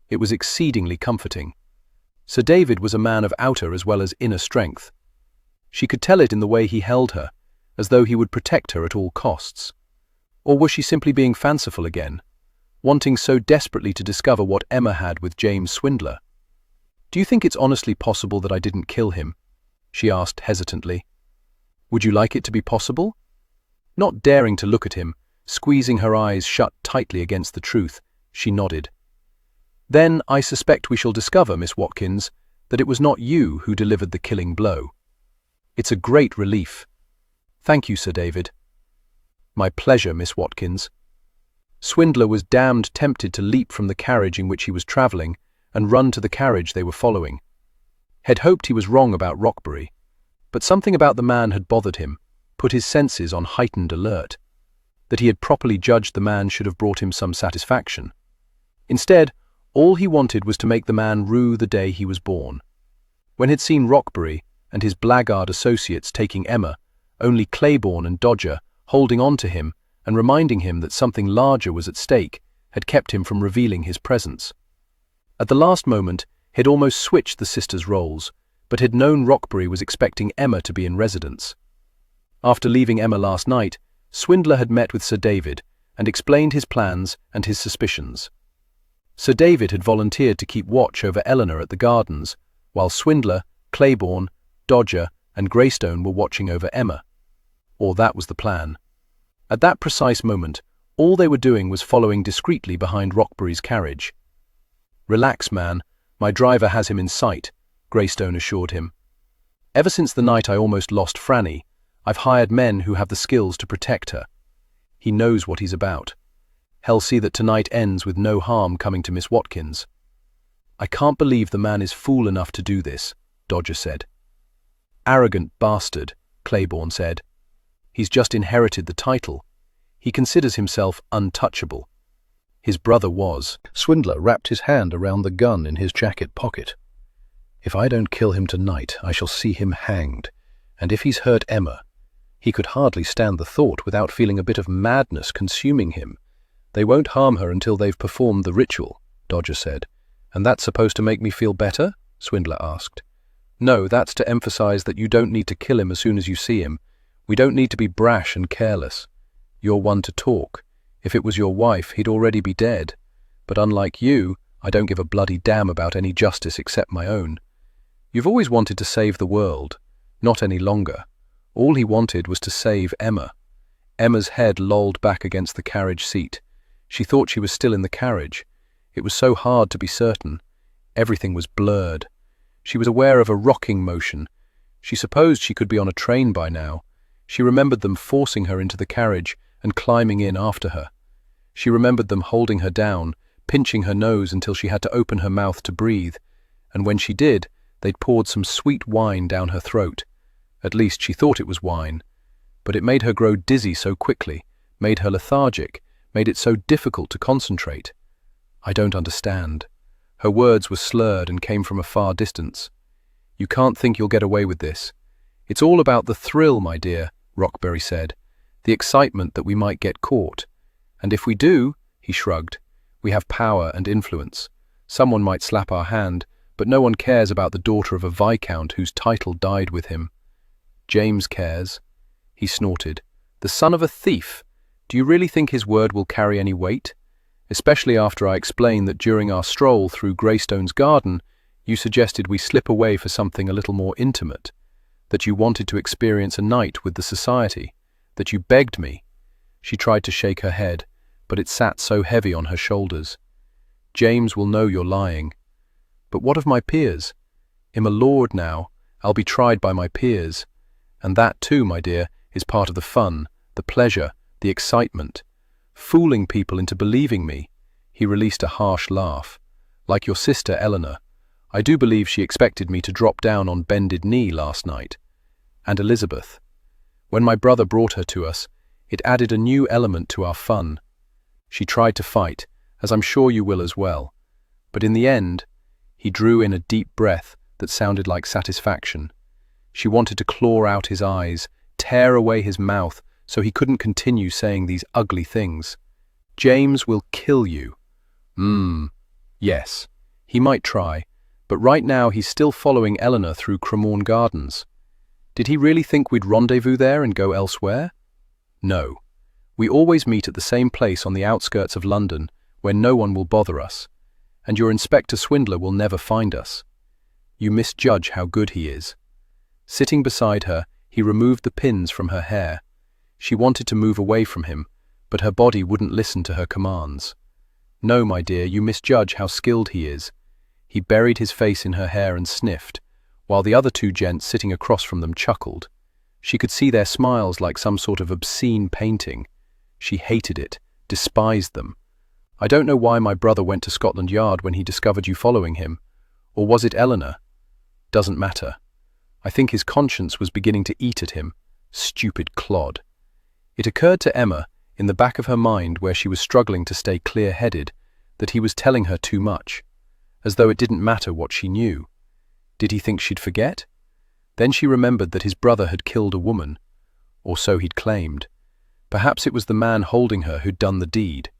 It was exceedingly comforting. Sir David was a man of outer as well as inner strength. She could tell it in the way he held her, as though he would protect her at all costs. Or was she simply being fanciful again, wanting so desperately to discover what Emma had with James Swindler? "Do you think it's honestly possible that I didn't kill him?" she asked hesitantly. "Would you like it to be possible?" Not daring to look at him, squeezing her eyes shut tightly against the truth, she nodded. "Then I suspect we shall discover, Miss Watkins, that it was not you who delivered the killing blow. It's a great relief." "Thank you, Sir David." "My pleasure, Miss Watkins." Swindler was damned tempted to leap from the carriage in which he was travelling and run to the carriage they were following. Had hoped he was wrong about Rockbury, but something about the man had bothered him, put his senses on heightened alert. That he had properly judged the man should have brought him some satisfaction. Instead, all he wanted was to make the man rue the day he was born. When he'd seen Rockbury and his blackguard associates taking Emma, only Claiborne and Dodger, holding on to him and reminding him that something larger was at stake, had kept him from revealing his presence. At the last moment, he'd almost switched the sisters' roles, but had known Rockbury was expecting Emma to be in residence. After leaving Emma last night, Swindler had met with Sir David and explained his plans and his suspicions. Sir David had volunteered to keep watch over Eleanor at the gardens, while Swindler, Claiborne, Dodger, and Greystone were watching over Emma. Or that was the plan. At that precise moment, all they were doing was following discreetly behind Rockbury's carriage. "Relax, man. My driver has him in sight," Greystone assured him. "Ever since the night I almost lost Franny, I've hired men who have the skills to protect her. He knows what he's about. He'll see that tonight ends with no harm coming to Miss Watkins." "I can't believe the man is fool enough to do this," Dodger said. "Arrogant bastard," Claiborne said. "He's just inherited the title. He considers himself untouchable. His brother was." Swindler wrapped his hand around the gun in his jacket pocket. "If I don't kill him tonight, I shall see him hanged. And if he's hurt Emma—" He could hardly stand the thought without feeling a bit of madness consuming him. "They won't harm her until they've performed the ritual," Dodger said. "And that's supposed to make me feel better?" Swindler asked. "No, that's to emphasize that you don't need to kill him as soon as you see him. We don't need to be brash and careless. You're one to talk. If it was your wife, he'd already be dead. But unlike you, I don't give a bloody damn about any justice except my own. You've always wanted to save the world. Not any longer. All he wanted was to save Emma." Emma's head lolled back against the carriage seat. She thought she was still in the carriage. It was so hard to be certain. Everything was blurred. She was aware of a rocking motion. She supposed she could be on a train by now. She remembered them forcing her into the carriage and climbing in after her. She remembered them holding her down, pinching her nose until she had to open her mouth to breathe, and when she did, they'd poured some sweet wine down her throat. At least she thought it was wine. But it made her grow dizzy so quickly, made her lethargic, made it so difficult to concentrate. "I don't understand." Her words were slurred and came from a far distance. "You can't think you'll get away with this. It's all about the thrill, my dear," Rockbury said. "The excitement that we might get caught. And if we do," he shrugged, "we have power and influence. Someone might slap our hand, but no one cares about the daughter of a viscount whose title died with him." "James cares." He snorted. "The son of a thief! Do you really think his word will carry any weight? Especially after I explained that during our stroll through Greystone's garden, you suggested we slip away for something a little more intimate, that you wanted to experience a night with the society, that you begged me." She tried to shake her head, but it sat so heavy on her shoulders. "James will know you're lying." "But what of my peers? I'm a lord now. I'll be tried by my peers. And that too, my dear, is part of the fun, the pleasure, the excitement. Fooling people into believing me." He released a harsh laugh. "Like your sister Eleanor. I do believe she expected me to drop down on bended knee last night. And Elizabeth. When my brother brought her to us, it added a new element to our fun. She tried to fight, as I'm sure you will as well. But in the end," he drew in a deep breath that sounded like satisfaction. "She wanted to claw out his eyes, tear away his mouth, so he couldn't continue saying these ugly things. James will kill you." Yes, he might try, But right now he's still following Eleanor through Cremorne Gardens. Did he really think we'd rendezvous there and go elsewhere? No. We always meet at the same place on the outskirts of London, where no one will bother us, and your Inspector Swindler will never find us. You misjudge how good he is. Sitting beside her, he removed the pins from her hair. She wanted to move away from him, but her body wouldn't listen to her commands. No, my dear, you misjudge how skilled he is. He buried his face in her hair and sniffed, while the other two gents sitting across from them chuckled. She could see their smiles like some sort of obscene painting. She hated it, despised them. I don't know why my brother went to Scotland Yard when he discovered you following him. Or was it Eleanor? Doesn't matter. I think his conscience was beginning to eat at him. Stupid clod. It occurred to Emma, in the back of her mind where she was struggling to stay clear-headed, that he was telling her too much, as though it didn't matter what she knew. Did he think she'd forget? Then she remembered that his brother had killed a woman, or so he'd claimed. Perhaps it was the man holding her who'd done the deed.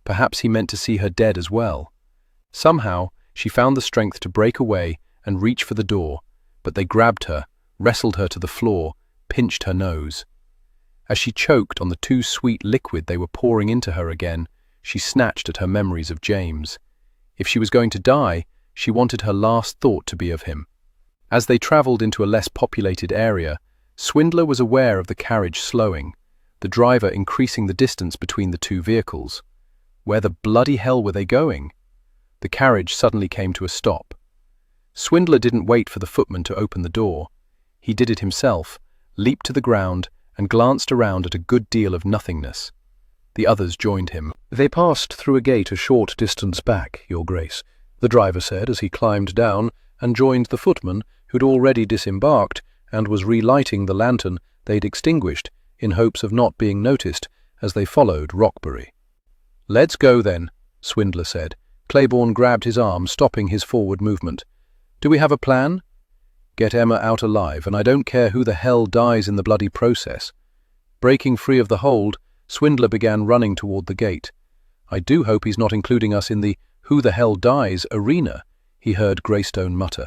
Perhaps he meant to see her dead as well. Somehow, she found the strength to break away and reach for the door, but they grabbed her, wrestled her to the floor, pinched her nose. As she choked on the too sweet liquid they were pouring into her again, she snatched at her memories of James. If she was going to die, she wanted her last thought to be of him. As they travelled into a less populated area, Swindler was aware of the carriage slowing, the driver increasing the distance between the two vehicles. Where the bloody hell were they going? The carriage suddenly came to a stop. Swindler didn't wait for the footman to open the door. He did it himself, leaped to the ground, and glanced around at a good deal of nothingness. The others joined him. "They passed through a gate a short distance back, Your Grace," the driver said as he climbed down and joined the footman, who'd already disembarked and was relighting the lantern they'd extinguished in hopes of not being noticed as they followed Roxbury. "Let's go then," Swindler said. Claiborne grabbed his arm, stopping his forward movement. "Do we have a plan?" "Get Emma out alive, and I don't care who the hell dies in the bloody process." Breaking free of the hold, Swindler began running toward the gate. "I do hope he's not including us in the who the hell dies arena," he heard Greystone mutter.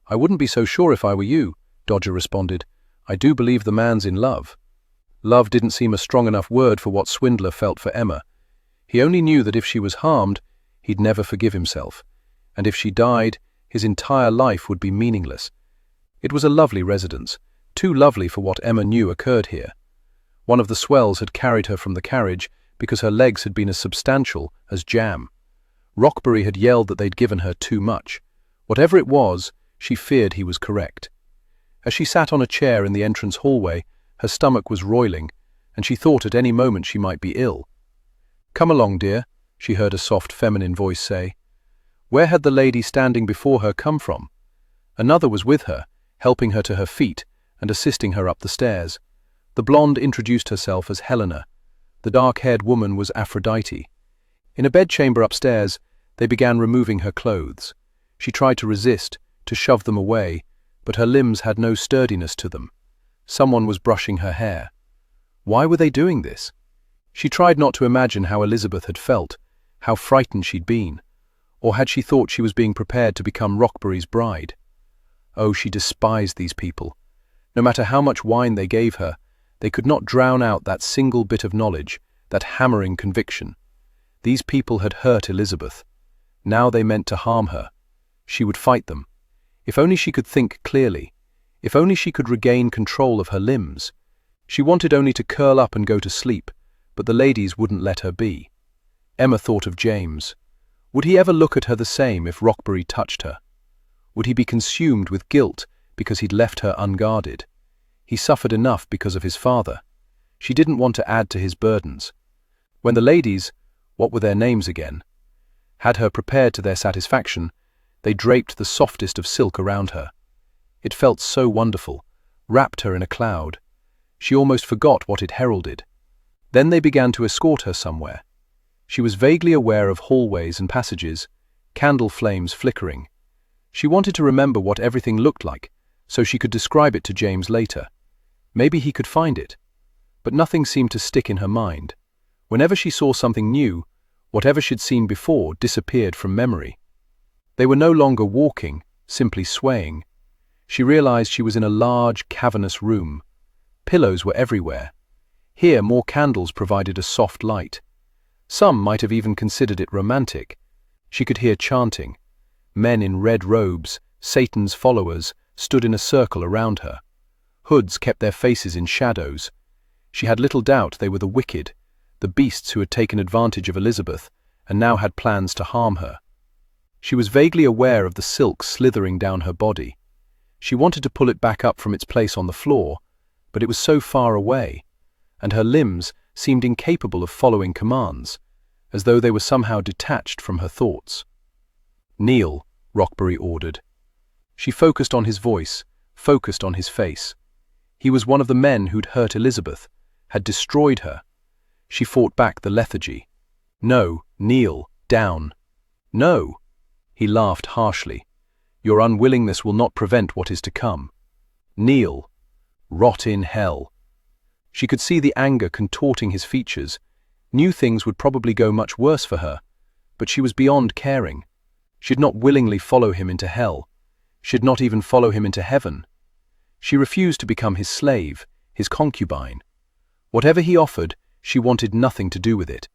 "I wouldn't be so sure if I were you," Dodger responded. "I do believe the man's in love." Love didn't seem a strong enough word for what Swindler felt for Emma. He only knew that if she was harmed, he'd never forgive himself, and if she died, his entire life would be meaningless. It was a lovely residence, too lovely for what Emma knew occurred here. One of the swells had carried her from the carriage because her legs had been as substantial as jam. Roxbury had yelled that they'd given her too much. Whatever it was, she feared he was correct. As she sat on a chair in the entrance hallway, her stomach was roiling, and she thought at any moment she might be ill. "Come along, dear," she heard a soft feminine voice say. Where had the lady standing before her come from? Another was with her, helping her to her feet and assisting her up the stairs. The blonde introduced herself as Helena. The dark-haired woman was Aphrodite. In a bedchamber upstairs, they began removing her clothes. She tried to resist, to shove them away, but her limbs had no sturdiness to them. Someone was brushing her hair. Why were they doing this? She tried not to imagine how Elizabeth had felt, how frightened she'd been. Or had she thought she was being prepared to become Roxbury's bride? Oh, she despised these people. No matter how much wine they gave her, they could not drown out that single bit of knowledge, that hammering conviction. These people had hurt Elizabeth. Now they meant to harm her. She would fight them. If only she could think clearly. If only she could regain control of her limbs. She wanted only to curl up and go to sleep, but the ladies wouldn't let her be. Emma thought of James. Would he ever look at her the same if Roxbury touched her? Would he be consumed with guilt because he'd left her unguarded? He suffered enough because of his father. She didn't want to add to his burdens. When the ladies, what were their names again, had her prepared to their satisfaction, they draped the softest of silk around her. It felt so wonderful, wrapped her in a cloud. She almost forgot what it heralded. Then they began to escort her somewhere. She was vaguely aware of hallways and passages, candle flames flickering. She wanted to remember what everything looked like, so she could describe it to James later. Maybe he could find it. But nothing seemed to stick in her mind. Whenever she saw something new, whatever she'd seen before disappeared from memory. They were no longer walking, simply swaying. She realized she was in a large, cavernous room. Pillows were everywhere. Here, more candles provided a soft light. Some might have even considered it romantic. She could hear chanting. Men in red robes, Satan's followers, stood in a circle around her. Hoods kept their faces in shadows. She had little doubt they were the wicked, the beasts who had taken advantage of Elizabeth and now had plans to harm her. She was vaguely aware of the silk slithering down her body. She wanted to pull it back up from its place on the floor, but it was so far away, and her limbs seemed incapable of following commands, as though they were somehow detached from her thoughts. "Kneel," Rockbury ordered. She focused on his voice, focused on his face. He was one of the men who'd hurt Elizabeth, had destroyed her. She fought back the lethargy. "No, kneel, down." "No." He laughed harshly. "Your unwillingness will not prevent what is to come. Kneel. Rot in hell." She could see the anger contorting his features. Knew things would probably go much worse for her, but she was beyond caring. She'd not willingly follow him into hell. She'd not even follow him into heaven. She refused to become his slave, his concubine. Whatever he offered, she wanted nothing to do with it.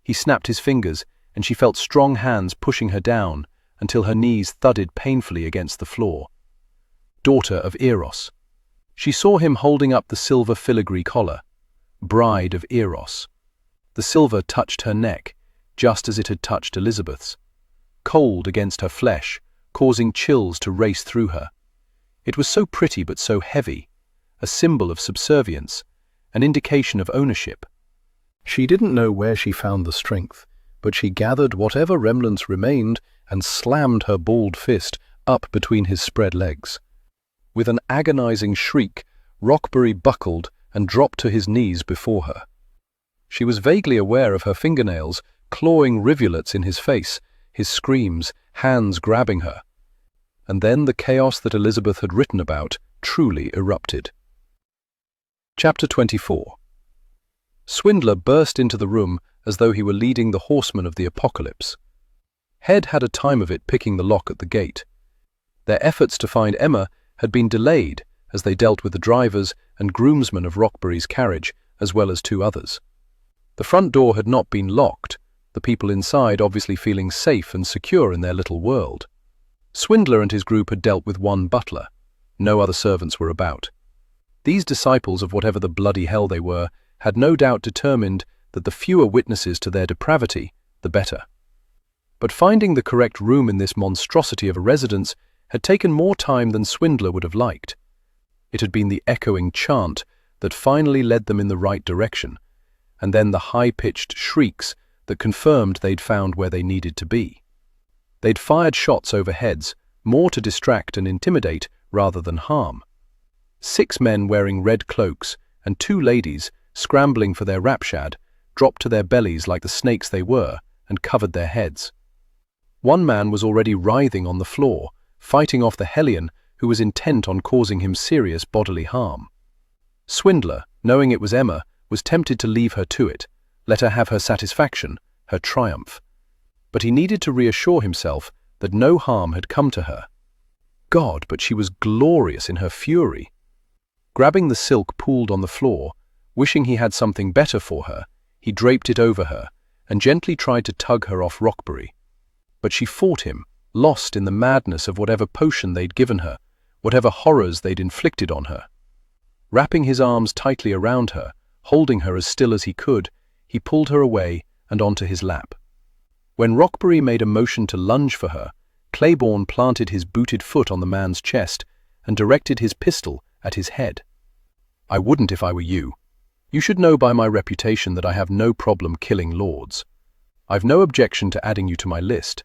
He snapped his fingers, and she felt strong hands pushing her down until her knees thudded painfully against the floor. Daughter of Eros. She saw him holding up the silver filigree collar. Bride of Eros. The silver touched her neck, just as it had touched Elizabeth's. Cold against her flesh, causing chills to race through her. It was so pretty but so heavy, a symbol of subservience, an indication of ownership. She didn't know where she found the strength, but she gathered whatever remnants remained and slammed her balled fist up between his spread legs. With an agonizing shriek, Rockbury buckled and dropped to his knees before her. She was vaguely aware of her fingernails clawing rivulets in his face, his screams, hands grabbing her. And then the chaos that Elizabeth had written about truly erupted. Chapter 24. Swindler burst into the room as though he were leading the horsemen of the apocalypse. Head had a time of it picking the lock at the gate. Their efforts to find Emma had been delayed as they dealt with the drivers and groomsmen of Rockbury's carriage, as well as 2 others. The front door had not been locked, the people inside obviously feeling safe and secure in their little world. Swindler and his group had dealt with 1 butler. No other servants were about. These disciples of whatever the bloody hell they were had no doubt determined that the fewer witnesses to their depravity, the better. But finding the correct room in this monstrosity of a residence had taken more time than Swindler would have liked. It had been the echoing chant that finally led them in the right direction, and then the high-pitched shrieks that confirmed they'd found where they needed to be. They'd fired shots over heads, more to distract and intimidate rather than harm. 6 men wearing red cloaks and 2 ladies, scrambling for their rapshad, dropped to their bellies like the snakes they were and covered their heads. 1 man was already writhing on the floor, fighting off the hellion who was intent on causing him serious bodily harm. Swindler, knowing it was Emma, was tempted to leave her to it, let her have her satisfaction, her triumph. But he needed to reassure himself that no harm had come to her. God, but she was glorious in her fury. Grabbing the silk pooled on the floor, wishing he had something better for her, he draped it over her and gently tried to tug her off Rockbury. But she fought him, lost in the madness of whatever potion they'd given her, whatever horrors they'd inflicted on her. Wrapping his arms tightly around her, holding her as still as he could, he pulled her away and onto his lap. When Rockbury made a motion to lunge for her, Claiborne planted his booted foot on the man's chest and directed his pistol at his head. "I wouldn't if I were you. You should know by my reputation that I have no problem killing lords. I've no objection to adding you to my list."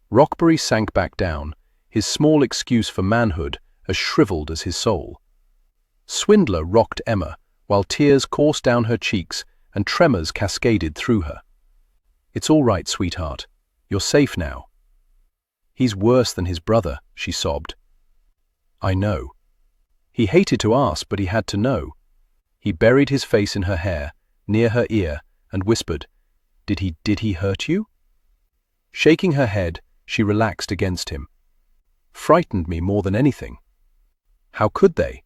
Rockbury sank back down, his small excuse for manhood as shriveled as his soul. Swindler rocked Emma, while tears coursed down her cheeks and tremors cascaded through her. "It's all right, sweetheart. You're safe now." "He's worse than his brother," she sobbed. "I know." He hated to ask, but he had to know. He buried his face in her hair, near her ear, and whispered, Did he hurt you?" Shaking her head, She relaxed against him. Frightened me more than anything. How could they?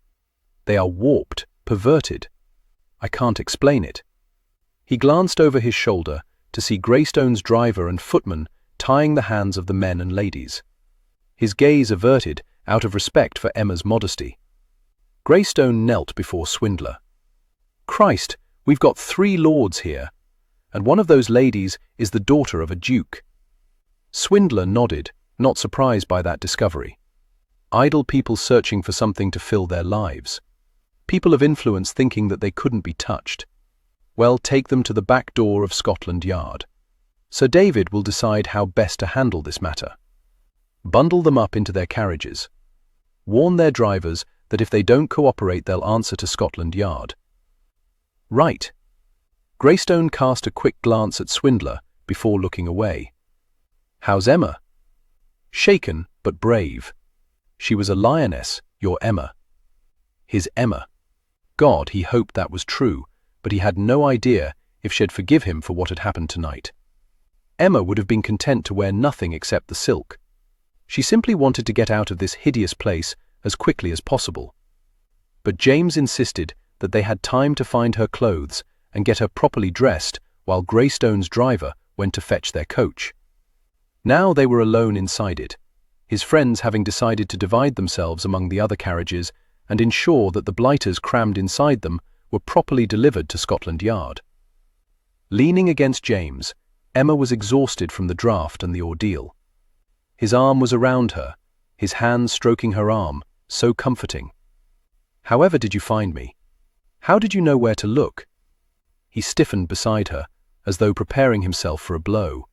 They are warped, perverted. I can't explain it. He glanced over his shoulder to see Greystone's driver and footman tying the hands of the men and ladies. His gaze averted out of respect for Emma's modesty. Greystone knelt before Swindler. Christ, we've got 3 lords here, and one of those ladies is the daughter of a duke. Swindler nodded, not surprised by that discovery. Idle people searching for something to fill their lives. People of influence thinking that they couldn't be touched. Well, take them to the back door of Scotland Yard. Sir David will decide how best to handle this matter. Bundle them up into their carriages. Warn their drivers that if they don't cooperate, they'll answer to Scotland Yard. Right. Greystone cast a quick glance at Swindler before looking away. How's Emma? Shaken, but brave. She was a lioness, your Emma. His Emma. God, he hoped that was true, but he had no idea if she'd forgive him for what had happened tonight. Emma would have been content to wear nothing except the silk. She simply wanted to get out of this hideous place as quickly as possible. But James insisted that they had time to find her clothes and get her properly dressed while Greystone's driver went to fetch their coach. Now they were alone inside it, his friends having decided to divide themselves among the other carriages and ensure that the blighters crammed inside them were properly delivered to Scotland Yard. Leaning against James, Emma was exhausted from the draught and the ordeal. His arm was around her, his hand stroking her arm, so comforting. However did you find me? How did you know where to look? He stiffened beside her, as though preparing himself for a blow.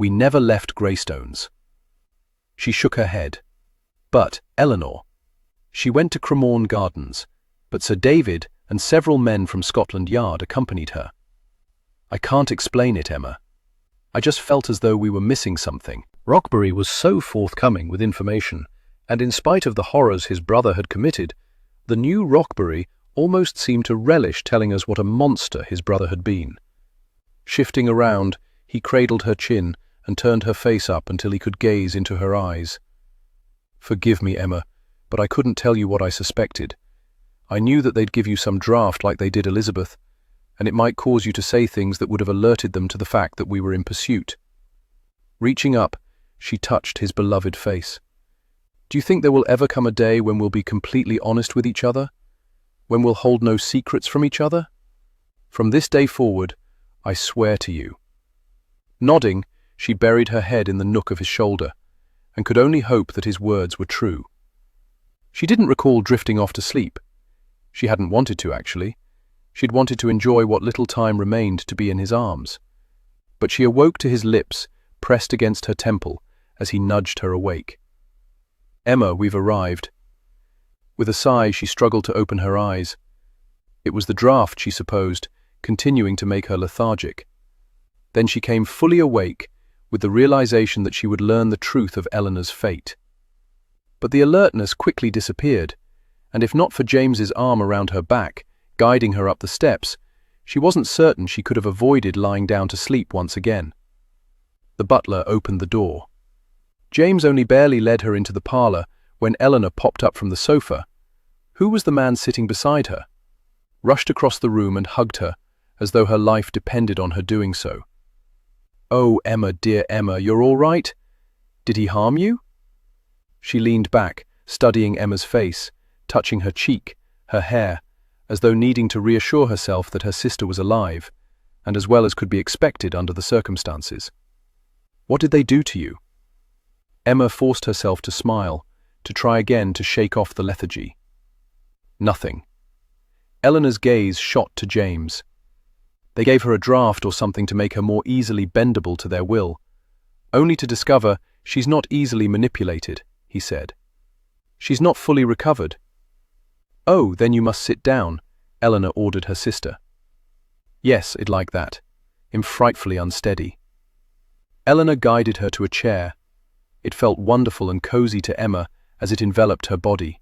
We never left Greystones. She shook her head. But, Eleanor. She went to Cremorne Gardens, but Sir David and several men from Scotland Yard accompanied her. I can't explain it, Emma. I just felt as though we were missing something. Rockbury was so forthcoming with information, and in spite of the horrors his brother had committed, the new Rockbury almost seemed to relish telling us what a monster his brother had been. Shifting around, he cradled her chin and turned her face up until he could gaze into her eyes. Forgive me, Emma, but I couldn't tell you what I suspected. I knew that they'd give you some draft like they did Elizabeth, and it might cause you to say things that would have alerted them to the fact that we were in pursuit. Reaching up, she touched his beloved face. Do you think there will ever come a day when we'll be completely honest with each other? When we'll hold no secrets from each other? From this day forward, I swear to you. Nodding, she buried her head in the nook of his shoulder, and could only hope that his words were true. She didn't recall drifting off to sleep. She hadn't wanted to, actually. She'd wanted to enjoy what little time remained to be in his arms. But she awoke to his lips pressed against her temple as he nudged her awake. Emma, we've arrived. With a sigh, she struggled to open her eyes. It was the draught, she supposed, continuing to make her lethargic. Then she came fully awake, with the realization that she would learn the truth of Eleanor's fate. But the alertness quickly disappeared, and if not for James's arm around her back, guiding her up the steps, she wasn't certain she could have avoided lying down to sleep once again. The butler opened the door. James only barely led her into the parlour when Eleanor popped up from the sofa. Who was the man sitting beside her? Rushed across the room and hugged her, as though her life depended on her doing so. Oh, Emma, dear Emma, you're all right? Did he harm you? She leaned back, studying Emma's face, touching her cheek, her hair, as though needing to reassure herself that her sister was alive, and as well as could be expected under the circumstances. What did they do to you? Emma forced herself to smile, to try again to shake off the lethargy. Nothing. Eleanor's gaze shot to James. They gave her a draft or something to make her more easily bendable to their will, only to discover she's not easily manipulated, he said. She's not fully recovered. Oh, then you must sit down, Eleanor ordered her sister. Yes, it like that. I'm frightfully unsteady. Eleanor guided her to a chair. It felt wonderful and cozy to Emma as it enveloped her body.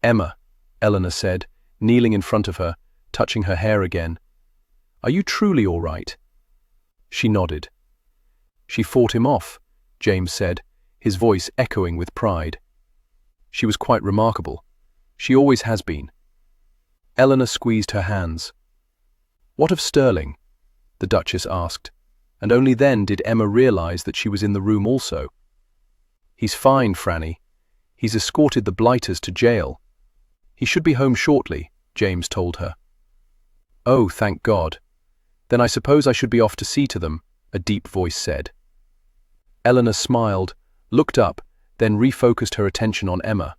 Emma, Eleanor said, kneeling in front of her, touching her hair again. Are you truly all right? She nodded. She fought him off, James said, his voice echoing with pride. She was quite remarkable. She always has been. Eleanor squeezed her hands. What of Sterling? The Duchess asked, and only then did Emma realize that she was in the room also. He's fine, Franny. He's escorted the blighters to jail. He should be home shortly, James told her. Oh, thank God. Then I suppose I should be off to see to them, a deep voice said. Eleanor smiled, looked up, then refocused her attention on Emma.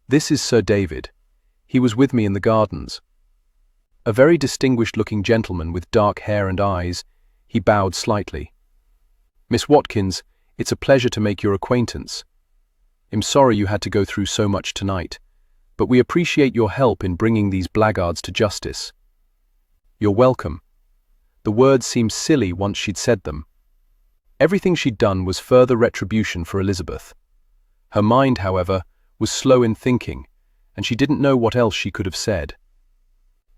This is Sir David. He was with me in the gardens. A very distinguished-looking gentleman with dark hair and eyes. He bowed slightly. Miss Watkins, it's a pleasure to make your acquaintance. I'm sorry you had to go through so much tonight, but we appreciate your help in bringing these blackguards to justice. You're welcome. The words seemed silly once she'd said them. Everything she'd done was further retribution for Elizabeth. Her mind, however, was slow in thinking, and she didn't know what else she could have said.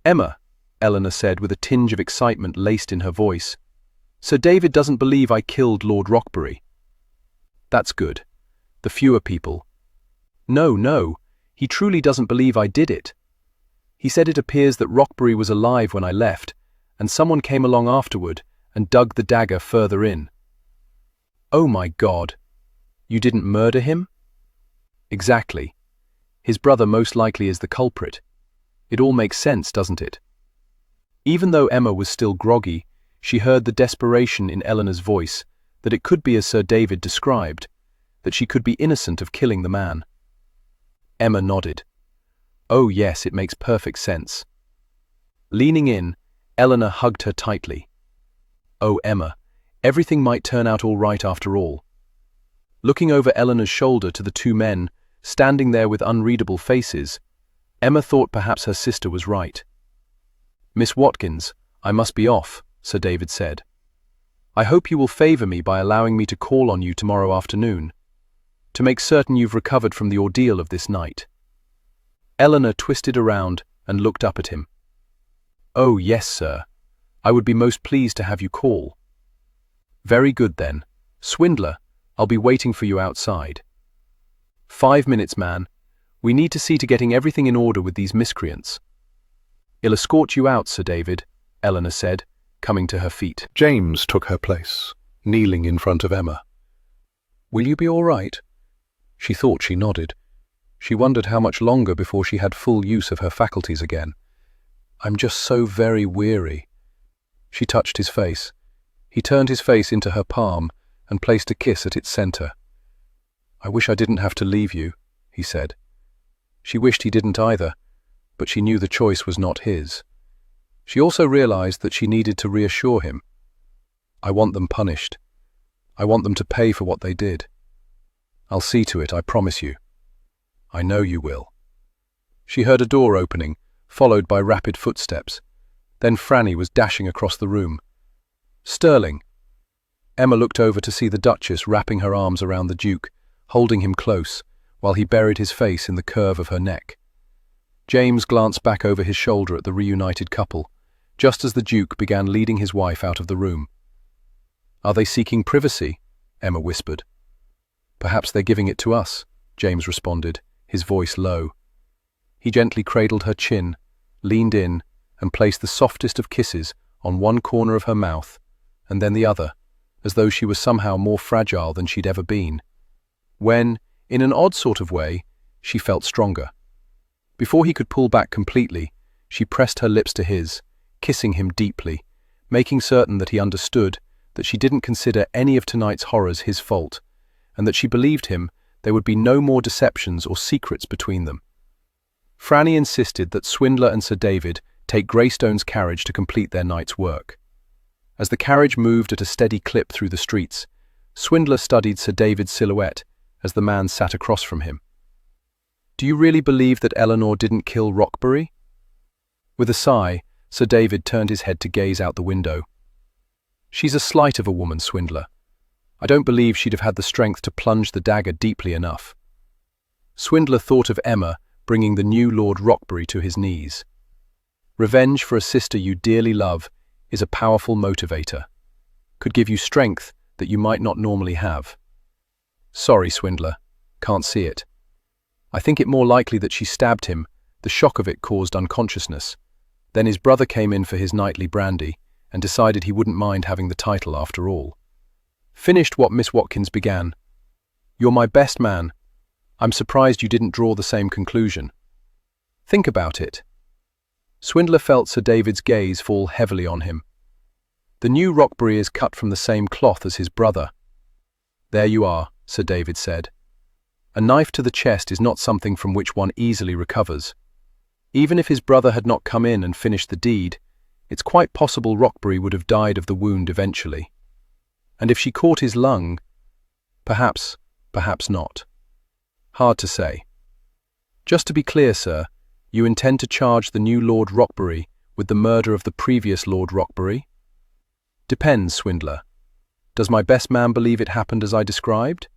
Emma, Eleanor said with a tinge of excitement laced in her voice, Sir David doesn't believe I killed Lord Rockbury. That's good. The fewer people. No, he truly doesn't believe I did it. He said it appears that Rockbury was alive when I left, and someone came along afterward and dug the dagger further in. Oh my God! You didn't murder him? Exactly. His brother most likely is the culprit. It all makes sense, doesn't it? Even though Emma was still groggy, she heard the desperation in Eleanor's voice, that it could be as Sir David described, that she could be innocent of killing the man. Emma nodded. Oh yes, it makes perfect sense. Leaning in, Eleanor hugged her tightly. Oh Emma, everything might turn out all right after all. Looking over Eleanor's shoulder to the two men, standing there with unreadable faces, Emma thought perhaps her sister was right. Miss Watkins, I must be off, Sir David said. I hope you will favour me by allowing me to call on you tomorrow afternoon, to make certain you've recovered from the ordeal of this night. Eleanor twisted around and looked up at him. Oh yes, sir. I would be most pleased to have you call. Very good then. Swindler, I'll be waiting for you outside. 5 minutes, man. We need to see to getting everything in order with these miscreants. I'll escort you out, Sir David, Eleanor said, coming to her feet. James took her place, kneeling in front of Emma. Will you be all right? She thought she nodded. She wondered how much longer before she had full use of her faculties again. I'm just so very weary. She touched his face. He turned his face into her palm and placed a kiss at its center. I wish I didn't have to leave you, he said. She wished he didn't either, but she knew the choice was not his. She also realized that she needed to reassure him. I want them punished. I want them to pay for what they did. I'll see to it, I promise you. I know you will. She heard a door opening, followed by rapid footsteps. Then Franny was dashing across the room. Sterling. Emma looked over to see the Duchess wrapping her arms around the Duke, holding him close, while he buried his face in the curve of her neck. James glanced back over his shoulder at the reunited couple, just as the Duke began leading his wife out of the room. Are they seeking privacy? Emma whispered. Perhaps they're giving it to us, James responded, his voice low. He gently cradled her chin, leaned in, and placed the softest of kisses on one corner of her mouth, and then the other, as though she was somehow more fragile than she'd ever been. When, in an odd sort of way, she felt stronger. Before he could pull back completely, she pressed her lips to his, kissing him deeply, making certain that he understood that she didn't consider any of tonight's horrors his fault, and that she believed him there would be no more deceptions or secrets between them. Franny insisted that Swindler and Sir David take Greystone's carriage to complete their night's work. As the carriage moved at a steady clip through the streets, Swindler studied Sir David's silhouette as the man sat across from him. Do you really believe that Eleanor didn't kill Rockbury? With a sigh, Sir David turned his head to gaze out the window. She's a slight of a woman, Swindler. I don't believe she'd have had the strength to plunge the dagger deeply enough. Swindler thought of Emma bringing the new Lord Rockbury to his knees. Revenge for a sister you dearly love is a powerful motivator. Could give you strength that you might not normally have. Sorry, swindler. Can't see it. I think it more likely that she stabbed him. The shock of it caused unconsciousness. Then his brother came in for his nightly brandy and decided he wouldn't mind having the title after all. Finished what Miss Watkins began. You're my best man. I'm surprised you didn't draw the same conclusion. Think about it. Swindler felt Sir David's gaze fall heavily on him. The new Roxbury is cut from the same cloth as his brother. There you are, Sir David said. A knife to the chest is not something from which one easily recovers. Even if his brother had not come in and finished the deed, it's quite possible Roxbury would have died of the wound eventually. And if she caught his lung, perhaps not. Hard to say. Just to be clear, sir, you intend to charge the new Lord Roxbury with the murder of the previous Lord Roxbury? Depends, swindler. Does my best man believe it happened as I described?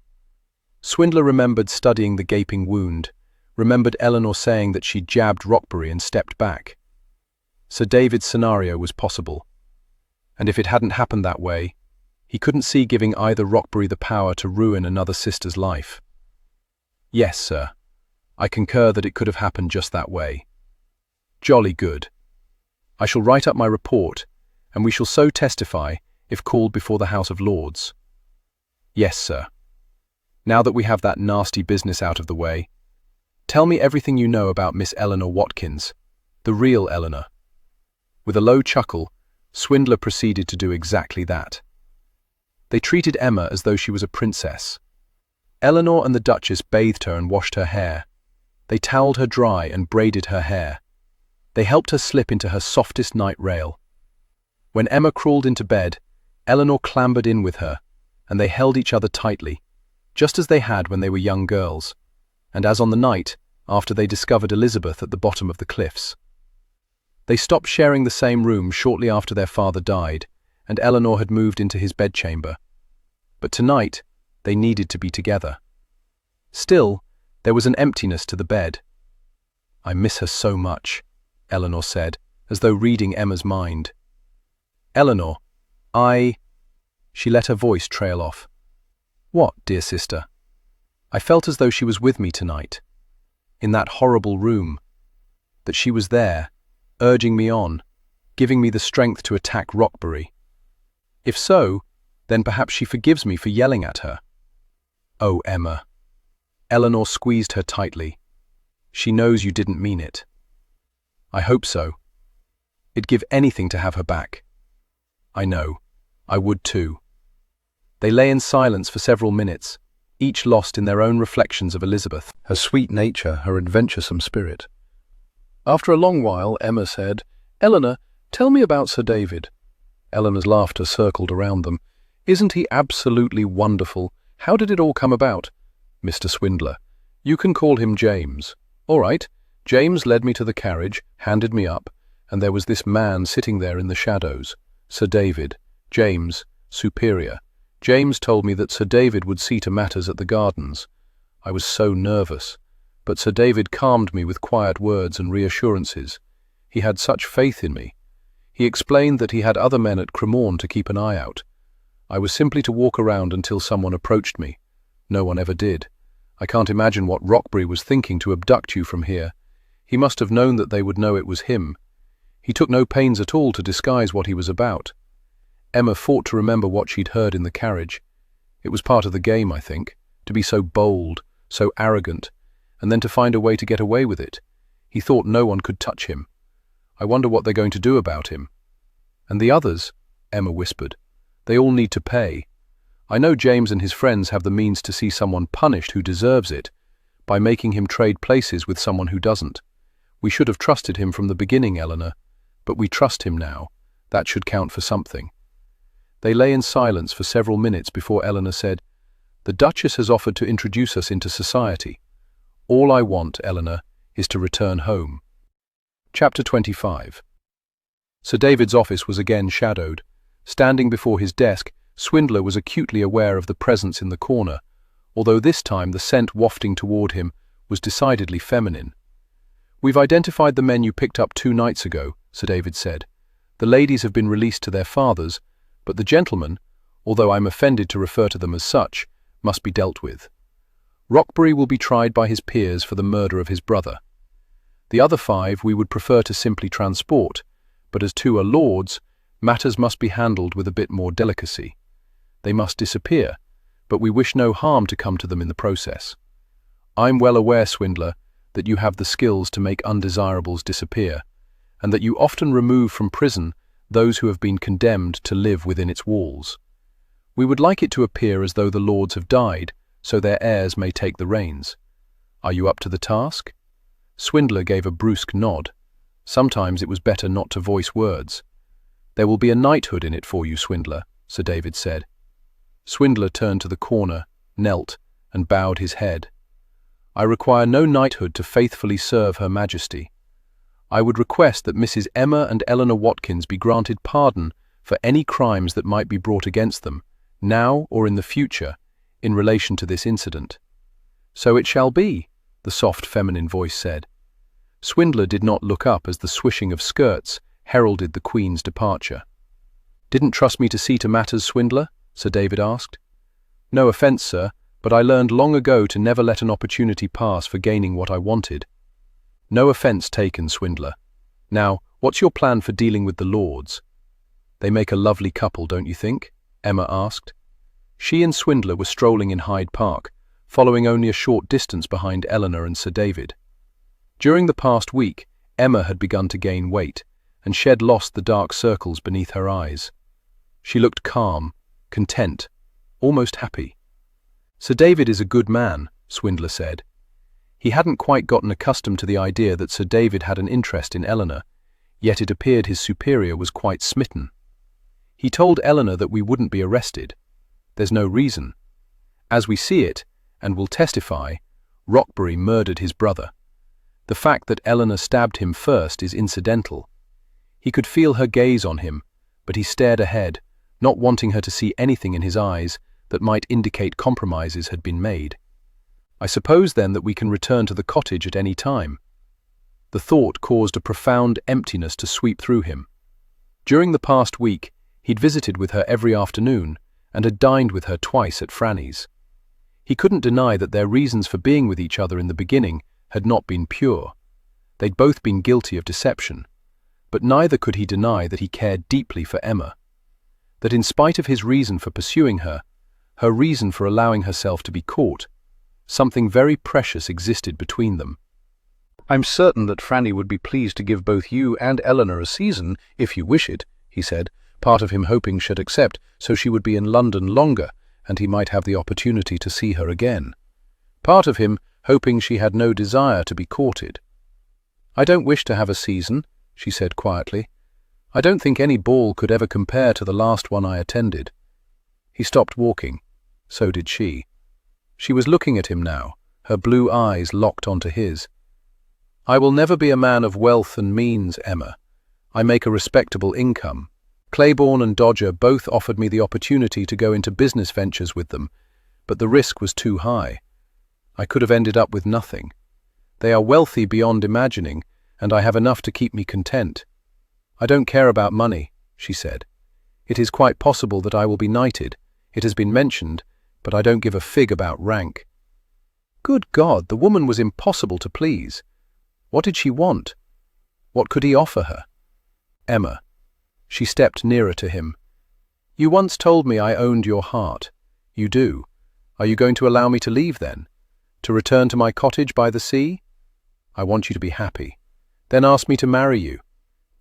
Swindler remembered studying the gaping wound, remembered Eleanor saying that she jabbed Roxbury and stepped back. Sir David's scenario was possible. And if it hadn't happened that way, he couldn't see giving either Roxbury the power to ruin another sister's life. Yes, sir. I concur that it could have happened just that way. Jolly good. I shall write up my report, and we shall so testify if called before the House of Lords. Yes, sir. Now that we have that nasty business out of the way, tell me everything you know about Miss Eleanor Watkins, the real Eleanor. With a low chuckle, Swindler proceeded to do exactly that. They treated Emma as though she was a princess. Eleanor and the Duchess bathed her and washed her hair. They towelled her dry and braided her hair. They helped her slip into her softest night rail. When Emma crawled into bed, Eleanor clambered in with her, and they held each other tightly, just as they had when they were young girls, and as on the night after they discovered Elizabeth at the bottom of the cliffs. They stopped sharing the same room shortly after their father died, and Eleanor had moved into his bedchamber. But tonight, they needed to be together. Still, there was an emptiness to the bed. I miss her so much, Eleanor said, as though reading Emma's mind. Eleanor, She let her voice trail off. What, dear sister? I felt as though she was with me tonight, in that horrible room, that she was there, urging me on, giving me the strength to attack Roxbury. If so, then perhaps she forgives me for yelling at her. Oh, Emma. Eleanor squeezed her tightly. She knows you didn't mean it. I hope so. I'd give anything to have her back. I know. I would too. They lay in silence for several minutes, each lost in their own reflections of Elizabeth, her sweet nature, her adventuresome spirit. After a long while, Emma said, Eleanor, tell me about Sir David. Eleanor's laughter circled around them. Isn't he absolutely wonderful? How did it all come about? Mr. Swindler. You can call him James. All right. James led me to the carriage, handed me up, and there was this man sitting there in the shadows. Sir David. James. Superior. James told me that Sir David would see to matters at the gardens. I was so nervous. But Sir David calmed me with quiet words and reassurances. He had such faith in me. He explained that he had other men at Cremorne to keep an eye out. I was simply to walk around until someone approached me. No one ever did. I can't imagine what Roxbury was thinking to abduct you from here. He must have known that they would know it was him. He took no pains at all to disguise what he was about. Emma fought to remember what she'd heard in the carriage. It was part of the game, I think, to be so bold, so arrogant, and then to find a way to get away with it. He thought no one could touch him. I wonder what they're going to do about him. And the others, Emma whispered, they all need to pay. I know James and his friends have the means to see someone punished who deserves it, by making him trade places with someone who doesn't. We should have trusted him from the beginning, Eleanor, but we trust him now. That should count for something. They lay in silence for several minutes before Eleanor said, The Duchess has offered to introduce us into society. All I want, Eleanor, is to return home. Chapter 25. Sir David's office was again shadowed. Standing before his desk, Swindler was acutely aware of the presence in the corner, although this time the scent wafting toward him was decidedly feminine. We've identified the men you picked up 2 nights ago, Sir David said. The ladies have been released to their fathers, but the gentlemen, although I'm offended to refer to them as such, must be dealt with. Rockbury will be tried by his peers for the murder of his brother. The other 5 we would prefer to simply transport, but as 2 are lords, matters must be handled with a bit more delicacy. They must disappear, but we wish no harm to come to them in the process. I'm well aware, Swindler, that you have the skills to make undesirables disappear, and that you often remove from prison those who have been condemned to live within its walls. We would like it to appear as though the lords have died, so their heirs may take the reins. Are you up to the task? Swindler gave a brusque nod. Sometimes it was better not to voice words. There will be a knighthood in it for you, Swindler, Sir David said. Swindler turned to the corner, knelt, and bowed his head. I require no knighthood to faithfully serve Her Majesty. I would request that Mrs. Emma and Eleanor Watkins be granted pardon for any crimes that might be brought against them, now or in the future, in relation to this incident. So it shall be, the soft feminine voice said. Swindler did not look up as the swishing of skirts heralded the Queen's departure. Didn't trust me to see to matters, Swindler? Sir David asked. No offence, sir, but I learned long ago to never let an opportunity pass for gaining what I wanted. No offence taken, Swindler. Now, what's your plan for dealing with the lords? They make a lovely couple, don't you think? Emma asked. She and Swindler were strolling in Hyde Park, following only a short distance behind Eleanor and Sir David. During the past week, Emma had begun to gain weight, and she had lost the dark circles beneath her eyes. She looked calm, content, almost happy. Sir David is a good man, Swindler said. He hadn't quite gotten accustomed to the idea that Sir David had an interest in Eleanor, yet it appeared his superior was quite smitten. He told Eleanor that we wouldn't be arrested. There's no reason. As we see it, and will testify, Rockbury murdered his brother. The fact that Eleanor stabbed him first is incidental. He could feel her gaze on him, but he stared ahead, not wanting her to see anything in his eyes that might indicate compromises had been made. I suppose then that we can return to the cottage at any time. The thought caused a profound emptiness to sweep through him. During the past week, he'd visited with her every afternoon and had dined with her twice at Franny's. He couldn't deny that their reasons for being with each other in the beginning had not been pure. They'd both been guilty of deception, but neither could he deny that he cared deeply for Emma, that in spite of his reason for pursuing her, her reason for allowing herself to be caught, something very precious existed between them. I'm certain that Franny would be pleased to give both you and Eleanor a season, if you wish it, he said, part of him hoping she'd accept, so she would be in London longer, and he might have the opportunity to see her again. Part of him hoping she had no desire to be courted. I don't wish to have a season, she said quietly. I don't think any ball could ever compare to the last one I attended. He stopped walking. So did she. She was looking at him now, her blue eyes locked onto his. I will never be a man of wealth and means, Emma. I make a respectable income. Claiborne and Dodger both offered me the opportunity to go into business ventures with them, but the risk was too high. I could have ended up with nothing. They are wealthy beyond imagining, and I have enough to keep me content. I don't care about money, she said. It is quite possible that I will be knighted. It has been mentioned, but I don't give a fig about rank. Good God, the woman was impossible to please. What did she want? What could he offer her? Emma. She stepped nearer to him. You once told me I owned your heart. You do. Are you going to allow me to leave then? To return to my cottage by the sea? I want you to be happy. Then ask me to marry you.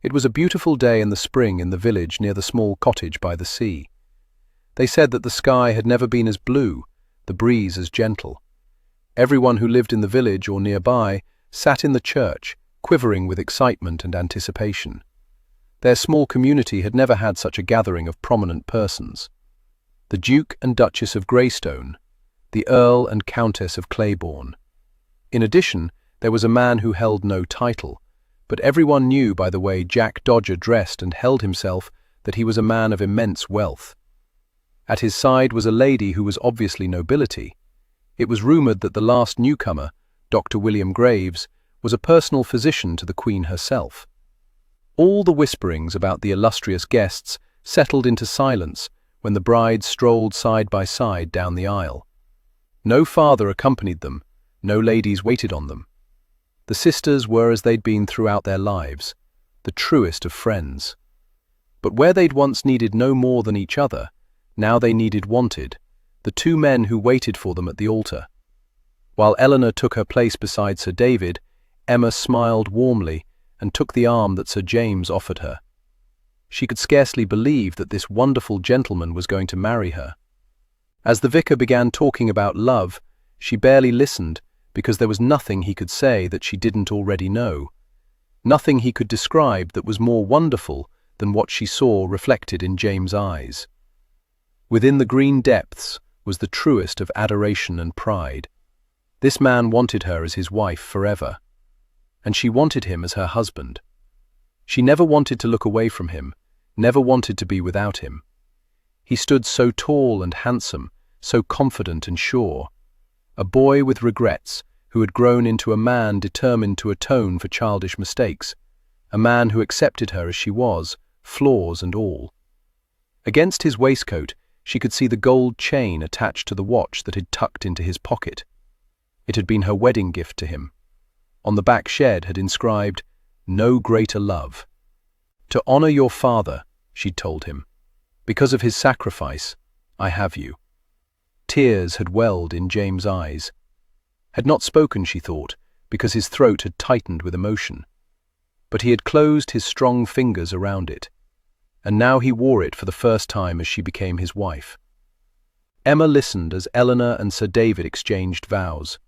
It was a beautiful day in the spring in the village near the small cottage by the sea. They said that the sky had never been as blue, the breeze as gentle. Everyone who lived in the village or nearby sat in the church, quivering with excitement and anticipation. Their small community had never had such a gathering of prominent persons. The Duke and Duchess of Greystone, the Earl and Countess of Claiborne. In addition, there was a man who held no title, but everyone knew by the way Jack Dodger dressed and held himself that he was a man of immense wealth. At his side was a lady who was obviously nobility. It was rumoured that the last newcomer, Dr. William Graves, was a personal physician to the Queen herself. All the whisperings about the illustrious guests settled into silence when the brides strolled side by side down the aisle. No father accompanied them, no ladies waited on them. The sisters were as they'd been throughout their lives, the truest of friends. But where they'd once needed no more than each other, now they wanted, the two men who waited for them at the altar. While Eleanor took her place beside Sir David, Emma smiled warmly and took the arm that Sir James offered her. She could scarcely believe that this wonderful gentleman was going to marry her. As the vicar began talking about love, she barely listened because there was nothing he could say that she didn't already know. Nothing he could describe that was more wonderful than what she saw reflected in James' eyes. Within the green depths was the truest of adoration and pride. This man wanted her as his wife forever, and she wanted him as her husband. She never wanted to look away from him, never wanted to be without him. He stood so tall and handsome, so confident and sure, a boy with regrets who had grown into a man determined to atone for childish mistakes, a man who accepted her as she was, flaws and all. Against his waistcoat, she could see the gold chain attached to the watch that had tucked into his pocket. It had been her wedding gift to him. On the back shed had inscribed, "No greater love." "To honor your father," she'd told him. "Because of his sacrifice, I have you." Tears had welled in James' eyes. Had not spoken, she thought, because his throat had tightened with emotion. But he had closed his strong fingers around it, and now he wore it for the first time as she became his wife. Emma listened as Eleanor and Sir David exchanged vows.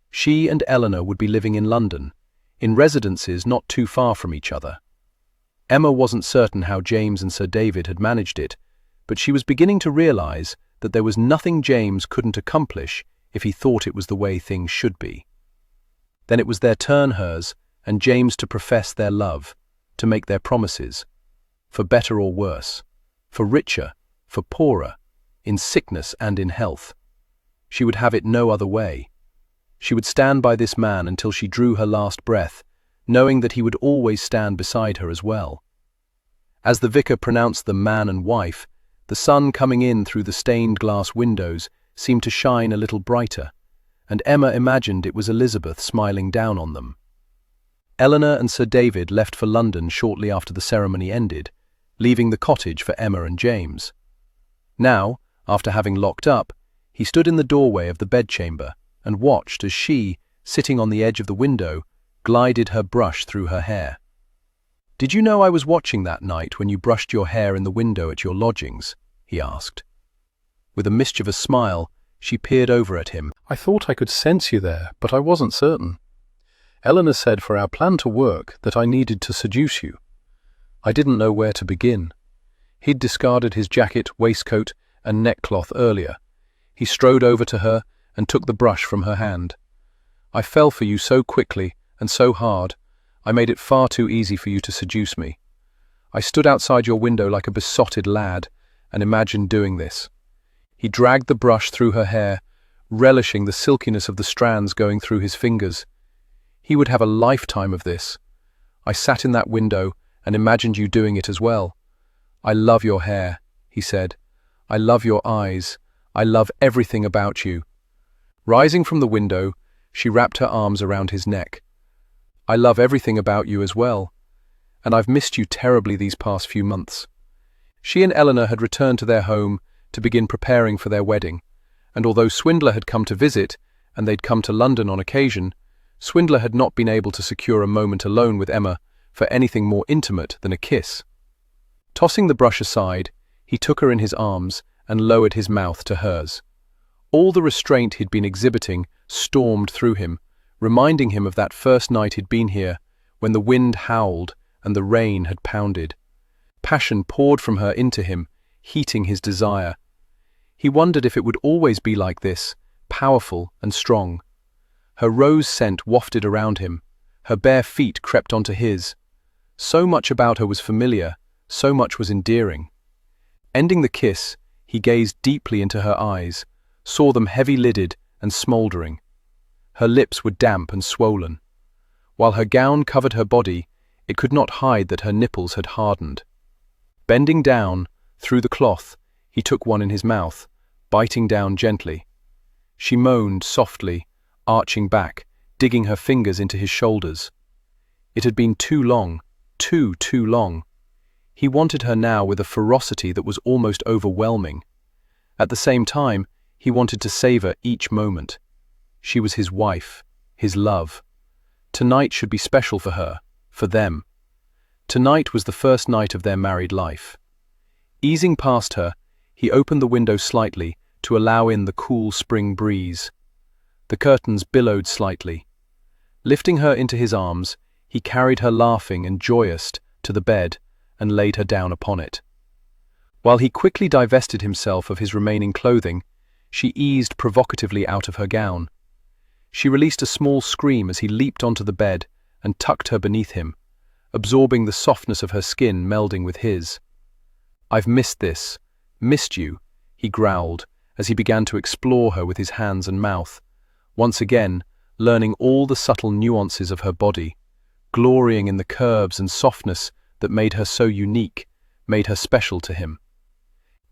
She and Eleanor would be living in London, in residences not too far from each other. Emma wasn't certain how James and Sir David had managed it, but she was beginning to realize that there was nothing James couldn't accomplish if he thought it was the way things should be. Then it was their turn, hers, and James to profess their love, to make their promises, for better or worse, for richer, for poorer, in sickness and in health. She would have it no other way. She would stand by this man until she drew her last breath, knowing that he would always stand beside her as well. As the vicar pronounced them man and wife, the sun coming in through the stained glass windows seemed to shine a little brighter, and Emma imagined it was Elizabeth smiling down on them. Eleanor and Sir David left for London shortly after the ceremony ended, leaving the cottage for Emma and James. Now, after having locked up, he stood in the doorway of the bedchamber and watched as she, sitting on the edge of the window, glided her brush through her hair. "Did you know I was watching that night when you brushed your hair in the window at your lodgings?" he asked. With a mischievous smile, she peered over at him. "I thought I could sense you there, but I wasn't certain. Eleanor said for our plan to work that I needed to seduce you. I didn't know where to begin." He'd discarded his jacket, waistcoat, and neckcloth earlier. He strode over to her and took the brush from her hand. "I fell for you so quickly and so hard. I made it far too easy for you to seduce me. I stood outside your window like a besotted lad and imagined doing this." He dragged the brush through her hair, relishing the silkiness of the strands going through his fingers. He would have a lifetime of this. "I sat in that window and imagined you doing it as well. I love your hair," he said. "I love your eyes. I love everything about you." Rising from the window, she wrapped her arms around his neck. "I love everything about you as well, and I've missed you terribly these past few months." She and Eleanor had returned to their home to begin preparing for their wedding, and although Swindler had come to visit, and they'd come to London on occasion, Swindler had not been able to secure a moment alone with Emma for anything more intimate than a kiss. Tossing the brush aside, he took her in his arms and lowered his mouth to hers. All the restraint he'd been exhibiting stormed through him, reminding him of that first night he'd been here, when the wind howled and the rain had pounded. Passion poured from her into him, heating his desire. He wondered if it would always be like this, powerful and strong. Her rose scent wafted around him. Her bare feet crept onto his. So much about her was familiar, so much was endearing. Ending the kiss, he gazed deeply into her eyes, saw them heavy-lidded and smouldering. Her lips were damp and swollen. While her gown covered her body, it could not hide that her nipples had hardened. Bending down, through the cloth, he took one in his mouth, biting down gently. She moaned softly, arching back, digging her fingers into his shoulders. It had been too long, too long. He wanted her now with a ferocity that was almost overwhelming. At the same time, he wanted to savor each moment. She was his wife, his love. Tonight should be special for her, for them. Tonight was the first night of their married life. Easing past her, he opened the window slightly to allow in the cool spring breeze. The curtains billowed slightly. Lifting her into his arms, he carried her laughing and joyous to the bed and laid her down upon it. While he quickly divested himself of his remaining clothing, she eased provocatively out of her gown. She released a small scream as he leaped onto the bed and tucked her beneath him, absorbing the softness of her skin melding with his. "I've missed this, missed you," he growled as he began to explore her with his hands and mouth, once again learning all the subtle nuances of her body, glorying in the curves and softness that made her so unique, made her special to him.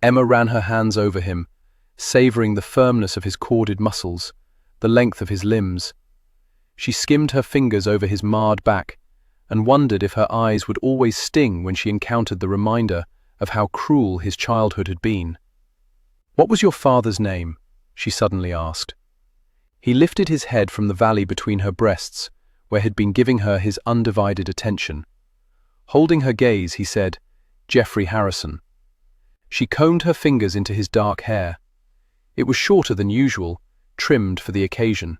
Emma ran her hands over him, savoring the firmness of his corded muscles, the length of his limbs. She skimmed her fingers over his marred back and wondered if her eyes would always sting when she encountered the reminder of how cruel his childhood had been. "What was your father's name?" she suddenly asked. He lifted his head from the valley between her breasts, where he'd been giving her his undivided attention. Holding her gaze, he said, "Geoffrey Harrison." She combed her fingers into his dark hair. It was shorter than usual, trimmed for the occasion.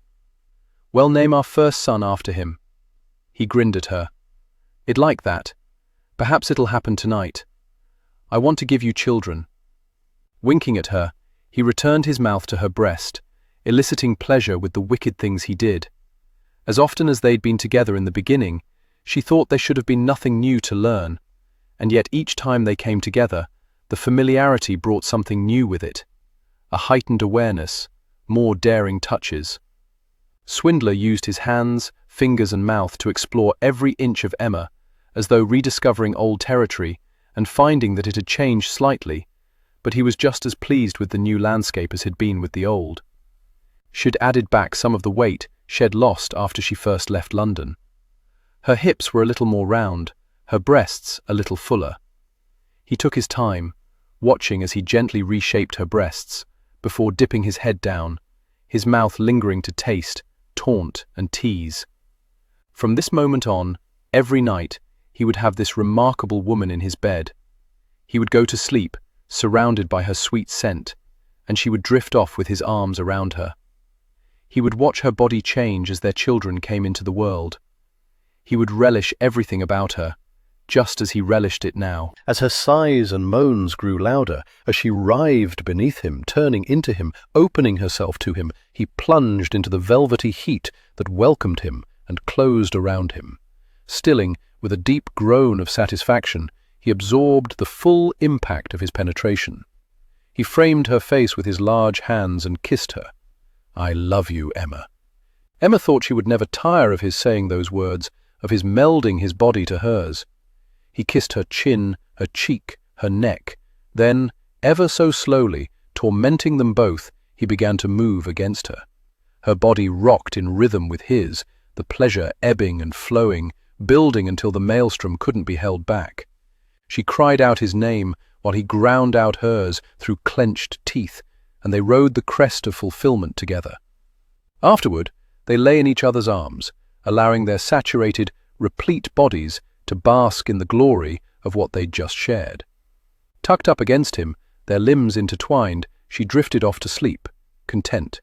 "Well, name our first son after him." He grinned at her. "I'd like that. Perhaps it'll happen tonight. I want to give you children." Winking at her, he returned his mouth to her breast, eliciting pleasure with the wicked things he did. As often as they'd been together in the beginning, she thought there should have been nothing new to learn, and yet each time they came together, the familiarity brought something new with it, a heightened awareness, more daring touches. Swindler used his hands, fingers and mouth to explore every inch of Emma, as though rediscovering old territory and finding that it had changed slightly, but he was just as pleased with the new landscape as he'd been with the old. She'd added back some of the weight she'd lost after she first left London. Her hips were a little more round, her breasts a little fuller. He took his time, watching as he gently reshaped her breasts, before dipping his head down, his mouth lingering to taste, taunt and tease. From this moment on, every night, he would have this remarkable woman in his bed. He would go to sleep, surrounded by her sweet scent, and she would drift off with his arms around her. He would watch her body change as their children came into the world. He would relish everything about her, just as he relished it now. As her sighs and moans grew louder, as she writhed beneath him, turning into him, opening herself to him, he plunged into the velvety heat that welcomed him and closed around him. Stilling, with a deep groan of satisfaction, he absorbed the full impact of his penetration. He framed her face with his large hands and kissed her. "I love you, Emma." Emma thought she would never tire of his saying those words, of his melding his body to hers. He kissed her chin, her cheek, her neck. Then, ever so slowly, tormenting them both, he began to move against her. Her body rocked in rhythm with his, the pleasure ebbing and flowing, building until the maelstrom couldn't be held back. She cried out his name while he ground out hers through clenched teeth, and they rode the crest of fulfillment together. Afterward, they lay in each other's arms, allowing their saturated, replete bodies to bask in the glory of what they'd just shared. Tucked up against him, their limbs intertwined, she drifted off to sleep, content.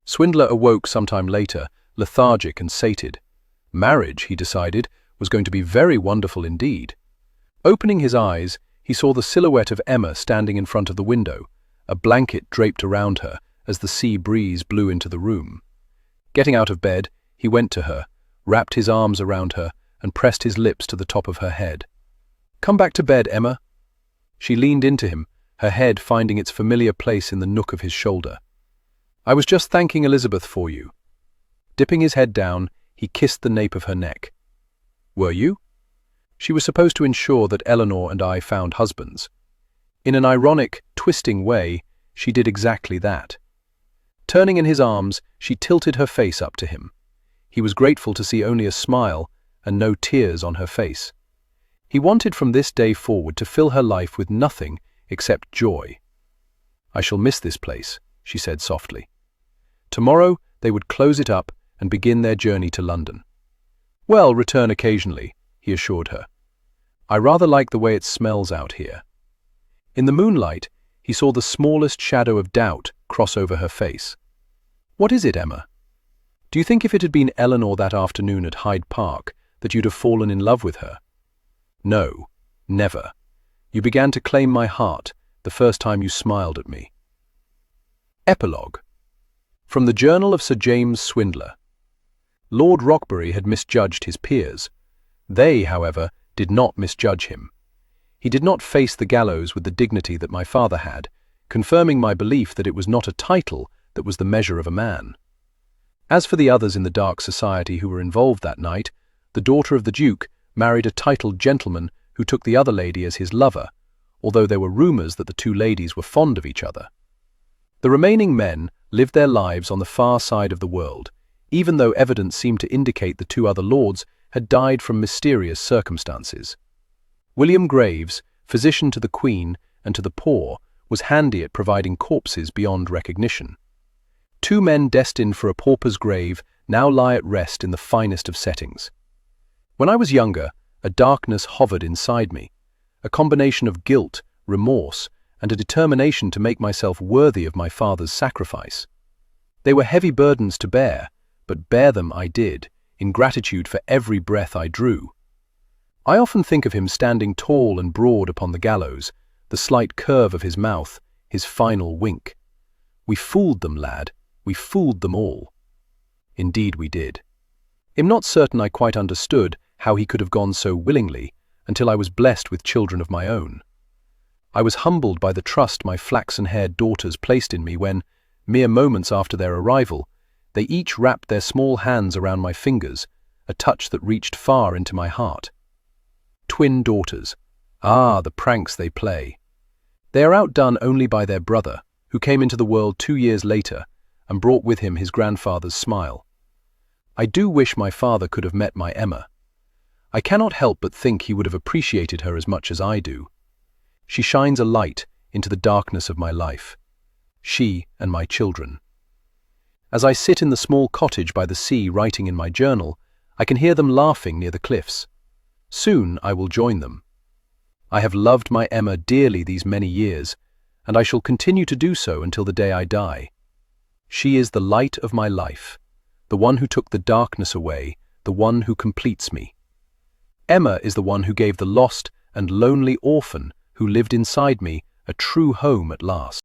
Swindler awoke sometime later, lethargic and sated. Marriage, he decided, was going to be very wonderful indeed. Opening his eyes, he saw the silhouette of Emma standing in front of the window, a blanket draped around her as the sea breeze blew into the room. Getting out of bed, he went to her, wrapped his arms around her, and pressed his lips to the top of her head. "Come back to bed, Emma." She leaned into him, her head finding its familiar place in the nook of his shoulder. "I was just thanking Elizabeth for you." Dipping his head down, he kissed the nape of her neck. "Were you?" She was supposed to ensure that Eleanor and I found husbands. In an ironic, twisting way, she did exactly that. Turning in his arms, she tilted her face up to him. He was grateful to see only a smile and no tears on her face. He wanted from this day forward to fill her life with nothing except joy. "I shall miss this place," she said softly. Tomorrow they would close it up and begin their journey to London. "Well, return occasionally," he assured her. "I rather like the way it smells out here." In the moonlight, he saw the smallest shadow of doubt cross over her face. "What is it, Emma? Do you think if it had been Eleanor that afternoon at Hyde Park that you'd have fallen in love with her?" "No, never. You began to claim my heart the first time you smiled at me." Epilogue. From the Journal of Sir James Swindler. Lord Rockbury had misjudged his peers. They, however, did not misjudge him. He did not face the gallows with the dignity that my father had, confirming my belief that it was not a title that was the measure of a man. As for the others in the dark society who were involved that night, the daughter of the Duke married a titled gentleman who took the other lady as his lover, although there were rumours that the two ladies were fond of each other. The remaining men lived their lives on the far side of the world, even though evidence seemed to indicate the two other lords had died from mysterious circumstances. William Graves, physician to the Queen and to the poor, was handy at providing corpses beyond recognition. Two men destined for a pauper's grave now lie at rest in the finest of settings. When I was younger, a darkness hovered inside me, a combination of guilt, remorse, and a determination to make myself worthy of my father's sacrifice. They were heavy burdens to bear, but bear them I did, in gratitude for every breath I drew. I often think of him standing tall and broad upon the gallows, the slight curve of his mouth, his final wink. "We fooled them, lad, we fooled them all." Indeed we did. I'm not certain I quite understood how he could have gone so willingly until I was blessed with children of my own. I was humbled by the trust my flaxen-haired daughters placed in me when, mere moments after their arrival, they each wrapped their small hands around my fingers, a touch that reached far into my heart. Twin daughters. Ah, the pranks they play. They are outdone only by their brother, who came into the world 2 years later and brought with him his grandfather's smile. I do wish my father could have met my Emma. I cannot help but think he would have appreciated her as much as I do. She shines a light into the darkness of my life. She and my children. As I sit in the small cottage by the sea writing in my journal, I can hear them laughing near the cliffs. Soon I will join them. I have loved my Emma dearly these many years, and I shall continue to do so until the day I die. She is the light of my life, the one who took the darkness away, the one who completes me. Emma is the one who gave the lost and lonely orphan who lived inside me a true home at last.